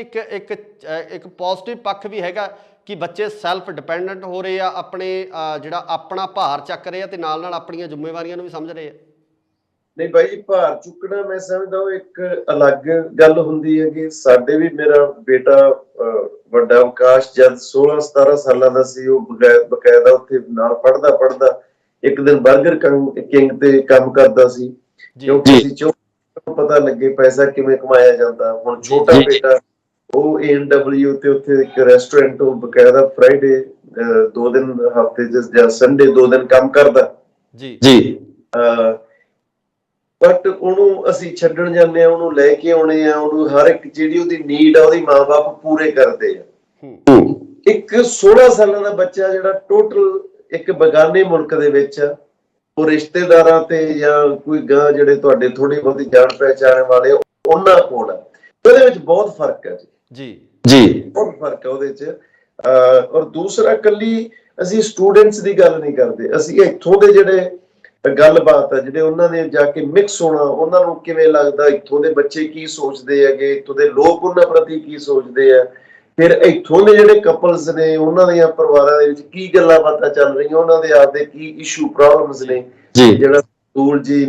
ਇੱਕ ਪੋਜ਼ਿਟਿਵ ਪੱਖ ਵੀ ਹੈਗਾ ਕਿ ਬੱਚੇ ਸੈਲਫ ਡਿਪੈਂਡੈਂਟ ਹੋ ਰਹੇ ਆ, ਆਪਣੇ ਜਿਹੜਾ ਆਪਣਾ ਭਾਰ ਚੱਕ ਰਹੇ ਆ ਅਤੇ ਨਾਲ ਆਪਣੀਆਂ ਜ਼ਿੰਮੇਵਾਰੀਆਂ ਨੂੰ ਵੀ ਸਮਝ ਰਹੇ ਆ? ਨਹੀਂ ਬਾਈ, ਭਾਰ ਚੁੱਕਣਾ ਮੈਂ ਸਮਝਦਾ ਉਹ ਇੱਕ ਅਲੱਗ ਗੱਲ ਹੁੰਦੀ ਹੈ। ਕਿ ਸਾਡੇ ਵੀ, ਮੇਰਾ ਬੇਟਾ ਵੱਡਾ ਆਕਾਸ਼ ਜਦ 16-17 ਸਾਲਾਂ ਦਾ ਸੀ, ਉਹ ਬਕਾਇਦਾ ਉੱਥੇ ਨਾਲ ਪੜ੍ਹਦਾ ਇੱਕ ਦਿਨ ਬਰਗਰ ਕਿੰਗ ਤੇ ਕੰਮ ਕਰਦਾ ਸੀ, ਕਿਉਂਕਿ ਅਸੀਂ ਪਤਾ ਲੱਗੇ ਪੈਸਾ ਕਿਵੇਂ ਕਮਾਇਆ ਜਾਂਦਾ। ਹੁਣ ਛੋਟਾ ਬੇਟਾ ਉਹ ANW ਤੇ ਉੱਥੇ ਇੱਕ ਰੈਸਟੋਰੈਂਟ, ਉਹ ਬਕਾਇਦਾ ਫਰਾਈਡੇ 2 ਦਿਨ ਹਫ਼ਤੇ ਜਾਂ ਸੰਡੇ 2 ਦਿਨ ਕੰਮ ਕਰਦਾ ਜੀ। ਬਟ ਉਹਨੂੰ ਅਸੀਂ ਛੱਡਣ ਜਾਂਦੇ ਆ, ਉਹਨੂੰ ਲੈ ਕੇ ਆਉਣੇ ਆ, ਉਹਨੂੰ ਹਰ ਇੱਕ ਜਿਹੜੀ ਉਹਦੀ ਨੀਡ ਆ ਉਹਦੀ ਮਾਂ-ਬਾਪ ਪੂਰੇ ਕਰਦੇ ਆ। ਇੱਕ 16 ਸਾਲਾਂ ਦਾ ਬੱਚਾ ਜਿਹੜਾ ਟੋਟਲ ਇੱਕ ਬਗਾਨੇ ਮੁਲਕ ਦੇ ਵਿੱਚ, ਉਹ ਰਿਸ਼ਤੇਦਾਰਾਂ ਤੇ ਜਾਂ ਕੋਈ ਗਾਂ ਜਿਹੜੇ ਤੁਹਾਡੇ ਥੋੜੀ ਬਹੁਤੀ ਜਾਣ ਪਹਿਚਾਣ ਵਾਲੇ ਉਹਨਾਂ ਕੋਲ ਆ, ਉਹਦੇ ਵਿੱਚ ਬਹੁਤ ਫਰਕ ਹੈ ਜੀ, ਬਹੁਤ ਫਰਕ ਹੈ ਉਹਦੇ ਚ। ਔਰ ਦੂਸਰਾ, ਕੱਲੀ ਅਸੀਂ ਸਟੂਡੈਂਟਸ ਦੀ ਗੱਲ ਨਹੀਂ ਕਰਦੇ, ਅਸੀਂ ਇੱਥੋਂ ਦੇ ਜਿਹੜੇ ਗੱਲਬਾਤ ਆ, ਜਿਹੜੇ ਉਹਨਾਂ ਨੇ ਜਾ ਕੇ ਮਿਕਸ ਹੋਣਾ, ਉਹਨਾਂ ਨੂੰ ਕਿਵੇਂ ਲੱਗਦਾ, ਇੱਥੋਂ ਦੇ ਬੱਚੇ ਕੀ ਸੋਚਦੇ ਹੈਗੇ, ਇੱਥੋਂ ਦੇ ਲੋਕ ਉਹਨਾਂ ਪ੍ਰਤੀ ਕੀ ਸੋਚਦੇ ਆ, ਫਿਰ ਇੱਥੋਂ ਦੇ ਜਿਹੜੇ ਕਪਲਸ ਨੇ ਉਹਨਾਂ ਦੀਆਂ ਪਰਿਵਾਰਾਂ ਦੇ ਵਿੱਚ ਕੀ ਗੱਲਾਂ ਬਾਤਾਂ ਚੱਲ ਰਹੀਆਂ, ਉਹਨਾਂ ਦੇ ਆਪਦੇ ਕੀ ਇਸ਼ੂ ਪ੍ਰੋਬਲਮਸ ਨੇ, ਜਿਹੜਾ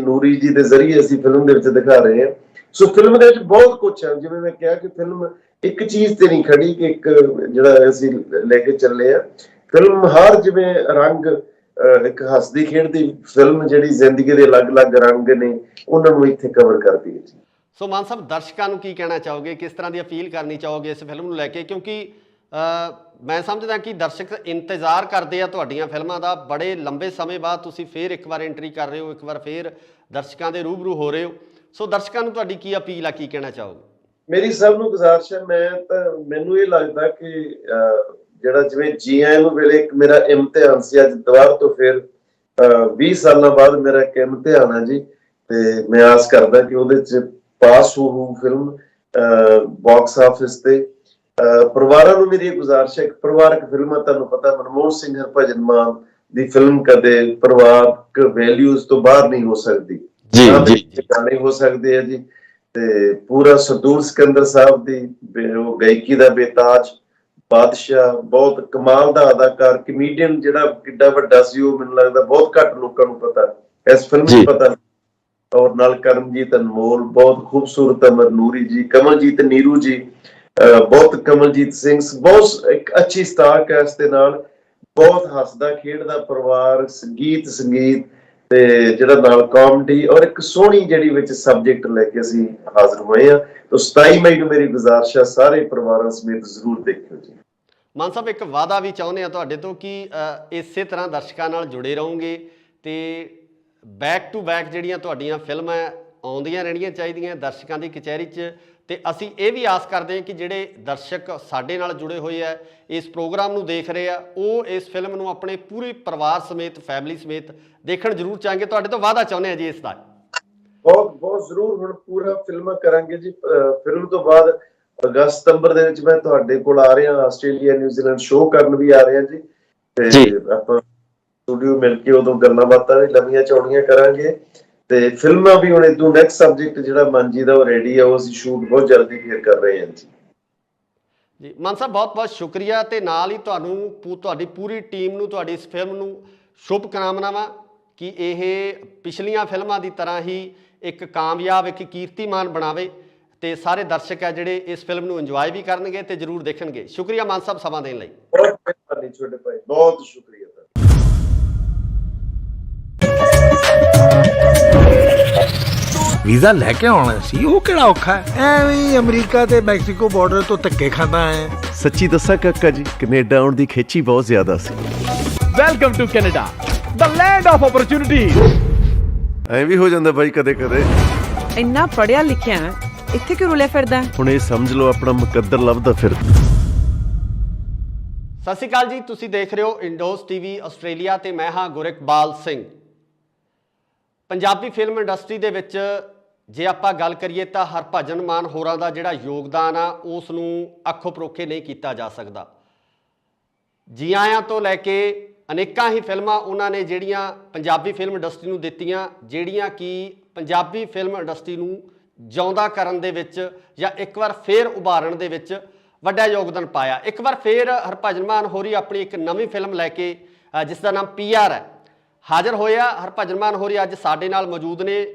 ਨੂਰੀ ਜੀ ਦੇ ਜ਼ਰੀਏ ਅਸੀਂ ਫਿਲਮ ਦੇ ਵਿੱਚ ਦਿਖਾ ਰਹੇ ਹਾਂ। ਸੋ ਫਿਲਮ ਦੇ ਵਿੱਚ ਬਹੁਤ ਕੁਛ ਹੈ। ਜਿਵੇਂ ਮੈਂ ਕਿਹਾ ਕਿ ਫਿਲਮ ਇੱਕ ਚੀਜ਼ ਤੇ ਨਹੀਂ ਖੜੀ ਕਿ ਇੱਕ ਜਿਹੜਾ ਅਸੀਂ ਲੈ ਕੇ ਚੱਲੇ ਆ, ਫਿਲਮ ਹਰ ਜਿਵੇਂ ਰੰਗ, ਇੱਕ ਹੱਸਦੀ ਖੇਡਦੀ ਫਿਲਮ ਜਿਹੜੀ ਜ਼ਿੰਦਗੀ ਦੇ ਅਲੱਗ-ਅਲੱਗ ਰੰਗ ਨੇ ਉਹਨਾਂ ਨੂੰ ਇੱਥੇ ਕਵਰ ਕਰਦੀ ਹੈ ਜੀ। ਸੋ ਮਾਨ ਸਾਹਿਬ, ਦਰਸ਼ਕਾਂ ਨੂੰ ਕੀ ਕਹਿਣਾ ਚਾਹੋਗੇ, ਕਿਸ ਤਰ੍ਹਾਂ ਦੀ ਅਪੀਲ ਕਰਨੀ ਚਾਹੋਗੇ ਇਸ ਫਿਲਮ ਨੂੰ ਲੈ ਕੇ? ਕਿਉਂਕਿ ਮੈਂ ਸਮਝਦਾ ਕਿ ਦਰਸ਼ਕ ਇੰਤਜ਼ਾਰ ਕਰਦੇ ਆ ਤੁਹਾਡੀਆਂ ਫਿਲਮਾਂ ਦਾ। ਬੜੇ ਲੰਬੇ ਸਮੇਂ ਬਾਅਦ ਤੁਸੀਂ ਫੇਰ ਇੱਕ ਵਾਰ ਐਂਟਰੀ ਕਰ ਰਹੇ ਹੋ, ਇੱਕ ਵਾਰ ਫੇਰ ਦਰਸ਼ਕਾਂ ਦੇ ਰੂਬਰੂ ਹੋ ਰਹੇ ਹੋ। ਸੋ ਦਰਸ਼ਕਾਂ ਨੂੰ ਤੁਹਾਡੀ ਕੀ ਅਪੀਲ ਆ, ਕੀ ਕਹਿਣਾ ਚਾਹੋਗੇ? ਮੇਰੀ ਸਭ ਨੂੰ ਗੁਜ਼ਾਰਿਸ਼ ਹੈ, ਮੈਨੂੰ ਇਹ ਲੱਗਦਾ ਕਿ ਜਿਹੜਾ ਜਿਵੇਂ GIM ਵੇਲੇ ਇੱਕ ਮੇਰਾ ਇਮਤਿਹਾਨ ਸੀ, ਅੱਜ ਦੁਬਾਰਾ ਤੋਂ ਫਿਰ 20 ਸਾਲਾਂ ਬਾਅਦ ਮੇਰਾ ਇੱਕ ਇਮਤਿਹਾਨ ਹੈ ਜੀ, ਤੇ ਮੈਂ ਆਸ ਕਰਦਾ ਕਿ ਉਹਦੇ ਚ ਪਾਸ ਹੋ ਫਿਲਮ ਬਾਕਸ ਆਫਿਸ ਤੇ। ਪਰਿਵਾਰਾਂ ਨੂੰ ਮੇਰੀ ਗੁਜ਼ਾਰਿਸ਼ ਹੈ, ਪਰਿਵਾਰਕ ਫਿਲਮਾਂ ਤੁਹਾਨੂੰ ਪਤਾ ਮਨਮੋਹਨ ਸਿੰਘ, ਹਰਭਜਨ ਮਾਨ ਦੀ ਫਿਲਮ ਕਦੇ ਪਰਿਵਾਰਕ ਵੈਲਿਊਜ਼ ਤੋਂ ਬਾਹਰ ਨਹੀਂ ਹੋ ਸਕਦੀ, ਗਾਣੇ ਹੋ ਸਕਦੇ ਆ ਜੀ। ਤੇ ਪੂਰਾ ਸਰਦੂਲ ਸਿਕੰਦਰ ਸਾਹਿਬ ਦੀ ਉਹ ਗਾਇਕੀ ਦਾ ਬੇਤਾਜ ਬਾਦਸ਼ਾਹ, ਬਹੁਤ ਕਮਾਲ ਦਾ ਅਦਾਕਾਰ, ਕਮੇਡੀਅਨ ਜਿਹੜਾ ਕਿੱਡਾ ਵੱਡਾ ਸੀ, ਉਹ ਮੈਨੂੰ ਲੱਗਦਾ ਬਹੁਤ ਘੱਟ ਲੋਕਾਂ ਨੂੰ ਪਤਾ, ਇਸ ਫਿਲਮ ਨੂੰ ਪਤਾ। ਔਰ ਨਾਲ ਕਰਮਜੀਤ ਅਨਮੋਲ, ਬਹੁਤ ਖੂਬਸੂਰਤ ਅਮਰ ਨੂਰੀ ਜੀ, ਕਮਲਜੀਤ ਨੀਰੂ ਜੀ, ਬਹੁਤ ਕਮਲਜੀਤ ਸਿੰਘ, ਬਹੁਤ ਇੱਕ ਅੱਛੀ ਸਟਾਰ ਕਾਸਟ ਦੇ ਨਾਲ, ਬਹੁਤ ਹੱਸਦਾ ਖੇਡਦਾ ਪਰਿਵਾਰ, ਸੰਗੀਤ ਤੇ ਜਿਹੜਾ ਨਾਲ ਕਾਮੇਡੀ, ਔਰ ਇੱਕ ਸੋਹਣੀ ਜਿਹੜੀ ਵਿੱਚ ਸਬਜੈਕਟ ਲੈ ਕੇ ਅਸੀਂ ਹਾਜ਼ਰ ਹੋਏ ਆ। ਤਾਂ 27 ਮਈ ਨੂੰ ਮੇਰੀ ਗੁਜ਼ਾਰਿਸ਼ ਹੈ, ਸਾਰੇ ਪਰਿਵਾਰਾਂ ਸਮੇਤ ਜ਼ਰੂਰ ਦੇਖਿਓ ਜੀ। ਮਾਨ ਸਾਹਿਬ, ਇੱਕ ਵਾਅਦਾ ਵੀ ਚਾਹੁੰਦੇ ਆ ਤੁਹਾਡੇ ਤੋਂ ਕਿ ਇਸੇ ਤਰ੍ਹਾਂ ਦਰਸ਼ਕਾਂ ਨਾਲ ਜੁੜੇ ਰਹੋਗੇ ਤੇ ਬੈਕ ਟੂ ਬੈਕ ਜਿਹੜੀਆਂ ਤੁਹਾਡੀਆਂ ਫਿਲਮਾਂ ਆਉਂਦੀਆਂ ਰਹਿਣੀਆਂ ਚਾਹੀਦੀਆਂ ਦਰਸ਼ਕਾਂ ਦੀ ਕਚਹਿਰੀ 'ਚ। ਤੇ ਅਸੀਂ ਇਹ ਵੀ ਆਸ ਕਰਦੇ ਹਾਂ ਕਿ ਜਿਹੜੇ ਦਰਸ਼ਕ ਸਾਡੇ ਨਾਲ ਜੁੜੇ ਹੋਏ ਆ, ਇਸ ਪ੍ਰੋਗਰਾਮ ਨੂੰ ਦੇਖ ਰਹੇ ਆ, ਉਹ ਇਸ ਫਿਲਮ ਨੂੰ ਆਪਣੇ ਪੂਰੇ ਪਰਿਵਾਰ ਸਮੇਤ, ਫੈਮਿਲੀ ਸਮੇਤ ਦੇਖਣ ਜ਼ਰੂਰ ਚਾਹਾਂਗੇ। ਤੁਹਾਡੇ ਤੋਂ ਵਾਅਦਾ ਚਾਹੁੰਦੇ ਆ ਜੀ ਇਸ ਦਾ। ਬਹੁਤ ਜ਼ਰੂਰ, ਹੁਣ ਪੂਰਾ ਫਿਲਮਾਂ ਕਰਾਂਗੇ ਜੀ। ਫਿਲਮ ਤੋਂ ਬਾਅਦ ਅਗਸਤ ਸਤੰਬਰ ਦੇ ਵਿੱਚ ਮੈਂ ਤੁਹਾਡੇ ਕੋਲ ਆ ਰਿਹਾ, ਆਸਟ੍ਰੇਲੀਆ ਨਿਊਜ਼ੀਲੈਂਡ ਸ਼ੋਅ ਕਰਨ ਵੀ ਆ ਰਿਹਾ ਜੀ, ਤੇ ਆਪਾਂ ਸਟੂਡੀਓ ਮਿਲ ਕੇ ਉਦੋਂ ਗੱਲਾਂ ਬਾਤਾਂ ਵੀ ਲੰਮੀਆਂ ਚੌੜੀਆਂ ਕਰਾਂਗੇ। ਤੇ ਫਿਲਮਾਂ ਵੀ ਹੁਣ ਇਦੋਂ ਨੈਕਸਟ ਸਬਜੈਕਟ ਜਿਹੜਾ ਮਨਜੀ ਦਾ ਉਹ ਰੈਡੀ ਆ, ਉਹ ਅਸੀਂ ਸ਼ੂਟ ਬਹੁਤ ਜਲਦੀ ਫੇਰ ਕਰ ਰਹੇ ਹਾਂ ਜੀ। ਮਾਨ ਸਾਹਿਬ, ਬਹੁਤ ਬਹੁਤ ਸ਼ੁਕਰੀਆ, ਤੇ ਨਾਲ ਹੀ ਤੁਹਾਨੂੰ, ਤੁਹਾਡੀ ਪੂਰੀ ਟੀਮ ਨੂੰ, ਤੁਹਾਡੀ ਇਸ ਫਿਲਮ ਨੂੰ ਸ਼ੁਭ ਕਾਮਨਾਵਾਂ ਕਿ ਇਹ ਪਿਛਲੀਆਂ ਫਿਲਮਾਂ ਦੀ ਤਰ੍ਹਾਂ ਹੀ ਇੱਕ ਕਾਮਯਾਬ, ਇੱਕ ਕੀਰਤੀਮਾਨ ਬਣਾਵੇ ਤੇ ਸਾਰੇ ਦਰਸ਼ਕ ਹੈ ਜਿਹੜੇ ਇਸ ਫਿਲਮ ਨੂੰ ਇੰਜੋਏ ਵੀ ਕਰਨਗੇ ਤੇ ਜ਼ਰੂਰ ਦੇਖਣਗੇ। ਸ਼ੁਕਰੀਆ ਮਾਨ ਸਾਹਿਬ ਸਮਾਂ ਦੇਣ ਲਈ। ਬਹੁਤ ਮਿਹਰਬਾਨੀ ਛੋਟੇ ਭਾਈ, ਬਹੁਤ ਸ਼ੁਕਰੀਆ। ਵੀਜ਼ਾ ਲੈ ਕੇ ਆਉਣਾ ਸੀ, ਉਹ ਕਿਹੜਾ ਔਖਾ ਹੈ? ਐਵੇਂ ਅਮਰੀਕਾ ਤੇ ਮੈਕਸੀਕੋ ਬਾਰਡਰ ਤੋਂ ਧੱਕੇ ਖਾਂਦਾ ਹੈ। ਸੱਚੀ ਦੱਸਾਂ ਕਾਕਾ ਜੀ, ਕੈਨੇਡਾ ਆਉਣ ਦੀ ਖੇਚੀ ਬਹੁਤ ਜ਼ਿਆਦਾ ਸੀ। Welcome to Canada, the land of opportunities. ਐਂ ਵੀ ਹੋ ਜਾਂਦਾ ਬਾਈ ਕਦੇ ਕਦੇ। ਇੰਨਾ ਪੜਿਆ ਲਿਖਿਆ ਹੈ, ਇੱਥੇ ਕਿਉਂ ਰੁਲਿਆ ਫਿਰਦਾ ਹੈ? ਹੁਣ ਇਹ ਸਮਝ ਲਓ ਆਪਣਾ ਮੁਕੱਦਰ ਲੱਭਦਾ ਫਿਰ। ਸਤਿ ਸ਼੍ਰੀ ਅਕਾਲ ਜੀ, ਤੁਸੀਂ ਦੇਖ ਰਹੇ ਹੋ ਇੰਡੋਸ ਟੀਵੀ ਆਸਟ੍ਰੇਲੀਆ ਤੇ ਮੈਂ ਹਾਂ ਗੁਰਿਕਬਾਲ ਸਿੰਘ। ਪੰਜਾਬੀ ਫਿਲਮ ਇੰਡਸਟਰੀ ਦੇ ਵਿੱਚ ਜੇ ਆਪਾਂ ਗੱਲ ਕਰੀਏ ਤਾਂ ਹਰਭਜਨ ਮਾਨ ਹੋਰਾਂ ਦਾ ਜਿਹੜਾ ਯੋਗਦਾਨ ਆ ਉਸ ਨੂੰ ਅੱਖੋਂ ਪਰੋਖੇ ਨਹੀਂ ਕੀਤਾ ਜਾ ਸਕਦਾ। ਜੀ ਆਇਆਂ ਤੋਂ ਲੈ ਕੇ ਅਨੇਕਾਂ ਹੀ ਫਿਲਮਾਂ ਉਹਨਾਂ ਨੇ ਜਿਹੜੀਆਂ ਪੰਜਾਬੀ ਫਿਲਮ ਇੰਡਸਟਰੀ ਨੂੰ ਦਿੱਤੀਆਂ, ਜਿਹੜੀਆਂ ਕਿ ਪੰਜਾਬੀ ਫਿਲਮ ਇੰਡਸਟਰੀ ਨੂੰ ਜਿਉਂਦਾ ਕਰਨ ਦੇ ਵਿੱਚ ਜਾਂ ਇੱਕ ਵਾਰ ਫੇਰ ਉਭਾਰਨ ਦੇ ਵਿੱਚ ਵੱਡਾ ਯੋਗਦਾਨ ਪਾਇਆ। ਇੱਕ ਵਾਰ ਫੇਰ ਹਰਭਜਨ ਮਾਨ ਹੋਰੀ ਆਪਣੀ ਇੱਕ ਨਵੀਂ ਫਿਲਮ ਲੈ ਕੇ ਜਿਸ ਦਾ ਨਾਮ PR ਹੈ ਹਾਜ਼ਰ ਹੋਇਆ। ਹਰਭਜਨ ਮਾਨ ਹੋਰੀ ਅੱਜ ਸਾਡੇ ਨਾਲ ਮੌਜੂਦ ਨੇ।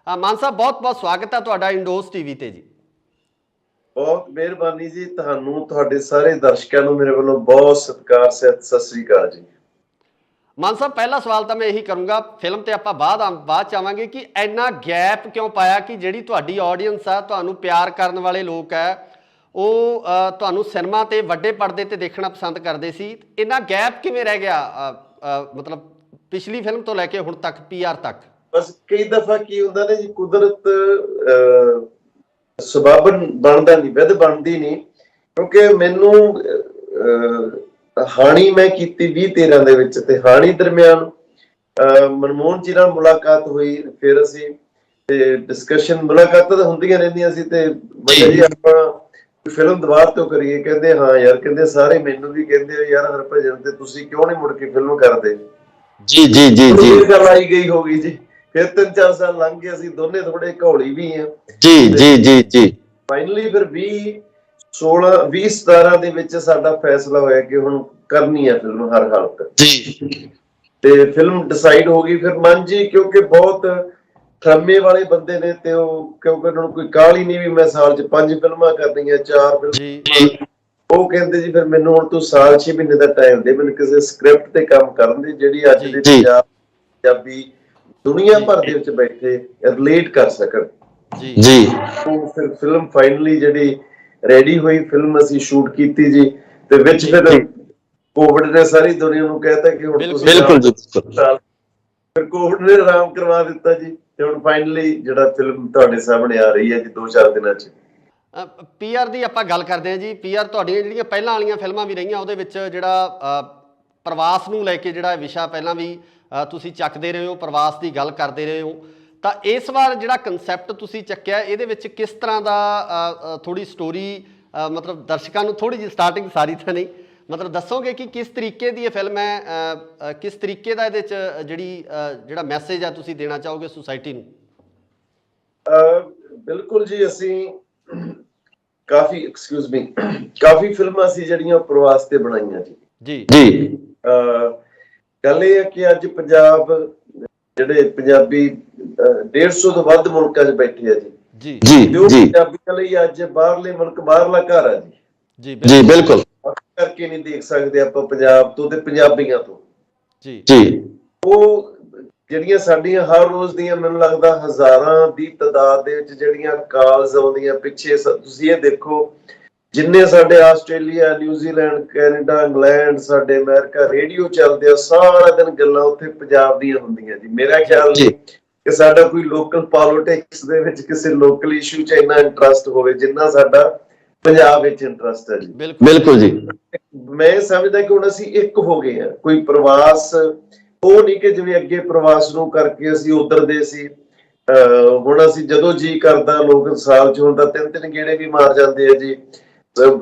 ਮਾਨ ਸਾਹਿਬ, ਬਹੁਤ ਬਹੁਤ ਸਵਾਗਤ ਹੈ ਤੁਹਾਡਾ ਇੰਡੋਸ ਟੀਵੀ ਤੇ ਜੀ। ਬਹੁਤ ਮਿਹਰਬਾਨੀ ਜੀ, ਤੁਹਾਨੂੰ ਤੁਹਾਡੇ ਸਾਰੇ ਦਰਸ਼ਕਾਂ ਨੂੰ ਮੇਰੇ ਵੱਲੋਂ ਬਹੁਤ ਸਤਿਕਾਰ ਸਤਿ ਸ੍ਰੀ ਅਕਾਲ ਜੀ। ਮਾਨ ਸਾਹਿਬ, ਪਹਿਲਾ ਸਵਾਲ ਤਾਂ ਮੈਂ ਇਹੀ ਕਰੂੰਗਾ, ਫਿਲਮ ਤੇ ਆਪਾਂ ਬਾਅਦ ਚ ਆਵਾਂਗੇ ਕਿ ਇੰਨਾ ਗੈਪ ਕਿਉਂ ਪਾਇਆ ਕਿ ਜਿਹੜੀ ਤੁਹਾਡੀ ਆਡੀਅנס ਆ, ਤੁਹਾਨੂੰ ਪਿਆਰ ਕਰਨ ਵਾਲੇ ਲੋਕ ਹੈ, ਉਹ ਤੁਹਾਨੂੰ ਸਿਨੇਮਾ ਤੇ ਵੱਡੇ ਪਰਦੇ ਤੇ ਦੇਖਣਾ ਪਸੰਦ ਕਰਦੇ ਸੀ। ਇੰਨਾ ਗੈਪ ਕਿਵੇਂ ਰਹਿ ਗਿਆ, ਮਤਲਬ ਪਿਛਲੀ ਫਿਲਮ ਤੋਂ ਲੈ ਕੇ ਹੁਣ ਤੱਕ PR ਤੱਕ? ਬਸ ਕਈ ਦਫਾ ਕੀ ਹੁੰਦਾ ਨੇ ਜੀ, ਕੁਦਰਤ ਸਬਬ ਬਣਦਾ ਨਹੀਂ, ਵਿਧ ਬਣਦੀ ਨਹੀਂ। ਕਿਉਂਕਿ ਮੈਨੂੰ ਹਾਣੀ ਮੈਂ ਕੀਤੀ 2013 ਦੇ ਵਿੱਚ, ਤੇ ਹਾਣੀ ਦਰਮਿਆਨ ਮਨਮੋਹਨ ਜੀ ਨਾਲ ਮੁਲਾਕਾਤ ਹੋਈ। ਫਿਰ ਅਸੀਂ ਤੇ ਡਿਸਕਸ਼ਨ ਮੁਲਾਕਾਤਾਂ ਤਾਂ ਹੁੰਦੀਆਂ ਰਹਿੰਦੀਆਂ ਸੀ, ਤੇ ਬੜੇ ਜੀ ਆਪਾਂ ਫਿਲਮ ਦੁਬਾਰਾ ਤੋਂ ਕਰੀਏ। ਕਹਿੰਦੇ ਹਾਂ ਯਾਰ, ਕਹਿੰਦੇ ਸਾਰੇ ਮੈਨੂੰ ਵੀ ਕਹਿੰਦੇ ਯਾਰ ਹਰਭਜਨ ਤੇ ਤੁਸੀਂ ਕਿਉਂ ਨਹੀਂ ਮੁੜ ਕੇ ਫਿਲਮ ਕਰਦੇ। ਜੀ ਜੀ ਜੀ ਜੀ ਇਹ ਗੱਲ ਆਈ ਗਈ ਹੋ ਗਈ ਜੀ। ਫਿਰ 3-4 ਸਾਲ ਲੰਘ ਗਏ, ਅਸੀਂ ਦੋਨੇ ਥੋੜੇ ਘੋਲੀ ਵੀ ਆ ਜੀ ਜੀ ਜੀ ਜੀ ਫਾਈਨਲੀ ਫਿਰ 2017 ਦੇ ਵਿੱਚ ਸਾਡਾ ਫੈਸਲਾ ਹੋਇਆ ਕਿ ਹੁਣ ਕਰਨੀ ਹੈ ਫਿਲਮ ਹਰ ਹਾਲਤ ਜੀ, ਤੇ ਫਿਲਮ ਡਿਸਾਈਡ ਹੋ ਗਈ। ਫਿਰ ਮਨ ਜੀ, ਕਿਉਂਕਿ ਬਹੁਤ ਠਰਮੇ ਵਾਲੇ ਬੰਦੇ ਨੇ, ਤੇ ਉਹ ਕਿਉਂਕਿ ਉਹਨਾਂ ਨੂੰ ਕੋਈ ਕਾਹਲੀ ਨਹੀਂ ਵੀ ਮੈਂ ਸਾਲ 'ਚ 5 ਫਿਲਮਾਂ ਕਰਨੀਆਂ, 4 ਫਿਲਮਾਂ। ਉਹ ਕਹਿੰਦੇ ਜੀ ਫਿਰ ਮੈਨੂੰ ਹੁਣ ਤੂੰ ਸਾਲ 6 ਮਹੀਨੇ ਦਾ ਟਾਈਮ ਦੇ, ਮੈਨੂੰ ਕਿਸੇ ਸਕ੍ਰਿਪਟ ਤੇ ਕੰਮ ਕਰਨ ਦੀ ਜਿਹੜੀ ਅੱਜ ਦੇ ਪੰਜਾਬੀ ਦੁਨੀਆ ਭਰ ਦੇ ਵਿੱਚ ਬੈਠੇ ਰਿਲੇਟ ਕਰ ਸਕਣ ਜੀ। ਉਹ ਫਿਰ ਫਿਲਮ ਫਾਈਨਲੀ ਜਿਹੜੀ ਰੈਡੀ ਹੋਈ, ਫਿਲਮ ਅਸੀਂ ਸ਼ੂਟ ਕੀਤੀ ਜੀ। ਤੇ ਵਿੱਚ ਫਿਰ ਕੋਵਿਡ ਨੇ ਸਾਰੀ ਦੁਨੀਆ ਨੂੰ ਕਹਿਤਾ ਕਿ ਹੁਣ ਤੁਸੀਂ ਬਿਲਕੁਲ ਜੀ, ਫਿਰ ਕੋਵਿਡ ਨੇ ਆਰਾਮ ਕਰਵਾ ਦਿੱਤਾ ਜੀ। ਤੇ ਹੁਣ ਫਾਈਨਲੀ ਜਿਹੜਾ ਫਿਲਮ ਤੁਹਾਡੇ ਸਾਹਮਣੇ ਆ ਰਹੀ ਹੈ ਜੀ 2-4 ਦਿਨਾਂ 'ਚ। PR ਦੀ ਆਪਾਂ ਗੱਲ ਕਰਦੇ ਹਾਂ ਜੀ। PR ਤੁਹਾਡੀਆਂ ਜਿਹੜੀਆਂ ਪਹਿਲਾਂ ਵਾਲੀਆਂ ਫਿਲਮਾਂ ਵੀ ਰਹੀਆਂ, ਉਹਦੇ ਵਿੱਚ ਜਿਹੜਾ ਪ੍ਰਵਾਸ ਨੂੰ ਲੈ ਕੇ ਜਿਹੜਾ ਵਿਸ਼ਾ ਪਹਿਲਾਂ ਵੀ ਤੁਸੀਂ ਚੱਕਦੇ ਰਹੇ ਹੋ, ਪ੍ਰਵਾਸ ਦੀ ਗੱਲ ਕਰਦੇ ਰਹੇ ਹੋ, ਤਾਂ ਇਸ ਵਾਰ ਜਿਹੜਾ ਕਨਸੈਪਟ ਤੁਸੀਂ ਚੱਕਿਆ ਇਹਦੇ ਵਿੱਚ ਕਿਸ ਤਰ੍ਹਾਂ ਦਾ ਥੋੜੀ ਸਟੋਰੀ, ਮਤਲਬ ਦਰਸ਼ਕਾਂ ਨੂੰ ਥੋੜੀ ਜਿਹੀ ਸਟਾਰਟਿੰਗ ਸਾਰੀ ਤਾਂ ਨਹੀਂ, ਮਤਲਬ ਦੱਸੋਗੇ ਕਿ ਕਿਸ ਤਰੀਕੇ ਦੀ ਇਹ ਫਿਲਮ ਹੈ, ਕਿਸ ਤਰੀਕੇ ਦਾ ਇਹਦੇ 'ਚ ਜਿਹੜਾ ਮੈਸੇਜ ਆ ਤੁਸੀਂ ਦੇਣਾ ਚਾਹੋਗੇ ਸੁਸਾਇਟੀ ਨੂੰ? ਬਿਲਕੁਲ ਜੀ, ਅਸੀਂ ਕਾਫੀ ਫਿਲਮਾਂ ਸੀ ਜਿਹੜੀਆਂ ਪ੍ਰਵਾਸ ਤੇ ਬਣਾਈਆਂ ਜੀ। ਜੀ ਗੱਲ ਇਹ ਹੈ ਕਿ ਅੱਜ ਪੰਜਾਬ ਜਿਹੜੇ ਪੰਜਾਬੀ 150 ਤੋਂ ਵੱਧ ਮੁਲਕਾਂ 'ਚ ਬੈਠੇ ਆ ਜੀ। ਪੰਜਾਬੀਆਂ ਲਈ ਅੱਜ ਬਾਹਰਲੇ ਮੁਲਕ ਬਾਹਰਲਾ ਘਰ ਆ ਜੀ। ਜੀ ਬਿਲਕੁਲ, ਕਰਕੇ ਨਹੀਂ ਦੇਖ ਸਕਦੇ ਆਪਾਂ ਪੰਜਾਬ ਤੋਂ ਤੇ ਪੰਜਾਬੀਆਂ ਤੋਂ ਜੀ। ਉਹ ਜਿਹੜੀਆਂ ਸਾਡੀਆਂ ਹਰ ਰੋਜ਼ ਦੀਆਂ ਮੈਨੂੰ ਲੱਗਦਾ ਹਜ਼ਾਰਾਂ ਦੀ ਤਾਦਾਦ ਦੇ ਵਿੱਚ ਜਿਹੜੀਆਂ ਕਾਲਸ ਆਉਂਦੀਆਂ ਪਿੱਛੇ, ਤੁਸੀਂ ਇਹ ਦੇਖੋ ਜਿੰਨੇ ਸਾਡੇ ਆਸਟ੍ਰੇਲੀਆ, ਨਿਊਜ਼ੀਲੈਂਡ, ਕੈਨੇਡਾ, ਇੰਗਲੈਂਡ, ਸਾਡੇ ਅਮਰੀਕਾ ਰੇਡੀਓ ਚੱਲਦੇ ਆ, ਸਾਰਾ ਦਿਨ ਗੱਲਾਂ ਉੱਥੇ ਪੰਜਾਬ ਦੀਆਂ ਹੁੰਦੀਆਂ ਜੀ। ਮੇਰਾ ਖਿਆਲ ਨਹੀਂ ਕਿ ਸਾਡਾ ਕੋਈ ਲੋਕਲ ਪੋਲਿਟਿਕਸ ਦੇ ਵਿੱਚ ਕਿਸੇ ਲੋਕਲ ਇਸ਼ੂ 'ਚ ਇੰਨਾ ਇੰਟਰਸਟ ਹੋਵੇ ਜਿੰਨਾ ਸਾਡਾ ਪੰਜਾਬ ਵਿੱਚ ਇੰਟਰਸਟ ਹੈ ਜੀ। ਬਿਲਕੁਲ ਜੀ। ਮੈਂ ਸਮਝਦਾ ਕਿ ਹੁਣ ਅਸੀਂ ਇੱਕ ਹੋ ਗਏ ਆ। ਕੋਈ ਪ੍ਰਵਾਸ ਉਹ ਨਹੀਂ ਕਿ ਜਿਵੇਂ ਅੱਗੇ ਪ੍ਰਵਾਸ ਨੂੰ ਕਰਕੇ ਅਸੀਂ ਉਧਰ ਦੇ ਸੀ, ਹੁਣ ਅਸੀਂ ਜਦੋਂ ਜੀ ਕਰਦਾ ਲੋਕ ਸਾਲ 'ਚ ਹੁੰਦਾ 3-3 ਗੇੜੇ ਵੀ ਮਾਰ ਜਾਂਦੇ ਆ ਜੀ।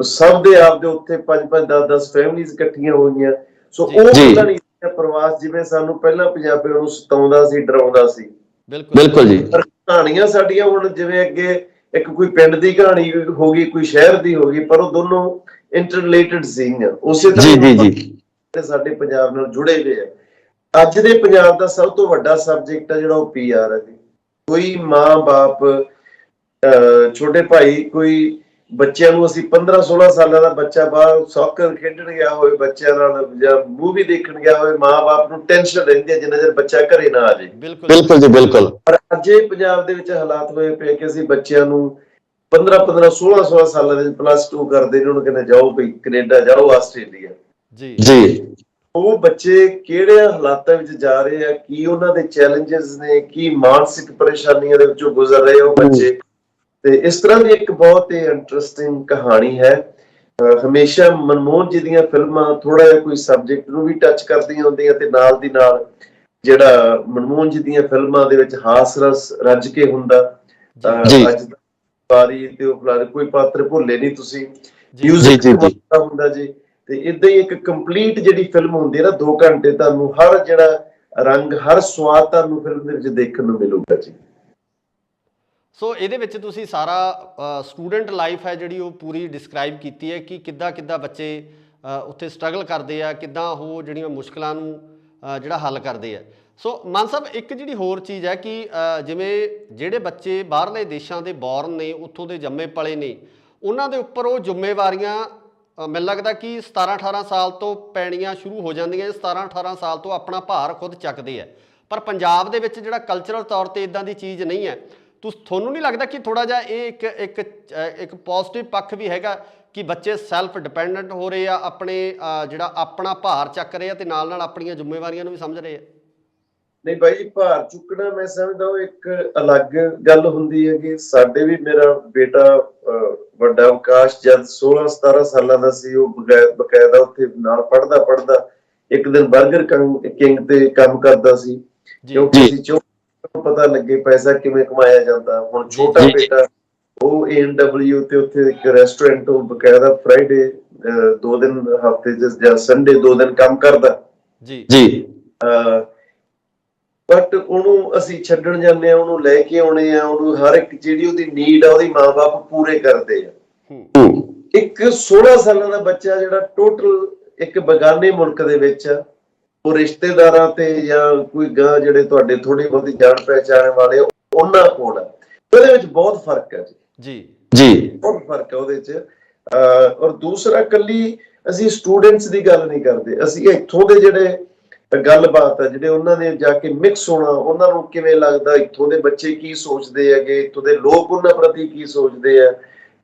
ਸਭ ਦੇ ਆਪ ਦੇ ਉੱਥੇ 5-5, 10-10 ਫੈਮਿਲੀਜ਼ ਇਕੱਠੀਆਂ ਹੋਈਆਂ। ਸੋ ਉਹ ਪਤਾ ਨਹੀਂ ਪ੍ਰਵਾਸ ਜਿਵੇਂ ਸਾਨੂੰ ਪਹਿਲਾਂ ਪੰਜਾਬੀਆਂ ਨੂੰ ਸਤਾਉਂਦਾ ਸੀ, ਡਰਾਉਂਦਾ ਸੀ। ਬਿਲਕੁਲ ਜੀ। ਕਹਾਣੀਆਂ ਸਾਡੀਆਂ ਹੁਣ ਜਿਵੇਂ ਅੱਗੇ ਇੱਕ ਕੋਈ ਪਿੰਡ ਦੀ ਕਹਾਣੀ ਹੋ ਗਈ, ਕੋਈ ਸ਼ਹਿਰ ਦੀ ਹੋ ਗਈ, ਪਰ ਉਹ ਦੋਨੋਂ ਇੰਟਰਰਿਲੇਟਡ ਸੀਗੀਆਂ। ਉਸੇ ਤਰ੍ਹਾਂ ਸਾਡੇ ਪੰਜਾਬ ਨਾਲ ਜੁੜੇ ਹੋਏ ਆ। ਅੱਜ ਦੇ ਪੰਜਾਬ ਦਾ ਸਭ ਤੋਂ ਵੱਡਾ ਸਬਜੈਕਟ ਹੈ ਜਿਹੜਾ ਉਹ PR ਹੈ ਜੀ। ਕੋਈ ਮਾਂ ਬਾਪ, ਛੋਟੇ ਭਾਈ, ਕੋਈ ਬੱਚਿਆਂ ਨੂੰ ਅਸੀਂ 15-16 ਸਾਲਾਂ ਦਾ ਬੱਚਾ ਬਾਹਰ ਸੌਕਰ ਖੇਡਣ ਗਿਆ ਹੋਵੇ ਬੱਚਿਆਂ ਨਾਲ ਜਾਂ ਮੂਵੀ ਦੇਖਣ ਗਿਆ ਹੋਵੇ, ਮਾਂ-ਬਾਪ ਨੂੰ ਟੈਨਸ਼ਨ ਰਹਿੰਦੀ ਹੈ ਜਿੰਨਾ ਚਿਰ ਬੱਚਾ ਘਰੇ ਨਾ ਆ ਜਾਏ। ਬਿਲਕੁਲ ਜੀ ਬਿਲਕੁਲ। ਪਰ ਅੱਜ ਇਹ ਪੰਜਾਬ ਦੇ ਵਿੱਚ ਹਾਲਾਤ ਹੋਏ ਪਏ ਕਿ ਅਸੀਂ ਬੱਚਿਆਂ ਨੂੰ 15-15, 16 ਸਾਲਾਂ ਦੇ +2 ਕਰਦੇ ਨੇ, ਉਹਨੂੰ ਕਹਿੰਦੇ ਜਾਓ ਬਈ ਕੈਨੇਡਾ ਜਾਓ, ਆਸਟ੍ਰੇਲੀਆ। ਜੀ ਉਹ ਬੱਚੇ ਕਿਹੜੇ ਹਾਲਾਤਾਂ ਵਿੱਚ ਜਾ ਰਹੇ ਆ, ਕੀ ਉਹਨਾਂ ਦੇ ਚੈਲੰਜਸ ਨੇ, ਕੀ ਮਾਨਸਿਕ ਪਰੇਸ਼ਾਨੀਆਂ ਦੇ ਵਿੱਚੋਂ ਗੁਜ਼ਰ ਰਹੇ ਉਹ ਬੱਚੇ। ਤੇ ਇਸ ਤਰ੍ਹਾਂ ਦੀ ਇੱਕ ਬਹੁਤ ਹੀ ਇੰਟਰਸਟਿੰਗ ਕਹਾਣੀ ਹੈ। ਹਮੇਸ਼ਾ ਮਨਮੋਹਨ ਜੀ ਦੀਆਂ ਫਿਲਮਾਂ ਥੋੜਾ ਜਿਹਾ ਕੋਈ ਸਬਜੈਕਟ ਨੂੰ ਵੀ ਟੱਚ ਕਰਦੀਆਂ ਹੁੰਦੀਆਂ ਤੇ ਨਾਲ ਦੀ ਨਾਲ ਜਿਹੜਾ ਮਨਮੋਹਨ ਜੀ ਦੀਆਂ ਫਿਲਮਾਂ ਦੇ ਵਿੱਚ ਹਾਸ ਰਸ ਰੱਜ ਕੇ ਹੁੰਦਾ। ਅੱਜ ਬਾਰੀ ਤੇ ਉਹ ਕੋਈ ਪਾਤਰ ਭੁੱਲੇ ਨਹੀਂ ਤੁਸੀਂ, ਮਿਊਜ਼ਿਕ ਹੁੰਦਾ ਜੀ। ਤੇ ਇਦਾਂ ਹੀ ਇੱਕ ਕੰਪਲੀਟ ਜਿਹੜੀ ਫਿਲਮ ਹੁੰਦੀ ਹੈ ਨਾ, 2 ਘੰਟੇ ਤੁਹਾਨੂੰ ਹਰ ਜਿਹੜਾ ਰੰਗ, ਹਰ ਸਵਾਦ ਤੁਹਾਨੂੰ ਫਿਲਮ ਦੇ ਵਿੱਚ ਦੇਖਣ ਨੂੰ ਮਿਲੂਗਾ ਜੀ। ਸੋ ਇਹਦੇ ਵਿੱਚ ਤੁਸੀਂ ਸਾਰਾ ਸਟੂਡੈਂਟ ਲਾਈਫ ਹੈ ਜਿਹੜੀ ਉਹ ਪੂਰੀ ਡਿਸਕ੍ਰਾਈਬ ਕੀਤੀ ਹੈ ਕਿ ਕਿੱਦਾਂ ਬੱਚੇ ਉੱਥੇ ਸਟਰਗਲ ਕਰਦੇ ਆ, ਕਿੱਦਾਂ ਉਹ ਜਿਹੜੀਆਂ ਮੁਸ਼ਕਲਾਂ ਨੂੰ ਜਿਹੜਾ ਹੱਲ ਕਰਦੇ ਆ। ਸੋ ਮਾਨ ਸਾਹਿਬ, ਇੱਕ ਜਿਹੜੀ ਹੋਰ ਚੀਜ਼ ਹੈ ਕਿ ਜਿਵੇਂ ਜਿਹੜੇ ਬੱਚੇ ਬਾਹਰਲੇ ਦੇਸ਼ਾਂ ਦੇ ਬੌਰਨ ਨੇ, ਉੱਥੋਂ ਦੇ ਜੰਮੇ ਪਲੇ ਨੇ, ਉਹਨਾਂ ਦੇ ਉੱਪਰ ਉਹ ਜ਼ਿੰਮੇਵਾਰੀਆਂ ਮੈਨੂੰ ਲੱਗਦਾ ਕਿ 17-18 ਸਾਲ ਤੋਂ ਪੈਣੀਆਂ ਸ਼ੁਰੂ ਹੋ ਜਾਂਦੀਆਂ। 17-18 ਸਾਲ ਤੋਂ ਆਪਣਾ ਭਾਰ ਖੁਦ ਚੱਕਦੇ ਆ। ਪਰ ਪੰਜਾਬ ਦੇ ਵਿੱਚ ਜਿਹੜਾ ਕਲਚਰਲ ਤੌਰ 'ਤੇ ਇੱਦਾਂ ਦੀ ਚੀਜ਼ ਨਹੀਂ ਹੈ। ਤੁਹਾਨੂੰ ਨਹੀਂ ਲੱਗਦਾ ਕਿ ਥੋੜ੍ਹਾ ਜਿਹਾ ਇਹ ਇੱਕ ਪੋਜ਼ਿਟਿਵ ਪੱਖ ਵੀ ਹੈਗਾ ਕਿ ਬੱਚੇ ਸੈਲਫ ਡਿਪੈਂਡੈਂਟ ਹੋ ਰਹੇ ਆ, ਆਪਣੇ ਜਿਹੜਾ ਆਪਣਾ ਭਾਰ ਚੱਕ ਰਹੇ ਆ ਤੇ ਨਾਲ ਆਪਣੀਆਂ ਜ਼ਿੰਮੇਵਾਰੀਆਂ ਨੂੰ ਵੀ ਸਮਝ ਰਹੇ ਆ? ਨਹੀਂ ਬਾਈ, ਭਾਰ ਚੁੱਕਣਾ ਮੈਂ ਸਮਝਦਾ ਉਹ ਇੱਕ ਅਲੱਗ ਗੱਲ ਹੁੰਦੀ ਹੈ। ਕਿ ਸਾਡੇ ਵੀ, ਮੇਰਾ ਬੇਟਾ ਵੱਡਾ ਆਕਾਸ਼ ਜਦ 16-17 ਸਾਲਾਂ ਦਾ ਸੀ, ਉਹ ਬਕਾਇਦਾ ਉੱਥੇ ਨਾਲ ਪੜ੍ਹਦਾ ਇੱਕ ਦਿਨ ਬਰਗਰ ਕਿੰਗ ਤੇ ਕੰਮ ਕਰਦਾ ਸੀ, ਕਿਉਂਕਿ ਅਸੀਂ ਪਤਾ ਲੱਗੇ ਪੈਸਾ ਕਿਵੇਂ ਕਮਾਇਆ ਜਾਂਦਾ। ਹੁਣ ਛੋਟਾ ਬੇਟਾ ਉਹ ANW ਤੇ ਉੱਥੇ ਇੱਕ ਰੈਸਟੋਰੈਂਟ, ਉਹ ਬਕਾਇਦਾ ਫਰਾਈਡੇ 2 ਦਿਨ ਹਫ਼ਤੇ ਜਾਂ ਸੰਡੇ 2 ਦਿਨ ਕੰਮ ਕਰਦਾ ਜੀ। ਬਟ ਉਹਨੂੰ ਅਸੀਂ ਛੱਡਣ ਜਾਂਦੇ ਆ, ਉਹਨੂੰ ਲੈ ਕੇ ਆਉਣੇ ਆ, ਉਹਨੂੰ ਹਰ ਇੱਕ ਜਿਹੜੀ ਉਹਦੀ ਨੀਡ ਆ ਉਹਦੀ ਮਾਂ-ਬਾਪ ਪੂਰੇ ਕਰਦੇ ਆ। ਇੱਕ 16 ਸਾਲਾਂ ਦਾ ਬੱਚਾ ਜਿਹੜਾ ਟੋਟਲ ਇੱਕ ਬਗਾਨੇ ਮੁਲਕ ਦੇ ਵਿੱਚ ਆ, ਉਹ ਰਿਸ਼ਤੇਦਾਰਾਂ ਤੇ ਜਾਂ ਕੋਈ ਗਾਂ ਜਿਹੜੇ ਤੁਹਾਡੇ ਥੋੜੀ ਬਹੁਤੀ ਜਾਣ ਪਹਿਚਾਣ ਵਾਲੇ ਉਹਨਾਂ ਕੋਲ ਆ, ਉਹਦੇ ਵਿੱਚ ਬਹੁਤ ਫਰਕ ਹੈ ਜੀ, ਬਹੁਤ ਫਰਕ ਹੈ ਉਹਦੇ ਚ। ਔਰ ਦੂਸਰਾ, ਕੱਲੀ ਅਸੀਂ ਸਟੂਡੈਂਟਸ ਦੀ ਗੱਲ ਨਹੀਂ ਕਰਦੇ, ਅਸੀਂ ਇੱਥੋਂ ਦੇ ਜਿਹੜੇ ਗੱਲਬਾਤ ਆ, ਜਿਹੜੇ ਉਹਨਾਂ ਨੇ ਜਾ ਕੇ ਮਿਕਸ ਹੋਣਾ, ਉਹਨਾਂ ਨੂੰ ਕਿਵੇਂ ਲੱਗਦਾ, ਇੱਥੋਂ ਦੇ ਬੱਚੇ ਕੀ ਸੋਚਦੇ ਹੈਗੇ, ਇੱਥੋਂ ਦੇ ਲੋਕ ਉਹਨਾਂ ਪ੍ਰਤੀ ਕੀ ਸੋਚਦੇ ਆ,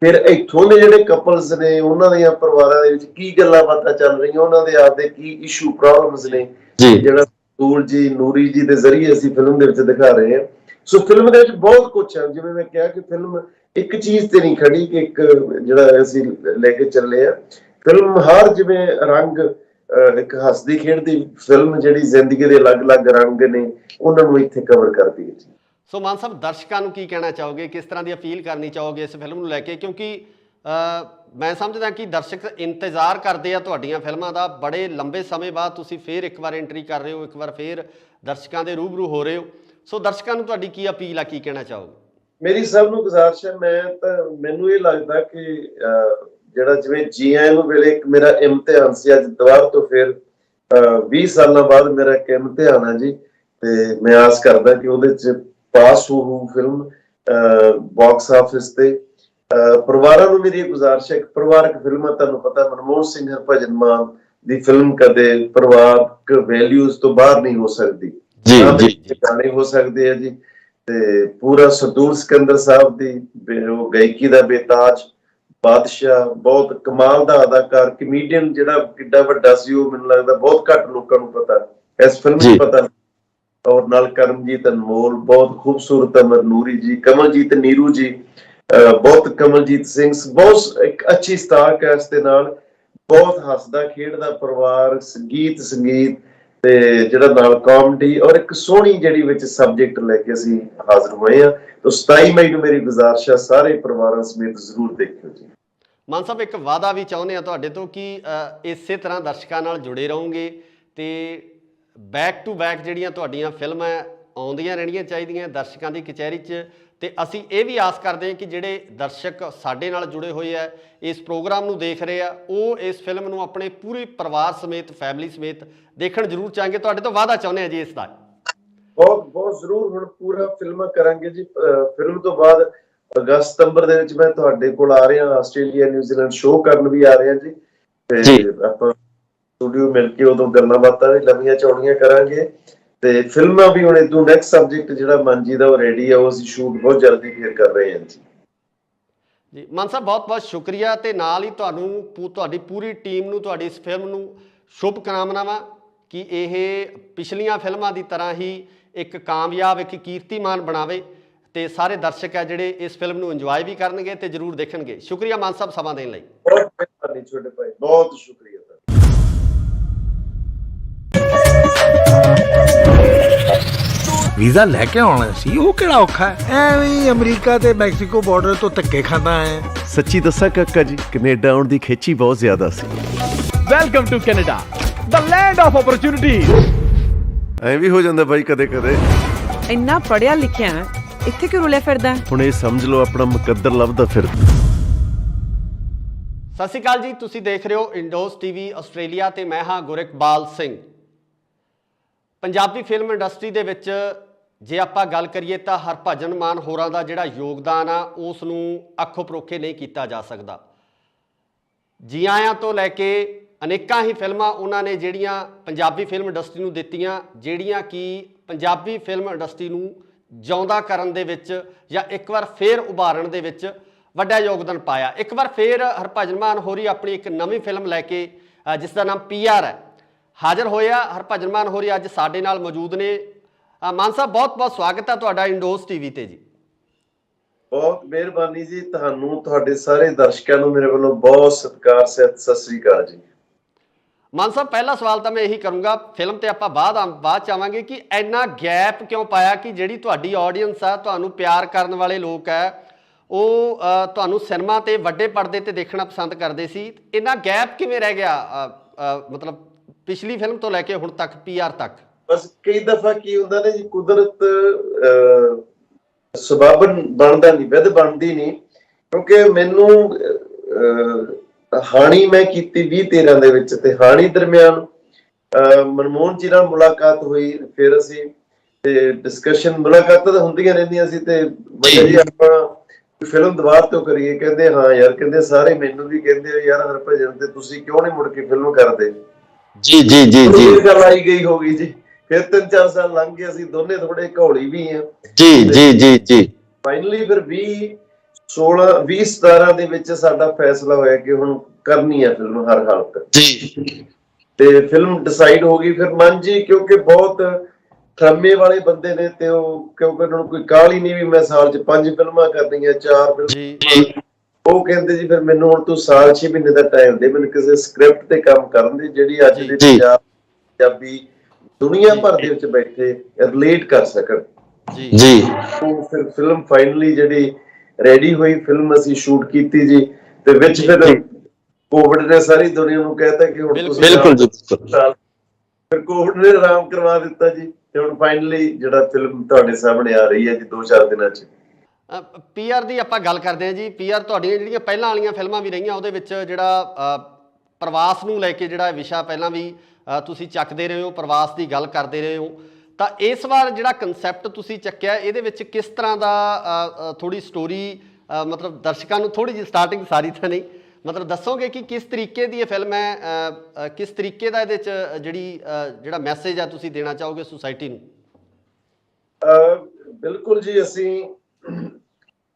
ਫਿਰ ਇੱਥੋਂ ਦੇ ਜਿਹੜੇ ਕਪਲਸ ਨੇ ਉਹਨਾਂ ਦੀਆਂ ਪਰਿਵਾਰਾਂ ਦੇ ਵਿੱਚ ਕੀ ਗੱਲਾਂ ਬਾਤਾਂ ਚੱਲ ਰਹੀਆਂ, ਉਹਨਾਂ ਦੇ ਆਪਦੇ ਕੀ ਇਸ਼ੂ ਪ੍ਰੋਬਲਮਸ ਨੇ, ਜਿਹੜਾ ਸੂਲ ਜੀ, ਨੂਰੀ ਜੀ ਦੇ ਜ਼ਰੀਏ ਅਸੀਂ ਫਿਲਮ ਦੇ ਵਿੱਚ ਦਿਖਾ ਰਹੇ ਹਾਂ। ਸੋ ਫਿਲਮ ਦੇ ਵਿੱਚ ਬਹੁਤ ਕੁਛ ਹੈ। ਜਿਵੇਂ ਮੈਂ ਕਿਹਾ ਕਿ ਫਿਲਮ ਇੱਕ ਚੀਜ਼ ਤੇ ਨਹੀਂ ਖੜੀ ਕਿ ਇੱਕ ਜਿਹੜਾ ਅਸੀਂ ਲੈ ਕੇ ਚੱਲੇ ਆ, ਫਿਲਮ ਹਰ ਜਿਵੇਂ ਰੰਗ, ਇੱਕ ਹੱਸਦੀ ਖੇਡਦੀ ਫਿਲਮ ਜਿਹੜੀ ਜ਼ਿੰਦਗੀ ਦੇ ਅਲੱਗ-ਅਲੱਗ ਰੰਗ ਨੇ ਉਹਨਾਂ ਨੂੰ ਇੱਥੇ ਕਵਰ ਕਰਦੀ ਹੈ ਜੀ। ਸੋ ਮਾਨ ਸਾਹਿਬ, ਦਰਸ਼ਕਾਂ ਨੂੰ ਕੀ ਕਹਿਣਾ ਚਾਹੋਗੇ, ਕਿਸ ਤਰ੍ਹਾਂ ਦੀ ਅਪੀਲ ਕਰਨੀ ਚਾਹੋਗੇ ਇਸ ਫਿਲਮ ਨੂੰ ਲੈ ਕੇ? ਕਿਉਂਕਿ ਮੈਂ ਸਮਝਦਾ ਕਿ ਦਰਸ਼ਕ ਇੰਤਜ਼ਾਰ ਕਰਦੇ ਆ ਤੁਹਾਡੀਆਂ ਫਿਲਮਾਂ ਦਾ। ਬੜੇ ਲੰਬੇ ਸਮੇਂ ਬਾਅਦ ਤੁਸੀਂ ਫੇਰ ਇੱਕ ਵਾਰ ਐਂਟਰੀ ਕਰ ਰਹੇ ਹੋ, ਇੱਕ ਵਾਰ ਫੇਰ ਦਰਸ਼ਕਾਂ ਦੇ ਰੂਬਰੂ ਹੋ ਰਹੇ ਹੋ। ਸੋ ਦਰਸ਼ਕਾਂ ਨੂੰ ਤੁਹਾਡੀ ਕੀ ਅਪੀਲ ਆ, ਕੀ ਕਹਿਣਾ ਚਾਹੋਗੇ? ਮੇਰੀ ਸਭ ਨੂੰ ਗੁਜ਼ਾਰਿਸ਼ ਹੈ, ਮੈਨੂੰ ਇਹ ਲੱਗਦਾ ਕਿ ਜਿਹੜਾ ਜਿਵੇਂ GIM ਵੇਲੇ ਇੱਕ ਮੇਰਾ ਇਮਤਿਹਾਨ ਸੀ, ਅੱਜ ਦੁਬਾਰਾ ਤੋਂ ਫਿਰ 20 ਸਾਲਾਂ ਬਾਅਦ ਮੇਰਾ ਇੱਕ ਇਮਤਿਹਾਨ ਹੈ ਜੀ, ਤੇ ਮੈਂ ਆਸ ਕਰਦਾ ਕਿ ਉਹਦੇ ਚ ਪਾਸ ਹੋ ਫਿਲਮ ਬਾਕਸ ਆਫਿਸ ਤੇ। ਪਰਿਵਾਰਾਂ ਨੂੰ ਮੇਰੀ ਗੁਜ਼ਾਰਿਸ਼ ਹੈ, ਪਰਿਵਾਰਕ ਫਿਲਮਾਂ, ਤੁਹਾਨੂੰ ਪਤਾ ਮਨਮੋਹਨ ਸਿੰਘ, ਹਰਭਜਨ ਮਾਨ ਦੀ ਫਿਲਮ ਕਦੇ ਪਰਿਵਾਰਕ ਵੈਲਿਊਜ਼ ਤੋਂ ਬਾਹਰ ਨਹੀਂ ਹੋ ਸਕਦੀ, ਗਾਣੇ ਹੋ ਸਕਦੇ ਆ ਜੀ। ਤੇ ਪੂਰਾ ਸਰਦੂਲ ਸਿਕੰਦਰ ਸਾਹਿਬ ਦੀ ਉਹ ਗਾਇਕੀ ਦਾ ਬੇਤਾਜ ਬਾਦਸ਼ਾਹ, ਬਹੁਤ ਕਮਾਲ ਦਾ ਅਦਾਕਾਰ, ਕਮੇਡੀਅਨ, ਜਿਹੜਾ ਕਿੱਡਾ ਵੱਡਾ ਸੀ ਉਹ ਮੈਨੂੰ ਲੱਗਦਾ ਬਹੁਤ ਘੱਟ ਲੋਕਾਂ ਨੂੰ ਪਤਾ, ਇਸ ਫਿਲਮ ਚ ਪਤਾ। ਔਰ ਨਾਲ ਕਰਮਜੀਤ ਅਨਮੋਲ, ਬਹੁਤ ਖੂਬਸੂਰਤ ਅਮਰ ਨੂਰੀ ਜੀ, ਕਮਲਜੀਤ ਨੀਰੂ ਜੀ, ਬਹੁਤ ਕਮਲਜੀਤ ਸਿੰਘ, ਬਹੁਤ ਇੱਕ ਅੱਛੀ ਸਟਾਰ ਕਾਸਟ ਦੇ ਨਾਲ, ਬਹੁਤ ਹੱਸਦਾ ਖੇਡਦਾ ਪਰਿਵਾਰ, ਗੀਤ ਸੰਗੀਤ ਤੇ ਜਿਹੜਾ ਨਾਲ ਕਾਮੇਡੀ, ਔਰ ਇੱਕ ਸੋਹਣੀ ਜਿਹੜੀ ਵਿੱਚ ਸਬਜੈਕਟ ਲੈ ਕੇ ਅਸੀਂ ਹਾਜ਼ਰ ਹੋਏ ਆ। ਤਾਂ 27 ਮਈ ਨੂੰ ਮੇਰੀ ਗੁਜ਼ਾਰਿਸ਼ ਹੈ ਸਾਰੇ ਪਰਿਵਾਰਾਂ ਸਮੇਤ ਜ਼ਰੂਰ ਦੇਖਿਓ ਜੀ। ਮਾਨ ਸਾਹਿਬ, ਇੱਕ ਵਾਅਦਾ ਵੀ ਚਾਹੁੰਦੇ ਆ ਤੁਹਾਡੇ ਤੋਂ ਕਿ ਇਸੇ ਤਰ੍ਹਾਂ ਦਰਸ਼ਕਾਂ ਨਾਲ ਜੁੜੇ ਰਹੋਗੇ ਤੇ ਬੈਕ ਟੂ ਬੈਕ ਜਿਹੜੀਆਂ ਤੁਹਾਡੀਆਂ ਫਿਲਮਾਂ ਆਉਂਦੀਆਂ ਰਹਿਣੀਆਂ ਚਾਹੀਦੀਆਂ ਦਰਸ਼ਕਾਂ ਦੀ ਕਚਹਿਰੀ 'ਚ। ਤੇ ਅਸੀਂ ਇਹ ਵੀ ਆਸ ਕਰਦੇ ਹਾਂ ਕਿ ਜਿਹੜੇ ਦਰਸ਼ਕ ਸਾਡੇ ਨਾਲ ਜੁੜੇ ਹੋਏ ਆ, ਇਸ ਪ੍ਰੋਗਰਾਮ ਨੂੰ ਦੇਖ ਰਹੇ ਆ, ਉਹ ਇਸ ਫਿਲਮ ਨੂੰ ਆਪਣੇ ਪੂਰੇ ਪਰਿਵਾਰ ਸਮੇਤ, ਫੈਮਿਲੀ ਸਮੇਤ ਦੇਖਣ ਜ਼ਰੂਰ ਚਾਹਾਂਗੇ। ਤੁਹਾਡੇ ਤੋਂ ਵਾਅਦਾ ਚਾਹੁੰਦੇ ਹਾਂ ਜੀ ਇਸ ਦਾ। ਬਹੁਤ ਬਹੁਤ ਜ਼ਰੂਰ, ਹੁਣ ਪੂਰਾ ਫਿਲਮਾਂ ਕਰਾਂਗੇ ਜੀ। ਫਿਲਮ ਤੋਂ ਬਾਅਦ ਅਗਸਤ ਸਤੰਬਰ ਦੇ ਵਿੱਚ ਮੈਂ ਤੁਹਾਡੇ ਕੋਲ ਆ ਰਿਹਾ, ਆਸਟ੍ਰੇਲੀਆ ਨਿਊਜ਼ੀਲੈਂਡ ਸ਼ੋਅ ਕਰਨ ਵੀ ਆ ਰਿਹਾ ਜੀ। ਤੇ ਆਪਾਂ ਸਟੂਡੀਓ ਮਿਲ ਕੇ ਉਦੋਂ ਗੱਲਾਂ ਬਾਤਾਂ ਵੀ ਲੰਮੀਆਂ ਚੌੜੀਆਂ ਕਰਾਂਗੇ। ਤੇ ਫਿਲਮਾਂ ਵੀ ਹੁਣ ਇਦੋਂ ਨੈਕਸਟ ਸਬਜੈਕਟ ਜਿਹੜਾ ਮਨਜੀ ਦਾ ਉਹ ਰੈਡੀ ਆ, ਉਹ ਅਸੀਂ ਸ਼ੂਟ ਬਹੁਤ ਜਲਦੀ ਫੇਰ ਕਰ ਰਹੇ ਹਾਂ ਜੀ। ਮਾਨ ਸਾਹਿਬ, ਬਹੁਤ ਬਹੁਤ ਸ਼ੁਕਰੀਆ। ਤੇ ਨਾਲ ਹੀ ਤੁਹਾਨੂੰ, ਤੁਹਾਡੀ ਪੂਰੀ ਟੀਮ ਨੂੰ, ਤੁਹਾਡੀ ਇਸ ਫਿਲਮ ਨੂੰ ਸ਼ੁਭ ਕਾਮਨਾਵਾਂ। ਕਿ ਇਹ ਪਿਛਲੀਆਂ ਫਿਲਮਾਂ ਦੀ ਤਰ੍ਹਾਂ ਹੀ ਇੱਕ ਕਾਮਯਾਬ ਇੱਕ ਕੀਰਤੀਮਾਨ ਬਣਾਵੇ ਤੇ ਸਾਰੇ ਦਰਸ਼ਕ ਹੈ ਜਿਹੜੇ ਇਸ ਫਿਲਮ ਨੂੰ ਇੰਜੋਏ ਵੀ ਕਰਨਗੇ ਤੇ ਜ਼ਰੂਰ ਦੇਖਣਗੇ। ਸ਼ੁਕਰੀਆ ਮਾਨ ਸਾਹਿਬ ਸਮਾਂ ਦੇਣ ਲਈ। ਬਹੁਤ ਮਿਹਰਬਾਨੀ ਛੋਟੇ ਭਾਈ, ਬਹੁਤ ਸ਼ੁਕਰੀਆ। ਵੀਜ਼ਾ ਲੈ ਕੇ ਆਉਣਾ ਸੀ ਉਹ ਕਿਹੜਾ ਔਖਾ ਹੈ, ਐਵੇਂ ਹੀ ਅਮਰੀਕਾ ਤੇ ਮੈਕਸੀਕੋ ਬਾਰਡਰ ਤੋਂ ਧੱਕੇ ਖਾਂਦਾ ਹੈ। ਸੱਚੀ ਦੱਸਾਂ ਕਾਕਾ ਜੀ, ਕੈਨੇਡਾ ਆਉਣ ਦੀ ਖੇਚੀ ਬਹੁਤ ਜ਼ਿਆਦਾ ਸੀ। Welcome to Canada, the land of opportunities. ਐਂ ਵੀ ਹੋ ਜਾਂਦਾ ਬਾਈ ਕਦੇ ਕਦੇ। ਇੰਨਾ ਪੜਿਆ ਲਿਖਿਆ ਹੈ, ਇੱਥੇ ਕਿਉਂ ਰੁਲਿਆ ਫਿਰਦਾ ਹੈ? ਹੁਣ ਇਹ ਸਮਝ ਲਓ ਆਪਣਾ ਮੁਕੱਦਰ ਲੱਭਦਾ ਫਿਰ। ਸਤਿ ਸ਼੍ਰੀ ਅਕਾਲ ਜੀ, ਤੁਸੀਂ ਦੇਖ ਰਹੇ ਹੋ ਇੰਡੋਜ਼ ਟੀਵੀ ਆਸਟ੍ਰੇਲੀਆ ਤੇ ਮੈਂ ਹਾਂ ਗੁਰਿਕਬਾਲ ਸਿੰਘ। ਪੰਜਾਬੀ ਫਿਲਮ ਇੰਡਸਟਰੀ ਦੇ ਵਿੱਚ ਜੇ ਆਪਾਂ ਗੱਲ ਕਰੀਏ ਤਾਂ ਹਰਭਜਨ ਮਾਨ ਹੋਰਾਂ ਦਾ ਜਿਹੜਾ ਯੋਗਦਾਨ ਆ ਉਸ ਨੂੰ ਅੱਖੋਂ ਪਰੋਖੇ ਨਹੀਂ ਕੀਤਾ ਜਾ ਸਕਦਾ। ਜੀ ਆਇਆਂ ਤੋਂ ਲੈ ਕੇ ਅਨੇਕਾਂ ਹੀ ਫਿਲਮਾਂ ਉਹਨਾਂ ਨੇ ਜਿਹੜੀਆਂ ਪੰਜਾਬੀ ਫਿਲਮ ਇੰਡਸਟਰੀ ਨੂੰ ਦਿੱਤੀਆਂ, ਜਿਹੜੀਆਂ ਕਿ ਪੰਜਾਬੀ ਫਿਲਮ ਇੰਡਸਟਰੀ ਨੂੰ ਜਿਉਂਦਾ ਕਰਨ ਦੇ ਵਿੱਚ ਜਾਂ ਇੱਕ ਵਾਰ ਫੇਰ ਉਭਾਰਨ ਦੇ ਵਿੱਚ ਵੱਡਾ ਯੋਗਦਾਨ ਪਾਇਆ। ਇੱਕ ਵਾਰ ਫੇਰ ਹਰਭਜਨ ਮਾਨ ਹੋਰੀ ਆਪਣੀ ਇੱਕ ਨਵੀਂ ਫਿਲਮ ਲੈ ਕੇ ਜਿਸ ਦਾ ਨਾਮ PR ਹੈ ਹਾਜ਼ਰ ਹੋਇਆ। ਹਰਭਜਨ ਮਾਨ ਹੋਰੀ ਅੱਜ ਸਾਡੇ ਨਾਲ ਮੌਜੂਦ ਨੇ। ਮਾਨ ਸਾਹਿਬ ਬਹੁਤ ਬਹੁਤ ਸਵਾਗਤ ਹੈ ਤੁਹਾਡਾ ਇੰਡੋਜ਼ ਟੀਵੀ ਤੇ ਜੀ। ਬਹੁਤ ਮਿਹਰਬਾਨੀ ਜੀ, ਤੁਹਾਨੂੰ ਤੁਹਾਡੇ ਸਾਰੇ ਦਰਸ਼ਕਾਂ ਨੂੰ ਮੇਰੇ ਵੱਲੋਂ ਬਹੁਤ ਸਤਿਕਾਰ ਸਤਿ ਸ੍ਰੀ ਅਕਾਲ ਜੀ। ਮਾਨ ਸਾਹਿਬ ਪਹਿਲਾ ਸਵਾਲ ਤਾਂ ਮੈਂ ਇਹੀ ਕਰੂੰਗਾ, ਫਿਲਮ ਤੇ ਆਪਾਂ ਬਾਅਦ ਚ ਆਵਾਂਗੇ ਕਿ ਇੰਨਾ ਗੈਪ ਕਿਉਂ ਪਾਇਆ ਕਿ ਜਿਹੜੀ ਤੁਹਾਡੀ ਆਡੀਅנס ਆ, ਤੁਹਾਨੂੰ ਪਿਆਰ ਕਰਨ ਵਾਲੇ ਲੋਕ ਹੈ, ਉਹ ਤੁਹਾਨੂੰ ਸਿਨੇਮਾ ਤੇ ਵੱਡੇ ਪਰਦੇ ਤੇ ਦੇਖਣਾ ਪਸੰਦ ਕਰਦੇ ਸੀ। ਇੰਨਾ ਗੈਪ ਕਿਵੇਂ ਰਹਿ ਗਿਆ, ਮਤਲਬ ਪਿਛਲੀ ਫਿਲਮ ਤੋਂ ਲੈ ਕੇ ਹੁਣ ਤੱਕ PR ਤੱਕ? ਬਸ ਕਈ ਦਫਾ ਕੀ ਹੁੰਦਾ ਨੇ ਜੀ, ਕੁਦਰਤ ਸਬਬ ਬਣਦਾ ਨਹੀਂ, ਵਿਧ ਬਣਦੀ ਨਹੀਂ। ਕਿਉਂਕਿ ਮੈਨੂੰ ਹਾਣੀ ਮੈਂ ਕੀਤੀ 2013 ਦੇ ਵਿੱਚ, ਤੇ ਹਾਣੀ ਦਰਮਿਆਨ ਮਨਮੋਹਨ ਜੀ ਨਾਲ ਮੁਲਾਕਾਤ ਹੋਈ। ਫਿਰ ਅਸੀਂ ਤੇ ਡਿਸਕਸ਼ਨ ਮੁਲਾਕਾਤਾਂ ਤਾਂ ਹੁੰਦੀਆਂ ਰਹਿੰਦੀਆਂ ਸੀ ਤੇ ਜੀ ਆਪਾਂ ਫਿਲਮ ਦੁਬਾਰਾ ਤੋਂ ਕਰੀਏ। ਕਹਿੰਦੇ ਹਾਂ ਯਾਰ, ਕਹਿੰਦੇ ਸਾਰੇ ਮੈਨੂੰ ਵੀ ਕਹਿੰਦੇ ਯਾਰ ਹਰਭਜਨ ਤੇ ਤੁਸੀਂ ਕਿਉਂ ਨਹੀਂ ਮੁੜ ਕੇ ਫਿਲਮ ਕਰਦੇ। ਜੀ ਜੀ ਜੀ ਜੀ ਇਹ ਗੱਲ ਆਈ ਗਈ ਹੋ ਗਈ ਜੀ। ਫਿਰ 3-4 ਸਾਲ ਲੰਘ ਗਏ, ਅਸੀਂ ਦੋਨੇ ਥੋੜੇ ਘੋਲੀ ਵੀ ਆ ਜੀ ਜੀ ਜੀ ਜੀ ਫਾਈਨਲੀ ਫਿਰ 2017 ਦੇ ਵਿੱਚ ਸਾਡਾ ਫੈਸਲਾ ਹੋਇਆ ਕਿ ਹੁਣ ਕਰਨੀ ਹੈ ਫਿਲਮ ਹਰ ਹਾਲਤ ਜੀ, ਤੇ ਫਿਲਮ ਡਿਸਾਈਡ ਹੋ ਗਈ। ਫਿਰ ਮਨ ਜੀ ਕਿਉਂਕਿ ਬਹੁਤ ਥਰਮੇ ਵਾਲੇ ਬੰਦੇ ਨੇ ਤੇ ਉਹ ਕਿਉਂਕਿ ਉਹਨਾਂ ਨੂੰ ਕੋਈ ਕਾਹਲੀ ਨਹੀਂ ਵੀ ਮੈਂ ਸਾਲ 'ਚ 5 ਫਿਲਮਾਂ ਕਰਨੀਆਂ, 4 ਫਿਲਮਾਂ। ਉਹ ਕਹਿੰਦੇ ਜੀ ਫਿਰ ਮੈਨੂੰ ਹੁਣ ਤੂੰ ਸਾਲ 6 ਮਹੀਨੇ ਦਾ ਟਾਈਮ ਦੇ, ਮੈਨੂੰ ਕਿਸੇ ਸਕ੍ਰਿਪਟ ਤੇ ਕੰਮ ਕਰਨ ਦੀ ਜਿਹੜੀ ਅੱਜ ਦੇ ਪੰਜਾਬੀ ਦੁਨੀਆ ਭਰ ਦੇ ਵਿੱਚ ਬੈਠੇ ਰਿਲੇਟ ਕਰ ਸਕਣ ਜੀ। ਉਹ ਫਿਰ ਫਿਲਮ ਫਾਈਨਲੀ ਜਿਹੜੀ ਰੈਡੀ ਹੋਈ, ਫਿਲਮ ਅਸੀਂ ਸ਼ੂਟ ਕੀਤੀ ਜੀ। ਤੇ ਵਿੱਚ ਫਿਰ ਕੋਵਿਡ ਨੇ ਸਾਰੀ ਦੁਨੀਆ ਨੂੰ ਕਹਿਤਾ ਕਿ ਹੁਣ ਤੁਸੀਂ ਬਿਲਕੁਲ ਜੀ, ਫਿਰ ਕੋਵਿਡ ਨੇ ਆਰਾਮ ਕਰਵਾ ਦਿੱਤਾ ਜੀ। ਤੇ ਹੁਣ ਫਾਈਨਲੀ ਜਿਹੜਾ ਫਿਲਮ ਤੁਹਾਡੇ ਸਾਹਮਣੇ ਆ ਰਹੀ ਹੈ ਜੀ 2-4 ਦਿਨਾਂ 'ਚ। PR ਦੀ ਆਪਾਂ ਗੱਲ ਕਰਦੇ ਹਾਂ ਜੀ। PR ਤੁਹਾਡੀਆਂ ਜਿਹੜੀਆਂ ਪਹਿਲਾਂ ਵਾਲੀਆਂ ਫਿਲਮਾਂ ਵੀ ਰਹੀਆਂ ਉਹਦੇ ਵਿੱਚ ਜਿਹੜਾ ਪ੍ਰਵਾਸ ਨੂੰ ਲੈ ਕੇ ਜਿਹੜਾ ਵਿਸ਼ਾ ਪਹਿਲਾਂ ਵੀ ਤੁਸੀਂ ਚੱਕਦੇ ਰਹੇ ਹੋ, ਪ੍ਰਵਾਸ ਦੀ ਗੱਲ ਕਰਦੇ ਰਹੇ ਹੋ, ਤਾਂ ਇਸ ਵਾਰ ਜਿਹੜਾ ਕਨਸੈਪਟ ਤੁਸੀਂ ਚੱਕਿਆ ਇਹਦੇ ਵਿੱਚ ਕਿਸ ਤਰ੍ਹਾਂ ਦਾ ਥੋੜੀ ਸਟੋਰੀ ਮਤਲਬ ਦਰਸ਼ਕਾਂ ਨੂੰ ਥੋੜੀ ਜਿਹੀ ਸਟਾਰਟਿੰਗ ਸਾਰੀ ਤਾਂ ਨਹੀਂ ਮਤਲਬ ਦੱਸੋਗੇ ਕਿ ਕਿਸ ਤਰੀਕੇ ਦੀ ਇਹ ਫਿਲਮ ਹੈ, ਕਿਸ ਤਰੀਕੇ ਦਾ ਇਹਦੇ 'ਚ ਜਿਹੜਾ ਮੈਸੇਜ ਆ ਤੁਸੀਂ ਦੇਣਾ ਚਾਹੋਗੇ ਸੁਸਾਇਟੀ ਨੂੰ? ਬਿਲਕੁਲ ਜੀ, ਅਸੀਂ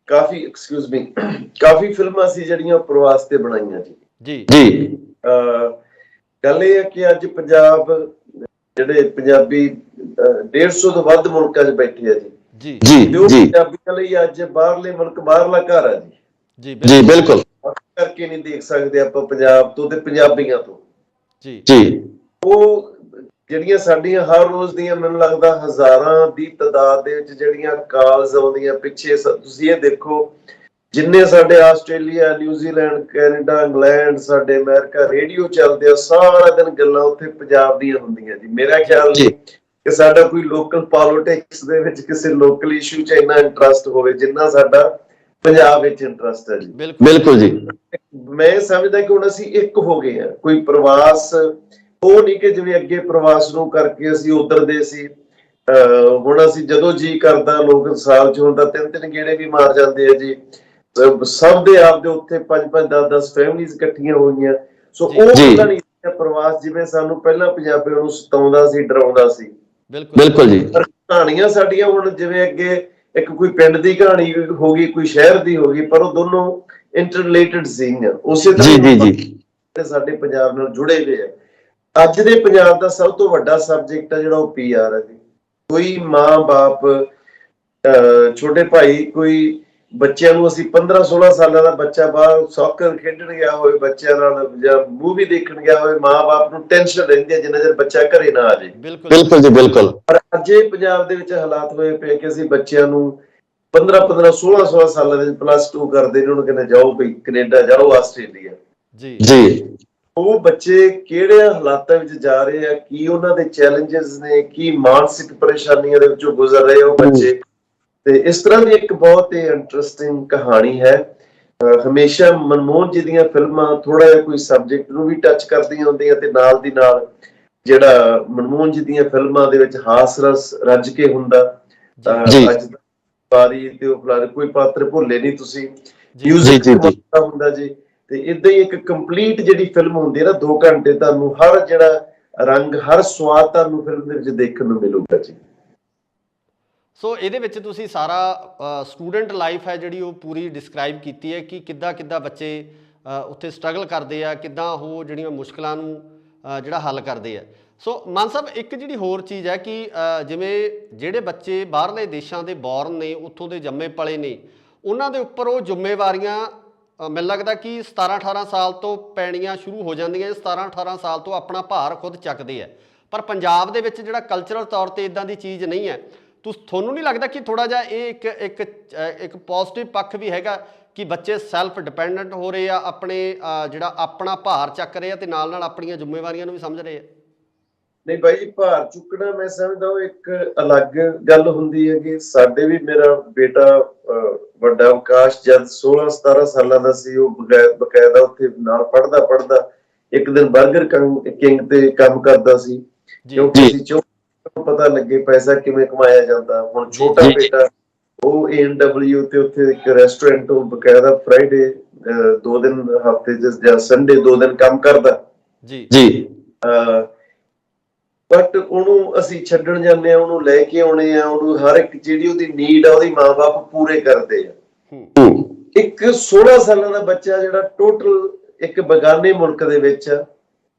ਕਾਫੀ ਫਿਲਮਾਂ ਸੀ ਜਿਹੜੀਆਂ ਪ੍ਰਵਾਸ ਤੇ ਬਣਾਈਆਂ ਜੀ। ਜੀ ਗੱਲ ਇਹ ਹੈ ਕਿ ਅੱਜ ਪੰਜਾਬ ਜਿਹੜੇ ਪੰਜਾਬੀ 150 ਤੋਂ ਵੱਧ ਮੁਲਕਾਂ 'ਚ ਬੈਠੇ ਆ ਜੀ। ਪੰਜਾਬੀਆਂ ਲਈ ਅੱਜ ਬਾਹਰਲੇ ਮੁਲਕ ਬਾਹਰਲਾ ਘਰ ਆ ਜੀ। ਜੀ ਬਿਲਕੁਲ, ਕਰਕੇ ਨਹੀਂ ਦੇਖ ਸਕਦੇ ਆਪਾਂ ਪੰਜਾਬ ਤੋਂ ਤੇ ਪੰਜਾਬੀਆਂ ਤੋਂ ਜੀ। ਉਹ ਜਿਹੜੀਆਂ ਸਾਡੀਆਂ ਹਰ ਰੋਜ਼ ਦੀਆਂ ਮੈਨੂੰ ਲੱਗਦਾ ਹਜ਼ਾਰਾਂ ਦੀ ਤਾਦਾਦ ਦੇ ਵਿੱਚ ਜਿਹੜੀਆਂ ਕਾਲਸ ਆਉਂਦੀਆਂ ਪਿੱਛੇ, ਤੁਸੀਂ ਇਹ ਦੇਖੋ ਜਿੰਨੇ ਸਾਡੇ ਆਸਟ੍ਰੇਲੀਆ, ਨਿਊਜ਼ੀਲੈਂਡ, ਕੈਨੇਡਾ, ਇੰਗਲੈਂਡ, ਸਾਡੇ ਅਮਰੀਕਾ ਰੇਡੀਓ ਚੱਲਦੇ ਆ, ਸਾਰਾ ਦਿਨ ਗੱਲਾਂ ਉੱਥੇ ਪੰਜਾਬ ਦੀਆਂ ਹੁੰਦੀਆਂ ਜੀ। ਮੇਰਾ ਖਿਆਲ ਨਹੀਂ ਕਿ ਸਾਡਾ ਕੋਈ ਲੋਕਲ ਪੋਲਿਟਿਕਸ ਦੇ ਵਿੱਚ ਕਿਸੇ ਲੋਕਲ ਇਸ਼ੂ 'ਚ ਇੰਨਾ ਇੰਟਰਸਟ ਹੋਵੇ ਜਿੰਨਾ ਸਾਡਾ ਪੰਜਾਬ ਵਿੱਚ ਇੰਟਰਸਟ ਹੈ ਜੀ। ਬਿਲਕੁਲ ਜੀ। ਮੈਂ ਸਮਝਦਾ ਕਿ ਹੁਣ ਅਸੀਂ ਇੱਕ ਹੋ ਗਏ ਆ। ਕੋਈ ਪ੍ਰਵਾਸ ਉਹ ਨਹੀਂ ਕਿ ਜਿਵੇਂ ਅੱਗੇ ਪ੍ਰਵਾਸ ਨੂੰ ਕਰਕੇ ਅਸੀਂ ਉਧਰ ਦੇ ਸੀ, ਹੁਣ ਅਸੀਂ ਜਦੋਂ ਜੀ ਕਰਦਾ ਲੋਕ ਸਾਲ 'ਚ ਹੁੰਦਾ 3-3 ਗੇੜੇ ਵੀ ਮਾਰ ਜਾਂਦੇ ਆ ਜੀ। ਸਭ ਦੇ ਆਪ ਦੇ ਉੱਥੇ 5-5, 10-10 ਫੈਮਿਲੀਜ਼ ਇਕੱਠੀਆਂ ਹੋਈਆਂ। ਸੋ ਉਹ ਪਤਾ ਨਹੀਂ ਪ੍ਰਵਾਸ ਜਿਵੇਂ ਸਾਨੂੰ ਪਹਿਲਾਂ ਪੰਜਾਬੀਆਂ ਨੂੰ ਸਤਾਉਂਦਾ ਸੀ, ਡਰਾਉਂਦਾ ਸੀ। ਬਿਲਕੁਲ ਜੀ। ਪਰ ਕਹਾਣੀਆਂ ਸਾਡੀਆਂ ਹੁਣ ਜਿਵੇਂ ਅੱਗੇ ਇੱਕ ਕੋਈ ਪਿੰਡ ਦੀ ਕਹਾਣੀ ਹੋ ਗਈ, ਕੋਈ ਸ਼ਹਿਰ ਦੀ ਹੋ ਗਈ, ਪਰ ਉਹ ਦੋਨੋਂ ਇੰਟਰਰਿਲੇਟਡ ਸੀਗੀਆਂ। ਉਸੇ ਤਰ੍ਹਾਂ ਸਾਡੇ ਪੰਜਾਬ ਨਾਲ ਜੁੜੇ ਹੋਏ ਆ। ਅੱਜ ਦੇ ਪੰਜਾਬ ਦਾ ਸਭ ਤੋਂ ਵੱਡਾ ਸਬਜੈਕਟ ਹੈ ਜਿਹੜਾ ਉਹ PR ਹੈ ਜੀ। ਕੋਈ ਮਾਂ-ਬਾਪ ਛੋਟੇ ਭਾਈ ਕੋਈ ਬੱਚਿਆਂ ਨੂੰ ਅਸੀਂ 15-16 ਸਾਲਾਂ ਦਾ ਬੱਚਾ ਬਾਹਰ ਸੌਕਰ ਖੇਡਣ ਗਿਆ ਹੋਵੇ ਬੱਚਿਆਂ ਨਾਲ ਜਾਂ ਮੂਵੀ ਦੇਖਣ ਗਿਆ ਹੋਵੇ, ਮਾਂ-ਬਾਪ ਨੂੰ ਟੈਨਸ਼ਨ ਰਹਿੰਦੀ ਹੈ ਜਿੰਨਾ ਚਿਰ ਬੱਚਾ ਘਰੇ ਨਾ ਆ ਜਾਏ। ਬਿਲਕੁਲ ਜੀ ਬਿਲਕੁਲ। ਪਰ ਅੱਜ ਇਹ ਪੰਜਾਬ ਦੇ ਵਿੱਚ ਹਾਲਾਤ ਹੋਏ ਪਏ ਕਿ ਅਸੀਂ ਬੱਚਿਆਂ ਨੂੰ 15-15 16 ਸਾਲਾਂ ਦੇ +2 ਕਰਦੇ ਨੇ, ਉਹਨੂੰ ਕਹਿੰਦੇ ਜਾਓ ਭਈ ਕੈਨੇਡਾ ਜਾਓ, ਆਸਟ੍ਰੇਲੀਆ। ਜੀ ਉਹ ਬੱਚੇ ਕਿਹੜੇ ਹਾਲਾਤਾਂ ਵਿੱਚ ਜਾ ਰਹੇ ਆ, ਕੀ ਉਹਨਾਂ ਦੇ ਚੈਲੰਜਸ ਨੇ, ਕੀ ਮਾਨਸਿਕ ਪਰੇਸ਼ਾਨੀਆਂ ਦੇ ਵਿੱਚੋਂ ਗੁਜ਼ਰ ਰਹੇ ਉਹ ਬੱਚੇ। ਤੇ ਇਸ ਤਰ੍ਹਾਂ ਦੀ ਇੱਕ ਬਹੁਤ ਹੀ ਇੰਟਰਸਟਿੰਗ ਕਹਾਣੀ ਹੈ। ਹਮੇਸ਼ਾ ਮਨਮੋਹਨ ਜੀ ਦੀਆਂ ਫਿਲਮਾਂ ਥੋੜਾ ਜਿਹਾ ਕੋਈ ਸਬਜੈਕਟ ਨੂੰ ਵੀ ਟੱਚ ਕਰਦੀਆਂ ਹੁੰਦੀਆਂ ਤੇ ਨਾਲ ਦੀ ਨਾਲ ਜਿਹੜਾ ਮਨਮੋਹਨ ਜੀ ਦੀਆਂ ਫਿਲਮਾਂ ਦੇ ਵਿੱਚ ਹਾਸ ਰਸ ਰੱਜ ਕੇ ਹੁੰਦਾ। ਅੱਜ ਬਾਰੀ ਤੇ ਉਹ ਫਲਾਣੇ ਕੋਈ ਪਾਤਰ ਭੁੱਲੇ ਨਹੀਂ ਤੁਸੀਂ, ਮਿਊਜ਼ਿਕ ਹੁੰਦਾ ਜੀ। ਤੇ ਇਦਾਂ ਹੀ ਇੱਕ ਕੰਪਲੀਟ ਜਿਹੜੀ ਫਿਲਮ ਹੁੰਦੀ ਹੈ ਨਾ, 2 ਘੰਟੇ ਤੁਹਾਨੂੰ ਹਰ ਜਿਹੜਾ ਰੰਗ ਹਰ ਸਵਾਦ ਤੁਹਾਨੂੰ ਫਿਲਮ ਦੇ ਵਿੱਚ ਦੇਖਣ ਨੂੰ ਮਿਲੂਗਾ ਜੀ। ਸੋ ਇਹਦੇ ਵਿੱਚ ਤੁਸੀਂ ਸਾਰਾ ਸਟੂਡੈਂਟ ਲਾਈਫ ਹੈ ਜਿਹੜੀ ਉਹ ਪੂਰੀ ਡਿਸਕ੍ਰਾਈਬ ਕੀਤੀ ਹੈ ਕਿ ਕਿੱਦਾਂ ਬੱਚੇ ਉੱਥੇ ਸਟਰਗਲ ਕਰਦੇ ਆ, ਕਿੱਦਾਂ ਉਹ ਜਿਹੜੀਆਂ ਮੁਸ਼ਕਲਾਂ ਨੂੰ ਜਿਹੜਾ ਹੱਲ ਕਰਦੇ ਆ। ਸੋ ਮਾਨ ਸਾਹਿਬ ਇੱਕ ਜਿਹੜੀ ਹੋਰ ਚੀਜ਼ ਹੈ ਕਿ ਜਿਵੇਂ ਜਿਹੜੇ ਬੱਚੇ ਬਾਹਰਲੇ ਦੇਸ਼ਾਂ ਦੇ ਬੌਰਨ ਨੇ, ਉੱਥੋਂ ਦੇ ਜੰਮੇ ਪਲੇ ਨੇ, ਉਹਨਾਂ ਦੇ ਉੱਪਰ ਉਹ ਜ਼ਿੰਮੇਵਾਰੀਆਂ ਮੈਨੂੰ ਲੱਗਦਾ ਕਿ 17-18 ਸਾਲ ਤੋਂ ਪੈਣੀਆਂ ਸ਼ੁਰੂ ਹੋ ਜਾਂਦੀਆਂ। 17-18 ਸਾਲ ਤੋਂ ਆਪਣਾ ਭਾਰ ਖੁਦ ਚੱਕਦੇ ਆ। ਪਰ ਪੰਜਾਬ ਦੇ ਵਿੱਚ ਜਿਹੜਾ ਕਲਚਰਲ ਤੌਰ 'ਤੇ ਇੱਦਾਂ ਦੀ ਚੀਜ਼ ਨਹੀਂ ਹੈ। ਤੁਹਾਨੂੰ ਨਹੀਂ ਲੱਗਦਾ ਕਿ ਥੋੜ੍ਹਾ ਜਿਹਾ ਇਹ ਇੱਕ ਪੋਜ਼ਿਟਿਵ ਪੱਖ ਵੀ ਹੈਗਾ ਕਿ ਬੱਚੇ ਸੈਲਫ ਡਿਪੈਂਡੈਂਟ ਹੋ ਰਹੇ ਆ, ਆਪਣੇ ਜਿਹੜਾ ਆਪਣਾ ਭਾਰ ਚੱਕ ਰਹੇ ਆ ਤੇ ਨਾਲ ਆਪਣੀਆਂ ਜ਼ਿੰਮੇਵਾਰੀਆਂ ਨੂੰ ਵੀ ਸਮਝ ਰਹੇ ਆ? ਨਹੀਂ ਬਾਈ, ਭਾਰ ਚੁੱਕਣਾ ਮੈਂ ਸਮਝਦਾ ਉਹ ਇੱਕ ਅਲੱਗ ਗੱਲ ਹੁੰਦੀ ਹੈ ਕਿ ਸਾਡੇ ਵੀ ਮੇਰਾ ਬੇਟਾ ਵੱਡਾ ਆਕਾਸ਼ ਜਦ 16-17 ਸਾਲਾਂ ਦਾ ਸੀ, ਉਹ ਬਕਾਇਦਾ ਉੱਥੇ ਨਾਲ ਪੜ੍ਹਦਾ ਇੱਕ ਦਿਨ ਬਰਗਰ ਕਿੰਗ ਤੇ ਕੰਮ ਕਰਦਾ ਸੀ, ਕਿਉਂਕਿ ਪਤਾ ਲੱਗੇ ਪੈਸਾ ਕਿਵੇਂ ਕਮਾਇਆ ਜਾਂਦਾ। ਹੁਣ ਛੋਟਾ ਬੇਟਾ ਉਹ ANW ਤੇ ਉੱਥੇ ਇੱਕ ਰੈਸਟੋਰੈਂਟ ਉਹ ਬਕਾਇਦਾ ਫਰਾਈਡੇ 2 ਦਿਨ ਹਫ਼ਤੇ ਜਾਂ ਸੰਡੇ 2 ਦਿਨ ਕੰਮ ਕਰਦਾ ਜੀ। ਬਟ ਉਹਨੂੰ ਅਸੀਂ ਛੱਡਣ ਜਾਂਦੇ ਆ, ਉਹਨੂੰ ਲੈ ਕੇ ਆਉਣੇ ਆ, ਉਹਨੂੰ ਹਰ ਇੱਕ ਜਿਹੜੀ ਉਹਦੀ ਨੀਡ ਆ ਉਹਦੀ ਮਾਂ-ਬਾਪ ਪੂਰੇ ਕਰਦੇ ਆ। ਇੱਕ 16 ਸਾਲਾਂ ਦਾ ਬੱਚਾ ਜਿਹੜਾ ਟੋਟਲ ਇੱਕ ਬਗਾਨੇ ਮੁਲਕ ਦੇ ਵਿੱਚ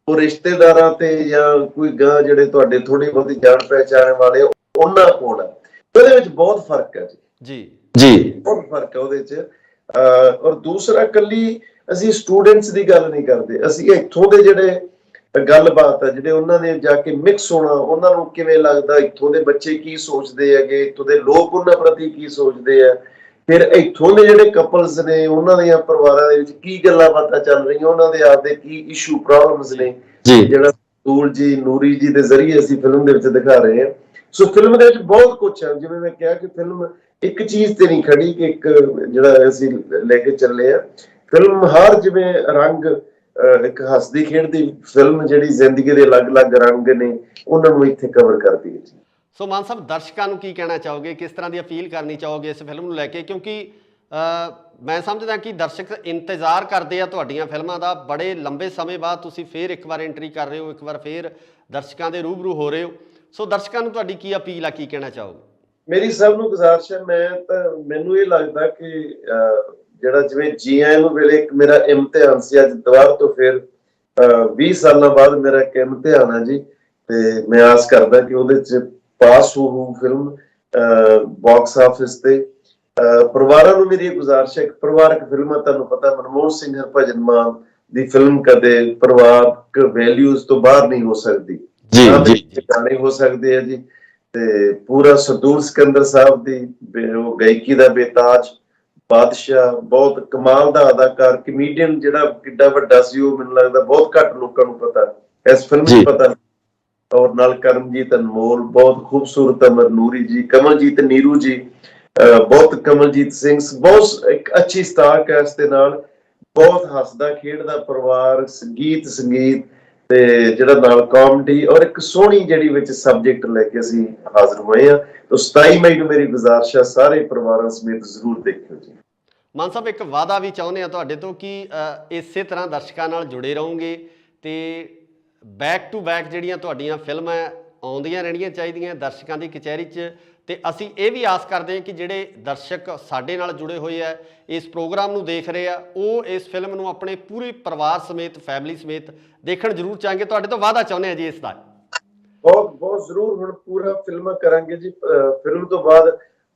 ਉਹ ਰਿਸ਼ਤੇਦਾਰਾਂ ਤੇ ਜਾਂ ਕੋਈ ਗਾਂ ਜਿਹੜੇ ਤੁਹਾਡੇ ਥੋੜੀ ਬਹੁਤੀ ਜਾਣ ਪਹਿਚਾਣ ਵਾਲੇ ਉਹਨਾਂ ਕੋਲ ਉਹਦੇ ਵਿੱਚ ਬਹੁਤ ਫਰਕ ਹੈ ਜੀ। ਬਹੁਤ ਫਰਕ ਹੈ ਉਹਦੇ ਚ। ਔਰ ਦੂਸਰਾ, ਕੱਲੀ ਅਸੀਂ ਸਟੂਡੈਂਟਸ ਦੀ ਗੱਲ ਨਹੀਂ ਕਰਦੇ, ਅਸੀਂ ਇੱਥੋਂ ਦੇ ਜਿਹੜੇ ਗੱਲਬਾਤ ਹੈ ਜਿਹੜੇ ਉਹਨਾਂ ਨੇ ਜਾ ਕੇ ਮਿਕਸ ਹੋਣਾ, ਉਹਨਾਂ ਨੂੰ ਕਿਵੇਂ ਲੱਗਦਾ, ਇੱਥੋਂ ਦੇ ਬੱਚੇ ਕੀ ਸੋਚਦੇ ਹੈਗੇ, ਇੱਥੋਂ ਦੇ ਲੋਕ ਉਹਨਾਂ ਪ੍ਰਤੀ ਕੀ ਸੋਚਦੇ ਆ, ਫਿਰ ਇੱਥੋਂ ਦੇ ਜਿਹੜੇ ਕਪਲਸ ਨੇ ਉਹਨਾਂ ਦੀਆਂ ਪਰਿਵਾਰਾਂ ਦੇ ਵਿੱਚ ਕੀ ਗੱਲਾਂ ਬਾਤਾਂ ਚੱਲ ਰਹੀਆਂ, ਉਹਨਾਂ ਦੇ ਆਪਦੇ ਕੀ ਇਸ਼ੂ ਪ੍ਰੋਬਲਮਸ ਨੇ, ਜਿਹੜਾ ਸੂਲ ਜੀ ਨੂਰੀ ਜੀ ਦੇ ਜ਼ਰੀਏ ਅਸੀਂ ਫਿਲਮ ਦੇ ਵਿੱਚ ਦਿਖਾ ਰਹੇ ਹਾਂ। ਸੋ ਫਿਲਮ ਦੇ ਵਿੱਚ ਬਹੁਤ ਕੁਛ ਹੈ। ਜਿਵੇਂ ਮੈਂ ਕਿਹਾ ਕਿ ਫਿਲਮ ਇੱਕ ਚੀਜ਼ ਤੇ ਨਹੀਂ ਖੜੀ ਕਿ ਇੱਕ ਜਿਹੜਾ ਅਸੀਂ ਲੈ ਕੇ ਚੱਲੇ ਆ, ਫਿਲਮ ਹਰ ਜਿਵੇਂ ਰੰਗ ਇੱਕ ਹੱਸਦੀ ਖੇਡਦੀ ਫਿਲਮ ਜਿਹੜੀ ਜ਼ਿੰਦਗੀ ਦੇ ਅਲੱਗ-ਅਲੱਗ ਰੰਗ ਨੇ ਉਹਨਾਂ ਨੂੰ ਇੱਥੇ ਕਵਰ ਕਰਦੀ ਹੈ ਜੀ। ਸੋ ਮਾਨ ਸਾਹਿਬ, ਦਰਸ਼ਕਾਂ ਨੂੰ ਕੀ ਕਹਿਣਾ ਚਾਹੋਗੇ, ਕਿਸ ਤਰ੍ਹਾਂ ਦੀ ਅਪੀਲ ਕਰਨੀ ਚਾਹੋਗੇ ਇਸ ਫਿਲਮ ਨੂੰ ਲੈ ਕੇ? ਕਿਉਂਕਿ ਮੈਂ ਸਮਝਦਾ ਕਿ ਦਰਸ਼ਕ ਇੰਤਜ਼ਾਰ ਕਰਦੇ ਆ ਤੁਹਾਡੀਆਂ ਫਿਲਮਾਂ ਦਾ। ਬੜੇ ਲੰਬੇ ਸਮੇਂ ਬਾਅਦ ਤੁਸੀਂ ਫੇਰ ਇੱਕ ਵਾਰ ਐਂਟਰੀ ਕਰ ਰਹੇ ਹੋ, ਇੱਕ ਵਾਰ ਫੇਰ ਦਰਸ਼ਕਾਂ ਦੇ ਰੂਬਰੂ ਹੋ ਰਹੇ ਹੋ। ਸੋ ਦਰਸ਼ਕਾਂ ਨੂੰ ਤੁਹਾਡੀ ਕੀ ਅਪੀਲ ਆ, ਕੀ ਕਹਿਣਾ ਚਾਹੋਗੇ? ਮੇਰੀ ਸਭ ਨੂੰ ਗੁਜ਼ਾਰਿਸ਼ ਹੈ, ਮੈਨੂੰ ਇਹ ਲੱਗਦਾ ਕਿ ਜਿਹੜਾ ਜਿਵੇਂ GIM ਵੇਲੇ ਇੱਕ ਮੇਰਾ ਇਮਤਿਹਾਨ ਸੀ, ਅੱਜ ਦੁਬਾਰਾ ਤੋਂ ਫਿਰ 20 ਸਾਲਾਂ ਬਾਅਦ ਮੇਰਾ ਇੱਕ ਇਮਤਿਹਾਨ ਹੈ ਜੀ, ਤੇ ਮੈਂ ਆਸ ਕਰਦਾ ਕਿ ਉਹਦੇ ਚ ਪਾਸ ਹੋਊ ਫਿਲਮ ਬਾਕਸ ਆਫਿਸ ਤੇ। ਪਰਿਵਾਰਾਂ ਨੂੰ ਮੇਰੀ ਗੁਜ਼ਾਰਿਸ਼ ਹੈ, ਪਰਿਵਾਰਕ ਫਿਲਮਾਂ ਤੁਹਾਨੂੰ ਪਤਾ ਮਨਮੋਹਨ ਸਿੰਘ ਹਰਭਜਨ ਮਾਨ ਦੀ ਫਿਲਮ ਕਦੇ ਪਰਿਵਾਰਕ ਵੈਲਿਊਜ਼ ਤੋਂ ਬਾਹਰ ਨਹੀਂ ਹੋ ਸਕਦੀ, ਗਾਣੇ ਹੋ ਸਕਦੇ ਆ ਜੀ। ਤੇ ਪੂਰਾ ਸਰਦੂਲ ਸਿਕੰਦਰ ਸਾਹਿਬ ਦੀ ਉਹ ਗਾਇਕੀ ਦਾ ਬੇਤਾਜ ਬਾਦਸ਼ਾਹ, ਬਹੁਤ ਕਮਾਲ ਦਾ ਅਦਾਕਾਰ ਕਮੇਡੀਅਨ ਜਿਹੜਾ ਕਿੱਡਾ ਵੱਡਾ ਸੀ, ਉਹ ਮੈਨੂੰ ਲੱਗਦਾ ਬਹੁਤ ਘੱਟ ਲੋਕਾਂ ਨੂੰ ਪਤਾ, ਇਸ ਫਿਲਮ ਚ ਪਤਾ। ਔਰ ਨਾਲ ਕਰਮਜੀਤ ਅਨਮੋਲ, ਬਹੁਤ ਖੂਬਸੂਰਤ ਅਮਰ ਨੂਰੀ ਜੀ, ਕਮਲਜੀਤ ਨੀਰੂ ਜੀ, ਬਹੁਤ ਕਮਲਜੀਤ ਸਿੰਘ, ਬਹੁਤ ਇੱਕ ਅੱਛੀ ਸਟਾਕ ਹੈ ਇਸ ਦੇ ਨਾਲ, ਬਹੁਤ ਹੱਸਦਾ ਖੇਡਦਾ ਪਰਿਵਾਰ, ਸੰਗੀਤ ਤੇ ਜਿਹੜਾ ਨਾਲ ਕਾਮੇਡੀ ਔਰ ਇੱਕ ਸੋਹਣੀ ਜਿਹੜੀ ਵਿੱਚ ਸਬਜੈਕਟ ਲੈ ਕੇ ਅਸੀਂ ਹਾਜ਼ਰ ਹੋਏ ਆ। ਤਾਂ 27 ਮਈ ਨੂੰ ਮੇਰੀ ਗੁਜ਼ਾਰਿਸ਼ ਹੈ ਸਾਰੇ ਪਰਿਵਾਰਾਂ ਸਮੇਤ ਜ਼ਰੂਰ ਦੇਖਿਓ ਜੀ। ਮਾਨ ਸਾਹਿਬ, ਇੱਕ ਵਾਅਦਾ ਵੀ ਚਾਹੁੰਦੇ ਆ ਤੁਹਾਡੇ ਤੋਂ ਕਿ ਇਸੇ ਤਰ੍ਹਾਂ ਦਰਸ਼ਕਾਂ ਨਾਲ ਜੁੜੇ ਰਹੋਗੇ ਤੇ ਬੈਕ ਟੂ ਬੈਕ ਜਿਹੜੀਆਂ ਤੁਹਾਡੀਆਂ ਫਿਲਮਾਂ ਆਉਂਦੀਆਂ ਰਹਿਣੀਆਂ ਚਾਹੀਦੀਆਂ ਦਰਸ਼ਕਾਂ ਦੀ ਕਚਹਿਰੀ 'ਚ ਤੇ ਅਸੀਂ ਇਹ ਵੀ ਆਸ ਕਰਦੇ ਹਾਂ ਕਿ ਜਿਹੜੇ ਦਰਸ਼ਕ ਸਾਡੇ ਨਾਲ ਜੁੜੇ ਹੋਏ ਆ ਇਸ ਪ੍ਰੋਗਰਾਮ ਨੂੰ ਦੇਖ ਰਹੇ ਆ ਉਹ ਇਸ ਫਿਲਮ ਨੂੰ ਆਪਣੇ ਪੂਰੇ ਪਰਿਵਾਰ ਸਮੇਤ ਫੈਮਿਲੀ ਸਮੇਤ ਦੇਖਣ ਜ਼ਰੂਰ ਚਾਹਾਂਗੇ। ਤੁਹਾਡੇ ਤੋਂ ਵਾਅਦਾ ਚਾਹੁੰਦੇ ਹਾਂ ਜੀ ਇਸ ਦਾ। ਬਹੁਤ ਬਹੁਤ ਜ਼ਰੂਰ ਹੁਣ ਪੂਰਾ ਫਿਲਮਾਂ ਕਰਾਂਗੇ ਜੀ। ਫਿਲਮ ਤੋਂ ਬਾਅਦ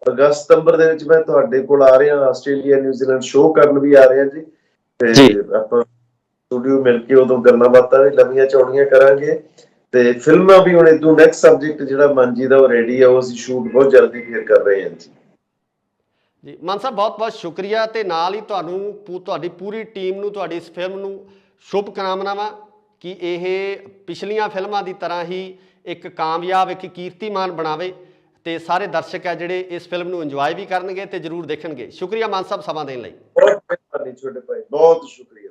ਅਗਸਤ ਸਤੰਬਰ ਦੇ ਵਿੱਚ ਮੈਂ ਤੁਹਾਡੇ ਕੋਲ ਆ ਰਿਹਾ, ਆਸਟ੍ਰੇਲੀਆ ਨਿਊਜ਼ੀਲੈਂਡ ਸ਼ੋਅ ਕਰਨ ਵੀ ਆ ਰਿਹਾ ਜੀ। ਤੇ ਆਪਾਂ ਸਟੂਡੀਓ ਮਿਲ ਕੇ ਉਦੋਂ ਗੱਲਾਂ ਬਾਤਾਂ ਵੀ ਲੰਮੀਆਂ ਚੌੜੀਆਂ ਕਰਾਂਗੇ ਤੇ ਫਿਲਮਾਂ ਵੀ ਹੁਣ ਇਦੋਂ ਨੈਕਸਟ ਸਬਜੈਕਟ ਜਿਹੜਾ ਮਨਜੀ ਦਾ ਉਹ ਰੈਡੀ ਆ, ਉਹ ਅਸੀਂ ਸ਼ੂਟ ਬਹੁਤ ਜਲਦੀ ਫੇਰ ਕਰ ਰਹੇ ਹਾਂ ਜੀ। ਜੀ ਮਾਨ ਸਾਹਿਬ ਬਹੁਤ ਬਹੁਤ ਸ਼ੁਕਰੀਆ ਤੇ ਨਾਲ ਹੀ ਤੁਹਾਨੂੰ ਤੁਹਾਡੀ ਪੂਰੀ ਟੀਮ ਨੂੰ ਤੁਹਾਡੀ ਇਸ ਫਿਲਮ ਨੂੰ ਸ਼ੁਭ ਕਾਮਨਾਵਾਂ ਕਿ ਇਹ ਪਿਛਲੀਆਂ ਫਿਲਮਾਂ ਦੀ ਤਰ੍ਹਾਂ ਹੀ ਇੱਕ ਕਾਮਯਾਬ ਇੱਕ ਕੀਰਤੀਮਾਨ ਬਣਾਵੇ ਤੇ ਸਾਰੇ ਦਰਸ਼ਕ ਆ ਜਿਹੜੇ ਇਸ ਫਿਲਮ ਨੂੰ ਇੰਜੋਏ ਵੀ ਕਰਨਗੇ ਤੇ ਜ਼ਰੂਰ ਦੇਖਣਗੇ। ਸ਼ੁਕਰੀਆ ਮਾਨ ਸਾਹਿਬ ਸਮਾਂ ਦੇਣ ਲਈ। ਬਹੁਤ ਮਿਹਰਬਾਨੀ ਛੋਟੇ ਭਾਈ, ਬਹੁਤ ਸ਼ੁਕਰੀਆ।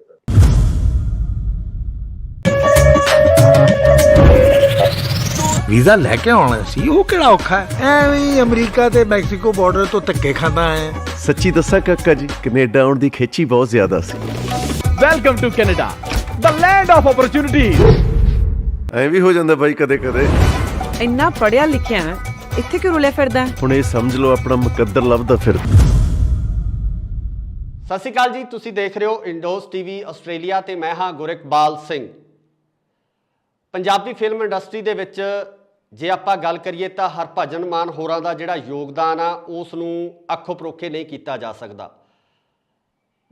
ਵੀਜ਼ਾ ਲੈ ਕੇ ਆਉਣਾ ਸੀ ਉਹ ਕਿਹੜਾ ਔਖਾ ਹੈ, ਐਵੇਂ ਹੀ ਅਮਰੀਕਾ ਤੇ ਮੈਕਸੀਕੋ ਬਾਰਡਰ ਤੋਂ ਧੱਕੇ ਖਾਂਦਾ ਹੈ। ਸੱਚੀ ਦੱਸਾਂ ਕਾਕਾ ਜੀ, ਕੈਨੇਡਾ ਆਉਣ ਦੀ ਖੇਚੀ ਬਹੁਤ ਜ਼ਿਆਦਾ ਸੀ। Welcome to Canada, the land of opportunities. ਐਂ ਵੀ ਹੋ ਜਾਂਦਾ ਬਾਈ ਕਦੇ ਕਦੇ। ਇੰਨਾ ਪੜਿਆ ਲਿਖਿਆ ਹੈ, ਇੱਥੇ ਕਿਉਂ ਰੁਲਿਆ ਫਿਰਦਾ? ਹੁਣ ਇਹ ਸਮਝ ਲਓ ਆਪਣਾ ਮੁਕੱਦਰ ਲੱਭਦਾ ਫਿਰਦਾ। ਸਤਿ ਸ਼੍ਰੀ ਅਕਾਲ ਜੀ, ਤੁਸੀਂ ਦੇਖ ਰਹੇ ਹੋ ਇੰਡੋਜ਼ ਟੀਵੀ ਆਸਟ੍ਰੇਲੀਆ ਤੇ ਮੈਂ ਹਾਂ ਗੁਰਿਕਬਾਲ ਸਿੰਘ। ਪੰਜਾਬੀ ਫਿਲਮ ਇੰਡਸਟਰੀ ਦੇ ਵਿੱਚ ਜੇ ਆਪਾਂ ਗੱਲ ਕਰੀਏ ਤਾਂ ਹਰਭਜਨ ਮਾਨ ਹੋਰਾਂ ਦਾ ਜਿਹੜਾ ਯੋਗਦਾਨ ਆ ਉਸ ਨੂੰ ਅੱਖੋਂ ਪਰੋਖੇ ਨਹੀਂ ਕੀਤਾ ਜਾ ਸਕਦਾ।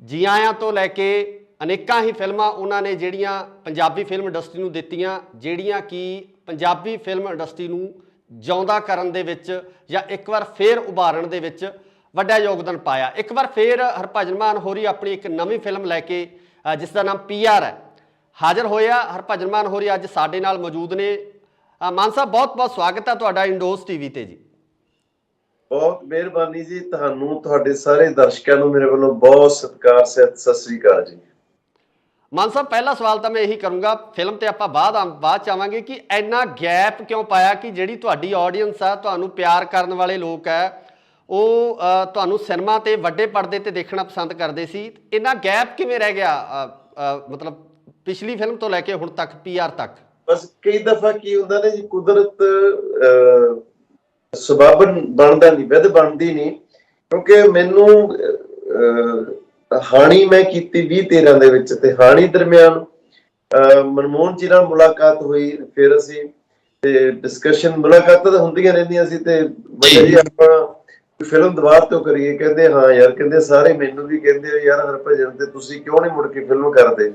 ਜੀ ਆਇਆਂ ਤੋਂ ਲੈ ਕੇ ਅਨੇਕਾਂ ਹੀ ਫਿਲਮਾਂ ਉਹਨਾਂ ਨੇ ਜਿਹੜੀਆਂ ਪੰਜਾਬੀ ਫਿਲਮ ਇੰਡਸਟਰੀ ਨੂੰ ਦਿੱਤੀਆਂ, ਜਿਹੜੀਆਂ ਕਿ ਪੰਜਾਬੀ ਫਿਲਮ ਇੰਡਸਟਰੀ ਨੂੰ ਜਿਉਂਦਾ ਕਰਨ ਦੇ ਵਿੱਚ ਜਾਂ ਇੱਕ ਵਾਰ ਫੇਰ ਉਭਾਰਨ ਦੇ ਵਿੱਚ ਵੱਡਾ ਯੋਗਦਾਨ ਪਾਇਆ। ਇੱਕ ਵਾਰ ਫੇਰ ਹਰਭਜਨ ਮਾਨ ਹੋਰੀ ਆਪਣੀ ਇੱਕ ਨਵੀਂ ਫਿਲਮ ਲੈ ਕੇ ਜਿਸ ਦਾ ਨਾਮ PR ਹੈ ਹਾਜ਼ਰ ਹੋਇਆ। ਹਰਭਜਨ ਮਾਨ ਹੋਰੀ ਅੱਜ ਸਾਡੇ ਨਾਲ ਮੌਜੂਦ ਨੇ। ਮਾਨ ਸਾਹਿਬ ਬਹੁਤ ਬਹੁਤ ਸਵਾਗਤ ਹੈ ਤੁਹਾਡਾ ਇੰਡੋਜ਼ ਟੀਵੀ ਤੇ ਜੀ। ਬਹੁਤ ਮਿਹਰਬਾਨੀ ਜੀ, ਤੁਹਾਨੂੰ ਤੁਹਾਡੇ ਸਾਰੇ ਦਰਸ਼ਕਾਂ ਨੂੰ ਮੇਰੇ ਵੱਲੋਂ ਬਹੁਤ ਸਤਿਕਾਰ ਸਤਿ ਸ੍ਰੀ ਅਕਾਲ ਜੀ। ਮਾਨ ਸਾਹਿਬ ਪਹਿਲਾ ਸਵਾਲ ਤਾਂ ਮੈਂ ਇਹੀ ਕਰੂੰਗਾ, ਫਿਲਮ ਤੇ ਆਪਾਂ ਬਾਅਦ ਚ ਆਵਾਂਗੇ ਕਿ ਇੰਨਾ ਗੈਪ ਕਿਉਂ ਪਾਇਆ ਕਿ ਜਿਹੜੀ ਤੁਹਾਡੀ ਆਡੀਅנס ਆ, ਤੁਹਾਨੂੰ ਪਿਆਰ ਕਰਨ ਵਾਲੇ ਲੋਕ ਹੈ, ਉਹ ਤੁਹਾਨੂੰ ਸਿਨੇਮਾ ਤੇ ਵੱਡੇ ਪਰਦੇ ਤੇ ਦੇਖਣਾ ਪਸੰਦ ਕਰਦੇ ਸੀ। ਇੰਨਾ ਗੈਪ ਕਿਵੇਂ ਰਹਿ ਗਿਆ ਮਤਲਬ ਪਿਛਲੀ ਫਿਲਮ ਤੋਂ ਲੈ ਕੇ ਹੁਣ ਤੱਕ PR ਤੱਕ? ਬਸ ਕਈ ਦਫਾ ਕੀ ਹੁੰਦਾ ਨੇ ਜੀ, ਕੁਦਰਤ ਸਬਬ ਬਣਦਾ ਨਹੀਂ, ਵਿਧ ਬਣਦੀ ਨਹੀਂ। ਕਿਉਂਕਿ ਮੈਨੂੰ ਹਾਣੀ ਮੈਂ ਕੀਤੀ 2013 ਦੇ ਵਿੱਚ ਤੇ ਹਾਣੀ ਦਰਮਿਆਨ ਮਨਮੋਹਨ ਜੀ ਨਾਲ ਮੁਲਾਕਾਤ ਹੋਈ। ਫਿਰ ਅਸੀਂ ਤੇ ਡਿਸਕਸ਼ਨ ਮੁਲਾਕਾਤਾਂ ਤਾਂ ਹੁੰਦੀਆਂ ਰਹਿੰਦੀਆਂ ਸੀ ਤੇ ਬਈ ਜੀ ਆਪਾਂ ਫਿਲਮ ਦੁਬਾਰਾ ਤੋਂ ਕਰੀਏ। ਕਹਿੰਦੇ ਹਾਂ ਯਾਰ, ਕਹਿੰਦੇ ਸਾਰੇ ਮੈਨੂੰ ਵੀ ਕਹਿੰਦੇ ਯਾਰ ਹਰਭਜਨ ਤੇ ਤੁਸੀਂ ਕਿਉਂ ਨਹੀਂ ਮੁੜ ਕੇ ਫਿਲਮ ਕਰਦੇ?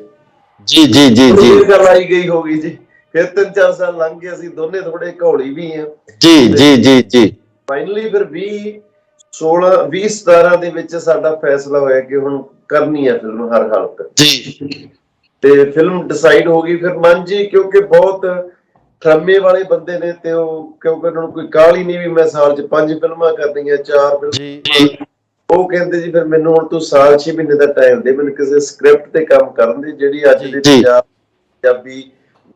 ਜੀ ਜੀ ਜੀ ਜੀ ਗੱਲ ਆਈ ਗਈ ਹੋ ਗਈ ਜੀ। ਫਿਰ 3-4 ਸਾਲ ਲੰਘ ਗਏ, ਅਸੀਂ ਦੋਨੇ ਥੋੜੇ ਘੋਲੀ ਵੀ ਆ ਜੀ ਜੀ ਜੀ ਜੀ। ਫਾਈਨਲੀ ਫਿਰ 2017 ਦੇ ਵਿੱਚ ਸਾਡਾ ਫੈਸਲਾ ਹੋਇਆ ਕਿ ਹੁਣ ਕਰਨੀ ਹੈ ਫਿਲਮ ਹਰ ਹਾਲਤ ਜੀ। ਤੇ ਫਿਲਮ ਡਿਸਾਈਡ ਹੋ ਗਈ। ਫਿਰ ਮਨ ਜੀ ਕਿਉਂਕਿ ਬਹੁਤ ਠਰਮੇ ਵਾਲੇ ਬੰਦੇ ਨੇ ਤੇ ਉਹ ਕਿਉਂਕਿ ਉਹਨਾਂ ਨੂੰ ਕੋਈ ਕਾਹਲੀ ਨਹੀਂ ਵੀ ਮੈਂ ਸਾਲ 'ਚ 5 ਫਿਲਮਾਂ ਕਰਨੀਆਂ, 4 ਫਿਲਮਾਂ। ਉਹ ਕਹਿੰਦੇ ਜੀ ਫਿਰ ਮੈਨੂੰ ਹੁਣ ਤੂੰ ਸਾਲ 6 ਮਹੀਨੇ ਦਾ ਟਾਈਮ ਦੇ, ਮੈਨੂੰ ਕਿਸੇ ਸਕ੍ਰਿਪਟ ਤੇ ਕੰਮ ਕਰਨ ਦੀ ਜਿਹੜੀ ਅੱਜ ਦੇ ਪੰਜਾਬੀ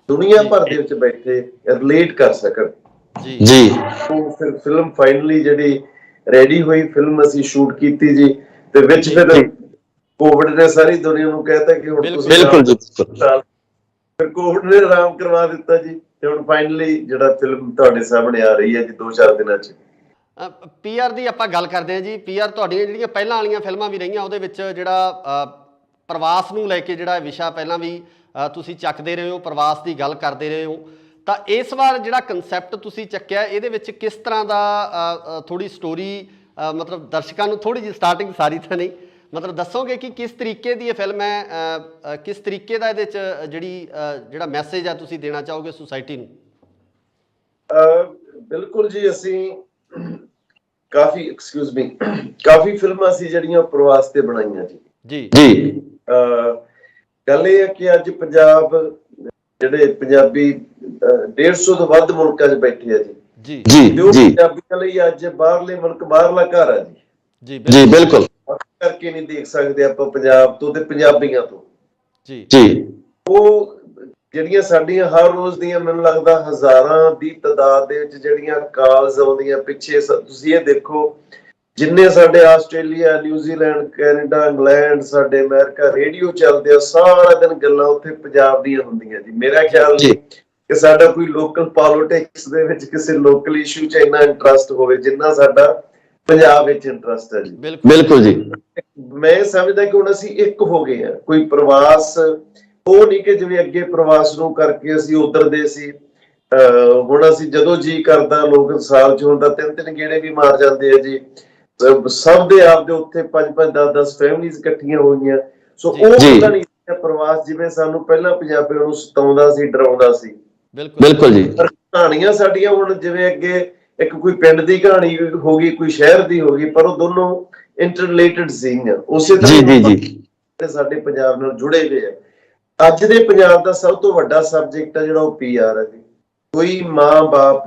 ਦੁਨੀਆ ਭਰ ਦੇ ਵਿੱਚ ਬੈਠੇ ਰਿਲੇਟ ਕਰ ਸਕਣ ਜੀ। ਉਹ ਫਿਰ ਫਿਲਮ ਫਾਈਨਲੀ ਜਿਹੜੀ ਰੈਡੀ ਹੋਈ, ਫਿਲਮ ਅਸੀਂ ਸ਼ੂਟ ਕੀਤੀ ਜੀ। ਤੇ ਵਿੱਚ ਫਿਰ ਕੋਵਿਡ ਨੇ ਸਾਰੀ ਦੁਨੀਆ ਨੂੰ ਕਹਿਤਾ ਕਿ ਹੁਣ ਤੁਸੀਂ ਬਿਲਕੁਲ ਜੀ। ਫਿਰ ਕੋਵਿਡ ਨੇ ਆਰਾਮ ਕਰਵਾ ਦਿੱਤਾ ਜੀ ਤੇ ਹੁਣ ਫਾਈਨਲੀ ਜਿਹੜਾ ਫਿਲਮ ਤੁਹਾਡੇ ਸਾਹਮਣੇ ਆ ਰਹੀ ਹੈ ਜੀ 2-4 ਦਿਨਾਂ 'ਚ। PR ਦੀ ਆਪਾਂ ਗੱਲ ਕਰਦੇ ਹਾਂ ਜੀ। PR ਤੁਹਾਡੀਆਂ ਜਿਹੜੀਆਂ ਪਹਿਲਾਂ ਵਾਲੀਆਂ ਫਿਲਮਾਂ ਵੀ ਰਹੀਆਂ ਉਹਦੇ ਵਿੱਚ ਜਿਹੜਾ ਪ੍ਰਵਾਸ ਨੂੰ ਲੈ ਕੇ ਜਿਹੜਾ ਵਿਸ਼ਾ ਪਹਿਲਾਂ ਵੀ ਤੁਸੀਂ ਚੱਕਦੇ ਰਹੇ ਹੋ, ਪ੍ਰਵਾਸ ਦੀ ਗੱਲ ਕਰਦੇ ਰਹੇ ਹੋ, ਤਾਂ ਇਸ ਵਾਰ ਜਿਹੜਾ ਕਨਸੈਪਟ ਤੁਸੀਂ ਚੱਕਿਆ ਇਹਦੇ ਵਿੱਚ ਕਿਸ ਤਰ੍ਹਾਂ ਦਾ ਥੋੜੀ ਸਟੋਰੀ ਮਤਲਬ ਦਰਸ਼ਕਾਂ ਨੂੰ ਥੋੜੀ ਜਿਹੀ ਸਟਾਰਟਿੰਗ ਸਾਰੀ ਤਾਂ ਨਹੀਂ ਮਤਲਬ ਦੱਸੋਗੇ ਕਿ ਕਿਸ ਤਰੀਕੇ ਦੀ ਇਹ ਫਿਲਮ ਹੈ, ਕਿਸ ਤਰੀਕੇ ਦਾ ਇਹਦੇ 'ਚ ਜਿਹੜਾ ਮੈਸੇਜ ਆ ਤੁਸੀਂ ਦੇਣਾ ਚਾਹੋਗੇ ਸੁਸਾਇਟੀ ਨੂੰ? ਬਿਲਕੁਲ ਜੀ, ਅਸੀਂ ਕਾਫੀ ਫਿਲਮਾਂ ਸੀ ਜਿਹੜੀਆਂ ਪ੍ਰਵਾਸ ਤੇ ਬਣਾਈਆਂ ਜੀ। ਜੀ ਗੱਲ ਇਹ ਹੈ ਕਿ ਅੱਜ ਪੰਜਾਬ ਜਿਹੜੇ ਪੰਜਾਬੀ 150 ਤੋਂ ਵੱਧ ਮੁਲਕਾਂ 'ਚ ਬੈਠੇ ਆ ਜੀ। ਪੰਜਾਬੀਆਂ ਲਈ ਅੱਜ ਬਾਹਰਲੇ ਮੁਲਕ ਬਾਹਰਲਾ ਘਰ ਆ ਜੀ। ਜੀ ਬਿਲਕੁਲ। ਕਰਕੇ ਨਹੀਂ ਦੇਖ ਸਕਦੇ ਆਪਾਂ ਪੰਜਾਬ ਤੋਂ ਤੇ ਪੰਜਾਬੀਆਂ ਤੋਂ ਜੀ। ਉਹ ਜਿਹੜੀਆਂ ਸਾਡੀਆਂ ਹਰ ਰੋਜ਼ ਦੀਆਂ ਮੈਨੂੰ ਲੱਗਦਾ ਹਜ਼ਾਰਾਂ ਦੀ ਤਾਦਾਦ ਦੇ ਵਿੱਚ ਜਿਹੜੀਆਂ ਕਾਲਸ ਆਉਂਦੀਆਂ ਪਿੱਛੇ, ਤੁਸੀਂ ਇਹ ਦੇਖੋ ਜਿੰਨੇ ਸਾਡੇ ਆਸਟ੍ਰੇਲੀਆ, ਨਿਊਜ਼ੀਲੈਂਡ, ਕੈਨੇਡਾ, ਇੰਗਲੈਂਡ, ਸਾਡੇ ਅਮਰੀਕਾ ਰੇਡੀਓ ਚੱਲਦੇ ਆ, ਸਾਰਾ ਦਿਨ ਗੱਲਾਂ ਉੱਥੇ ਪੰਜਾਬ ਦੀਆਂ ਹੁੰਦੀਆਂ ਜੀ। ਮੇਰਾ ਖਿਆਲ ਕਿ ਸਾਡਾ ਕੋਈ ਲੋਕਲ ਪੋਲਿਟਿਕਸ ਦੇ ਵਿੱਚ ਕਿਸੇ ਲੋਕਲ ਇਸ਼ੂ 'ਚ ਇੰਨਾ ਇੰਟਰਸਟ ਹੋਵੇ ਜਿੰਨਾ ਸਾਡਾ ਪੰਜਾਬ ਵਿੱਚ ਇੰਟਰਸਟ ਹੈ ਜੀ। ਬਿਲਕੁਲ ਜੀ। ਮੈਂ ਸਮਝਦਾ ਕਿ ਹੁਣ ਅਸੀਂ ਇੱਕ ਹੋ ਗਏ ਆ। ਕੋਈ ਪ੍ਰਵਾਸ ਉਹ ਨਹੀਂ ਕਿ ਜਿਵੇਂ ਅੱਗੇ ਪ੍ਰਵਾਸ ਨੂੰ ਕਰਕੇ ਅਸੀਂ ਉਧਰ ਦੇ ਸੀ, ਹੁਣ ਅਸੀਂ ਜਦੋਂ ਜੀ ਕਰਦਾ ਲੋਕ ਸਾਲ 'ਚ ਹੁੰਦਾ 3-3 ਗੇੜੇ ਵੀ ਮਾਰ ਜਾਂਦੇ ਆ ਜੀ। ਸਭ ਦੇ ਆਪ ਦੇ ਉੱਥੇ 5-5 10-10 ਫੈਮਿਲੀਜ਼ ਇਕੱਠੀਆਂ ਹੋਈਆਂ। ਸੋ ਉਹ ਪਤਾ ਨਹੀਂ ਪ੍ਰਵਾਸ ਜਿਵੇਂ ਸਾਨੂੰ ਪਹਿਲਾਂ ਪੰਜਾਬੀਆਂ ਨੂੰ ਸਤਾਉਂਦਾ ਸੀ, ਡਰਾਉਂਦਾ ਸੀ। ਬਿਲਕੁਲ ਜੀ। ਕਹਾਣੀਆਂ ਸਾਡੀਆਂ ਹੁਣ ਜਿਵੇਂ ਅੱਗੇ ਇੱਕ ਕੋਈ ਪਿੰਡ ਦੀ ਕਹਾਣੀ ਹੋ ਗਈ, ਕੋਈ ਸ਼ਹਿਰ ਦੀ ਹੋ ਗਈ, ਪਰ ਉਹ ਦੋਨੋਂ ਇੰਟਰਰਿਲੇਟਡ ਸੀਗੀਆਂ। ਉਸੇ ਤਰ੍ਹਾਂ ਸਾਡੇ ਪੰਜਾਬ ਨਾਲ ਜੁੜੇ ਹੋਏ ਆ। ਅੱਜ ਦੇ ਪੰਜਾਬ ਦਾ ਸਭ ਤੋਂ ਵੱਡਾ ਸਬਜੈਕਟ ਆ ਜਿਹੜਾ ਉਹ PR ਹੈ ਜੀ। ਕੋਈ ਮਾਂ ਬਾਪ,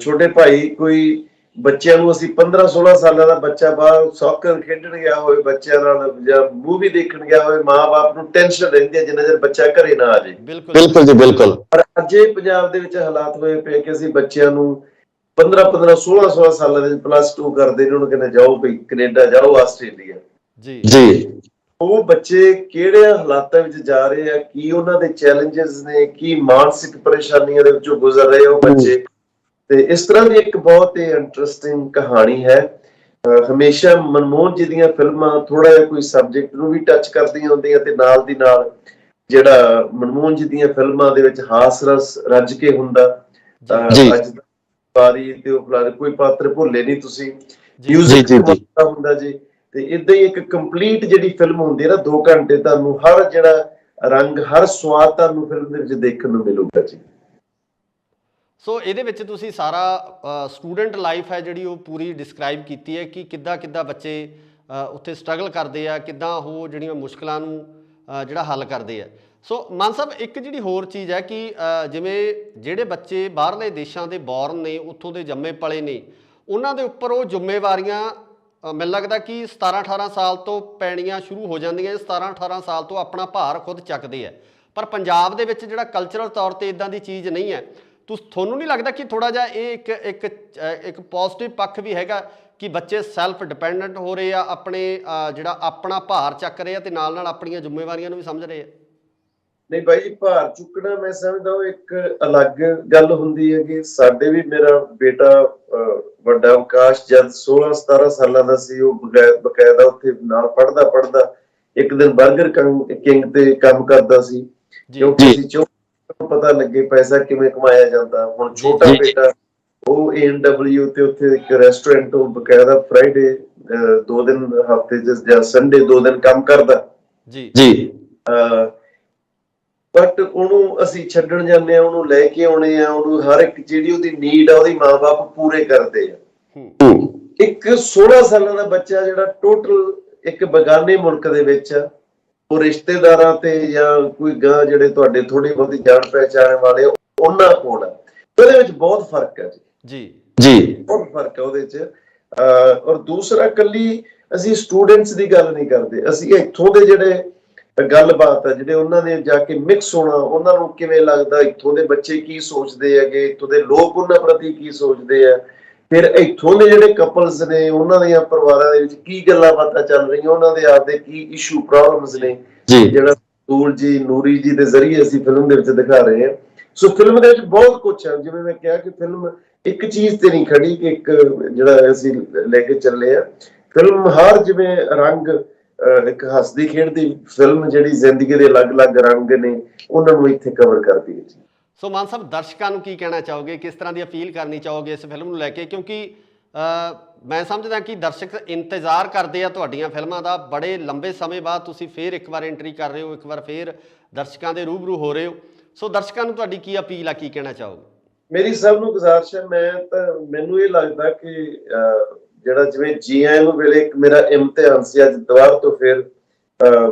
ਛੋਟੇ ਭਾਈ, ਕੋਈ ਬੱਚਿਆਂ ਨੂੰ ਅਸੀਂ 15-16 ਸਾਲਾਂ ਦਾ ਬੱਚਾ ਬਾਹਰ ਸੌਕਰ ਖੇਡਣ ਗਿਆ ਹੋਵੇ ਬੱਚਿਆਂ ਨਾਲ ਜਾਂ ਮੂਵੀ ਦੇਖਣ ਗਿਆ ਹੋਵੇ, ਮਾਂ ਬਾਪ ਨੂੰ ਟੈਨਸ਼ਨ ਰਹਿੰਦੀ ਹੈ ਜਿੰਨਾ ਚਿਰ ਬੱਚਾ ਘਰੇ ਨਾ ਆ ਜਾਏ। ਬਿਲਕੁਲ ਜੀ ਬਿਲਕੁਲ। ਪਰ ਅੱਜ ਇਹ ਪੰਜਾਬ ਦੇ ਵਿੱਚ ਹਾਲਾਤ ਹੋਏ ਪਏ ਕਿ ਅਸੀਂ ਬੱਚਿਆਂ ਨੂੰ 15-15 16-16 ਸਾਲਾਂ ਦੇ +2 ਕਰਦੇ ਨੇ, ਉਹਨੂੰ ਕਹਿੰਦੇ ਜਾਓ ਬਈ ਕੈਨੇਡਾ ਜਾਓ, ਆਸਟ੍ਰੇਲੀਆ ਜੀ। ਉਹ ਬੱਚੇ ਕਿਹੜੇ ਹਾਲਾਤਾਂ ਵਿੱਚ ਜਾ ਰਹੇ ਆ, ਕੀ ਉਹਨਾਂ ਦੇ ਚੈਲੰਜਸ ਨੇ, ਕੀ ਮਾਨਸਿਕ ਪਰੇਸ਼ਾਨੀਆਂ ਦੇ ਵਿੱਚੋਂ ਗੁਜ਼ਰ ਰਹੇ ਉਹ ਬੱਚੇ। ਤੇ ਇਸ ਤਰ੍ਹਾਂ ਦੀ ਇੱਕ ਬਹੁਤ ਹੀ ਇੰਟਰਸਟਿੰਗ ਕਹਾਣੀ ਹੈ। ਹਮੇਸ਼ਾ ਮਨਮੋਹਨ ਜੀ ਦੀਆਂ ਫਿਲਮਾਂ ਥੋੜਾ ਜਿਹਾ ਕੋਈ ਸਬਜੈਕਟ ਨੂੰ ਵੀ ਟੱਚ ਕਰਦੀਆਂ ਹੁੰਦੀਆਂ ਤੇ ਨਾਲ ਦੀ ਨਾਲ ਜਿਹੜਾ ਮਨਮੋਹਨ ਜੀ ਦੀਆਂ ਫਿਲਮਾਂ ਦੇ ਵਿੱਚ ਹਾਸ ਰਸ ਰੱਜ ਕੇ ਹੁੰਦਾ। ਅੱਜ ਬਾਰੀ ਤੇ ਉਹ ਕੋਈ ਪਾਤਰ ਭੁੱਲੇ ਨਹੀਂ ਤੁਸੀਂ, ਮਿਊਜ਼ਿਕ ਹੁੰਦਾ ਜੀ। ਤੇ ਇਦਾਂ ਹੀ ਇੱਕ ਕੰਪਲੀਟ ਜਿਹੜੀ ਫਿਲਮ ਹੁੰਦੀ ਹੈ ਨਾ, 2 ਘੰਟੇ ਤੁਹਾਨੂੰ ਹਰ ਜਿਹੜਾ ਰੰਗ, ਹਰ ਸਵਾਦ ਤੁਹਾਨੂੰ ਫਿਲਮ ਦੇ ਵਿੱਚ ਦੇਖਣ ਨੂੰ ਮਿਲੂਗਾ ਜੀ। ਸੋ ਇਹਦੇ ਵਿੱਚ ਤੁਸੀਂ ਸਾਰਾ ਸਟੂਡੈਂਟ ਲਾਈਫ ਹੈ ਜਿਹੜੀ ਉਹ ਪੂਰੀ ਡਿਸਕ੍ਰਾਈਬ ਕੀਤੀ ਹੈ ਕਿ ਕਿੱਦਾਂ ਬੱਚੇ ਉੱਥੇ ਸਟਰਗਲ ਕਰਦੇ ਆ, ਕਿੱਦਾਂ ਉਹ ਜਿਹੜੀਆਂ ਮੁਸ਼ਕਲਾਂ ਨੂੰ ਜਿਹੜਾ ਹੱਲ ਕਰਦੇ ਆ। ਸੋ ਮਾਨ ਸਾਹਿਬ, ਇੱਕ ਜਿਹੜੀ ਹੋਰ ਚੀਜ਼ ਹੈ ਕਿ ਜਿਵੇਂ ਜਿਹੜੇ ਬੱਚੇ ਬਾਹਰਲੇ ਦੇਸ਼ਾਂ ਦੇ ਬੌਰਨ ਨੇ, ਉੱਥੋਂ ਦੇ ਜੰਮੇ ਪਲੇ ਨੇ, ਉਹਨਾਂ ਦੇ ਉੱਪਰ ਉਹ ਜ਼ਿੰਮੇਵਾਰੀਆਂ ਮੈਨੂੰ ਲੱਗਦਾ ਕਿ 17-18 ਸਾਲ ਤੋਂ ਪੈਣੀਆਂ ਸ਼ੁਰੂ ਹੋ ਜਾਂਦੀਆਂ। 17-18 ਸਾਲ ਤੋਂ ਆਪਣਾ ਭਾਰ ਖੁਦ ਚੱਕਦੇ ਆ। ਪਰ ਪੰਜਾਬ ਦੇ ਵਿੱਚ ਜਿਹੜਾ ਕਲਚਰਲ ਤੌਰ 'ਤੇ ਇੱਦਾਂ ਦੀ ਚੀਜ਼ ਨਹੀਂ ਹੈ। ਤੁਹਾਨੂੰ ਨਹੀਂ ਲੱਗਦਾ ਕਿ ਥੋੜ੍ਹਾ ਜਿਹਾ ਇਹ ਇੱਕ ਪੋਜ਼ਿਟਿਵ ਪੱਖ ਵੀ ਹੈਗਾ ਕਿ ਬੱਚੇ ਸੈਲਫ ਡਿਪੈਂਡੈਂਟ ਹੋ ਰਹੇ ਆ, ਆਪਣੇ ਜਿਹੜਾ ਆਪਣਾ ਭਾਰ ਚੱਕ ਰਹੇ ਆ ਤੇ ਨਾਲ ਆਪਣੀਆਂ ਜ਼ਿੰਮੇਵਾਰੀਆਂ ਨੂੰ ਵੀ ਸਮਝ ਰਹੇ ਆ? ਨਹੀਂ ਭਾਈ, ਭਾਰ ਚੁੱਕਣਾ ਮੈਂ ਸਮਝਦਾ ਉਹ ਇੱਕ ਅਲੱਗ ਗੱਲ ਹੁੰਦੀ ਹੈ। ਕਿ ਸਾਡੇ ਵੀ, ਮੇਰਾ ਬੇਟਾ ਵੱਡਾ ਆਕਾਸ਼ ਜਦ 16-17 ਸਾਲਾਂ ਦਾ ਸੀ, ਉਹ ਬਕਾਇਦਾ ਉੱਥੇ ਨਾਲ ਪੜ੍ਹਦਾ ਇੱਕ ਦਿਨ ਬਰਗਰ ਕਿੰਗ ਤੇ ਕੰਮ ਕਰਦਾ ਸੀ, ਕਿਉਂਕਿ ਅਸੀਂ ਪਤਾ ਲੱਗੇ ਪੈਸਾ ਕਿਵੇਂ ਕਮਾਇਆ ਜਾਂਦਾ। ਹੁਣ ਛੋਟਾ ਬੇਟਾ ਉਹ ANW ਤੇ ਉੱਥੇ ਇੱਕ ਰੈਸਟੋਰੈਂਟ, ਉਹ ਬਕਾਇਦਾ ਫਰਾਈਡੇ 2 ਦਿਨ ਹਫ਼ਤੇ ਜਾਂ ਸੰਡੇ 2 ਦਿਨ ਕੰਮ ਕਰਦਾ ਜੀ। ਬਟ ਉਹਨੂੰ ਅਸੀਂ ਛੱਡਣ ਜਾਂਦੇ ਆ, ਉਹਨੂੰ ਲੈ ਕੇ ਆਉਣੇ ਆ, ਉਹਨੂੰ ਹਰ ਇੱਕ ਜਿਹੜੀ ਉਹਦੀ ਨੀਡ ਆ ਉਹਦੀ ਮਾਂ ਬਾਪ ਪੂਰੇ ਕਰਦੇ ਆ। ਇੱਕ 16 ਸਾਲਾਂ ਦਾ ਬੱਚਾ ਜਿਹੜਾ ਟੋਟਲ ਇੱਕ ਬਗਾਨੇ ਮੁਲਕ ਦੇ ਵਿੱਚ ਉਹ ਰਿਸ਼ਤੇਦਾਰਾਂ ਤੇ ਜਾਂ ਕੋਈ ਗਾਂ ਜਿਹੜੇ ਤੁਹਾਡੇ ਥੋੜੀ ਬਹੁਤੀ ਜਾਣ ਪਹਿਚਾਣ ਵਾਲੇ ਉਹਨਾਂ ਕੋਲ ਆ, ਉਹਦੇ ਵਿੱਚ ਬਹੁਤ ਫਰਕ ਹੈ ਜੀ। ਬਹੁਤ ਫਰਕ ਹੈ ਉਹਦੇ ਚ। ਔਰ ਦੂਸਰਾ, ਕੱਲੀ ਅਸੀਂ ਸਟੂਡੈਂਟਸ ਦੀ ਗੱਲ ਨਹੀਂ ਕਰਦੇ, ਅਸੀਂ ਇੱਥੋਂ ਦੇ ਜਿਹੜੇ ਗੱਲਬਾਤ ਆ, ਜਿਹੜੇ ਉਹਨਾਂ ਨੇ ਜਾ ਕੇ ਮਿਕਸ ਹੋਣਾ, ਉਹਨਾਂ ਨੂੰ ਕਿਵੇਂ ਲੱਗਦਾ, ਇੱਥੋਂ ਦੇ ਬੱਚੇ ਕੀ ਸੋਚਦੇ ਹੈਗੇ, ਇੱਥੋਂ ਦੇ ਲੋਕ ਉਹਨਾਂ ਪ੍ਰਤੀ ਕੀ ਸੋਚਦੇ ਆ, ਫਿਰ ਇੱਥੋਂ ਦੇ ਜਿਹੜੇ ਕਪਲਸ ਨੇ ਉਹਨਾਂ ਦੀਆਂ ਪਰਿਵਾਰਾਂ ਦੇ ਵਿੱਚ ਕੀ ਗੱਲਾਂ ਬਾਤਾਂ ਚੱਲ ਰਹੀਆਂ, ਉਹਨਾਂ ਦੇ ਆਪਦੇ ਕੀ ਇਸ਼ੂ ਪ੍ਰੋਬਲਮਸ ਨੇ, ਜਿਹੜਾ ਸੂਲ ਜੀ, ਨੂਰੀ ਜੀ ਦੇ ਜ਼ਰੀਏ ਅਸੀਂ ਫਿਲਮ ਦੇ ਵਿੱਚ ਦਿਖਾ ਰਹੇ ਹਾਂ। ਸੋ ਫਿਲਮ ਦੇ ਵਿੱਚ ਬਹੁਤ ਕੁਛ ਹੈ। ਜਿਵੇਂ ਮੈਂ ਕਿਹਾ ਕਿ ਫਿਲਮ ਇੱਕ ਚੀਜ਼ ਤੇ ਨਹੀਂ ਖੜੀ ਕਿ ਇੱਕ ਜਿਹੜਾ ਅਸੀਂ ਲੈ ਕੇ ਚੱਲੇ ਆ, ਫਿਲਮ ਹਰ ਜਿਵੇਂ ਰੰਗ, ਇੱਕ ਹੱਸਦੀ ਖੇਡਦੀ ਫਿਲਮ ਜਿਹੜੀ ਜ਼ਿੰਦਗੀ ਦੇ ਅਲੱਗ-ਅਲੱਗ ਰੰਗ ਨੇ ਉਹਨਾਂ ਨੂੰ ਇੱਥੇ ਕਵਰ ਕਰਦੀ ਹੈ ਜੀ। ਸੋ ਮਾਨ ਸਾਹਿਬ, ਦਰਸ਼ਕਾਂ ਨੂੰ ਕੀ ਕਹਿਣਾ ਚਾਹੋਗੇ, ਕਿਸ ਤਰ੍ਹਾਂ ਦੀ ਅਪੀਲ ਕਰਨੀ ਚਾਹੋਗੇ ਇਸ ਫਿਲਮ ਨੂੰ ਲੈ ਕੇ? ਕਿਉਂਕਿ ਮੈਂ ਸਮਝਦਾ ਕਿ ਦਰਸ਼ਕ ਇੰਤਜ਼ਾਰ ਕਰਦੇ ਆ ਤੁਹਾਡੀਆਂ ਫਿਲਮਾਂ ਦਾ। ਬੜੇ ਲੰਬੇ ਸਮੇਂ ਬਾਅਦ ਤੁਸੀਂ ਫੇਰ ਇੱਕ ਵਾਰ ਐਂਟਰੀ ਕਰ ਰਹੇ ਹੋ, ਇੱਕ ਵਾਰ ਫੇਰ ਦਰਸ਼ਕਾਂ ਦੇ ਰੂਬਰੂ ਹੋ ਰਹੇ ਹੋ। ਸੋ ਦਰਸ਼ਕਾਂ ਨੂੰ ਤੁਹਾਡੀ ਕੀ ਅਪੀਲ ਆ, ਕੀ ਕਹਿਣਾ ਚਾਹੋਗੇ? ਮੇਰੀ ਸਭ ਨੂੰ ਗੁਜ਼ਾਰਿਸ਼ ਹੈ, ਮੈਨੂੰ ਇਹ ਲੱਗਦਾ ਕਿ ਜਿਹੜਾ ਜਿਵੇਂ GIM ਵੇਲੇ ਇੱਕ ਮੇਰਾ ਇਮਤਿਹਾਨ ਸੀ, ਅੱਜ ਦੁਬਾਰਾ ਤੋਂ ਫਿਰ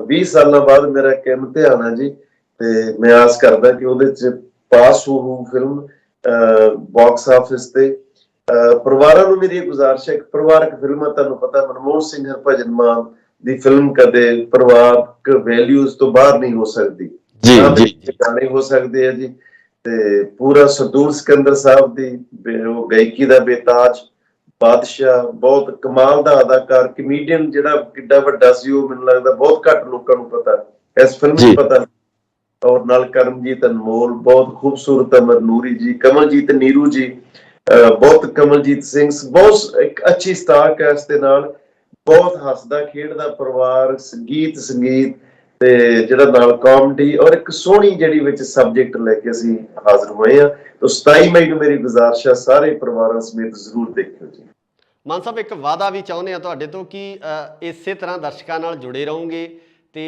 20 ਸਾਲਾਂ ਬਾਅਦ ਮੇਰਾ ਇੱਕ ਇਮਤਿਹਾਨ ਹੈ ਜੀ। ਤੇ ਮੈਂ ਆਸ ਕਰਦਾ ਕਿ ਉਹਦੇ ਚ ਪਾਸ ਹੋ ਫਿਲਮ ਬਾਕਸ ਆਫਿਸ ਤੇ। ਪਰਿਵਾਰਾਂ ਨੂੰ ਮੇਰੀ ਗੁਜ਼ਾਰਿਸ਼ ਹੈ, ਪਰਿਵਾਰਕ ਫਿਲਮਾਂ ਤੁਹਾਨੂੰ ਪਤਾ ਮਨਮੋਹਨ ਸਿੰਘ, ਹਰਭਜਨ ਮਾਨ ਦੀ ਫਿਲਮ ਕਦੇ ਪਰਿਵਾਰਕ ਵੈਲਿਊਜ਼ ਤੋਂ ਬਾਹਰ ਨਹੀਂ ਹੋ ਸਕਦੀ। ਗਾਣੇ ਹੋ ਸਕਦੇ ਆ ਜੀ। ਤੇ ਪੂਰਾ ਸਰਦੂਲ ਸਿਕੰਦਰ ਸਾਹਿਬ ਦੀ ਉਹ ਗਾਇਕੀ ਦਾ ਬੇਤਾਜ ਬਾਦਸ਼ਾਹ, ਬਹੁਤ ਕਮਾਲ ਦਾ ਅਦਾਕਾਰ, ਕਮੇਡੀਅਨ ਜਿਹੜਾ ਕਿੱਡਾ ਵੱਡਾ ਸੀ, ਉਹ ਮੈਨੂੰ ਲੱਗਦਾ ਬਹੁਤ ਘੱਟ ਲੋਕਾਂ ਨੂੰ ਪਤਾ, ਇਸ ਫਿਲਮ 'ਚ ਪਤਾ। ਔਰ ਨਾਲ ਕਰਮਜੀਤ ਅਨਮੋਲ, ਬਹੁਤ ਖੂਬਸੂਰਤ ਅਮਰ ਨੂਰੀ ਜੀ, ਕਮਲਜੀਤ ਨੀਰੂ ਜੀ, ਬਹੁਤ ਕਮਲਜੀਤ ਸਿੰਘ, ਬਹੁਤ ਇੱਕ ਅੱਛੀ ਸਟਾਕ ਹੈ ਇਸ ਦੇ ਨਾਲ, ਬਹੁਤ ਹੱਸਦਾ ਖੇਡਦਾ ਪਰਿਵਾਰ, ਸੰਗੀਤ ਤੇ ਜਿਹੜਾ ਨਾਲ ਕਾਮੇਡੀ ਔਰ ਇੱਕ ਸੋਹਣੀ ਜਿਹੜੀ ਵਿੱਚ ਸਬਜੈਕਟ ਲੈ ਕੇ ਅਸੀਂ ਹਾਜ਼ਰ ਹੋਏ ਆ। ਤਾਂ 27 ਮਈ ਨੂੰ ਮੇਰੀ ਗੁਜ਼ਾਰਿਸ਼ ਹੈ ਸਾਰੇ ਪਰਿਵਾਰਾਂ ਸਮੇਤ ਜ਼ਰੂਰ ਦੇਖਿਓ ਜੀ। ਮਾਨ ਸਾਹਿਬ, ਇੱਕ ਵਾਅਦਾ ਵੀ ਚਾਹੁੰਦੇ ਆ ਤੁਹਾਡੇ ਤੋਂ ਕਿ ਇਸੇ ਤਰ੍ਹਾਂ ਦਰਸ਼ਕਾਂ ਨਾਲ ਜੁੜੇ ਰਹੋਗੇ ਤੇ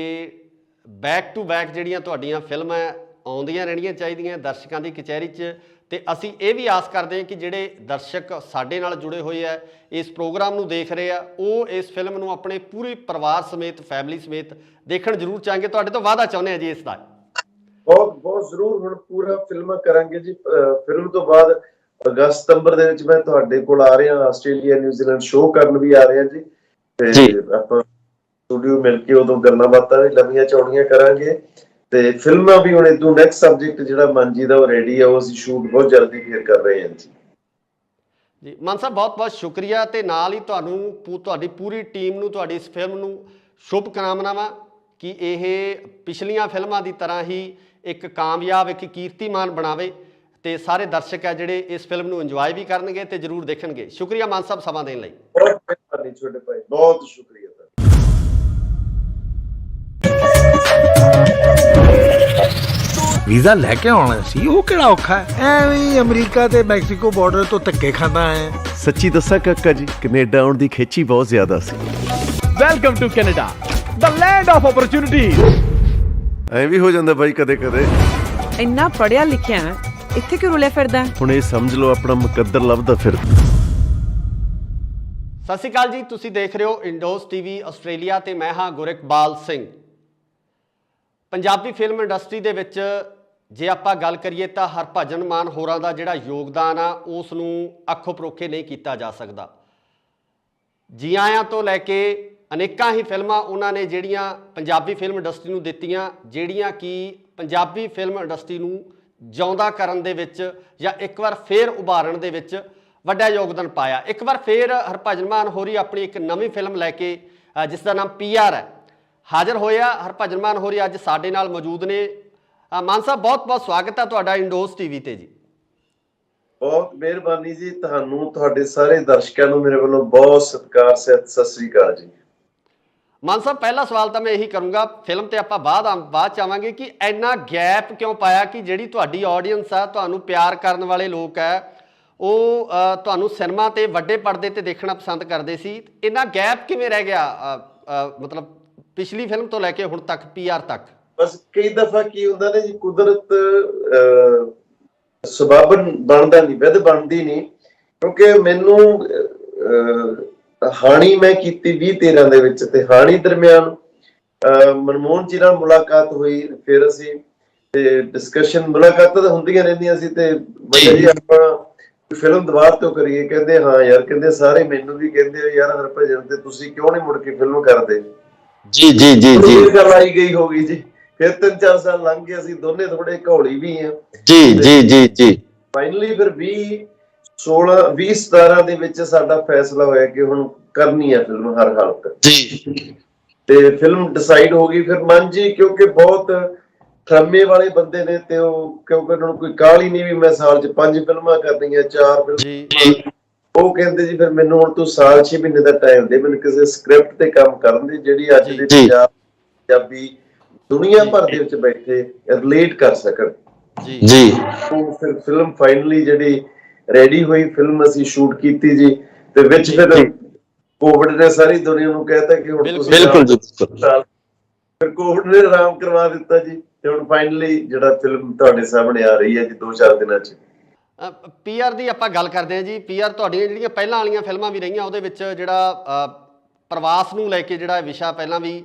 ਬੈਕ ਟੂ ਬੈਕ ਜਿਹੜੀਆਂ ਤੁਹਾਡੀਆਂ ਫਿਲਮਾਂ ਆਉਂਦੀਆਂ ਰਹਿਣੀਆਂ ਚਾਹੀਦੀਆਂ ਦਰਸ਼ਕਾਂ ਦੀ ਕਚਹਿਰੀ 'ਚ। ਤੇ ਅਸੀਂ ਇਹ ਵੀ ਆਸ ਕਰਦੇ ਹਾਂ ਕਿ ਜਿਹੜੇ ਦਰਸ਼ਕ ਸਾਡੇ ਨਾਲ ਜੁੜੇ ਹੋਏ ਆ, ਇਸ ਪ੍ਰੋਗਰਾਮ ਨੂੰ ਦੇਖ ਰਹੇ ਆ, ਉਹ ਇਸ ਫਿਲਮ ਨੂੰ ਆਪਣੇ ਪੂਰੇ ਪਰਿਵਾਰ ਸਮੇਤ, ਫੈਮਿਲੀ ਸਮੇਤ ਦੇਖਣ ਜ਼ਰੂਰ ਚਾਹਾਂਗੇ। ਤੁਹਾਡੇ ਤੋਂ ਵਾਅਦਾ ਚਾਹੁੰਦੇ ਆ ਜੀ ਇਸ ਦਾ। ਬਹੁਤ ਜ਼ਰੂਰ ਹੁਣ ਪੂਰਾ ਫਿਲਮਾਂ ਕਰਾਂਗੇ ਜੀ। ਫਿਲਮ ਤੋਂ ਬਾਅਦ ਅਗਸਤ ਸਤੰਬਰ ਦੇ ਵਿੱਚ ਮੈਂ ਤੁਹਾਡੇ ਕੋਲ ਆ ਰਿਹਾ, ਆਸਟ੍ਰੇਲੀਆ ਨਿਊਜ਼ੀਲੈਂਡ ਸ਼ੋਅ ਕਰਨ ਵੀ ਆ ਰਿਹਾ ਜੀ। ਤੇ ਆਪਾਂ ਸਟੂਡੀਓ ਮਿਲ ਕੇ ਉਦੋਂ ਗੱਲਾਂ ਬਾਤਾਂ ਵੀ ਲੰਮੀਆਂ ਚੌੜੀਆਂ ਕਰਾਂਗੇ ਤੇ ਫਿਲਮਾਂ ਵੀ ਹੁਣ ਇਦੋਂ ਨੈਕਸਟ ਸਬਜੈਕਟ ਜਿਹੜਾ ਮਨਜੀ ਦਾ ਉਹ ਰੈਡੀ ਆ, ਉਹ ਅਸੀਂ ਸ਼ੂਟ ਬਹੁਤ ਜਲਦੀ ਫੇਰ ਕਰ ਰਹੇ ਹਾਂ ਜੀ। ਮਾਨ ਸਾਹਿਬ, ਬਹੁਤ ਬਹੁਤ ਸ਼ੁਕਰੀਆ ਤੇ ਨਾਲ ਹੀ ਤੁਹਾਨੂੰ, ਤੁਹਾਡੀ ਪੂਰੀ ਟੀਮ ਨੂੰ, ਤੁਹਾਡੀ ਇਸ ਫਿਲਮ ਨੂੰ ਸ਼ੁਭ ਕਾਮਨਾਵਾਂ ਕਿ ਇਹ ਪਿਛਲੀਆਂ ਫਿਲਮਾਂ ਦੀ ਤਰ੍ਹਾਂ ਹੀ ਇੱਕ ਕਾਮਯਾਬ, ਇੱਕ ਕੀਰਤੀਮਾਨ ਬਣਾਵੇ ਤੇ ਸਾਰੇ ਦਰਸ਼ਕ ਆ ਜਿਹੜੇ ਇਸ ਫਿਲਮ ਨੂੰ ਇੰਜੋਏ ਵੀ ਕਰਨਗੇ ਤੇ ਜ਼ਰੂਰ ਦੇਖਣਗੇ। ਸ਼ੁਕਰੀਆ ਮਾਨ ਸਾਹਿਬ ਸਮਾਂ ਦੇਣ ਲਈ। ਬਹੁਤ ਮਿਹਰਬਾਨੀ ਛੋਟੇ ਭਾਈ, ਬਹੁਤ ਸ਼ੁਕਰੀਆ। ਵੀਜ਼ਾ ਲੈ ਕੇ ਆਉਣਾ ਸੀ, ਉਹ ਕਿਹੜਾ ਔਖਾ ਹੈ? ਐਵੇਂ ਅਮਰੀਕਾ ਤੇ ਮੈਕਸੀਕੋ ਬਾਰਡਰ ਤੋਂ ਧੱਕੇ ਖਾਂਦਾ ਹੈ। ਸੱਚੀ ਦੱਸਾਂ ਕਾਕਾ ਜੀ, ਕੈਨੇਡਾ ਆਉਣ ਦੀ ਖੇਚੀ ਬਹੁਤ ਜ਼ਿਆਦਾ ਸੀ। Welcome to Canada, the land of opportunities. ਐਂ ਵੀ ਹੋ ਜਾਂਦਾ ਬਾਈ ਕਦੇ ਕਦੇ। ਇੰਨਾ ਪੜਿਆ ਲਿਖਿਆ ਇੱਥੇ ਕਿਉਂ ਰੁਲਿਆ ਫਿਰਦਾ? ਹੁਣ ਇਹ ਸਮਝ ਲਓ ਆਪਣਾ ਮੁਕੱਦਰ ਲੱਭਦਾ ਫਿਰ। ਸਤਿ ਸ਼੍ਰੀ ਅਕਾਲ ਜੀ, ਤੁਸੀਂ ਦੇਖ ਰਹੇ ਹੋ ਇੰਡੋਜ਼ ਟੀਵੀ ਆਸਟ੍ਰੇਲੀਆ ਤੇ ਮੈਂ ਹਾਂ ਗੁਰਿਕਬਾਲ ਸਿੰਘ। ਪੰਜਾਬੀ ਫਿਲਮ ਇੰਡਸਟਰੀ ਦੇ ਵਿੱਚ ਜੇ ਆਪਾਂ ਗੱਲ ਕਰੀਏ ਤਾਂ ਹਰਭਜਨ ਮਾਨ ਹੋਰਾਂ ਦਾ ਜਿਹੜਾ ਯੋਗਦਾਨ ਆ ਉਸ ਨੂੰ ਅੱਖੋਂ ਪਰੋਖੇ ਨਹੀਂ ਕੀਤਾ ਜਾ ਸਕਦਾ। ਜੀ ਆਇਆਂ ਤੋਂ ਲੈ ਕੇ ਅਨੇਕਾਂ ਹੀ ਫਿਲਮਾਂ ਉਹਨਾਂ ਨੇ ਜਿਹੜੀਆਂ ਪੰਜਾਬੀ ਫਿਲਮ ਇੰਡਸਟਰੀ ਨੂੰ ਦਿੱਤੀਆਂ, ਜਿਹੜੀਆਂ ਕਿ ਪੰਜਾਬੀ ਫਿਲਮ ਇੰਡਸਟਰੀ ਨੂੰ ਜਿਉਂਦਾ ਕਰਨ ਦੇ ਵਿੱਚ ਜਾਂ ਇੱਕ ਵਾਰ ਫੇਰ ਉਭਾਰਨ ਦੇ ਵਿੱਚ ਵੱਡਾ ਯੋਗਦਾਨ ਪਾਇਆ। ਇੱਕ ਵਾਰ ਫੇਰ ਹਰਭਜਨ ਮਾਨ ਹੋਰੀ ਆਪਣੀ ਇੱਕ ਨਵੀਂ ਫਿਲਮ ਲੈ ਕੇ ਜਿਸ ਦਾ ਨਾਮ PR ਹੈ ਹਾਜ਼ਰ ਹੋਇਆ। ਹਰਭਜਨ ਮਾਨ ਹੋਰੀ ਅੱਜ ਸਾਡੇ ਨਾਲ ਮੌਜੂਦ ਨੇ। ਮਾਨ ਸਾਹਿਬ, ਬਹੁਤ ਬਹੁਤ ਸਵਾਗਤ ਹੈ ਤੁਹਾਡਾ ਇੰਡੋਜ਼ ਟੀਵੀ ਤੇ ਜੀ। ਬਹੁਤ ਮਿਹਰਬਾਨੀ ਜੀ, ਤੁਹਾਨੂੰ, ਤੁਹਾਡੇ ਸਾਰੇ ਦਰਸ਼ਕਾਂ ਨੂੰ ਮੇਰੇ ਵੱਲੋਂ ਬਹੁਤ ਸਤਿਕਾਰ, ਸਤਿ ਸ੍ਰੀ ਅਕਾਲ ਜੀ। ਮਾਨ ਸਾਹਿਬ, ਪਹਿਲਾ ਸਵਾਲ ਤਾਂ ਮੈਂ ਇਹੀ ਕਰੂੰਗਾ, ਫਿਲਮ ਤੇ ਆਪਾਂ ਬਾਅਦ ਚ ਆਵਾਂਗੇ, ਕਿ ਇੰਨਾ ਗੈਪ ਕਿਉਂ ਪਾਇਆ ਕਿ ਜਿਹੜੀ ਤੁਹਾਡੀ ਆਡੀਅנס ਆ, ਤੁਹਾਨੂੰ ਪਿਆਰ ਕਰਨ ਵਾਲੇ ਲੋਕ ਹੈ, ਉਹ ਤੁਹਾਨੂੰ ਸਿਨੇਮਾ ਤੇ ਵੱਡੇ ਪਰਦੇ ਤੇ ਦੇਖਣਾ ਪਸੰਦ ਕਰਦੇ ਸੀ। ਇੰਨਾ ਗੈਪ ਕਿਵੇਂ ਰਹਿ ਗਿਆ, ਮਤਲਬ ਪਿਛਲੀ ਫਿਲਮ ਤੋਂ ਲੈ ਕੇ ਹੁਣ ਤੱਕ, PR ਤੱਕ? ਬਸ ਕਈ ਦਫਾ ਕੀ ਹੁੰਦਾ ਨੇ ਜੀ, ਕੁਦਰਤ ਸਬਬ ਬਣਦਾ ਨਹੀਂ, ਵਿਧ ਬਣਦੀ ਨਹੀਂ। ਕਿਉਂਕਿ ਮੈਨੂੰ ਹਾਣੀ ਮੈਂ ਕੀਤੀ 2013 ਦੇ ਵਿੱਚ, ਤੇ ਹਾਣੀ ਦਰਮਿਆਨ ਮਨਮੋਹਨ ਜੀ ਨਾਲ ਮੁਲਾਕਾਤ ਹੋਈ। ਫਿਰ ਅਸੀਂ ਤੇ ਡਿਸਕਸ਼ਨ, ਮੁਲਾਕਾਤਾਂ ਤਾਂ ਹੁੰਦੀਆਂ ਰਹਿੰਦੀਆਂ ਸੀ ਤੇ ਜੀ ਆਪਾਂ ਫਿਲਮ ਦੁਬਾਰਾ ਤੋਂ ਕਰੀਏ। ਕਹਿੰਦੇ ਹਾਂ ਯਾਰ, ਕਹਿੰਦੇ ਸਾਰੇ ਮੈਨੂੰ ਵੀ ਕਹਿੰਦੇ ਯਾਰ ਹਰਭਜਨ ਤੇ ਤੁਸੀਂ ਕਿਉਂ ਨਹੀਂ ਮੁੜ ਕੇ ਫਿਲਮ ਕਰਦੇ? ਜੀ ਜੀ ਜੀ ਜੀ ਗੱਲ ਆਈ ਗਈ ਹੋ ਗਈ ਜੀ। ਫਿਰ 3-4 ਸਾਲ ਲੰਘ ਗਏ, ਅਸੀਂ ਦੋਨੇ ਥੋੜੇ ਘੋਲੀ ਵੀ ਆ ਜੀ ਜੀ ਜੀ ਜੀ। ਫਾਈਨਲੀ ਫਿਰ 2017 ਦੇ ਵਿੱਚ ਸਾਡਾ ਫੈਸਲਾ ਹੋਇਆ ਕਿ ਹੁਣ ਕਰਨੀ ਹੈ ਫਿਲਮ ਹਰ ਹਾਲਤ ਜੀ। ਤੇ ਫਿਲਮ ਡਿਸਾਈਡ ਹੋ ਗਈ। ਫਿਰ ਮਨ ਜੀ, ਕਿਉਂਕਿ ਬਹੁਤ ਥਰਮੇ ਵਾਲੇ ਬੰਦੇ ਨੇ ਤੇ ਉਹ, ਕਿਉਂਕਿ ਉਹਨਾਂ ਨੂੰ ਕੋਈ ਕਾਹਲ ਹੀ ਨਹੀਂ ਵੀ ਮੈਂ ਸਾਲ 'ਚ 5 ਫਿਲਮਾਂ ਕਰਨੀਆਂ, 4 ਫਿਲਮਾਂ। ਉਹ ਕਹਿੰਦੇ ਜੀ ਫਿਰ ਮੈਨੂੰ ਹੁਣ ਤੂੰ ਸਾਲ 6 ਮਹੀਨੇ ਦਾ ਟਾਈਮ ਦੇ, ਮੈਨੂੰ ਕਿਸੇ ਸਕ੍ਰਿਪਟ ਤੇ ਕੰਮ ਕਰਨ ਦੀ ਜਿਹੜੀ ਅੱਜ ਦੇ ਪੰਜਾਬੀ ਦੁਨੀਆ ਭਰ ਦੇ ਵਿੱਚ ਬੈਠੇ ਰਿਲੇਟ ਕਰ ਸਕਣ ਜੀ। ਉਹ ਫਿਰ ਫਿਲਮ ਫਾਈਨਲੀ ਜਿਹੜੀ ਰੈਡੀ ਹੋਈ, ਫਿਲਮ ਅਸੀਂ ਸ਼ੂਟ ਕੀਤੀ ਜੀ। ਤੇ ਵਿੱਚ ਫਿਰ ਕੋਵਿਡ ਨੇ ਸਾਰੀ ਦੁਨੀਆ ਨੂੰ ਕਹਿਤਾ ਕਿ ਹੁਣ ਤੁਸੀਂ ਬਿਲਕੁਲ ਜੀ। ਫਿਰ ਕੋਵਿਡ ਨੇ ਆਰਾਮ ਕਰਵਾ ਦਿੱਤਾ ਜੀ। ਤੇ ਹੁਣ ਫਾਈਨਲੀ ਜਿਹੜਾ ਫਿਲਮ ਤੁਹਾਡੇ ਸਾਹਮਣੇ ਆ ਰਹੀ ਹੈ ਜੀ 2-4 ਦਿਨਾਂ 'ਚ। PR ਦੀ ਆਪਾਂ ਗੱਲ ਕਰਦੇ ਹਾਂ ਜੀ। PR ਤੁਹਾਡੀਆਂ ਜਿਹੜੀਆਂ ਪਹਿਲਾਂ ਵਾਲੀਆਂ ਫਿਲਮਾਂ ਵੀ ਰਹੀਆਂ, ਉਹਦੇ ਵਿੱਚ ਜਿਹੜਾ ਪ੍ਰਵਾਸ ਨੂੰ ਲੈ ਕੇ ਜਿਹੜਾ ਵਿਸ਼ਾ ਪਹਿਲਾਂ ਵੀ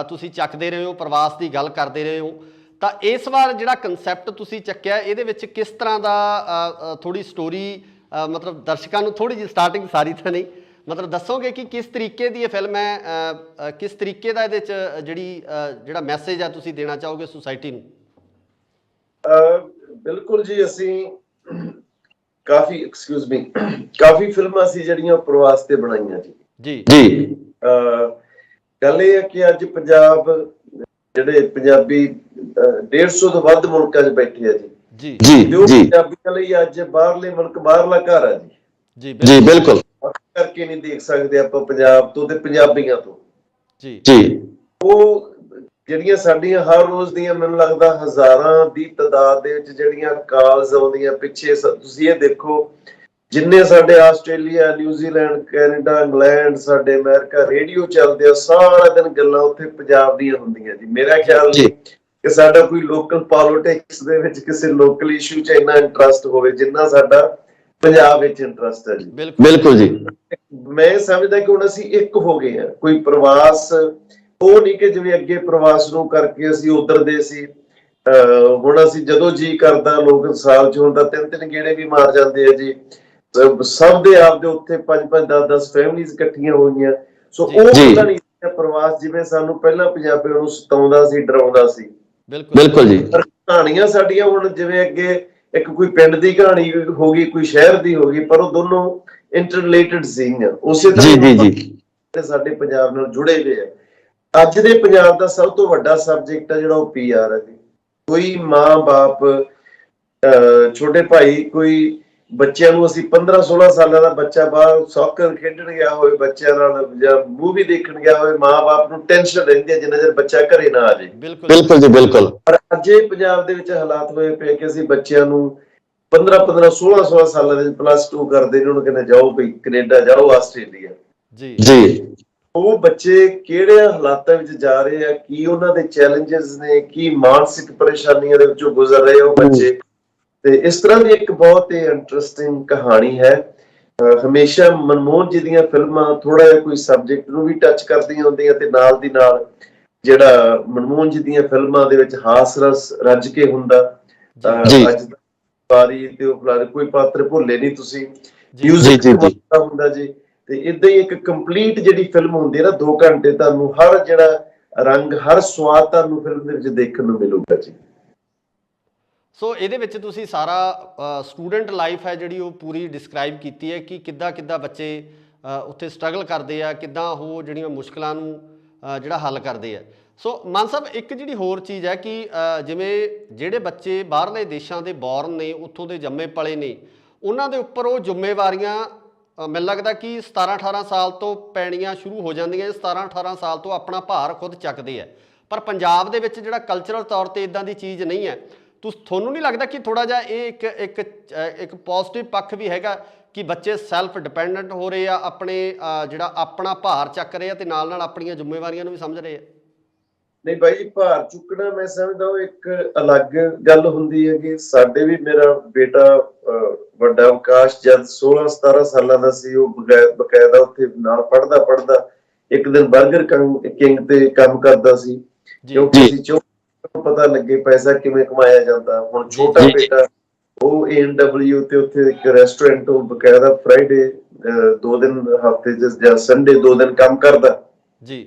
ਤੁਸੀਂ ਚੱਕਦੇ ਰਹੇ ਹੋ, ਪ੍ਰਵਾਸ ਦੀ ਗੱਲ ਕਰਦੇ ਰਹੇ ਹੋ, ਤਾਂ ਇਸ ਵਾਰ ਜਿਹੜਾ ਕਨਸੈਪਟ ਤੁਸੀਂ ਚੱਕਿਆ, ਇਹਦੇ ਵਿੱਚ ਕਿਸ ਤਰ੍ਹਾਂ ਦਾ ਥੋੜੀ ਸਟੋਰੀ, ਮਤਲਬ ਦਰਸ਼ਕਾਂ ਨੂੰ ਥੋੜੀ ਜਿਹੀ, ਸਟਾਰਟਿੰਗ ਸਾਰੀ ਤਾਂ ਨਹੀਂ, ਮਤਲਬ ਦੱਸੋਗੇ ਕਿ ਕਿਸ ਤਰੀਕੇ ਦੀ ਇਹ ਫਿਲਮ ਹੈ, ਕਿਸ ਤਰੀਕੇ ਦਾ ਇਹਦੇ 'ਚ ਜਿਹੜਾ ਮੈਸੇਜ ਆ ਤੁਸੀਂ ਦੇਣਾ ਚਾਹੋਗੇ ਸੁਸਾਇਟੀ ਨੂੰ? ਬਿਲਕੁਲ ਜੀ, ਅਸੀਂ ਕਾਫੀ ਫਿਲਮਾਂ ਸੀ ਜਿਹੜੀਆਂ ਪ੍ਰਵਾਸ ਤੇ ਬਣਾਈਆਂ ਜੀ। ਜੀ ਗੱਲ ਇਹ ਹੈ ਕਿ ਅੱਜ ਪੰਜਾਬ, ਜਿਹੜੇ ਪੰਜਾਬੀ 150 ਤੋਂ ਵੱਧ ਮੁਲਕਾਂ 'ਚ ਬੈਠੇ ਆ ਜੀ ਜੀ ਜੀ ਤੇ ਉਹ ਜੀ ਪੰਜਾਬੀਆਂ ਲਈ ਅੱਜ ਬਾਹਰਲੇ ਮੁਲਕ ਬਾਹਰਲਾ ਘਰ ਆ ਜੀ। ਜੀ ਜੀ ਬਿਲਕੁਲ ਕਰਕੇ ਨਹੀਂ ਦੇਖ ਸਕਦੇ ਆਪਾਂ ਪੰਜਾਬ ਤੋਂ ਤੇ ਪੰਜਾਬੀਆਂ ਤੋਂ। ਜੀ ਜੀ ਉਹ ਜਿਹੜੀਆਂ ਸਾਡੀਆਂ ਹਰ ਰੋਜ਼ ਦੀਆਂ ਮੈਨੂੰ ਲੱਗਦਾ ਹਜ਼ਾਰਾਂ ਦੀ ਤਾਦਾਦ ਦੇ ਵਿੱਚ ਜਿਹੜੀਆਂ ਕਾਲਸ ਆਉਂਦੀਆਂ ਪਿੱਛੇ ਤੁਸੀਂ ਇਹ ਦੇਖੋ ਜਿੰਨੇ ਸਾਡੇ ਆਸਟ੍ਰੇਲੀਆ, ਨਿਊਜ਼ੀਲੈਂਡ, ਕੈਨੇਡਾ, ਇੰਗਲੈਂਡ, ਸਾਡੇ ਅਮਰੀਕਾ ਰੇਡੀਓ ਚੱਲਦੇ ਆ, ਸਾਰਾ ਦਿਨ ਗੱਲਾਂ ਉੱਥੇ ਪੰਜਾਬ ਦੀਆਂ ਹੁੰਦੀਆਂ ਜੀ। ਮੇਰਾ ਖਿਆਲ ਨਹੀਂ ਕਿ ਸਾਡਾ ਕੋਈ ਲੋਕਲ ਪੋਲਿਟਿਕਸ ਦੇ ਵਿੱਚ ਕਿਸੇ ਲੋਕਲ ਇਸ਼ੂ 'ਚ ਇੰਨਾ ਇੰਟਰਸਟ ਹੋਵੇ ਜਿੰਨਾ ਸਾਡਾ ਪੰਜਾਬ ਵਿੱਚ ਇੰਟਰਸਟ ਹੈ ਜੀ। ਬਿਲਕੁਲ ਜੀ। ਮੈਂ ਸਮਝਦਾ ਕਿ ਹੁਣ ਅਸੀਂ ਇੱਕ ਹੋ ਗਏ ਆ। ਕੋਈ ਪ੍ਰਵਾਸ ਉਹ ਨਹੀਂ ਕਿ ਜਿਵੇਂ ਅੱਗੇ ਪ੍ਰਵਾਸ ਨੂੰ ਕਰਕੇ ਅਸੀਂ ਉਧਰ ਦੇ ਸੀ, ਹੁਣ ਅਸੀਂ ਜਦੋਂ ਜੀ ਕਰਦਾ ਲੋਕ ਸਾਲ 'ਚ ਹੁਣ ਤਾਂ 3-3 ਗੇੜੇ ਵੀ ਮਾਰ ਜਾਂਦੇ ਆ ਜੀ। ਸਭ ਦੇ ਆਪ ਦੇ ਉੱਥੇ 5-5 10-10 ਫੈਮਿਲੀਆਂ ਇਕੱਠੀਆਂ ਹੋਈਆਂ। ਸੋ ਉਹ ਪਤਾ ਨਹੀਂ ਪ੍ਰਵਾਸ ਜਿਵੇਂ ਸਾਨੂੰ ਪਹਿਲਾਂ ਪੰਜਾਬੀਆਂ ਨੂੰ ਸਤਾਉਂਦਾ ਸੀ, ਡਰਾਉਂਦਾ ਸੀ। ਬਿਲਕੁਲ ਜੀ। ਕਹਾਣੀਆਂ ਸਾਡੀਆਂ ਹੁਣ ਜਿਵੇਂ ਅੱਗੇ ਇੱਕ ਕੋਈ ਪਿੰਡ ਦੀ ਕਹਾਣੀ ਹੋ ਗਈ, ਕੋਈ ਸ਼ਹਿਰ ਦੀ ਹੋ ਗਈ, ਪਰ ਉਹ ਦੋਨੋਂ ਇੰਟਰਰਿਲੇਟਡ ਸੀਗੀਆਂ। ਉਸੇ ਤਰ੍ਹਾਂ ਸਾਡੇ ਪੰਜਾਬ ਨਾਲ ਜੁੜੇ ਹੋਏ ਆ। ਅੱਜ ਦੇ ਪੰਜਾਬ ਦਾ ਸਭ ਤੋਂ ਵੱਡਾ ਸਬਜੈਕਟ ਆ ਜਿਹੜਾ ਉਹ PR ਹੈ ਜੀ। ਕੋਈ ਮਾਂ ਬਾਪ, ਛੋਟੇ ਭਾਈ, ਕੋਈ ਬੱਚਿਆਂ ਨੂੰ ਅਸੀਂ 15-16 ਸਾਲਾਂ ਦਾ ਬੱਚਾ ਬਾਹਰ ਸੌਕਰ ਖੇਡਣ ਗਿਆ ਹੋਵੇ ਬੱਚਿਆਂ ਨਾਲ ਜਾਂ ਮੂਵੀ ਦੇਖਣ ਗਿਆ ਹੋਵੇ, ਮਾਂ ਬਾਪ ਨੂੰ ਟੈਨਸ਼ਨ ਰਹਿੰਦੀ ਹੈ ਜਿੰਨਾ ਚਿਰ ਬੱਚਾ ਘਰੇ ਨਾ ਆ ਜਾਏ। ਬਿਲਕੁਲ ਜੀ ਬਿਲਕੁਲ। ਪਰ ਅੱਜ ਇਹ ਪੰਜਾਬ ਦੇ ਵਿੱਚ ਹਾਲਾਤ ਹੋਏ ਪਏ ਕਿ ਅਸੀਂ ਬੱਚਿਆਂ ਨੂੰ 15-15 16-16 ਸਾਲਾਂ ਦੇ +2 ਕਰਦੇ ਨੇ, ਉਹਨੂੰ ਕਹਿੰਦੇ ਜਾਓ ਵੀ ਕੈਨੇਡਾ ਜਾਓ, ਆਸਟ੍ਰੇਲੀਆ। ਜੀ ਜੀ ਉਹ ਬੱਚੇ ਕਿਹੜੇ ਹਾਲਾਤਾਂ ਵਿੱਚ ਜਾ ਰਹੇ ਆ, ਕੀ ਉਹਨਾਂ ਦੇ ਚੈਲੰਜਸ ਨੇ, ਕੀ ਮਾਨਸਿਕ ਪਰੇਸ਼ਾਨੀਆਂ ਦੇ ਵਿੱਚੋਂ ਗੁਜ਼ਰ ਰਹੇ ਉਹ ਬੱਚੇ। ਤੇ ਇਸ ਤਰ੍ਹਾਂ ਦੀ ਇੱਕ ਬਹੁਤ ਹੀ ਇੰਟਰਸਟਿੰਗ ਕਹਾਣੀ ਹੈ। ਹਮੇਸ਼ਾ ਮਨਮੋਹਨ ਜੀ ਦੀਆਂ ਫਿਲਮਾਂ ਥੋੜਾ ਜਿਹਾ ਕੋਈ ਸਬਜੈਕਟ ਨੂੰ ਵੀ ਟੱਚ ਕਰਦੀਆਂ ਹੁੰਦੀਆਂ ਤੇ ਨਾਲ ਦੀ ਨਾਲ ਜਿਹੜਾ ਮਨਮੋਹਨ ਜੀ ਦੀਆਂ ਫਿਲਮਾਂ ਦੇ ਵਿੱਚ ਹਾਸ ਰਸ ਰੱਜ ਕੇ ਹੁੰਦਾ। ਅੱਜ ਬਾਰੀ ਤੇ ਉਹ ਫਲਾਣੇ ਕੋਈ ਪਾਤਰ ਭੁੱਲੇ ਨਹੀਂ ਤੁਸੀਂ, ਮਿਊਜ਼ਿਕ ਹੁੰਦਾ ਜੀ। ਤੇ ਇਦਾਂ ਹੀ ਇੱਕ ਕੰਪਲੀਟ ਜਿਹੜੀ ਫਿਲਮ ਹੁੰਦੀ ਹੈ ਨਾ, 2 ਘੰਟੇ ਤੁਹਾਨੂੰ ਹਰ ਜਿਹੜਾ ਰੰਗ, ਹਰ ਸਵਾਦ ਤੁਹਾਨੂੰ ਫਿਲਮ ਦੇ ਵਿੱਚ ਦੇਖਣ ਨੂੰ ਮਿਲੂਗਾ ਜੀ। ਸੋ ਇਹਦੇ ਵਿੱਚ ਤੁਸੀਂ ਸਾਰਾ ਸਟੂਡੈਂਟ ਲਾਈਫ ਹੈ ਜਿਹੜੀ ਉਹ ਪੂਰੀ ਡਿਸਕ੍ਰਾਈਬ ਕੀਤੀ ਹੈ ਕਿ ਕਿੱਦਾਂ ਬੱਚੇ ਉੱਥੇ ਸਟਰਗਲ ਕਰਦੇ ਆ, ਕਿੱਦਾਂ ਉਹ ਜਿਹੜੀਆਂ ਮੁਸ਼ਕਲਾਂ ਨੂੰ ਜਿਹੜਾ ਹੱਲ ਕਰਦੇ ਆ। ਸੋ ਮਾਨ ਸਾਹਿਬ ਇੱਕ ਜਿਹੜੀ ਹੋਰ ਚੀਜ਼ ਹੈ ਕਿ ਜਿਵੇਂ ਜਿਹੜੇ ਬੱਚੇ ਬਾਹਰਲੇ ਦੇਸ਼ਾਂ ਦੇ ਬੌਰਨ ਨੇ, ਉੱਥੋਂ ਦੇ ਜੰਮੇ ਪਲੇ ਨੇ, ਉਹਨਾਂ ਦੇ ਉੱਪਰ ਉਹ ਜ਼ਿੰਮੇਵਾਰੀਆਂ ਮੈਨੂੰ ਲੱਗਦਾ ਕਿ 17-18 ਸਾਲ ਤੋਂ ਪੈਣੀਆਂ ਸ਼ੁਰੂ ਹੋ ਜਾਂਦੀਆਂ। 17-18 ਸਾਲ ਤੋਂ ਆਪਣਾ ਭਾਰ ਖੁਦ ਚੱਕਦੇ ਆ। ਪਰ ਪੰਜਾਬ ਦੇ ਵਿੱਚ ਜਿਹੜਾ ਕਲਚਰਲ ਤੌਰ ਤੇ ਇਦਾਂ ਦੀ ਚੀਜ਼ ਨਹੀਂ ਹੈ। ਤੁਹਾਨੂੰ ਨਹੀਂ ਲੱਗਦਾ ਕਿ ਥੋੜਾ ਜਿਹਾ ਇਹ ਇੱਕ ਪੋਜ਼ਿਟਿਵ ਪੱਖ ਵੀ ਹੈਗਾ ਕਿ ਬੱਚੇ ਸੈਲਫ ਡਿਪੈਂਡੈਂਟ ਹੋ ਰਹੇ ਆ, ਆਪਣੇ ਜਿਹੜਾ ਆਪਣਾ ਭਾਰ ਚੱਕ ਰਹੇ ਆ ਤੇ ਨਾਲ ਨਾਲ ਆਪਣੀਆਂ ਜ਼ਿੰਮੇਵਾਰੀਆਂ ਨੂੰ ਵੀ ਸਮਝ ਰਹੇ ਆ? ਨਹੀਂ ਬਾਈ ਜੀ, ਭਾਰ ਚੁੱਕਣਾ ਮੈਂ ਸਮਝਦਾ ਉਹ ਇੱਕ ਅਲੱਗ ਗੱਲ ਹੁੰਦੀ ਹੈ। ਕਿ ਸਾਡੇ ਵੀ, ਮੇਰਾ ਬੇਟਾ ਵੱਡਾ ਆਕਾਸ਼ ਜਦ 16-17 ਸਾਲਾਂ ਦਾ ਸੀ, ਉਹ ਬਕਾਇਦਾ ਉੱਥੇ ਨਾਲ ਪੜ੍ਹਦਾ ਇੱਕ ਦਿਨ ਬਰਗਰ ਕਿੰਗ ਤੇ ਕੰਮ ਕਰਦਾ ਸੀ, ਕਿਉਂਕਿ ਅਸੀਂ ਪਤਾ ਲੱਗੇ ਪੈਸਾ ਕਿਵੇਂ ਕਮਾਇਆ ਜਾਂਦਾ। ਹੁਣ ਛੋਟਾ ਬੇਟਾ ਉਹ ANW ਤੇ ਉੱਥੇ ਇੱਕ ਰੈਸਟੋਰੈਂਟ, ਉਹ ਬਕਾਇਦਾ ਫਰਾਈਡੇ 2 ਦਿਨ ਹਫ਼ਤੇ ਜਾਂ ਸੰਡੇ 2 ਦਿਨ ਕੰਮ ਕਰਦਾ ਜੀ।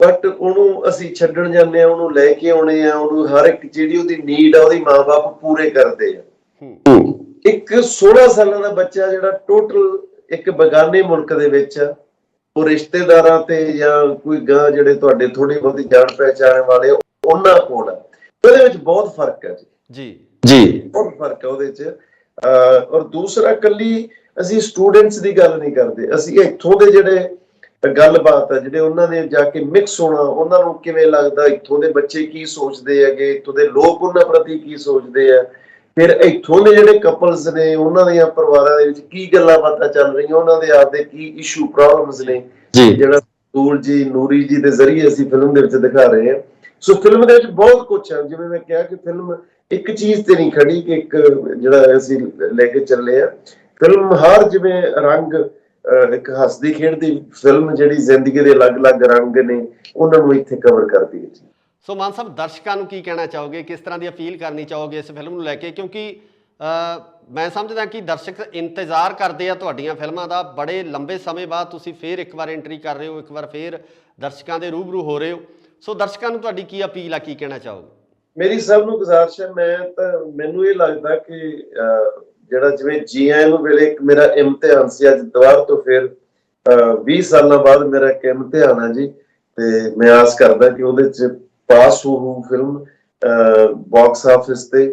ਬਟ ਉਹਨੂੰ ਅਸੀਂ ਛੱਡਣ ਜਾਂਦੇ ਆ, ਉਹਨੂੰ ਲੈ ਕੇ ਆਉਣੇ ਆ, ਉਹਨੂੰ ਹਰ ਇੱਕ ਜਿਹੜੀ ਉਹਦੀ ਨੀਡ ਆ ਉਹਦੀ ਮਾਂ ਬਾਪ ਪੂਰੇ ਕਰਦੇ ਆ। ਇੱਕ 16 ਸਾਲਾਂ ਦਾ ਬੱਚਾ ਜਿਹੜਾ ਟੋਟਲ ਇੱਕ ਬੇਗਾਨੇ ਮੁਲਕ ਦੇ ਵਿੱਚ ਉਹ ਰਿਸ਼ਤੇਦਾਰਾਂ ਤੇ ਜਾਂ ਕੋਈ ਗਾਂ ਜਿਹੜੇ ਤੁਹਾਡੇ ਥੋੜੀ ਬਹੁਤੀ ਜਾਣ ਪਹਿਚਾਣ ਵਾਲੇ ਉਹਨਾਂ ਕੋਲ ਆ, ਉਹਦੇ ਵਿੱਚ ਬਹੁਤ ਫਰਕ ਹੈ ਜੀ। ਬਹੁਤ ਫਰਕ ਹੈ ਉਹਦੇ ਚ। ਔਰ ਦੂਸਰਾ, ਕੱਲੀ ਅਸੀਂ ਸਟੂਡੈਂਟਸ ਦੀ ਗੱਲ ਨਹੀਂ ਕਰਦੇ, ਅਸੀਂ ਇੱਥੋਂ ਦੇ ਜਿਹੜੇ ਗੱਲਬਾਤ ਆ, ਜਿਹੜੇ ਉਹਨਾਂ ਨੇ ਜਾ ਕੇ ਮਿਕਸ ਹੋਣਾ, ਉਹਨਾਂ ਨੂੰ ਕਿਵੇਂ ਲੱਗਦਾ, ਇੱਥੋਂ ਦੇ ਬੱਚੇ ਕੀ ਸੋਚਦੇ ਹੈਗੇ, ਇੱਥੋਂ ਦੇ ਲੋਕ ਉਹਨਾਂ ਪ੍ਰਤੀ ਕੀ ਸੋਚਦੇ ਆ, ਫਿਰ ਇੱਥੋਂ ਦੇ ਜਿਹੜੇ ਕਪਲਸ ਨੇ ਉਹਨਾਂ ਦੀਆਂ ਪਰਿਵਾਰਾਂ ਦੇ ਵਿੱਚ ਕੀ ਗੱਲਾਂ ਬਾਤਾਂ ਚੱਲ ਰਹੀਆਂ, ਉਹਨਾਂ ਦੇ ਆਪਦੇ ਕੀ ਇਸ਼ੂ ਪ੍ਰੋਬਲਮਸ ਨੇ, ਜਿਹੜਾ ਨੂਰੀ ਜੀ ਦੇ ਜ਼ਰੀਏ ਅਸੀਂ ਫਿਲਮ ਦੇ ਵਿੱਚ ਦਿਖਾ ਰਹੇ ਹਾਂ। ਸੋ ਫਿਲਮ ਦੇ ਵਿੱਚ ਬਹੁਤ ਕੁਛ ਹੈ। ਜਿਵੇਂ ਮੈਂ ਕਿਹਾ ਕਿ ਫਿਲਮ ਇੱਕ ਚੀਜ਼ ਤੇ ਨਹੀਂ ਖੜੀ ਕਿ ਇੱਕ ਜਿਹੜਾ ਅਸੀਂ ਲੈ ਕੇ ਚੱਲੇ ਆ, ਫਿਲਮ ਹਰ ਜਿਵੇਂ ਰੰਗ, ਇੱਕ ਹੱਸਦੀ ਖੇਡਦੀ ਫਿਲਮ ਜਿਹੜੀ ਜ਼ਿੰਦਗੀ ਦੇ ਅਲੱਗ-ਅਲੱਗ ਰੰਗ ਨੇ ਉਹਨਾਂ ਨੂੰ ਇੱਥੇ ਕਵਰ ਕਰਦੀ ਹੈ ਜੀ। ਸੋ ਮਾਨ ਸਾਹਿਬ, ਦਰਸ਼ਕਾਂ ਨੂੰ ਕੀ ਕਹਿਣਾ ਚਾਹੋਗੇ, ਕਿਸ ਤਰ੍ਹਾਂ ਦੀ ਅਪੀਲ ਕਰਨੀ ਚਾਹੋਗੇ ਇਸ ਫਿਲਮ ਨੂੰ ਲੈ ਕੇ? ਕਿਉਂਕਿ ਮੈਂ ਸਮਝਦਾ ਕਿ ਦਰਸ਼ਕ ਇੰਤਜ਼ਾਰ ਕਰਦੇ ਆ ਤੁਹਾਡੀਆਂ ਫਿਲਮਾਂ ਦਾ। ਬੜੇ ਲੰਬੇ ਸਮੇਂ ਬਾਅਦ ਤੁਸੀਂ ਫੇਰ ਇੱਕ ਵਾਰ ਐਂਟਰੀ ਕਰ ਰਹੇ ਹੋ, ਇੱਕ ਵਾਰ ਫੇਰ ਦਰਸ਼ਕਾਂ ਦੇ ਰੂਬਰੂ ਹੋ ਰਹੇ ਹੋ। ਸੋ ਦਰਸ਼ਕਾਂ ਨੂੰ ਤੁਹਾਡੀ ਕੀ ਅਪੀਲ ਆ, ਕੀ ਕਹਿਣਾ ਚਾਹੋਗੇ? ਮੇਰੀ ਸਭ ਨੂੰ ਗੁਜ਼ਾਰਿਸ਼ ਹੈ, ਮੈਨੂੰ ਇਹ ਲੱਗਦਾ ਕਿ ਜਿਹੜਾ ਜਿਵੇਂ ਜੀ ਆਇਆਂ ਨੂੰ ਵੇਲੇ ਇੱਕ ਮੇਰਾ ਇਮਤਿਹਾਨ ਸੀ, ਅੱਜ ਦੁਬਾਰਾ ਤੋਂ ਫਿਰ 20 ਸਾਲਾਂ ਬਾਅਦ ਮੇਰਾ ਇੱਕ ਇਮਤਿਹਾਨ ਹੈ ਜੀ। ਤੇ ਮੈਂ ਆਸ ਕਰਦਾ ਕਿ ਉਹਦੇ 'ਚ ਪਾਸ ਹੋ ਫਿਲਮ ਬਾਕਸ ਆਫਿਸ ਤੇ।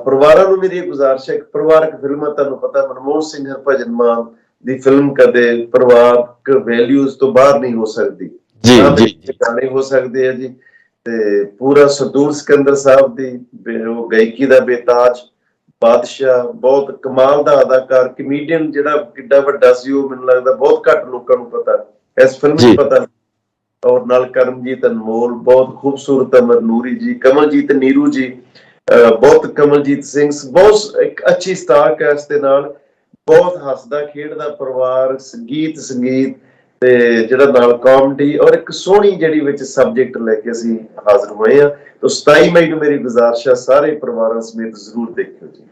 ਪਰਿਵਾਰਾਂ ਨੂੰ ਮੇਰੀ ਗੁਜ਼ਾਰਿਸ਼ ਹੈ, ਪਰਿਵਾਰਕ ਫਿਲਮਾਂ ਤੁਹਾਨੂੰ ਪਤਾ ਮਨਮੋਹਨ ਸਿੰਘ, ਹਰਭਜਨ ਮਾਨ ਦੀ ਫਿਲਮ ਕਦੇ ਪਰਿਵਾਰਕ ਵੈਲਿਊਜ਼ ਤੋਂ ਬਾਹਰ ਨਹੀਂ ਹੋ ਸਕਦੀ। ਜੀ ਜੀ ਗਾਣੇ ਹੋ ਸਕਦੇ ਆ ਜੀ, ਤੇ ਪੂਰਾ ਸਰਦੂਲ ਸਿਕੰਦਰ ਸਾਹਿਬ ਦੀ ਉਹ ਗਾਇਕੀ ਦਾ ਬੇਤਾਜ ਬਾਦਸ਼ਾਹ, ਬਹੁਤ ਕਮਾਲ ਦਾ ਅਦਾਕਾਰ ਕਮੇਡੀਅਨ, ਜਿਹੜਾ ਕਿੱਡਾ ਵੱਡਾ ਸੀ ਉਹ ਮੈਨੂੰ ਲੱਗਦਾ ਬਹੁਤ ਘੱਟ ਲੋਕਾਂ ਨੂੰ ਪਤਾ, ਇਸ ਫਿਲਮ ਨੂੰ ਪਤਾ। ਔਰ ਨਾਲ ਕਰਮਜੀਤ ਅਨਮੋਲ, ਬਹੁਤ ਖੂਬਸੂਰਤ ਅਮਰ ਨੂਰੀ ਜੀ, ਕਮਲਜੀਤ ਨੀਰੂ ਜੀ, ਬਹੁਤ ਕਮਲਜੀਤ ਸਿੰਘ, ਬਹੁਤ ਇੱਕ ਅੱਛੀ ਸਟਾਰ ਕਾਸਟ ਦੇ ਨਾਲ ਬਹੁਤ ਹੱਸਦਾ ਖੇਡਦਾ ਪਰਿਵਾਰ, ਸੰਗੀਤ ਤੇ ਜਿਹੜਾ ਨਾਲ ਕਾਮੇਡੀ ਔਰ ਇੱਕ ਸੋਹਣੀ ਜਿਹੜੀ ਵਿੱਚ ਸਬਜੈਕਟ ਲੈ ਕੇ ਅਸੀਂ ਹਾਜ਼ਰ ਹੋਏ ਆ। ਤਾਂ 27 ਮਈ ਨੂੰ ਮੇਰੀ ਗੁਜ਼ਾਰਿਸ਼ ਹੈ ਸਾਰੇ ਪਰਿਵਾਰਾਂ ਸਮੇਤ ਜ਼ਰੂਰ ਦੇਖਿਓ ਜੀ।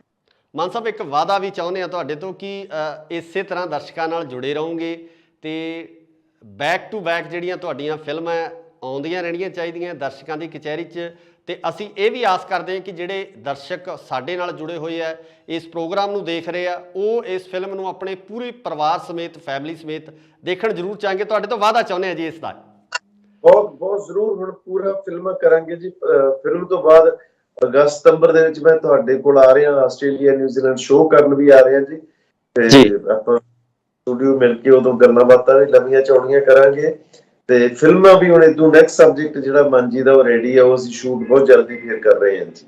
ਮਾਨ ਸਾਹਿਬ, ਇੱਕ ਵਾਅਦਾ ਵੀ ਚਾਹੁੰਦੇ ਆ ਤੁਹਾਡੇ ਤੋਂ ਕਿ ਇਸੇ ਤਰ੍ਹਾਂ ਦਰਸ਼ਕਾਂ ਨਾਲ ਜੁੜੇ ਰਹੋਗੇ ਤੇ ਬੈਕ ਟੂ ਬੈਕ ਜਿਹੜੀਆਂ ਤੁਹਾਡੀਆਂ ਫਿਲਮਾਂ ਆਉਂਦੀਆਂ ਰਹਿਣੀਆਂ ਚਾਹੀਦੀਆਂ ਦਰਸ਼ਕਾਂ ਦੀ ਕਚਹਿਰੀ 'ਚ। ਤੇ ਅਸੀਂ ਇਹ ਵੀ ਆਸ ਕਰਦੇ ਹਾਂ ਕਿ ਜਿਹੜੇ ਦਰਸ਼ਕ ਸਾਡੇ ਨਾਲ ਜੁੜੇ ਹੋਏ ਆ, ਇਸ ਪ੍ਰੋਗਰਾਮ ਨੂੰ ਦੇਖ ਰਹੇ ਆ, ਉਹ ਇਸ ਫਿਲਮ ਨੂੰ ਆਪਣੇ ਪੂਰੇ ਪਰਿਵਾਰ ਸਮੇਤ, ਫੈਮਿਲੀ ਸਮੇਤ ਦੇਖਣ ਜ਼ਰੂਰ ਚਾਹਾਂਗੇ। ਤੁਹਾਡੇ ਤੋਂ ਵਾਅਦਾ ਚਾਹੁੰਦੇ ਹਾਂ ਜੀ ਇਸ ਦਾ। ਬਹੁਤ ਜ਼ਰੂਰ, ਹੁਣ ਪੂਰਾ ਫਿਲਮਾਂ ਕਰਾਂਗੇ ਜੀ। ਫਿਲਮ ਤੋਂ ਬਾਅਦ ਅਗਸਤ ਸਤੰਬਰ ਦੇ ਵਿੱਚ ਮੈਂ ਤੁਹਾਡੇ ਕੋਲ ਆ ਰਿਹਾ, ਆਸਟ੍ਰੇਲੀਆ ਨਿਊਜ਼ੀਲੈਂਡ ਸ਼ੋਅ ਕਰਨ ਵੀ ਆ ਰਿਹਾ ਜੀ। ਤੇ ਆਪਾਂ ਸਟੂਡੀਓ ਮਿਲ ਕੇ ਉਦੋਂ ਗੱਲਾਂ ਬਾਤਾਂ ਵੀ ਲੰਮੀਆਂ ਚੌੜੀਆਂ ਕਰਾਂਗੇ। ਤੇ ਫਿਲਮਾਂ ਵੀ ਹੁਣ ਇਦੋਂ ਨੈਕਸਟ ਸਬਜੈਕਟ ਜਿਹੜਾ ਮਨਜੀ ਦਾ ਉਹ ਰੈਡੀ ਆ, ਉਹ ਅਸੀਂ ਸ਼ੂਟ ਬਹੁਤ ਜਲਦੀ ਫੇਰ ਕਰ ਰਹੇ ਹਾਂ ਜੀ।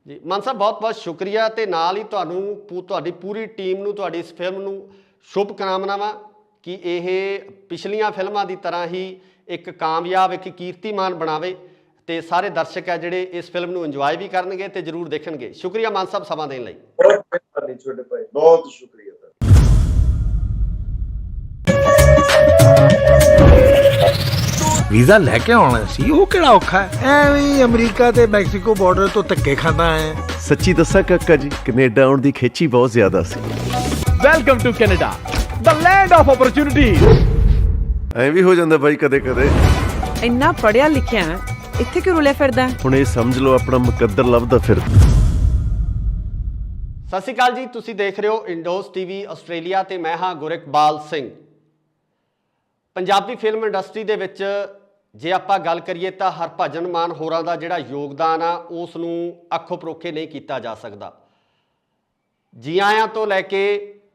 ਜੀ ਮਾਨ ਸਾਹਿਬ, ਬਹੁਤ ਬਹੁਤ ਸ਼ੁਕਰੀਆ। ਤੇ ਨਾਲ ਹੀ ਤੁਹਾਨੂੰ, ਤੁਹਾਡੀ ਪੂਰੀ ਟੀਮ ਨੂੰ, ਤੁਹਾਡੀ ਇਸ ਫਿਲਮ ਨੂੰ ਸ਼ੁਭ ਕਾਮਨਾਵਾਂ ਕਿ ਇਹ ਪਿਛਲੀਆਂ ਫਿਲਮਾਂ ਦੀ ਤਰ੍ਹਾਂ ਹੀ ਇੱਕ ਕਾਮਯਾਬ, ਇੱਕ ਕੀਰਤੀਮਾਨ ਬਣਾਵੇ ਤੇ ਸਾਰੇ ਦਰਸ਼ਕ ਹੈ ਜਿਹੜੇ ਇਸ ਫਿਲਮ ਨੂੰ ਇੰਜੋਏ ਵੀ ਕਰਨਗੇ ਤੇ ਜ਼ਰੂਰ ਦੇਖਣਗੇ। ਸ਼ੁਕਰੀਆ ਮਾਨ ਸਾਹਿਬ ਸਮਾਂ ਦੇਣ ਲਈ। ਬਹੁਤ ਮਿਹਰਬਾਨੀ ਛੋਟੇ ਭਾਈ, ਬਹੁਤ ਸ਼ੁਕਰੀਆ। ਵੀਜ਼ਾ ਲੈ ਕੇ ਆਉਣਾ ਸੀ, ਉਹ ਕਿਹੜਾ ਔਖਾ ਹੈ? ਐਵੇਂ ਅਮਰੀਕਾ ਤੇ ਮੈਕਸੀਕੋ ਬਾਰਡਰ ਤੋਂ ਧੱਕੇ ਖਾਂਦਾ ਆਇਆ। ਸੱਚੀ ਦੱਸਾਂ ਕਾਕਾ ਜੀ, ਕੈਨੇਡਾ ਆਉਣ ਦੀ ਖੇਚੀ ਬਹੁਤ ਜ਼ਿਆਦਾ ਸੀ। Welcome to Canada, the land of opportunities. ਐ ਵੀ ਹੋ ਜਾਂਦਾ ਬਾਈ ਕਦੇ ਕਦੇ। ਇੰਨਾ ਪੜਿਆ ਲਿਖਿਆ ਇੱਥੇ ਕਿਉਂ ਰੁਲਿਆ ਫਿਰਦਾ? ਹੁਣ ਇਹ ਸਮਝ ਲਓ ਆਪਣਾ ਮੁਕੱਦਰ ਲੱਭਦਾ ਫਿਰਦਾ। ਸਤਿ ਸ਼੍ਰੀ ਅਕਾਲ ਜੀ, ਤੁਸੀਂ ਦੇਖ ਰਹੇ ਹੋ ਇੰਡੋਜ਼ ਟੀਵੀ ਆਸਟ੍ਰੇਲੀਆ ਤੇ ਮੈਂ ਹਾਂ ਗੁਰਿਕਬਾਲ ਸਿੰਘ। ਪੰਜਾਬੀ ਫਿਲਮ ਇੰਡਸਟਰੀ ਦੇ ਵਿੱਚ ਜੇ ਆਪਾਂ ਗੱਲ ਕਰੀਏ ਤਾਂ ਹਰਭਜਨ ਮਾਨ ਹੋਰਾਂ ਦਾ ਜਿਹੜਾ ਯੋਗਦਾਨ ਆ ਉਸ ਨੂੰ ਅੱਖੋਂ ਪਰੋਖੇ ਨਹੀਂ ਕੀਤਾ ਜਾ ਸਕਦਾ। ਜੀ ਆਇਆਂ ਤੋਂ ਲੈ ਕੇ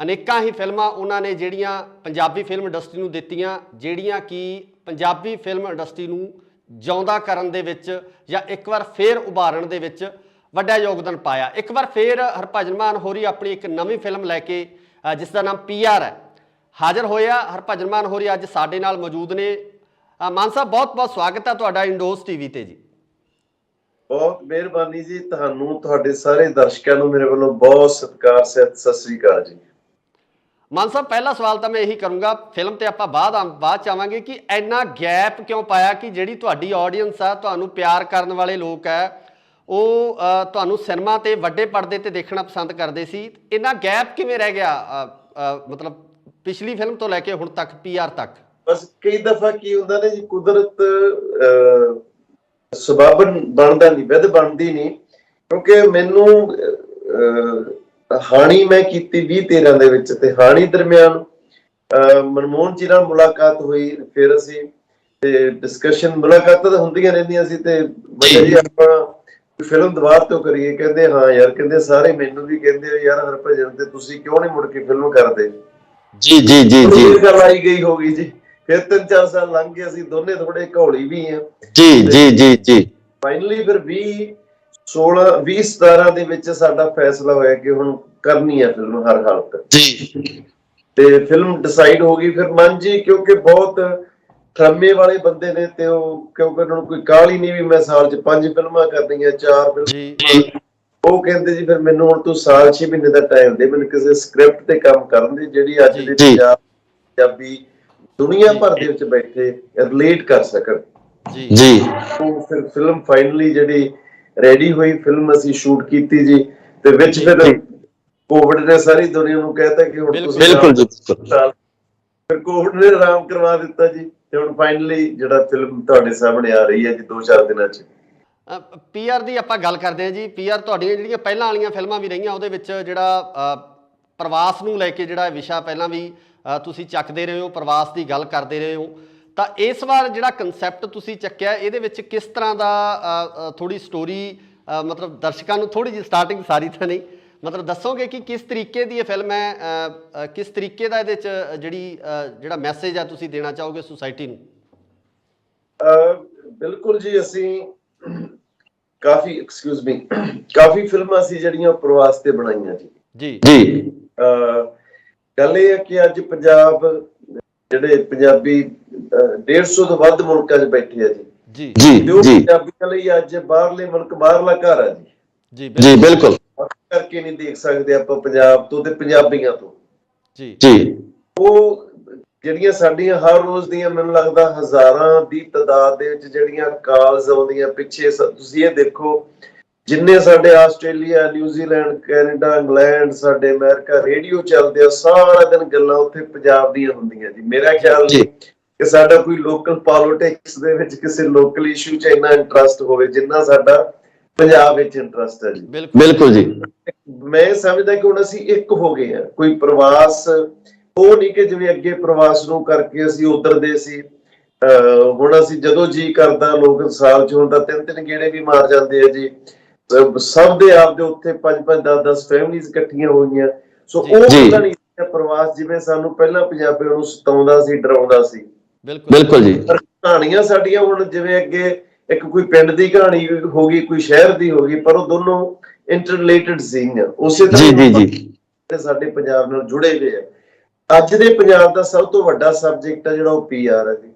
ਅਨੇਕਾਂ ਹੀ ਫਿਲਮਾਂ ਉਹਨਾਂ ਨੇ ਜਿਹੜੀਆਂ ਪੰਜਾਬੀ ਫਿਲਮ ਇੰਡਸਟਰੀ ਨੂੰ ਦਿੱਤੀਆਂ, ਜਿਹੜੀਆਂ ਕਿ ਪੰਜਾਬੀ ਫਿਲਮ ਇੰਡਸਟਰੀ ਨੂੰ ਜਿਉਂਦਾ ਕਰਨ ਦੇ ਵਿੱਚ ਜਾਂ ਇੱਕ ਵਾਰ ਫੇਰ ਉਭਾਰਨ ਦੇ ਵਿੱਚ ਵੱਡਾ ਯੋਗਦਾਨ ਪਾਇਆ। ਇੱਕ ਵਾਰ ਫੇਰ ਹਰਭਜਨ ਮਾਨ ਹੋਰੀ ਆਪਣੀ ਇੱਕ ਨਵੀਂ ਫਿਲਮ ਲੈ ਕੇ ਜਿਸ ਦਾ ਨਾਮ PR ਹੈ ਹਾਜ਼ਰ ਹੋਇਆ। ਹਰਭਜਨ ਮਾਨ ਹੋਰੀ ਅੱਜ ਸਾਡੇ ਨਾਲ ਮੌਜੂਦ ਨੇ। ਮਾਨ ਸਾਹਿਬ, ਬਹੁਤ ਬਹੁਤ ਸਵਾਗਤ ਹੈ ਤੁਹਾਡਾ ਇੰਡੋਜ਼ ਟੀਵੀ ਤੇ ਜੀ। ਬਹੁਤ ਮਿਹਰਬਾਨੀ ਜੀ, ਤੁਹਾਨੂੰ, ਤੁਹਾਡੇ ਸਾਰੇ ਦਰਸ਼ਕਾਂ ਨੂੰ ਮੇਰੇ ਵੱਲੋਂ ਬਹੁਤ ਸਤਿਕਾਰ, ਸਤਿ ਸ੍ਰੀ ਅਕਾਲ ਜੀ। ਮਾਨ ਸਾਹਿਬ, ਪਹਿਲਾ ਸਵਾਲ ਤਾਂ ਮੈਂ ਇਹੀ ਕਰੂੰਗਾ, ਫਿਲਮ ਤੇ ਆਪਾਂ ਬਾਅਦ ਚ ਆਵਾਂਗੇ, ਕਿ ਇੰਨਾ ਗੈਪ ਕਿਉਂ ਪਾਇਆ ਕਿ ਜਿਹੜੀ ਤੁਹਾਡੀ ਆਡੀਅנס ਆ, ਤੁਹਾਨੂੰ ਪਿਆਰ ਕਰਨ ਵਾਲੇ ਲੋਕ ਹੈ, ਉਹ ਤੁਹਾਨੂੰ ਸਿਨੇਮਾ ਤੇ ਵੱਡੇ ਪਰਦੇ ਤੇ ਦੇਖਣਾ ਪਸੰਦ ਕਰਦੇ ਸੀ। ਇੰਨਾ ਗੈਪ ਕਿਵੇਂ ਰਹਿ ਗਿਆ, ਮਤਲਬ ਪਿਛਲੀ ਫਿਲਮ ਤੋਂ ਲੈ ਕੇ ਹੁਣ ਤੱਕ, PR ਤੱਕ? ਬਸ ਕਈ ਦਫਾ ਕੀ ਹੁੰਦਾ ਨੇ ਜੀ, ਕੁਦਰਤ ਸਬਬ ਬਣਦਾ ਨਹੀਂ, ਵਿਧ ਬਣਦੀ ਨਹੀਂ। ਕਿਉਂਕਿ ਮੈਨੂੰ ਹਾਣੀ ਮੈਂ ਕੀਤੀ 2013 ਦੇ ਵਿੱਚ, ਤੇ ਹਾਣੀ ਦਰਮਿਆਨ ਮਨਮੋਹਨ ਜੀ ਨਾਲ ਮੁਲਾਕਾਤ ਹੋਈ। ਫਿਰ ਅਸੀਂ ਤੇ ਡਿਸਕਸ਼ਨ, ਮੁਲਾਕਾਤਾਂ ਤਾਂ ਹੁੰਦੀਆਂ ਰਹਿੰਦੀਆਂ ਸੀ। ਤੇ ਜੀ ਆਪਾਂ ਫਿਲਮ ਦੁਬਾਰਾ ਤੋਂ ਕਰੀਏ, ਕਹਿੰਦੇ ਹਾਂ ਯਾਰ, ਕਹਿੰਦੇ ਸਾਰੇ ਮੈਨੂੰ ਵੀ ਕਹਿੰਦੇ ਯਾਰ ਹਰਭਜਨ ਤੇ ਤੁਸੀਂ ਕਿਉਂ ਨਹੀਂ ਮੁੜ ਕੇ ਫਿਲਮ ਕਰਦੇ? ਜੀ ਜੀ ਜੀ ਜੀ ਗੱਲ ਆਈ ਗਈ ਹੋ ਗਈ ਜੀ। ਫਿਰ 3-4 ਸਾਲ ਲੰਘ ਗਏ, ਅਸੀਂ ਦੋਨੇ ਥੋੜੇ ਘੋਲੀ ਵੀ ਆ ਜੀ ਜੀ ਜੀ ਜੀ। ਫਾਈਨਲੀ ਫਿਰ 2017 ਦੇ ਵਿੱਚ ਸਾਡਾ ਫੈਸਲਾ ਹੋਇਆ ਕਿ ਹੁਣ ਕਰਨੀ ਹੈ ਫਿਲਮ ਹਰ ਹਾਲਤ ਜੀ। ਤੇ ਫਿਲਮ ਡਿਸਾਈਡ ਹੋ ਗਈ। ਫਿਰ ਮਨ ਜੀ, ਕਿਉਂਕਿ ਬਹੁਤ ਠਰਮੇ ਵਾਲੇ ਬੰਦੇ ਨੇ, ਤੇ ਉਹ ਕਿਉਂਕਿ ਉਹਨਾਂ ਨੂੰ ਕੋਈ ਕਾਹਲ ਹੀ ਨਹੀਂ ਵੀ ਮੈਂ ਸਾਲ 'ਚ 5 ਫਿਲਮਾਂ ਕਰਨੀਆਂ, 4 ਫਿਲਮਾਂ। ਉਹ ਕਹਿੰਦੇ ਜੀ ਫਿਰ ਮੈਨੂੰ ਹੁਣ ਤੂੰ ਸਾਲ 6 ਮਹੀਨੇ ਦਾ ਟਾਈਮ ਦੇ, ਮੈਨੂੰ ਕਿਸੇ ਸਕ੍ਰਿਪਟ ਤੇ ਕੰਮ ਕਰਨ ਦੀ ਜਿਹੜੀ ਅੱਜ ਦੇ ਪੰਜਾਬੀ ਦੁਨੀਆ ਭਰ ਦੇ ਵਿੱਚ ਬੈਠੇ ਰਿਲੇਟ ਕਰ ਸਕਣ ਜੀ। ਉਹ ਫਿਰ ਫਿਲਮ ਫਾਈਨਲੀ ਜਿਹੜੀ ਰੈਡੀ ਹੋਈ, ਫਿਲਮ ਅਸੀਂ ਸ਼ੂਟ ਕੀਤੀ ਜੀ। ਤੇ ਵਿੱਚ ਫਿਰ ਕੋਵਿਡ ਨੇ ਸਾਰੀ ਦੁਨੀਆ ਨੂੰ ਕਹਿਤਾ ਕਿ ਹੁਣ ਤੁਸੀਂ ਬਿਲਕੁਲ ਜੀ। ਫਿਰ ਕੋਵਿਡ ਨੇ ਆਰਾਮ ਕਰਵਾ ਦਿੱਤਾ ਜੀ। ਤੇ ਹੁਣ ਫਾਈਨਲੀ ਜਿਹੜਾ ਫਿਲਮ ਤੁਹਾਡੇ ਸਾਹਮਣੇ ਆ ਰਹੀ ਹੈ ਜੀ 2-4 ਦਿਨਾਂ 'ਚ। PR ਦੀ ਆਪਾਂ ਗੱਲ ਕਰਦੇ ਹਾਂ ਜੀ। PR ਤੁਹਾਡੀਆਂ ਜਿਹੜੀਆਂ ਪਹਿਲਾਂ ਵਾਲੀਆਂ ਫਿਲਮਾਂ ਵੀ ਰਹੀਆਂ, ਉਹਦੇ ਵਿੱਚ ਜਿਹੜਾ ਪ੍ਰਵਾਸ ਨੂੰ ਲੈ ਕੇ ਜਿਹੜਾ ਵਿਸ਼ਾ ਪਹਿਲਾਂ ਵੀ ਤੁਸੀਂ ਚੱਕਦੇ ਰਹੇ ਹੋ, ਪ੍ਰਵਾਸ ਦੀ ਗੱਲ ਕਰਦੇ ਰਹੇ ਹੋ। ਤਾਂ ਇਸ ਵਾਰ ਜਿਹੜਾ ਕਨਸੈਪਟ ਤੁਸੀਂ ਚੱਕਿਆ ਇਹਦੇ ਵਿੱਚ ਕਿਸ ਤਰ੍ਹਾਂ ਦਾ ਥੋੜੀ ਸਟੋਰੀ ਮਤਲਬ ਦਰਸ਼ਕਾਂ ਨੂੰ ਥੋੜੀ ਜਿਹੀ ਸਟਾਰਟਿੰਗ ਸਾਰੀ ਤਾਂ ਨਹੀਂ ਮਤਲਬ ਦੱਸੋਗੇ ਕਿ ਕਿਸ ਤਰੀਕੇ ਦੀ ਇਹ ਫਿਲਮ ਹੈ, ਕਿਸ ਤਰੀਕੇ ਦਾ ਇਹਦੇ 'ਚ ਜਿਹੜਾ ਮੈਸੇਜ ਆ ਤੁਸੀਂ ਦੇਣਾ ਚਾਹੋਗੇ ਸੁਸਾਇਟੀ ਨੂੰ? ਬਿਲਕੁਲ ਜੀ, ਅਸੀਂ ਕਾਫੀ ਫਿਲਮਾਂ ਸੀ ਜਿਹੜੀਆਂ ਪ੍ਰਵਾਸ ਤੇ ਬਣਾਈਆਂ ਜੀ। ਜੀ ਜੀ ਗੱਲ ਇਹ ਹੈ ਕਿ ਅੱਜ ਪੰਜਾਬ ਜਿਹੜੇ ਪੰਜਾਬੀ 150 ਤੋਂ ਵੱਧ ਮੁਲਕਾਂ 'ਚ ਬੈਠੇ ਆ ਜੀ। ਜੀ ਜੀ ਤੇ ਉਹ ਜੀ ਪੰਜਾਬੀਆਂ ਲਈ ਅੱਜ ਬਾਹਰਲੇ ਮੁਲਕ ਬਾਹਰਲਾ ਘਰ ਆ ਜੀ। ਜੀ ਜੀ ਬਿਲਕੁਲ ਕਰਕੇ ਨਹੀਂ ਦੇਖ ਸਕਦੇ ਆਪਾਂ ਪੰਜਾਬ ਤੋਂ ਤੇ ਪੰਜਾਬੀਆਂ ਤੋਂ। ਜੀ ਜੀ ਉਹ ਜਿਹੜੀਆਂ ਸਾਡੀਆਂ ਹਰ ਰੋਜ਼ ਦੀਆਂ ਮੈਨੂੰ ਲੱਗਦਾ ਹਜ਼ਾਰਾਂ ਦੀ ਤਾਦਾਦ ਦੇ ਵਿੱਚ ਜਿਹੜੀਆਂ ਕਾਲਸ ਆਉਂਦੀਆਂ ਪਿੱਛੇ ਤੁਸੀਂ ਇਹ ਦੇਖੋ, ਜਿੰਨੇ ਸਾਡੇ ਆਸਟ੍ਰੇਲੀਆ, ਨਿਊਜ਼ੀਲੈਂਡ, ਕੈਨੇਡਾ, ਇੰਗਲੈਂਡ, ਸਾਡੇ ਅਮਰੀਕਾ ਰੇਡੀਓ ਚੱਲਦੇ ਆ, ਸਾਰਾ ਦਿਨ ਗੱਲਾਂ ਉੱਥੇ ਪੰਜਾਬ ਦੀਆਂ ਹੁੰਦੀਆਂ ਜੀ। ਮੇਰਾ ਖਿਆਲ ਨਹੀਂ ਕਿ ਸਾਡਾ ਕੋਈ ਲੋਕਲ ਪੋਲਿਟਿਕਸ ਦੇ ਵਿੱਚ ਕਿਸੇ ਲੋਕਲ ਇਸ਼ੂ 'ਚ ਇੰਨਾ ਇੰਟਰਸਟ ਹੋਵੇ ਜਿੰਨਾ ਸਾਡਾ ਪੰਜਾਬ ਵਿੱਚ ਇੰਟਰਸਟ ਹੈ ਜੀ। ਬਿਲਕੁਲ ਜੀ। ਮੈਂ ਸਮਝਦਾ ਕਿ ਹੁਣ ਅਸੀਂ ਇੱਕ ਹੋ ਗਏ ਆ। ਕੋਈ ਪ੍ਰਵਾਸ ਉਹ ਨਹੀਂ ਕਿ ਜਿਵੇਂ ਅੱਗੇ ਪ੍ਰਵਾਸ ਨੂੰ ਕਰਕੇ ਅਸੀਂ ਉਧਰ ਦੇ ਸੀ, ਹੁਣ ਅਸੀਂ ਜਦੋਂ ਜੀ ਕਰਦਾ ਲੋਕ ਸਾਲ 'ਚ ਹੁਣ ਤਾਂ 3-3 ਗੇੜੇ ਵੀ ਮਾਰ ਜਾਂਦੇ ਆ ਜੀ। ਸਭ ਦੇ ਆਪ ਦੇ ਉੱਥੇ 5-5 10-10 ਫੈਮਿਲੀਜ਼ ਇਕੱਠੀਆਂ ਹੋਈਆਂ। ਸੋ ਉਹ ਪਤਾ ਨਹੀਂ ਪ੍ਰਵਾਸ ਜਿਵੇਂ ਸਾਨੂੰ ਪਹਿਲਾਂ ਪੰਜਾਬੀਆਂ ਨੂੰ ਸਤਾਉਂਦਾ ਸੀ, ਡਰਾਉਂਦਾ ਸੀ। ਬਿਲਕੁਲ ਜੀ। ਕਹਾਣੀਆਂ ਸਾਡੀਆਂ ਹੁਣ ਜਿਵੇਂ ਅੱਗੇ ਇੱਕ ਕੋਈ ਪਿੰਡ ਦੀ ਕਹਾਣੀ ਹੋ ਗਈ, ਕੋਈ ਸ਼ਹਿਰ ਦੀ ਹੋ ਗਈ, ਪਰ ਉਹ ਦੋਨੋਂ ਇੰਟਰਰਿਲੇਟਡ ਸੀਗੀਆਂ। ਉਸੇ ਤਰ੍ਹਾਂ ਸਾਡੇ ਪੰਜਾਬ ਨਾਲ ਜੁੜੇ ਹੋਏ ਆ। ਅੱਜ ਦੇ ਪੰਜਾਬ ਦਾ ਸਭ ਤੋਂ ਵੱਡਾ ਸਬਜੈਕਟ ਆ ਜਿਹੜਾ ਉਹ PR ਹੈ ਜੀ।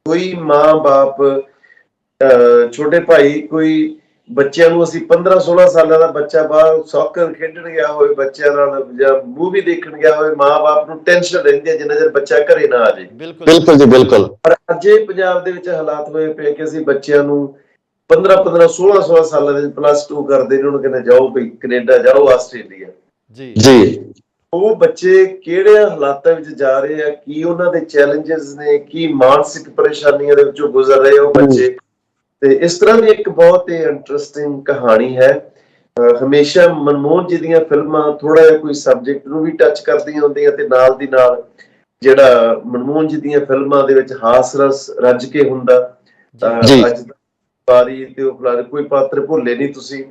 ਕੋਈ ਮਾਂ ਬਾਪ, ਛੋਟੇ ਭਾਈ, ਕੋਈ ਬੱਚਿਆਂ ਨੂੰ ਅਸੀਂ 15-16 ਸਾਲਾਂ ਦਾ ਬੱਚਾ ਬਾਹਰ ਸੌਕਰ ਖੇਡਣ ਗਿਆ ਹੋਵੇ ਬੱਚਿਆਂ ਨਾਲ ਜਾਂ ਮੂਵੀ ਦੇਖਣ ਗਿਆ ਹੋਵੇ, ਮਾਂ ਬਾਪ ਨੂੰ ਟੈਨਸ਼ਨ ਰਹਿੰਦੀ ਹੈ ਜਿੰਨਾ ਚਿਰ ਬੱਚਾ ਘਰੇ ਨਾ ਆ ਜਾਏ। ਬਿਲਕੁਲ ਜੀ ਬਿਲਕੁਲ। ਪਰ ਅੱਜ ਇਹ ਪੰਜਾਬ ਦੇ ਵਿੱਚ ਹਾਲਾਤ ਹੋਏ ਪਏ ਕਿ ਅਸੀਂ ਬੱਚਿਆਂ ਨੂੰ 15-15 16 ਸਾਲਾਂ ਦੇ +2 ਕਰਦੇ ਨੇ, ਉਹਨੂੰ ਕਹਿੰਦੇ ਜਾਓ ਬਈ ਕੈਨੇਡਾ ਜਾਓ, ਆਸਟ੍ਰੇਲੀਆ। ਜੀ ਜੀ ਉਹ ਬੱਚੇ ਕਿਹੜੇ ਹਾਲਾਤਾਂ ਵਿੱਚ ਜਾ ਰਹੇ ਆ, ਕੀ ਉਹਨਾਂ ਦੇ ਚੈਲੰਜਸ ਨੇ, ਕੀ ਮਾਨਸਿਕ ਪਰੇਸ਼ਾਨੀਆਂ ਦੇ ਵਿੱਚੋਂ ਗੁਜ਼ਰ ਰਹੇ ਉਹ ਬੱਚੇ। ਤੇ ਇਸ ਤਰ੍ਹਾਂ ਦੀ ਇੱਕ ਬਹੁਤ ਹੀ ਇੰਟਰਸਟਿੰਗ ਕਹਾਣੀ ਹੈ। ਹਮੇਸ਼ਾ ਮਨਮੋਹਨ ਜੀ ਦੀਆਂ ਫਿਲਮਾਂ ਥੋੜਾ ਜਿਹਾ ਕੋਈ ਸਬਜੈਕਟ ਨੂੰ ਵੀ ਟੱਚ ਕਰਦੀਆਂ ਹੁੰਦੀਆਂ ਤੇ ਨਾਲ ਦੀ ਨਾਲ ਜਿਹੜਾ ਮਨਮੋਹਨ ਜੀ ਦੀਆਂ ਫਿਲਮਾਂ ਦੇ ਵਿੱਚ ਹਾਸ ਰਸ ਰੱਜ ਕੇ ਹੁੰਦਾ। ਅੱਜ ਬਾਰੀ ਤੇ ਉਹ ਕੋਈ ਪਾਤਰ ਭੁੱਲੇ ਨਹੀਂ ਤੁਸੀਂ,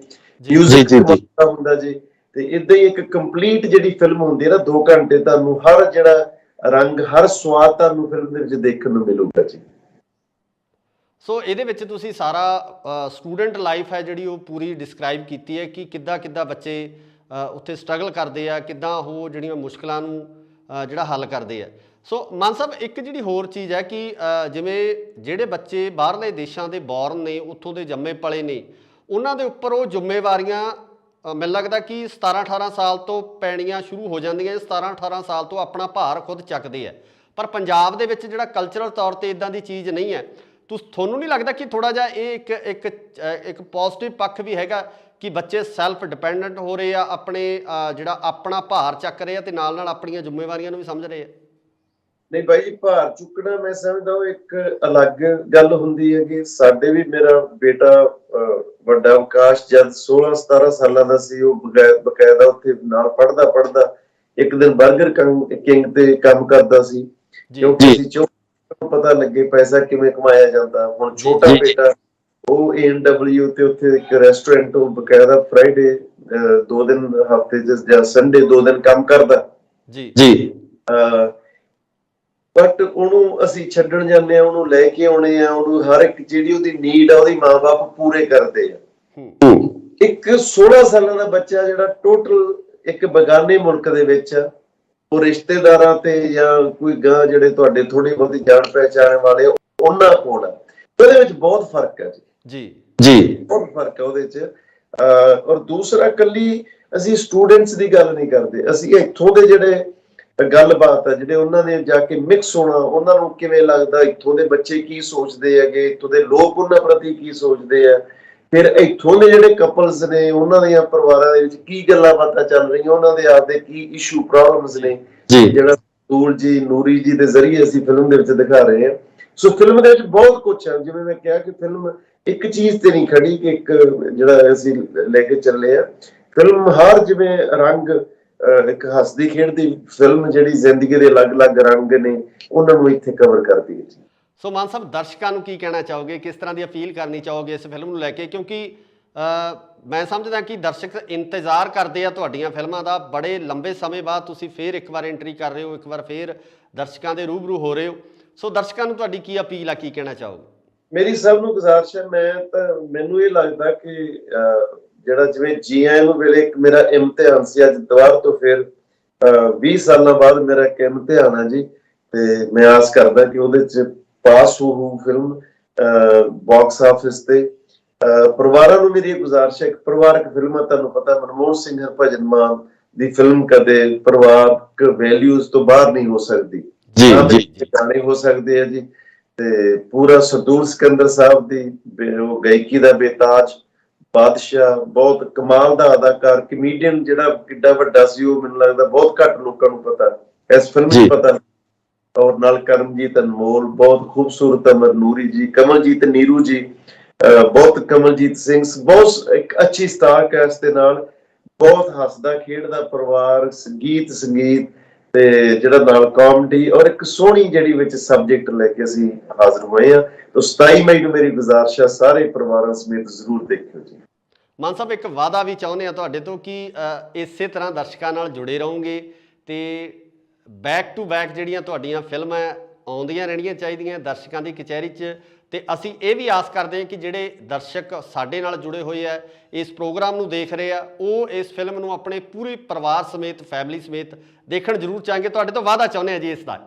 ਮਿਊਜ਼ਿਕ ਹੁੰਦਾ ਜੀ। ਤੇ ਇਦਾਂ ਹੀ ਇੱਕ ਕੰਪਲੀਟ ਜਿਹੜੀ ਫਿਲਮ ਹੁੰਦੀ ਹੈ ਨਾ, 2 ਘੰਟੇ ਤੁਹਾਨੂੰ ਹਰ ਜਿਹੜਾ ਰੰਗ, ਹਰ ਸਵਾਦ ਤੁਹਾਨੂੰ ਫਿਲਮ ਦੇ ਵਿੱਚ ਦੇਖਣ ਨੂੰ ਮਿਲੂਗਾ ਜੀ। ਸੋ ਇਹਦੇ ਵਿੱਚ ਤੁਸੀਂ ਸਾਰਾ ਸਟੂਡੈਂਟ ਲਾਈਫ ਹੈ ਜਿਹੜੀ ਉਹ ਪੂਰੀ ਡਿਸਕ੍ਰਾਈਬ ਕੀਤੀ ਹੈ ਕਿ ਕਿੱਦਾਂ ਬੱਚੇ ਉੱਥੇ ਸਟਰਗਲ ਕਰਦੇ ਆ, ਕਿੱਦਾਂ ਉਹ ਜਿਹੜੀਆਂ ਮੁਸ਼ਕਲਾਂ ਨੂੰ ਜਿਹੜਾ ਹੱਲ ਕਰਦੇ ਆ। ਸੋ ਮਾਨ ਸਾਹਿਬ, ਇੱਕ ਜਿਹੜੀ ਹੋਰ ਚੀਜ਼ ਹੈ ਕਿ ਜਿਵੇਂ ਜਿਹੜੇ ਬੱਚੇ ਬਾਹਰਲੇ ਦੇਸ਼ਾਂ ਦੇ ਬੌਰਨ ਨੇ, ਉੱਥੋਂ ਦੇ ਜੰਮੇ ਪਲੇ ਨੇ, ਉਹਨਾਂ ਦੇ ਉੱਪਰ ਉਹ ਜ਼ਿੰਮੇਵਾਰੀਆਂ ਮੈਨੂੰ ਲੱਗਦਾ ਕਿ 17-18 ਸਾਲ ਤੋਂ ਪੈਣੀਆਂ ਸ਼ੁਰੂ ਹੋ ਜਾਂਦੀਆਂ। 17-18 ਸਾਲ ਤੋਂ ਆਪਣਾ ਭਾਰ ਖੁਦ ਚੱਕਦੇ ਆ। ਪਰ ਪੰਜਾਬ ਦੇ ਵਿੱਚ ਜਿਹੜਾ ਕਲਚਰਲ ਤੌਰ ਤੇ ਇਦਾਂ ਦੀ ਚੀਜ਼ ਨਹੀਂ ਹੈ। ਤੁਹਾਨੂੰ ਨਹੀਂ ਲੱਗਦਾ ਕਿ ਥੋੜਾ ਜਿਹਾ ਇਹ ਇੱਕ ਪੋਜ਼ਿਟਿਵ ਪੱਖ ਵੀ ਹੈਗਾ ਕਿ ਬੱਚੇ ਸੈਲਫ ਡਿਪੈਂਡੈਂਟ ਹੋ ਰਹੇ ਆ, ਆਪਣੇ ਜਿਹੜਾ ਆਪਣਾ ਭਾਰ ਚੱਕ ਰਹੇ ਆ ਤੇ ਨਾਲ ਨਾਲ ਆਪਣੀਆਂ ਜ਼ਿੰਮੇਵਾਰੀਆਂ ਨੂੰ ਵੀ ਸਮਝ ਰਹੇ ਆ? ਨਹੀਂ ਬਾਈ ਜੀ, ਭਾਰ ਚੁੱਕਣਾ ਮੈਂ ਸਮਝਦਾ ਉਹ ਇੱਕ ਅਲੱਗ ਗੱਲ ਹੁੰਦੀ ਹੈ। ਕਿ ਸਾਡੇ ਵੀ, ਮੇਰਾ ਬੇਟਾ ਵੱਡਾ ਆਕਾਸ਼ ਜਦ 16-17 ਸਾਲਾਂ ਦਾ ਸੀ, ਉਹ ਬਕਾਇਦਾ ਉੱਥੇ ਨਾਲ ਪੜ੍ਹਦਾ ਇੱਕ ਦਿਨ 버ਗਰ ਕਿੰਗ ਤੇ ਕੰਮ ਕਰਦਾ ਸੀ, ਕਿਉਂਕਿ ਅਸੀਂ ਪਤਾ ਲੱਗੇ ਪੈਸਾ ਕਿਵੇਂ ਕਮਾਇਆ ਜਾਂਦਾ। ਹੁਣ ਛੋਟਾ ਬੇਟਾ ਉਹ ANW ਤੇ ਉੱਥੇ ਇੱਕ ਰੈਸਟੋਰੈਂਟ, ਉਹ ਬਕਾਇਦਾ ਫਰਾਈਡੇ 2 ਦਿਨ ਹਫ਼ਤੇ ਜਾਂ ਸੰਡੇ 2 ਦਿਨ ਕੰਮ ਕਰਦਾ ਜੀ। ਬਟ ਉਹਨੂੰ ਅਸੀਂ ਛੱਡਣ ਜਾਂਦੇ ਆ, ਉਹਨੂੰ ਲੈ ਕੇ ਆਉਣੇ ਆ, ਉਹਨੂੰ ਹਰ ਇੱਕ ਜਿਹੜੀ ਉਹਦੀ ਨੀਡ ਆ ਉਹਦੀ ਮਾਂ-ਬਾਪ ਪੂਰੇ ਕਰਦੇ ਆ। ਇੱਕ 16 ਸਾਲਾਂ ਦਾ ਬੱਚਾ ਜਿਹੜਾ ਟੋਟਲ ਇੱਕ ਬਗਾਨੇ ਮੁਲਕ ਦੇ ਵਿੱਚ ਉਹ ਰਿਸ਼ਤੇਦਾਰਾਂ ਤੇ ਜਾਂ ਕੋਈ ਗਾਂ ਜਿਹੜੇ ਤੁਹਾਡੇ ਥੋੜੀ ਬਹੁਤੀ ਜਾਣ ਪਹਿਚਾਣ ਵਾਲੇ ਉਹਨਾਂ ਕੋਲ ਆ, ਉਹਦੇ ਵਿੱਚ ਬਹੁਤ ਫਰਕ ਹੈ ਜੀ। ਬਹੁਤ ਫਰਕ ਹੈ ਉਹਦੇ ਚ। ਔਰ ਦੂਸਰਾ, ਕੱਲੀ ਅਸੀਂ ਸਟੂਡੈਂਟਸ ਦੀ ਗੱਲ ਨਹੀਂ ਕਰਦੇ, ਅਸੀਂ ਇੱਥੋਂ ਦੇ ਜਿਹੜੇ ਗੱਲਬਾਤ ਆ, ਜਿਹੜੇ ਉਹਨਾਂ ਨੇ ਜਾ ਕੇ ਮਿਕਸ ਹੋਣਾ, ਉਹਨਾਂ ਨੂੰ ਕਿਵੇਂ ਲੱਗਦਾ, ਇੱਥੋਂ ਦੇ ਬੱਚੇ ਕੀ ਸੋਚਦੇ ਹੈਗੇ, ਇੱਥੋਂ ਦੇ ਲੋਕ ਉਹਨਾਂ ਪ੍ਰਤੀ ਕੀ ਸੋਚਦੇ ਆ, ਫਿਰ ਇੱਥੋਂ ਦੇ ਜਿਹੜੇ ਕਪਲਸ ਨੇ ਉਹਨਾਂ ਦੀਆਂ ਪਰਿਵਾਰਾਂ ਦੇ ਵਿੱਚ ਕੀ ਗੱਲਾਂ ਬਾਤਾਂ ਚੱਲ ਰਹੀਆਂ, ਉਹਨਾਂ ਦੇ ਆਪਦੇ ਕੀ ਇਸ਼ੂ ਪ੍ਰੋਬਲਮਸ ਨੇ, ਜਿਹੜਾ ਨੂਰੀ ਜੀ ਦੇ ਜ਼ਰੀਏ ਅਸੀਂ ਫਿਲਮ ਦੇ ਵਿੱਚ ਦਿਖਾ ਰਹੇ ਹਾਂ। ਸੋ ਫਿਲਮ ਦੇ ਵਿੱਚ ਬਹੁਤ ਕੁਛ ਹੈ। ਜਿਵੇਂ ਮੈਂ ਕਿਹਾ ਕਿ ਫਿਲਮ ਇੱਕ ਚੀਜ਼ ਤੇ ਨਹੀਂ ਖੜੀ ਕਿ ਇੱਕ ਜਿਹੜਾ ਅਸੀਂ ਲੈ ਕੇ ਚੱਲੇ ਆ, ਫਿਲਮ ਹਰ ਜਿਵੇਂ ਰੰਗ, ਇੱਕ ਹੱਸਦੀ ਖੇਡਦੀ ਫਿਲਮ ਜਿਹੜੀ ਜ਼ਿੰਦਗੀ ਦੇ ਅਲੱਗ-ਅਲੱਗ ਰੰਗ ਨੇ ਉਹਨਾਂ ਨੂੰ ਇੱਥੇ ਕਵਰ ਕਰਦੀ ਹੈ ਜੀ। ਸੋ ਮਾਨ ਸਾਹਿਬ, ਦਰਸ਼ਕਾਂ ਨੂੰ ਕੀ ਕਹਿਣਾ ਚਾਹੋਗੇ, ਕਿਸ ਤਰ੍ਹਾਂ ਦੀ ਅਪੀਲ ਕਰਨੀ ਚਾਹੋਗੇ ਇਸ ਫਿਲਮ ਨੂੰ ਲੈ ਕੇ? ਕਿਉਂਕਿ ਮੈਂ ਸਮਝਦਾ ਕਿ ਦਰਸ਼ਕ ਇੰਤਜ਼ਾਰ ਕਰਦੇ ਆ ਤੁਹਾਡੀਆਂ ਫਿਲਮਾਂ ਦਾ। ਬੜੇ ਲੰਬੇ ਸਮੇਂ ਬਾਅਦ ਤੁਸੀਂ ਫੇਰ ਇੱਕ ਵਾਰ ਐਂਟਰੀ ਕਰ ਰਹੇ ਹੋ, ਇੱਕ ਵਾਰ ਫੇਰ ਦਰਸ਼ਕਾਂ ਦੇ ਰੂਬਰੂ ਹੋ ਰਹੇ ਹੋ। ਸੋ ਦਰਸ਼ਕਾਂ ਨੂੰ ਤੁਹਾਡੀ ਕੀ ਅਪੀਲ ਆ, ਕੀ ਕਹਿਣਾ ਚਾਹੋਗੇ? ਮੇਰੀ ਸਭ ਨੂੰ ਗੁਜ਼ਾਰਿਸ਼ ਹੈ, ਮੈਨੂੰ ਇਹ ਲੱਗਦਾ ਕਿ ਜਿਹੜਾ ਜਿਵੇਂ ਜੀ ਆਇਆਂ ਨੂੰ ਵੇਲੇ ਇੱਕ ਮੇਰਾ ਇਮਤਿਹਾਨ ਸੀ, ਅੱਜ ਦੁਬਾਰਾ ਤੋਂ ਫਿਰ 20 ਸਾਲਾਂ ਬਾਅਦ ਮੇਰਾ ਇੱਕ ਇਮਤਿਹਾਨ ਹੈ ਜੀ, ਤੇ ਮੈਂ ਆਸ ਕਰਦਾ ਕਿ ਉਹਦੇ ਚ ਪਾਸ ਹੋ ਫਿਲਮ ਬਾਕਸ ਆਫਿਸ ਤੇ। ਪਰਿਵਾਰਾਂ ਨੂੰ ਮੇਰੀ ਗੁਜ਼ਾਰਿਸ਼ ਹੈ, ਪਰਿਵਾਰਕ ਫਿਲਮਾਂ ਤੁਹਾਨੂੰ ਪਤਾ ਮਨਮੋਹਨ ਸਿੰਘ, ਹਰਭਜਨ ਮਾਨ ਦੀ ਫਿਲਮ ਕਦੇ ਪਰਿਵਾਰਕ ਵੈਲਿਊਜ਼ ਤੋਂ ਬਾਹਰ ਨਹੀਂ ਹੋ ਸਕਦੀ। ਜੀ ਗਾਣੇ ਹੋ ਸਕਦੇ ਆ ਜੀ, ਤੇ ਪੂਰਾ ਸਰਦੂਲ ਸਿਕੰਦਰ ਸਾਹਿਬ ਦੀ ਉਹ ਗਾਇਕੀ ਦਾ ਬੇਤਾਜ ਬਾਦਸ਼ਾਹ, ਬਹੁਤ ਕਮਾਲ ਦਾ ਅਦਾਕਾਰ, ਕਮੇਡੀਅਨ ਜਿਹੜਾ ਕਿੱਡਾ ਵੱਡਾ ਸੀ, ਉਹ ਮੈਨੂੰ ਲੱਗਦਾ ਬਹੁਤ ਘੱਟ ਲੋਕਾਂ ਨੂੰ ਪਤਾ, ਇਸ ਫਿਲਮ ਚ ਪਤਾ। ਔਰ ਨਾਲ ਕਰਮਜੀਤ ਅਨਮੋਲ, ਬਹੁਤ ਖੂਬਸੂਰਤ ਅਮਰ ਨੂਰੀ ਜੀ, ਕਮਲਜੀਤ ਨੀਰੂ ਜੀ, ਬਹੁਤ ਕਮਲਜੀਤ ਸਿੰਘ, ਬਹੁਤ ਇੱਕ ਅੱਛੀ ਸਟਾਰ ਕਾਸਟ ਦੇ ਨਾਲ, ਬਹੁਤ ਹੱਸਦਾ ਖੇਡਦਾ ਪਰਿਵਾਰ, ਗੀਤ ਸੰਗੀਤ ਤੇ ਜਿਹੜਾ ਨਾਲ ਕਾਮੇਡੀ, ਔਰ ਇੱਕ ਸੋਹਣੀ ਜਿਹੜੀ ਵਿੱਚ ਸਬਜੈਕਟ ਲੈ ਕੇ ਅਸੀਂ ਹਾਜ਼ਰ ਹੋਏ ਆ। ਤਾਂ 27 ਮਈ ਨੂੰ ਮੇਰੀ ਗੁਜ਼ਾਰਿਸ਼ ਹੈ, ਸਾਰੇ ਪਰਿਵਾਰਾਂ ਸਮੇਤ ਜ਼ਰੂਰ ਦੇਖਿਓ ਜੀ। ਮਾਨ ਸਾਹਿਬ, ਇੱਕ ਵਾਅਦਾ ਵੀ ਚਾਹੁੰਦੇ ਆ ਤੁਹਾਡੇ ਤੋਂ ਕਿ ਇਸੇ ਤਰ੍ਹਾਂ ਦਰਸ਼ਕਾਂ ਨਾਲ ਜੁੜੇ ਰਹੋਗੇ ਤੇ ਬੈਕ ਟੂ ਬੈਕ ਜਿਹੜੀਆਂ ਤੁਹਾਡੀਆਂ ਫਿਲਮਾਂ ਆਉਂਦੀਆਂ ਰਹਿਣੀਆਂ ਚਾਹੀਦੀਆਂ ਦਰਸ਼ਕਾਂ ਦੀ ਕਚਹਿਰੀ 'ਚ। ਤੇ ਅਸੀਂ ਇਹ ਵੀ ਆਸ ਕਰਦੇ ਹਾਂ ਕਿ ਜਿਹੜੇ ਦਰਸ਼ਕ ਸਾਡੇ ਨਾਲ ਜੁੜੇ ਹੋਏ ਆ, ਇਸ ਪ੍ਰੋਗਰਾਮ ਨੂੰ ਦੇਖ ਰਹੇ ਆ, ਉਹ ਇਸ ਫਿਲਮ ਨੂੰ ਆਪਣੇ ਪੂਰੇ ਪਰਿਵਾਰ ਸਮੇਤ, ਫੈਮਿਲੀ ਸਮੇਤ ਦੇਖਣ ਜ਼ਰੂਰ ਚਾਹਾਂਗੇ। ਤੁਹਾਡੇ ਤੋਂ ਵਾਅਦਾ ਚਾਹੁੰਦੇ ਆ ਜੀ ਇਸ ਦਾ।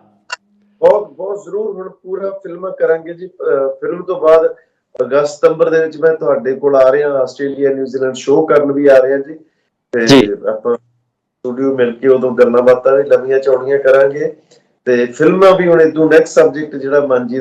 ਬਹੁਤ ਬਹੁਤ ਜ਼ਰੂਰ, ਹੁਣ ਪੂਰਾ ਫਿਲਮਾਂ ਕਰਾਂਗੇ ਜੀ। ਫਿਲਮ ਤੋਂ ਬਾਅਦ ਅਗਸਤ ਸਤੰਬਰ ਦੇ ਵਿੱਚ ਮੈਂ ਤੁਹਾਡੇ ਕੋਲ ਆ ਰਿਹਾ, ਆਸਟ੍ਰੇਲੀਆ ਨਿਊਜ਼ੀਲੈਂਡ ਸ਼ੋਅ ਕਰਨ ਵੀ ਆ ਰਿਹਾ ਜੀ, ਤੇ ਆਪਾਂ ਸਟੂਡੀਓ ਮਿਲ ਕੇ ਉਦੋਂ ਗੱਲਾਂ ਬਾਤਾਂ ਵੀ ਲੰਮੀਆਂ ਚੌੜੀਆਂ ਕਰਾਂਗੇ, ਤੇ ਫਿਲਮਾਂ ਵੀ ਹੁਣ ਇਦੋਂ ਨੈਕਸਟ ਸਬਜੈਕਟ ਜਿਹੜਾ ਮਨਜੀਤ